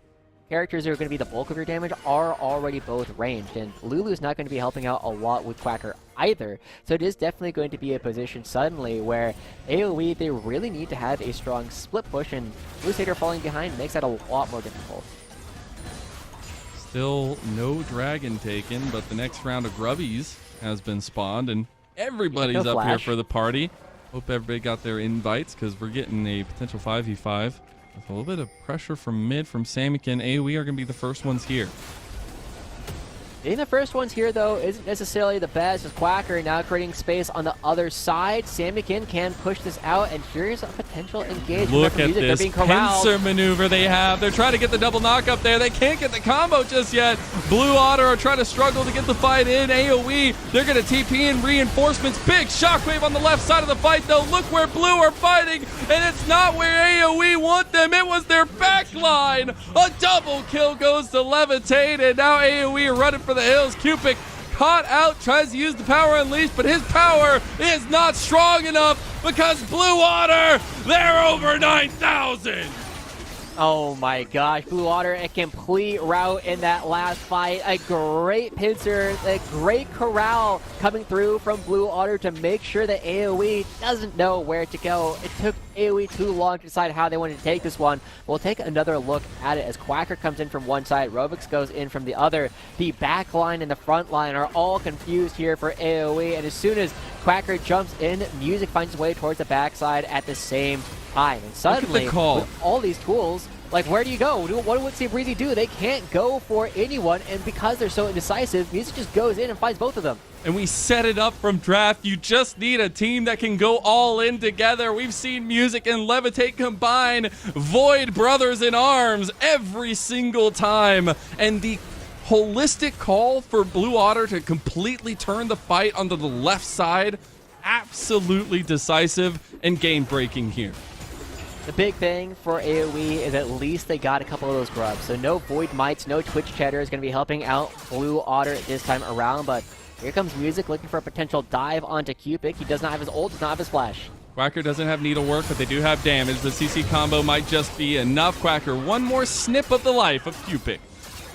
characters that are going to be the bulk of your damage are already both ranged, and Lulu's not going to be helping out a lot with Quacker either. So it is definitely going to be a position suddenly where AoE, they really need to have a strong split push, and Crusader falling behind makes that a lot more difficult. Still no dragon taken, but the next round of Grubbies has been spawned, and everybody's up here for the party. Hope everybody got their invites, because we're getting a potential 5v5. With a little bit of pressure from mid from Samikin. AoE are going to be the first ones here. Getting the first ones here, though, isn't necessarily the best, as Quacker now creating space on the other side. Samikin can push this out, and here's a potential engagement. Look at Music. this They're being corralled. pincer maneuver they have. They're trying to get the double knock up there. They can't get the combo just yet. Blue Otter are trying to struggle to get the fight in. AoE, they're going to TP in reinforcements. Big shockwave on the left side of the fight, though. Look where Blue are fighting, and it's not where AoE want them. It was their back line. A double kill goes to Levitate, and now AoE are running for the hills. Cupid caught out, tries to use the power unleashed, but his power is not strong enough because Blue Water, they're over 9,000. Oh my gosh, Blue Water, a complete rout in that last fight. A great pincer, a great corral coming through from Blue Water to make sure that AoE doesn't know where to go. It took AoE too long to decide how they wanted to take this one. We'll take another look at it as Quacker comes in from one side, Robux goes in from the other. The back line and the front line are all confused here for AoE, and as soon as Quacker jumps in, Music finds his way towards the backside at the same time. And suddenly, with all these tools, like, where do you go? What would Steve Breezy do? They can't go for anyone, and because they're so indecisive, Music just goes in and fights both of them. And we set it up from draft. You just need a team that can go all in together. We've seen Music and Levitate combine Void Brothers in Arms every single time. And the holistic call for Blue Otter to completely turn the fight onto the left side, absolutely decisive and game-breaking here. The big thing for AoE is at least they got a couple of those grubs. So no Void Mites, no Twitch Cheddar is going to be helping out Blue Otter this time around, but here comes Music looking for a potential dive onto Cupid. He does not have his ult, does not have his flash. Quacker doesn't have needlework, but they do have damage. The CC combo might just be enough. Quacker, one more snip of the life of Cupid.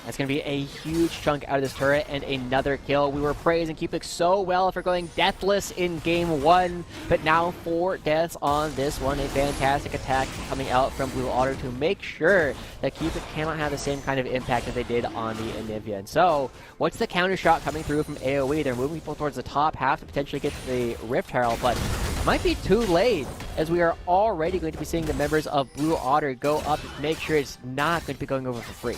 That's going to be a huge chunk out of this turret and another kill. We were praising Cupid so well for going deathless in game 1, but now 4 deaths on this one. A fantastic attack coming out from Blue Otter to make sure that Cupid cannot have the same kind of impact that they did on the Anivian. So, what's the counter shot coming through from AoE? They're moving people towards the top half to potentially get the Rift Herald, but it might be too late, as we are already going to be seeing the members of Blue Otter go up to make sure it's not going to be going over for free.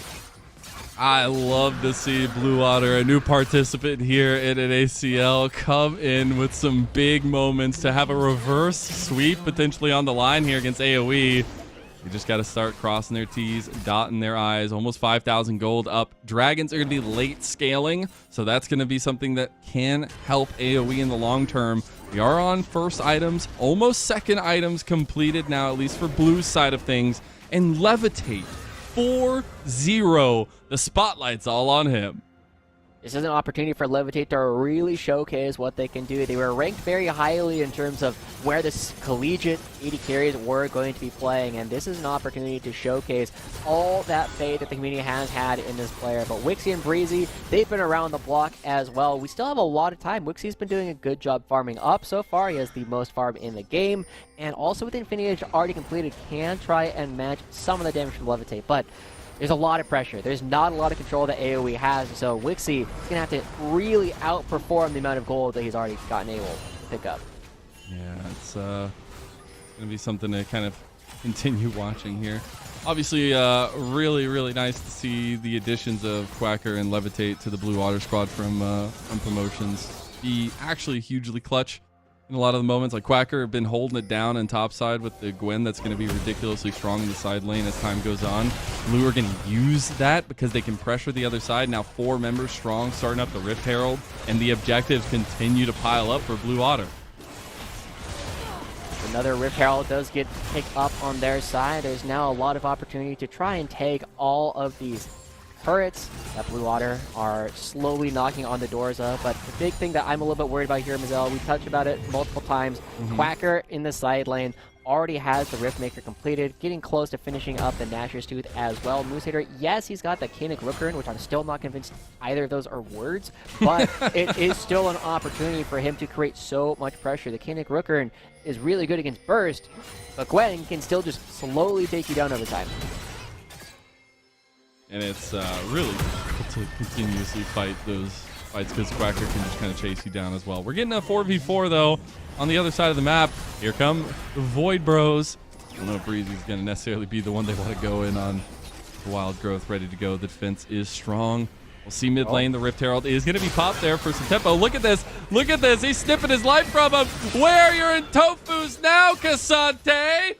I love to see Blue Otter, a new participant here in an ACL, come in with some big moments to have a reverse sweep potentially on the line here against AoE. You just got to start crossing their T's, dotting their I's. Almost 5,000 gold up. Dragons are going to be late scaling, so that's going to be something that can help AoE in the long term. We are on first items, almost second items completed now, at least for Blue's side of things. And Levitate, 4-0. The spotlight's all on him. This is an opportunity for Levitate to really showcase what they can do. They were ranked very highly in terms of where the collegiate AD carries were going to be playing, and this is an opportunity to showcase all that faith that the community has had in this player. But Wixie and Breezy, they've been around the block as well. We still have a lot of time. Wixie's been doing a good job farming up so far. He has the most farm in the game, and also with Infinity Edge already completed, can try and match some of the damage from Levitate. But there's a lot of pressure. There's not a lot of control that AoE has, so Wixie is going to have to really outperform the amount of gold that he's already gotten able to pick up. Yeah, it's going to be something to kind of continue watching here. Obviously, really, really nice to see the additions of Quacker and Levitate to the Blue Water squad from promotions be actually hugely clutch in a lot of the moments. Like Quacker have been holding it down in topside with the Gwen that's going to be ridiculously strong in the side lane as time goes on. Blue are going to use that because they can pressure the other side. Now 4 members strong, starting up the Rift Herald, and the objectives continue to pile up for Blue Otter. Another Rift Herald does get picked up on their side. There's now a lot of opportunity to try and take all of these turrets that Blue Water are slowly knocking on the doors of. But the big thing that I'm a little bit worried about here, Mazel, we touched about it multiple times. Quacker in the side lane already has the Riftmaker completed, getting close to finishing up the Nashor's Tooth as well. Moosehater, yes, he's got the Kinnick Rookerin, which I'm still not convinced either of those are words, but it is still an opportunity for him to create so much pressure. The Kinnick Rookerin is really good against burst, but Gwen can still just slowly take you down over time. And it's really difficult to continuously fight those fights because Quacker can just kind of chase you down as well. We're getting a 4v4, though, on the other side of the map. Here come the Void Bros. I don't know if Breezy's going to necessarily be the one they want to go in on. Wild Growth ready to go. The defense is strong. We'll see mid lane. The Rift Herald is going to be popped there for some tempo. Look at this. Look at this. He's snipping his life from him. Where you're in Tofu's now, Kasante?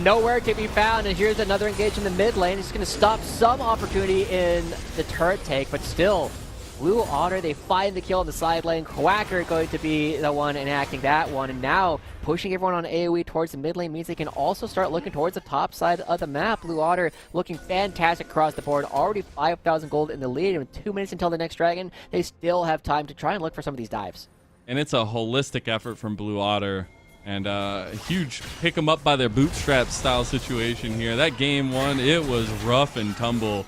Nowhere to be found, and here's another engage in the mid lane. It's going to stop some opportunity in the turret take, but still, Blue Otter, they find the kill in the side lane. Quacker going to be the one enacting that one, and now pushing everyone on AoE towards the mid lane means they can also start looking towards the top side of the map. Blue Otter looking fantastic across the board, already 5,000 gold in the lead, and with 2 minutes until the next dragon, they still have time to try and look for some of these dives. And it's a holistic effort from Blue Otter. And a huge pick them up by their bootstrap style situation here. That game 1, it was rough and tumble.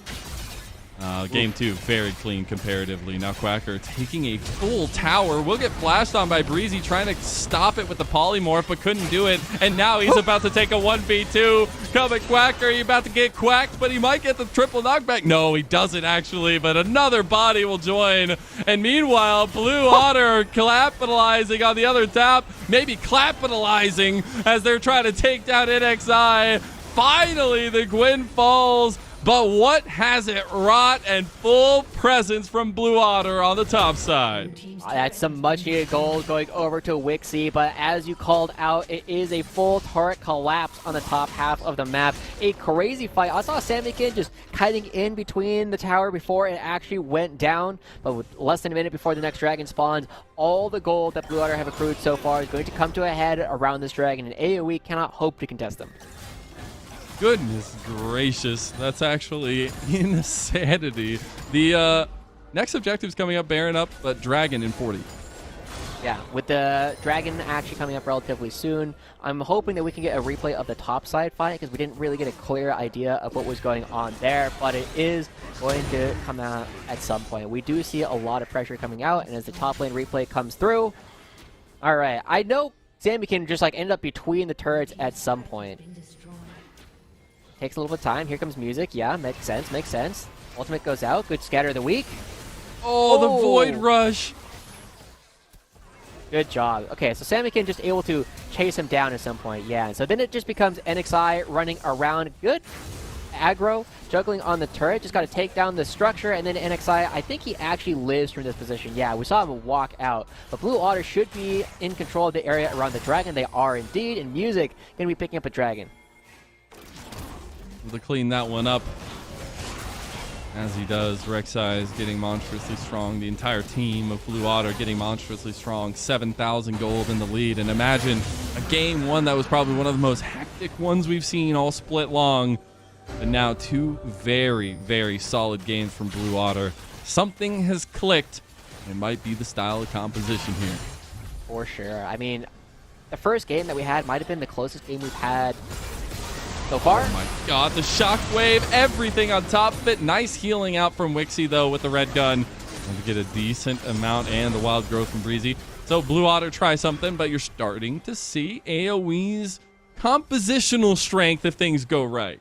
Game 2, very clean comparatively. Now Quacker taking a full tower. Will get flashed on by Breezy, trying to stop it with the polymorph, but couldn't do it. And now he's about to take a 1v2. Coming Quacker, he's about to get quacked, but he might get the triple knockback. No, he doesn't actually, but another body will join. And meanwhile, Blue Otter capitalizing on the other tap, maybe capitalizing as they're trying to take down NXI. Finally, the Gwyn falls. But what has it wrought, and full presence from Blue Otter on the top side. That's some much needed gold going over to Wixie, but as you called out, it is a full turret collapse on the top half of the map. A crazy fight. I saw Samikin just kiting in between the tower before it actually went down, but with less than a minute before the next dragon spawns, all the gold that Blue Otter have accrued so far is going to come to a head around this dragon, and AoE cannot hope to contest them. Goodness gracious, that's actually insanity. The next objective's coming up, Baron up, but Dragon in 40. Yeah, with the Dragon actually coming up relatively soon, I'm hoping that we can get a replay of the top side fight, because we didn't really get a clear idea of what was going on there, but it is going to come out at some point. We do see a lot of pressure coming out, and as the top lane replay comes through, all right, I know Samikin just like ended up between the turrets at some point. Takes a little bit of time. Here comes music. Yeah, makes sense. Makes sense. Ultimate goes out. Good scatter of the week. Oh, the Void Rush. Good job. Okay, so Samikin just able to chase him down at some point. Yeah, and so then it just becomes NXI running around. Good aggro, juggling on the turret. Just got to take down the structure, and then NXI, I think he actually lives from this position. Yeah, we saw him walk out. But Blue Otter should be in control of the area around the dragon. They are indeed, and music going to be picking up a dragon. To clean that one up. As he does, Rek'Sai is getting monstrously strong. The entire team of Blue Otter getting monstrously strong. 7,000 gold in the lead. And imagine a game 1 that was probably one of the most hectic ones we've seen all split long. But now 2 very, very solid games from Blue Otter. Something has clicked. It might be the style of composition here. For sure. I mean, the first game that we had might have been the closest game we've had so far. Oh my god, the shockwave, everything on top of it. Nice healing out from Wixie, though, with the red gun. And to get a decent amount, and the wild growth from Breezy. So Blue Otter try something, but you're starting to see AoE's compositional strength if things go right.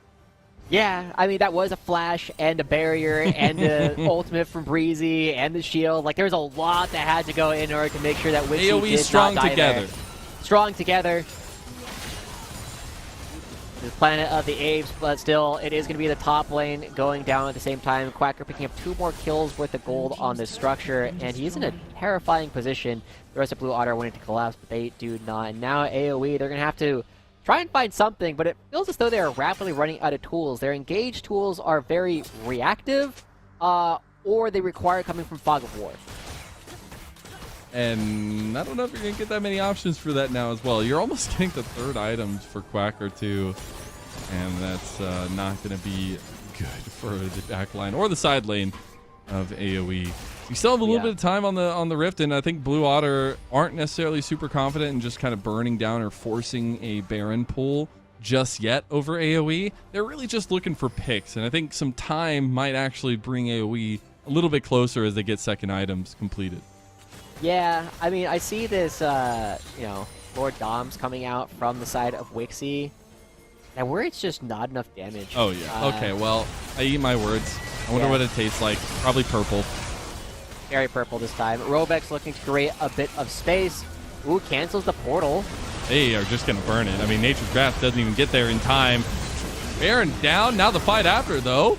Yeah, I mean, that was a flash and a barrier and the ultimate from Breezy and the shield. Like, there's a lot that had to go in order to make sure that Wixie AoE did strong not die together. there. Strong together. The Planet of the Apes, but still, it is going to be the top lane going down at the same time. Quacker picking up 2 more kills worth of gold on this structure, and he's in a terrifying position. The rest of Blue Otter wanting to collapse, but they do not. And now AoE, they're going to have to try and find something, but it feels as though they are rapidly running out of tools. Their engaged tools are very reactive, or they require coming from Fog of War. And I don't know if you're going to get that many options for that now as well. You're almost getting the 3rd items for Quacker too. And that's not going to be good for the back line or the side lane of AoE. You still have a little bit of time on the Rift, and I think Blue Otter aren't necessarily super confident in just kind of burning down or forcing a Baron pull just yet over AoE. They're really just looking for picks, and I think some time might actually bring AoE a little bit closer as they get second items completed. Yeah, I mean, I see this, you know, Lord Doms coming out from the side of Wixie, and where it's just not enough damage. Oh, yeah. Okay, well, I eat my words. I wonder what it tastes like. Probably purple. Very purple this time. Robex looking to create a bit of space. Ooh, cancels the portal. They are just going to burn it. I mean, Nature's Grasp doesn't even get there in time. Baron down. Now the fight after, though.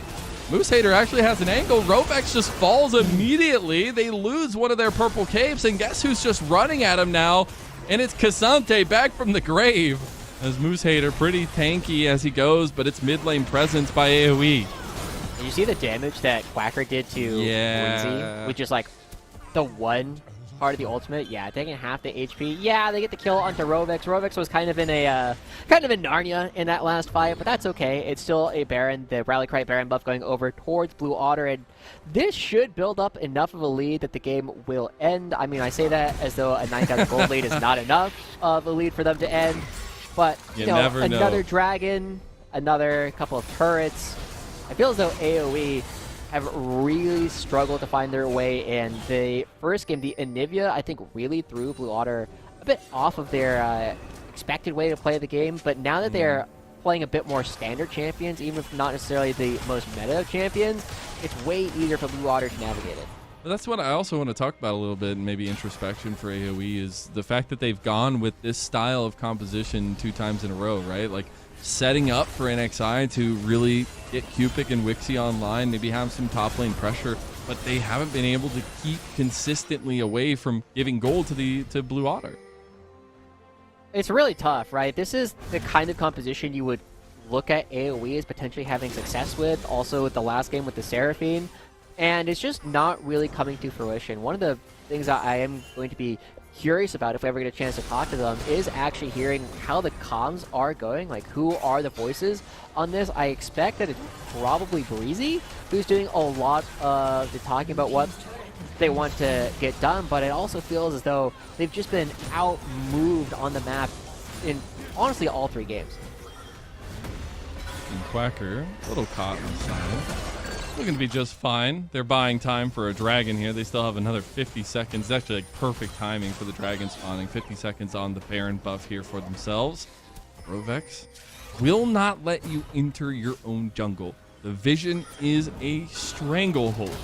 Moose Hater actually has an angle. Rovex just falls immediately. They lose one of their purple capes, and guess who's just running at him now? And it's Cassante back from the grave. As Moose Hater pretty tanky as he goes, but it's mid lane presence by AoE. Did you see the damage that Quacker did to Lindsay? Which is like the one part of the ultimate. Yeah, taking half the HP. Yeah, they get the kill onto Rovex. Rovex was kind of in Narnia in that last fight, but that's okay. It's still a Baron, the Rally Cry Baron buff going over towards Blue Otter, and this should build up enough of a lead that the game will end. I mean, I say that as though a 9,000 gold lead is not enough of a lead for them to end, but you know, another dragon, another couple of turrets. I feel as though AoE have really struggled to find their way in. The first game, the Anivia, I think really threw Blue Otter a bit off of their expected way to play the game, but now that they're playing a bit more standard champions, even if not necessarily the most meta of champions, it's way easier for Blue Otter to navigate it. But that's what I also want to talk about a little bit, and maybe introspection for AoE, is the fact that they've gone with this style of composition 2 times in a row, right? Like, setting up for NXI to really get Cupid and Wixie online, maybe have some top lane pressure, but they haven't been able to keep consistently away from giving gold to Blue Otter. It's really tough, right? This is the kind of composition you would look at AoE as potentially having success with, also with the last game with the Seraphine, and it's just not really coming to fruition. One of the things that I am going to be curious about if we ever get a chance to talk to them is actually hearing how the comms are going, like who are the voices on this. I expect that it's probably Breezy who's doing a lot of the talking about what they want to get done, but it also feels as though they've just been out-moved on the map in honestly all 3 games. And Quacker, a little caught on the side. Looking to be just fine. They're buying time for a dragon here. They still have another 50 seconds. Actually, like perfect timing for the dragon spawning. 50 seconds on the Baron buff here for themselves. Rovex will not let you enter your own jungle. The vision is a stranglehold.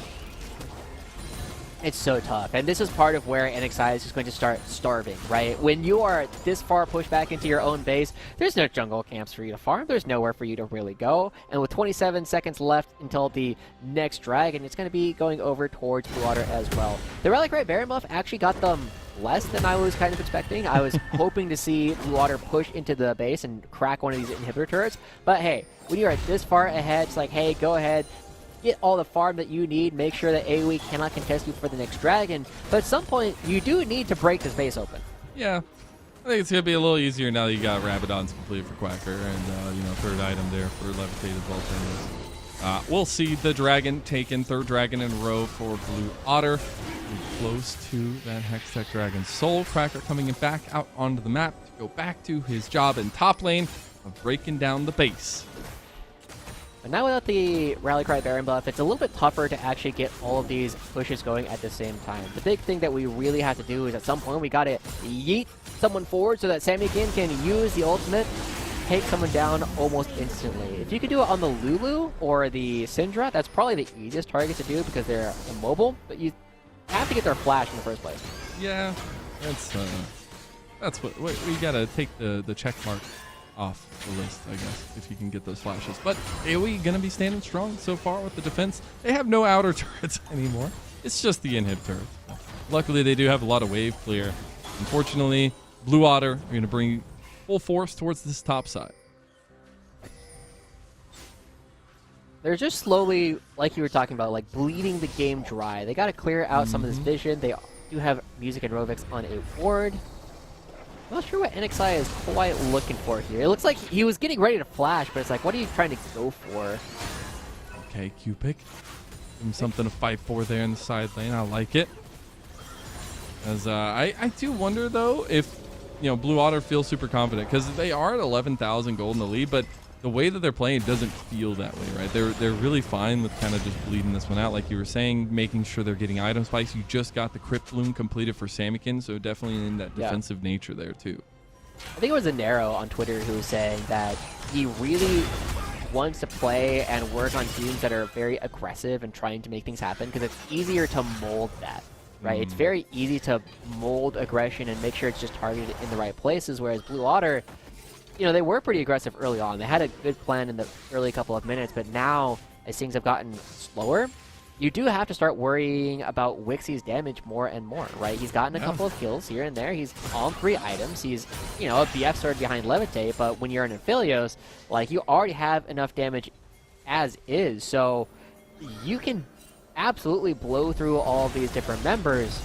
It's so tough, and this is part of where NXI is just going to start starving, right? When you are this far pushed back into your own base, there's no jungle camps for you to farm, there's nowhere for you to really go, and with 27 seconds left until the next dragon, it's going to be going over towards Blue Water as well. The Relic Right Baron buff actually got them less than I was kind of expecting. I was hoping to see Blue Water push into the base and crack one of these inhibitor turrets, but hey, when you're this far ahead, it's like, hey, go ahead, get all the farm that you need, make sure that AoE cannot contest you for the next dragon, but at some point, you do need to break this base open. Yeah, I think it's going to be a little easier now that you got Rabadon's complete for Quacker, and, you know, third item there for Levitated Volcanoes. We'll see the dragon taken, 3rd dragon in a row for Blue Otter. Close to that Hextech Dragon Soul. Quacker coming back out onto the map to go back to his job in top lane of breaking down the base. But now without the Rally Cry Baron buff, it's a little bit tougher to actually get all of these pushes going at the same time. The big thing that we really have to do is at some point we gotta yeet someone forward so that Samikin can use the ultimate, take someone down almost instantly. If you could do it on the Lulu or the Syndra, that's probably the easiest target to do because they're immobile, but you have to get their flash in the first place. Yeah, that's what we gotta take the check mark off the list, I guess, if you can get those flashes. But AoE gonna be standing strong so far with the defense. They have no outer turrets anymore. It's just the inhib turrets. Luckily, they do have a lot of wave clear. Unfortunately, Blue Otter are gonna bring full force towards this top side. They're just slowly, like you were talking about, like bleeding the game dry. They gotta clear out some of this vision. They do have Music and Rovex on a ward. I'm not sure what NXI is quite looking for here. It looks like he was getting ready to flash, but it's like, what are you trying to go for? Okay, Cupid. Give him something to fight for there in the side lane. I like it. As I do wonder, though, if, you know, Blue Otter feels super confident, because they are at 11,000 gold in the lead, but the way that they're playing doesn't feel that way, right? They're really fine with kind of just bleeding this one out, like you were saying, making sure they're getting item spikes. You just got the Crypt Bloom completed for Samikin, so definitely in that defensive nature there too. I think it was Anero on Twitter who was saying that he really wants to play and work on teams that are very aggressive and trying to make things happen, because it's easier to mold that, right? It's very easy to mold aggression and make sure it's just targeted in the right places, whereas Blue Otter, you know, they were pretty aggressive early on. They had a good plan in the early couple of minutes, but now as things have gotten slower, you do have to start worrying about Wixie's damage more and more, right? He's gotten a couple of kills here and there. He's on 3 items. He's, you know, a BF sword behind Levitate, but when you're in Aphelios, like, you already have enough damage as is, so you can absolutely blow through all of these different members.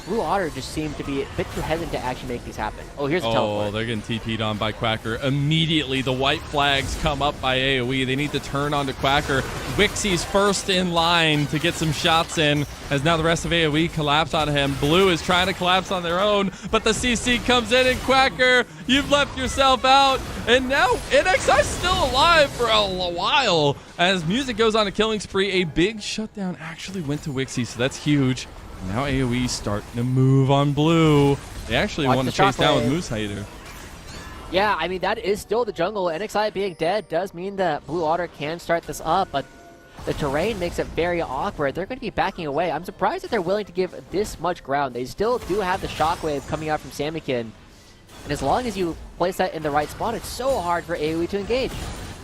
Blue Otter just seemed to be a bit too hesitant to actually make these happen. Oh, here's a teleport. Oh, they're getting TP'd on by Quacker. Immediately, the white flags come up by AoE. They need to turn onto Quacker. Wixie's first in line to get some shots in, as now the rest of AoE collapse on him. Blue is trying to collapse on their own, but the CC comes in, and Quacker, you've left yourself out. And now NXI's still alive for a while. As Music goes on a killing spree, a big shutdown actually went to Wixie, so that's huge. Now AoE starting to move on Blue. They actually want to chase down with Moose Hider. Yeah, I mean, that is still the jungle. NXI being dead does mean that Blue Otter can start this up, but the terrain makes it very awkward. They're going to be backing away. I'm surprised that they're willing to give this much ground. They still do have the shockwave coming out from Samikin, and as long as you place that in the right spot, it's so hard for AoE to engage.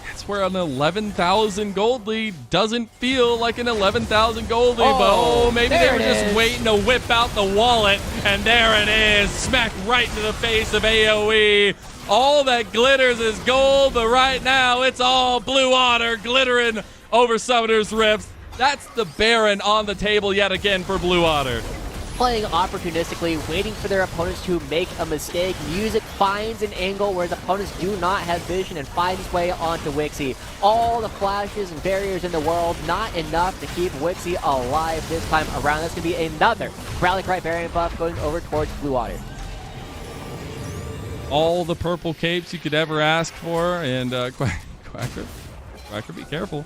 That's where an 11,000 gold lead doesn't feel like an 11,000 gold lead, but maybe they were just waiting to whip out the wallet, and there it is, smacked right into the face of AoE. All that glitters is gold, but right now it's all Blue Otter glittering over Summoner's Rift. That's the Baron on the table yet again for Blue Otter. Playing opportunistically, waiting for their opponents to make a mistake. Music finds an angle where the opponents do not have vision and finds his way onto Wixie. All the flashes and barriers in the world, not enough to keep Wixie alive this time around. That's going to be another Rally Cry variant buff going over towards Blue Otter. All the purple capes you could ever ask for, and Quacker, be careful.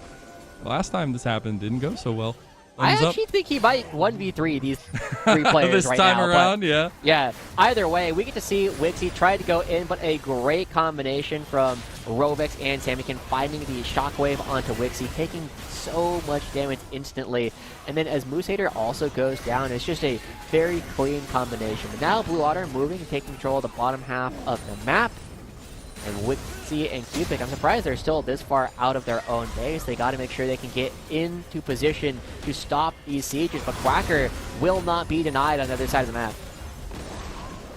The last time this happened didn't go so well. I actually think he might 1v3 these 3 players this right time now. around, but, yeah. Yeah, either way, we get to see Wixie try to go in, but a great combination from Rovix and Samikin finding the shockwave onto Wixie, taking so much damage instantly. And then as Moosehater also goes down, it's just a very clean combination. But now Blue Otter moving and taking control of the bottom half of the map. And Wixie and Cubic, I'm surprised they're still this far out of their own base. They got to make sure they can get into position to stop these sieges, but Quacker will not be denied on the other side of the map.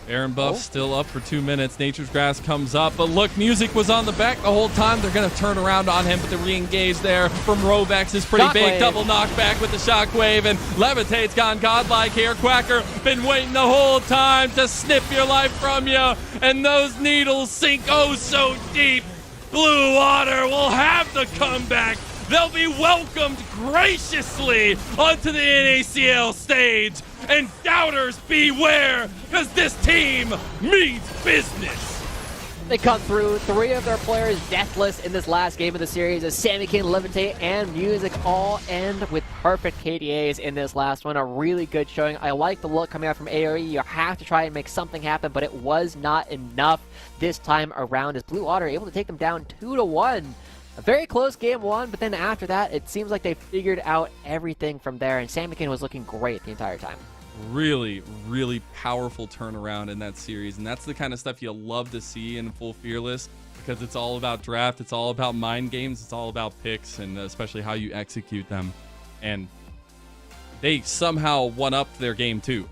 Baron buff still up for 2 minutes. Nature's Grass comes up, but look, Music was on the back the whole time. They're going to turn around on him, but the re-engage there from Rovex is pretty big. Double knockback with the Shockwave, and Levitate's gone godlike here. Quacker been waiting the whole time to snip your life from you, and those needles sink oh so deep. Blue Otter will have the comeback. They'll be welcomed graciously onto the NACL stage. And doubters beware, because this team means business. They come through, 3 of their players deathless in this last game of the series as Samikin, Levitate, and Music all end with perfect KDAs in this last one. A really good showing. I like the look coming out from AoE. You have to try and make something happen, but it was not enough this time around as Blue Otter able to take them down 2-1. A very close game 1, but then after that, it seems like they figured out everything from there, and Samikin was looking great the entire time. Really, really powerful turnaround in that series, and that's the kind of stuff you love to see in Full Fearless, because it's all about draft, it's all about mind games, it's all about picks, and especially how you execute them. And they somehow won-upped their game too.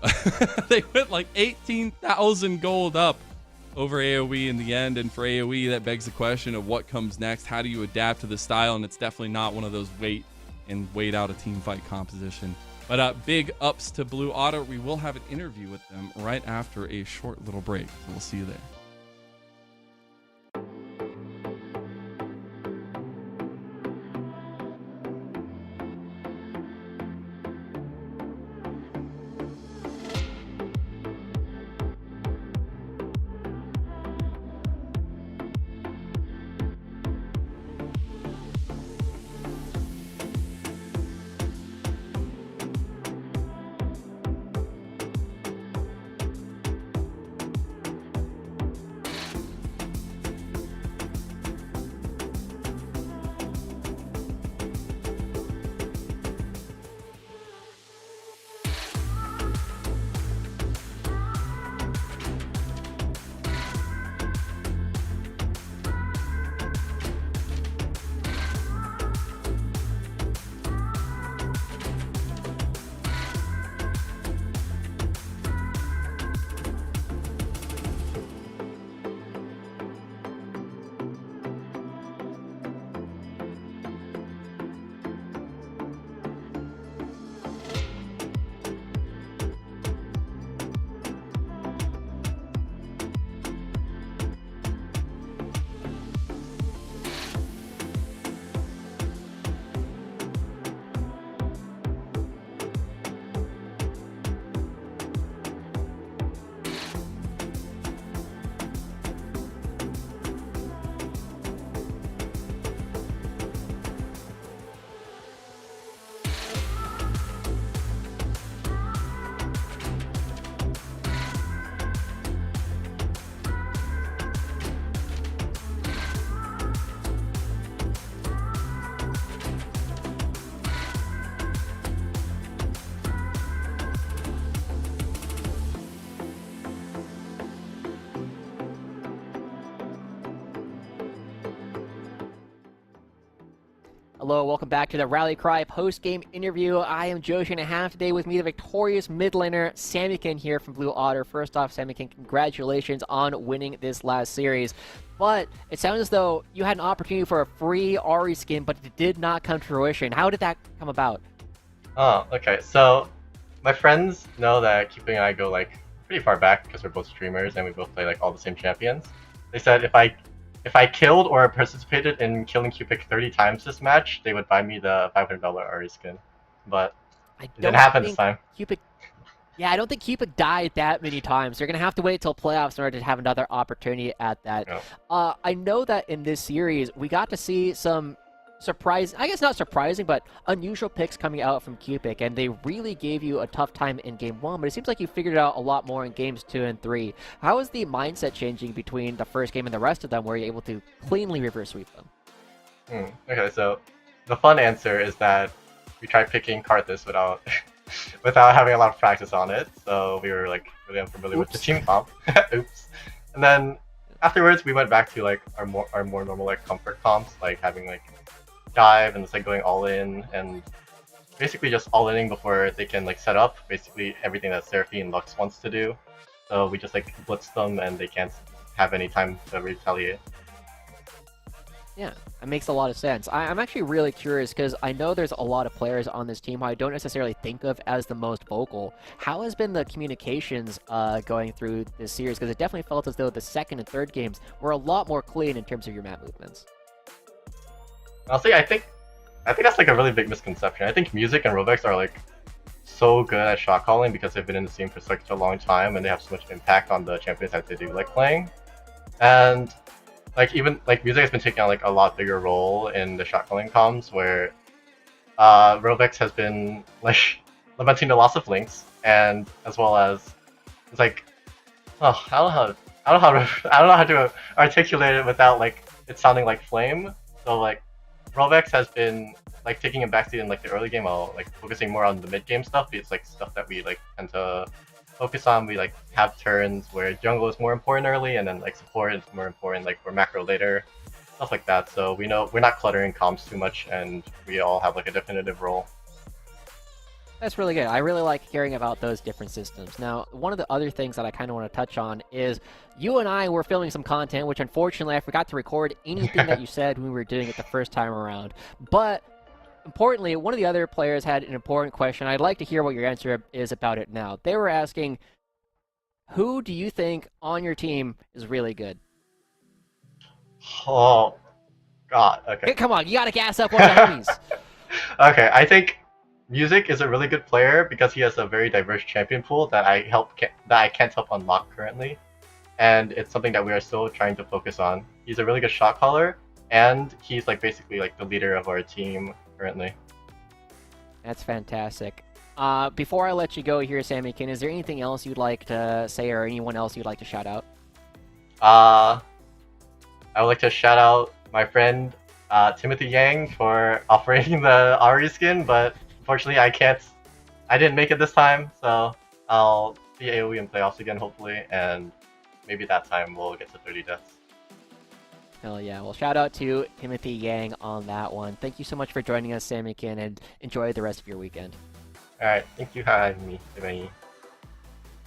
They went like 18,000 gold up over AoE in the end, and for AoE that begs the question of what comes next. How do you adapt to the style? And it's definitely not one of those wait out a team fight composition. But big ups to Blue Otter. We will have an interview with them right after a short little break, so we'll see you there. Hello, welcome back to the Rally Cry post-game interview. I am Joshi, and I have today with me the victorious mid laner, Samykin here from Blue Otter. First off, Samykin, congratulations on winning this last series. But it sounds as though you had an opportunity for a free Ahri skin, but it did not come to fruition. How did that come about? Oh, okay. So my friends know that Cupid and I go like pretty far back because we're both streamers and we both play like all the same champions. They said if I killed or participated in killing Cupid 30 times this match, they would buy me the $500 Ahri skin. But it didn't happen this time. Yeah, I don't think Cupid died that many times. They're going to have to wait till playoffs in order to have another opportunity at that. Yeah. I know that in this series, we got to see some I guess not surprising, but unusual picks coming out from Cupid, and they really gave you a tough time in Game 1, but it seems like you figured it out a lot more in Games 2 and 3. How is the mindset changing between the first game and the rest of them, where you're able to cleanly reverse sweep them? Okay, so the fun answer is that we tried picking Karthus without without having a lot of practice on it, so we were like really unfamiliar with the team comp. Oops. And then afterwards, we went back to like our more normal like comfort comps, like having like dive and just like going all in and basically just all inning before they can like set up basically everything that Seraphine and Lux wants to do. So we just like blitz them and they can't have any time to retaliate. Yeah, that makes a lot of sense. I'm actually really curious because I know there's a lot of players on this team who I don't necessarily think of as the most vocal. How has been the communications going through this series? Because it definitely felt as though the second and third games were a lot more clean in terms of your map movements. Honestly, I think that's like a really big misconception. I think Music and Rovex are like so good at shot calling because they've been in the scene for such a long time and they have so much impact on the champions that they do like playing. And like even like Music has been taking on like a lot bigger role in the shot calling comms where Rovex has been like lamenting the loss of links and as well as it's like I don't know how to articulate it without like it sounding like flame. So like Rovex has been like taking a backseat in like the early game while like focusing more on the mid game stuff. It's like stuff that we like tend to focus on. We like have turns where jungle is more important early and then like support is more important like for macro later, stuff like that. So we know we're not cluttering comps too much and we all have like a definitive role. That's really good. I really like hearing about those different systems. Now, one of the other things that I kind of want to touch on is you and I were filming some content, which unfortunately I forgot to record anything that you said when we were doing it the first time around. But importantly, one of the other players had an important question. I'd like to hear what your answer is about it now. They were asking, who do you think on your team is really good? Oh, God. Okay. Hey, come on, you got to gas up one of the homies. Okay, I think Music is a really good player because he has a very diverse champion pool that I can't help unlock currently, and it's something that we are still trying to focus on. He's a really good shot caller, and he's like basically like the leader of our team currently. That's fantastic. Before I let you go here, Samykin, is there anything else you'd like to say or anyone else you'd like to shout out? I would like to shout out my friend Timothy Yang for offering the Ahri skin, but unfortunately, I didn't make it this time, so I'll see AoE in playoffs again, hopefully, and maybe that time we'll get to 30 deaths. Hell yeah. Well, shout out to Timothy Yang on that one. Thank you so much for joining us, Samykin, and enjoy the rest of your weekend. Alright, thank you for having me. Bye-bye.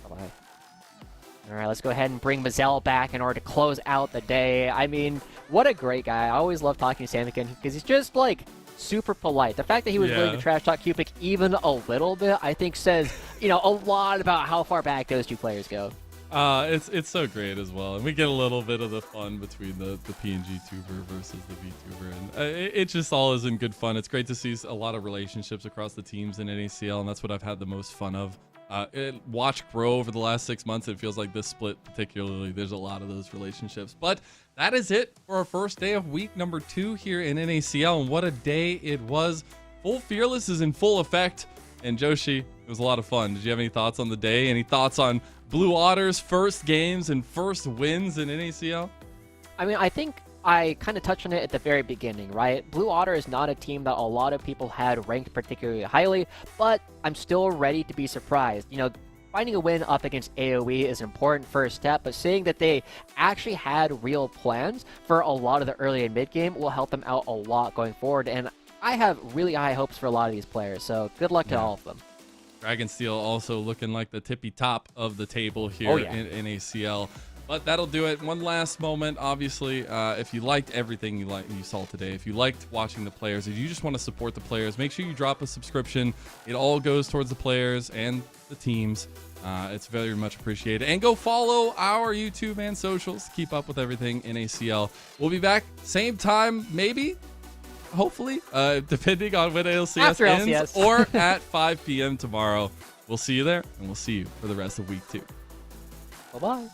Bye-bye. Alright, let's go ahead and bring Mazel back in order to close out the day. I mean, what a great guy. I always love talking to Samykin because he's just, like, super polite. The fact that he was willing to trash talk Cupid even a little bit, I think says, a lot about how far back those two players go. It's so great as well, and we get a little bit of the fun between the PNG tuber versus the VTuber, and it just all is in good fun. It's great to see a lot of relationships across the teams in NACL, and that's what I've had the most fun of. Watch grow over the last 6 months. It feels like this split particularly, there's a lot of those relationships. But that is it for our first day of week number 2 here in NACL, and what a day it was. Full Fearless is in full effect, and Joshi, it was a lot of fun. Did you have any thoughts on the day? Any thoughts on Blue Otter's first games and first wins in NACL? I mean, I think I kind of touched on it at the very beginning, right? Blue Otter is not a team that a lot of people had ranked particularly highly, but I'm still ready to be surprised. Finding a win up against AoE is an important first step, but seeing that they actually had real plans for a lot of the early and mid game will help them out a lot going forward. And I have really high hopes for a lot of these players, so good luck to all of them. Dragonsteel also looking like the tippy top of the table here Oh, yeah. in NACL. But that'll do it. One last moment, obviously, if you liked everything you saw today, if you liked watching the players, if you just want to support the players, make sure you drop a subscription. It all goes towards the players and the teams. It's very much appreciated. And go follow our YouTube and socials to keep up with everything in ACL. We'll be back same time, maybe, hopefully, depending on when LCS After ends, LCS. or at 5 p.m. tomorrow. We'll see you there, and we'll see you for the rest of week 2. Bye-bye.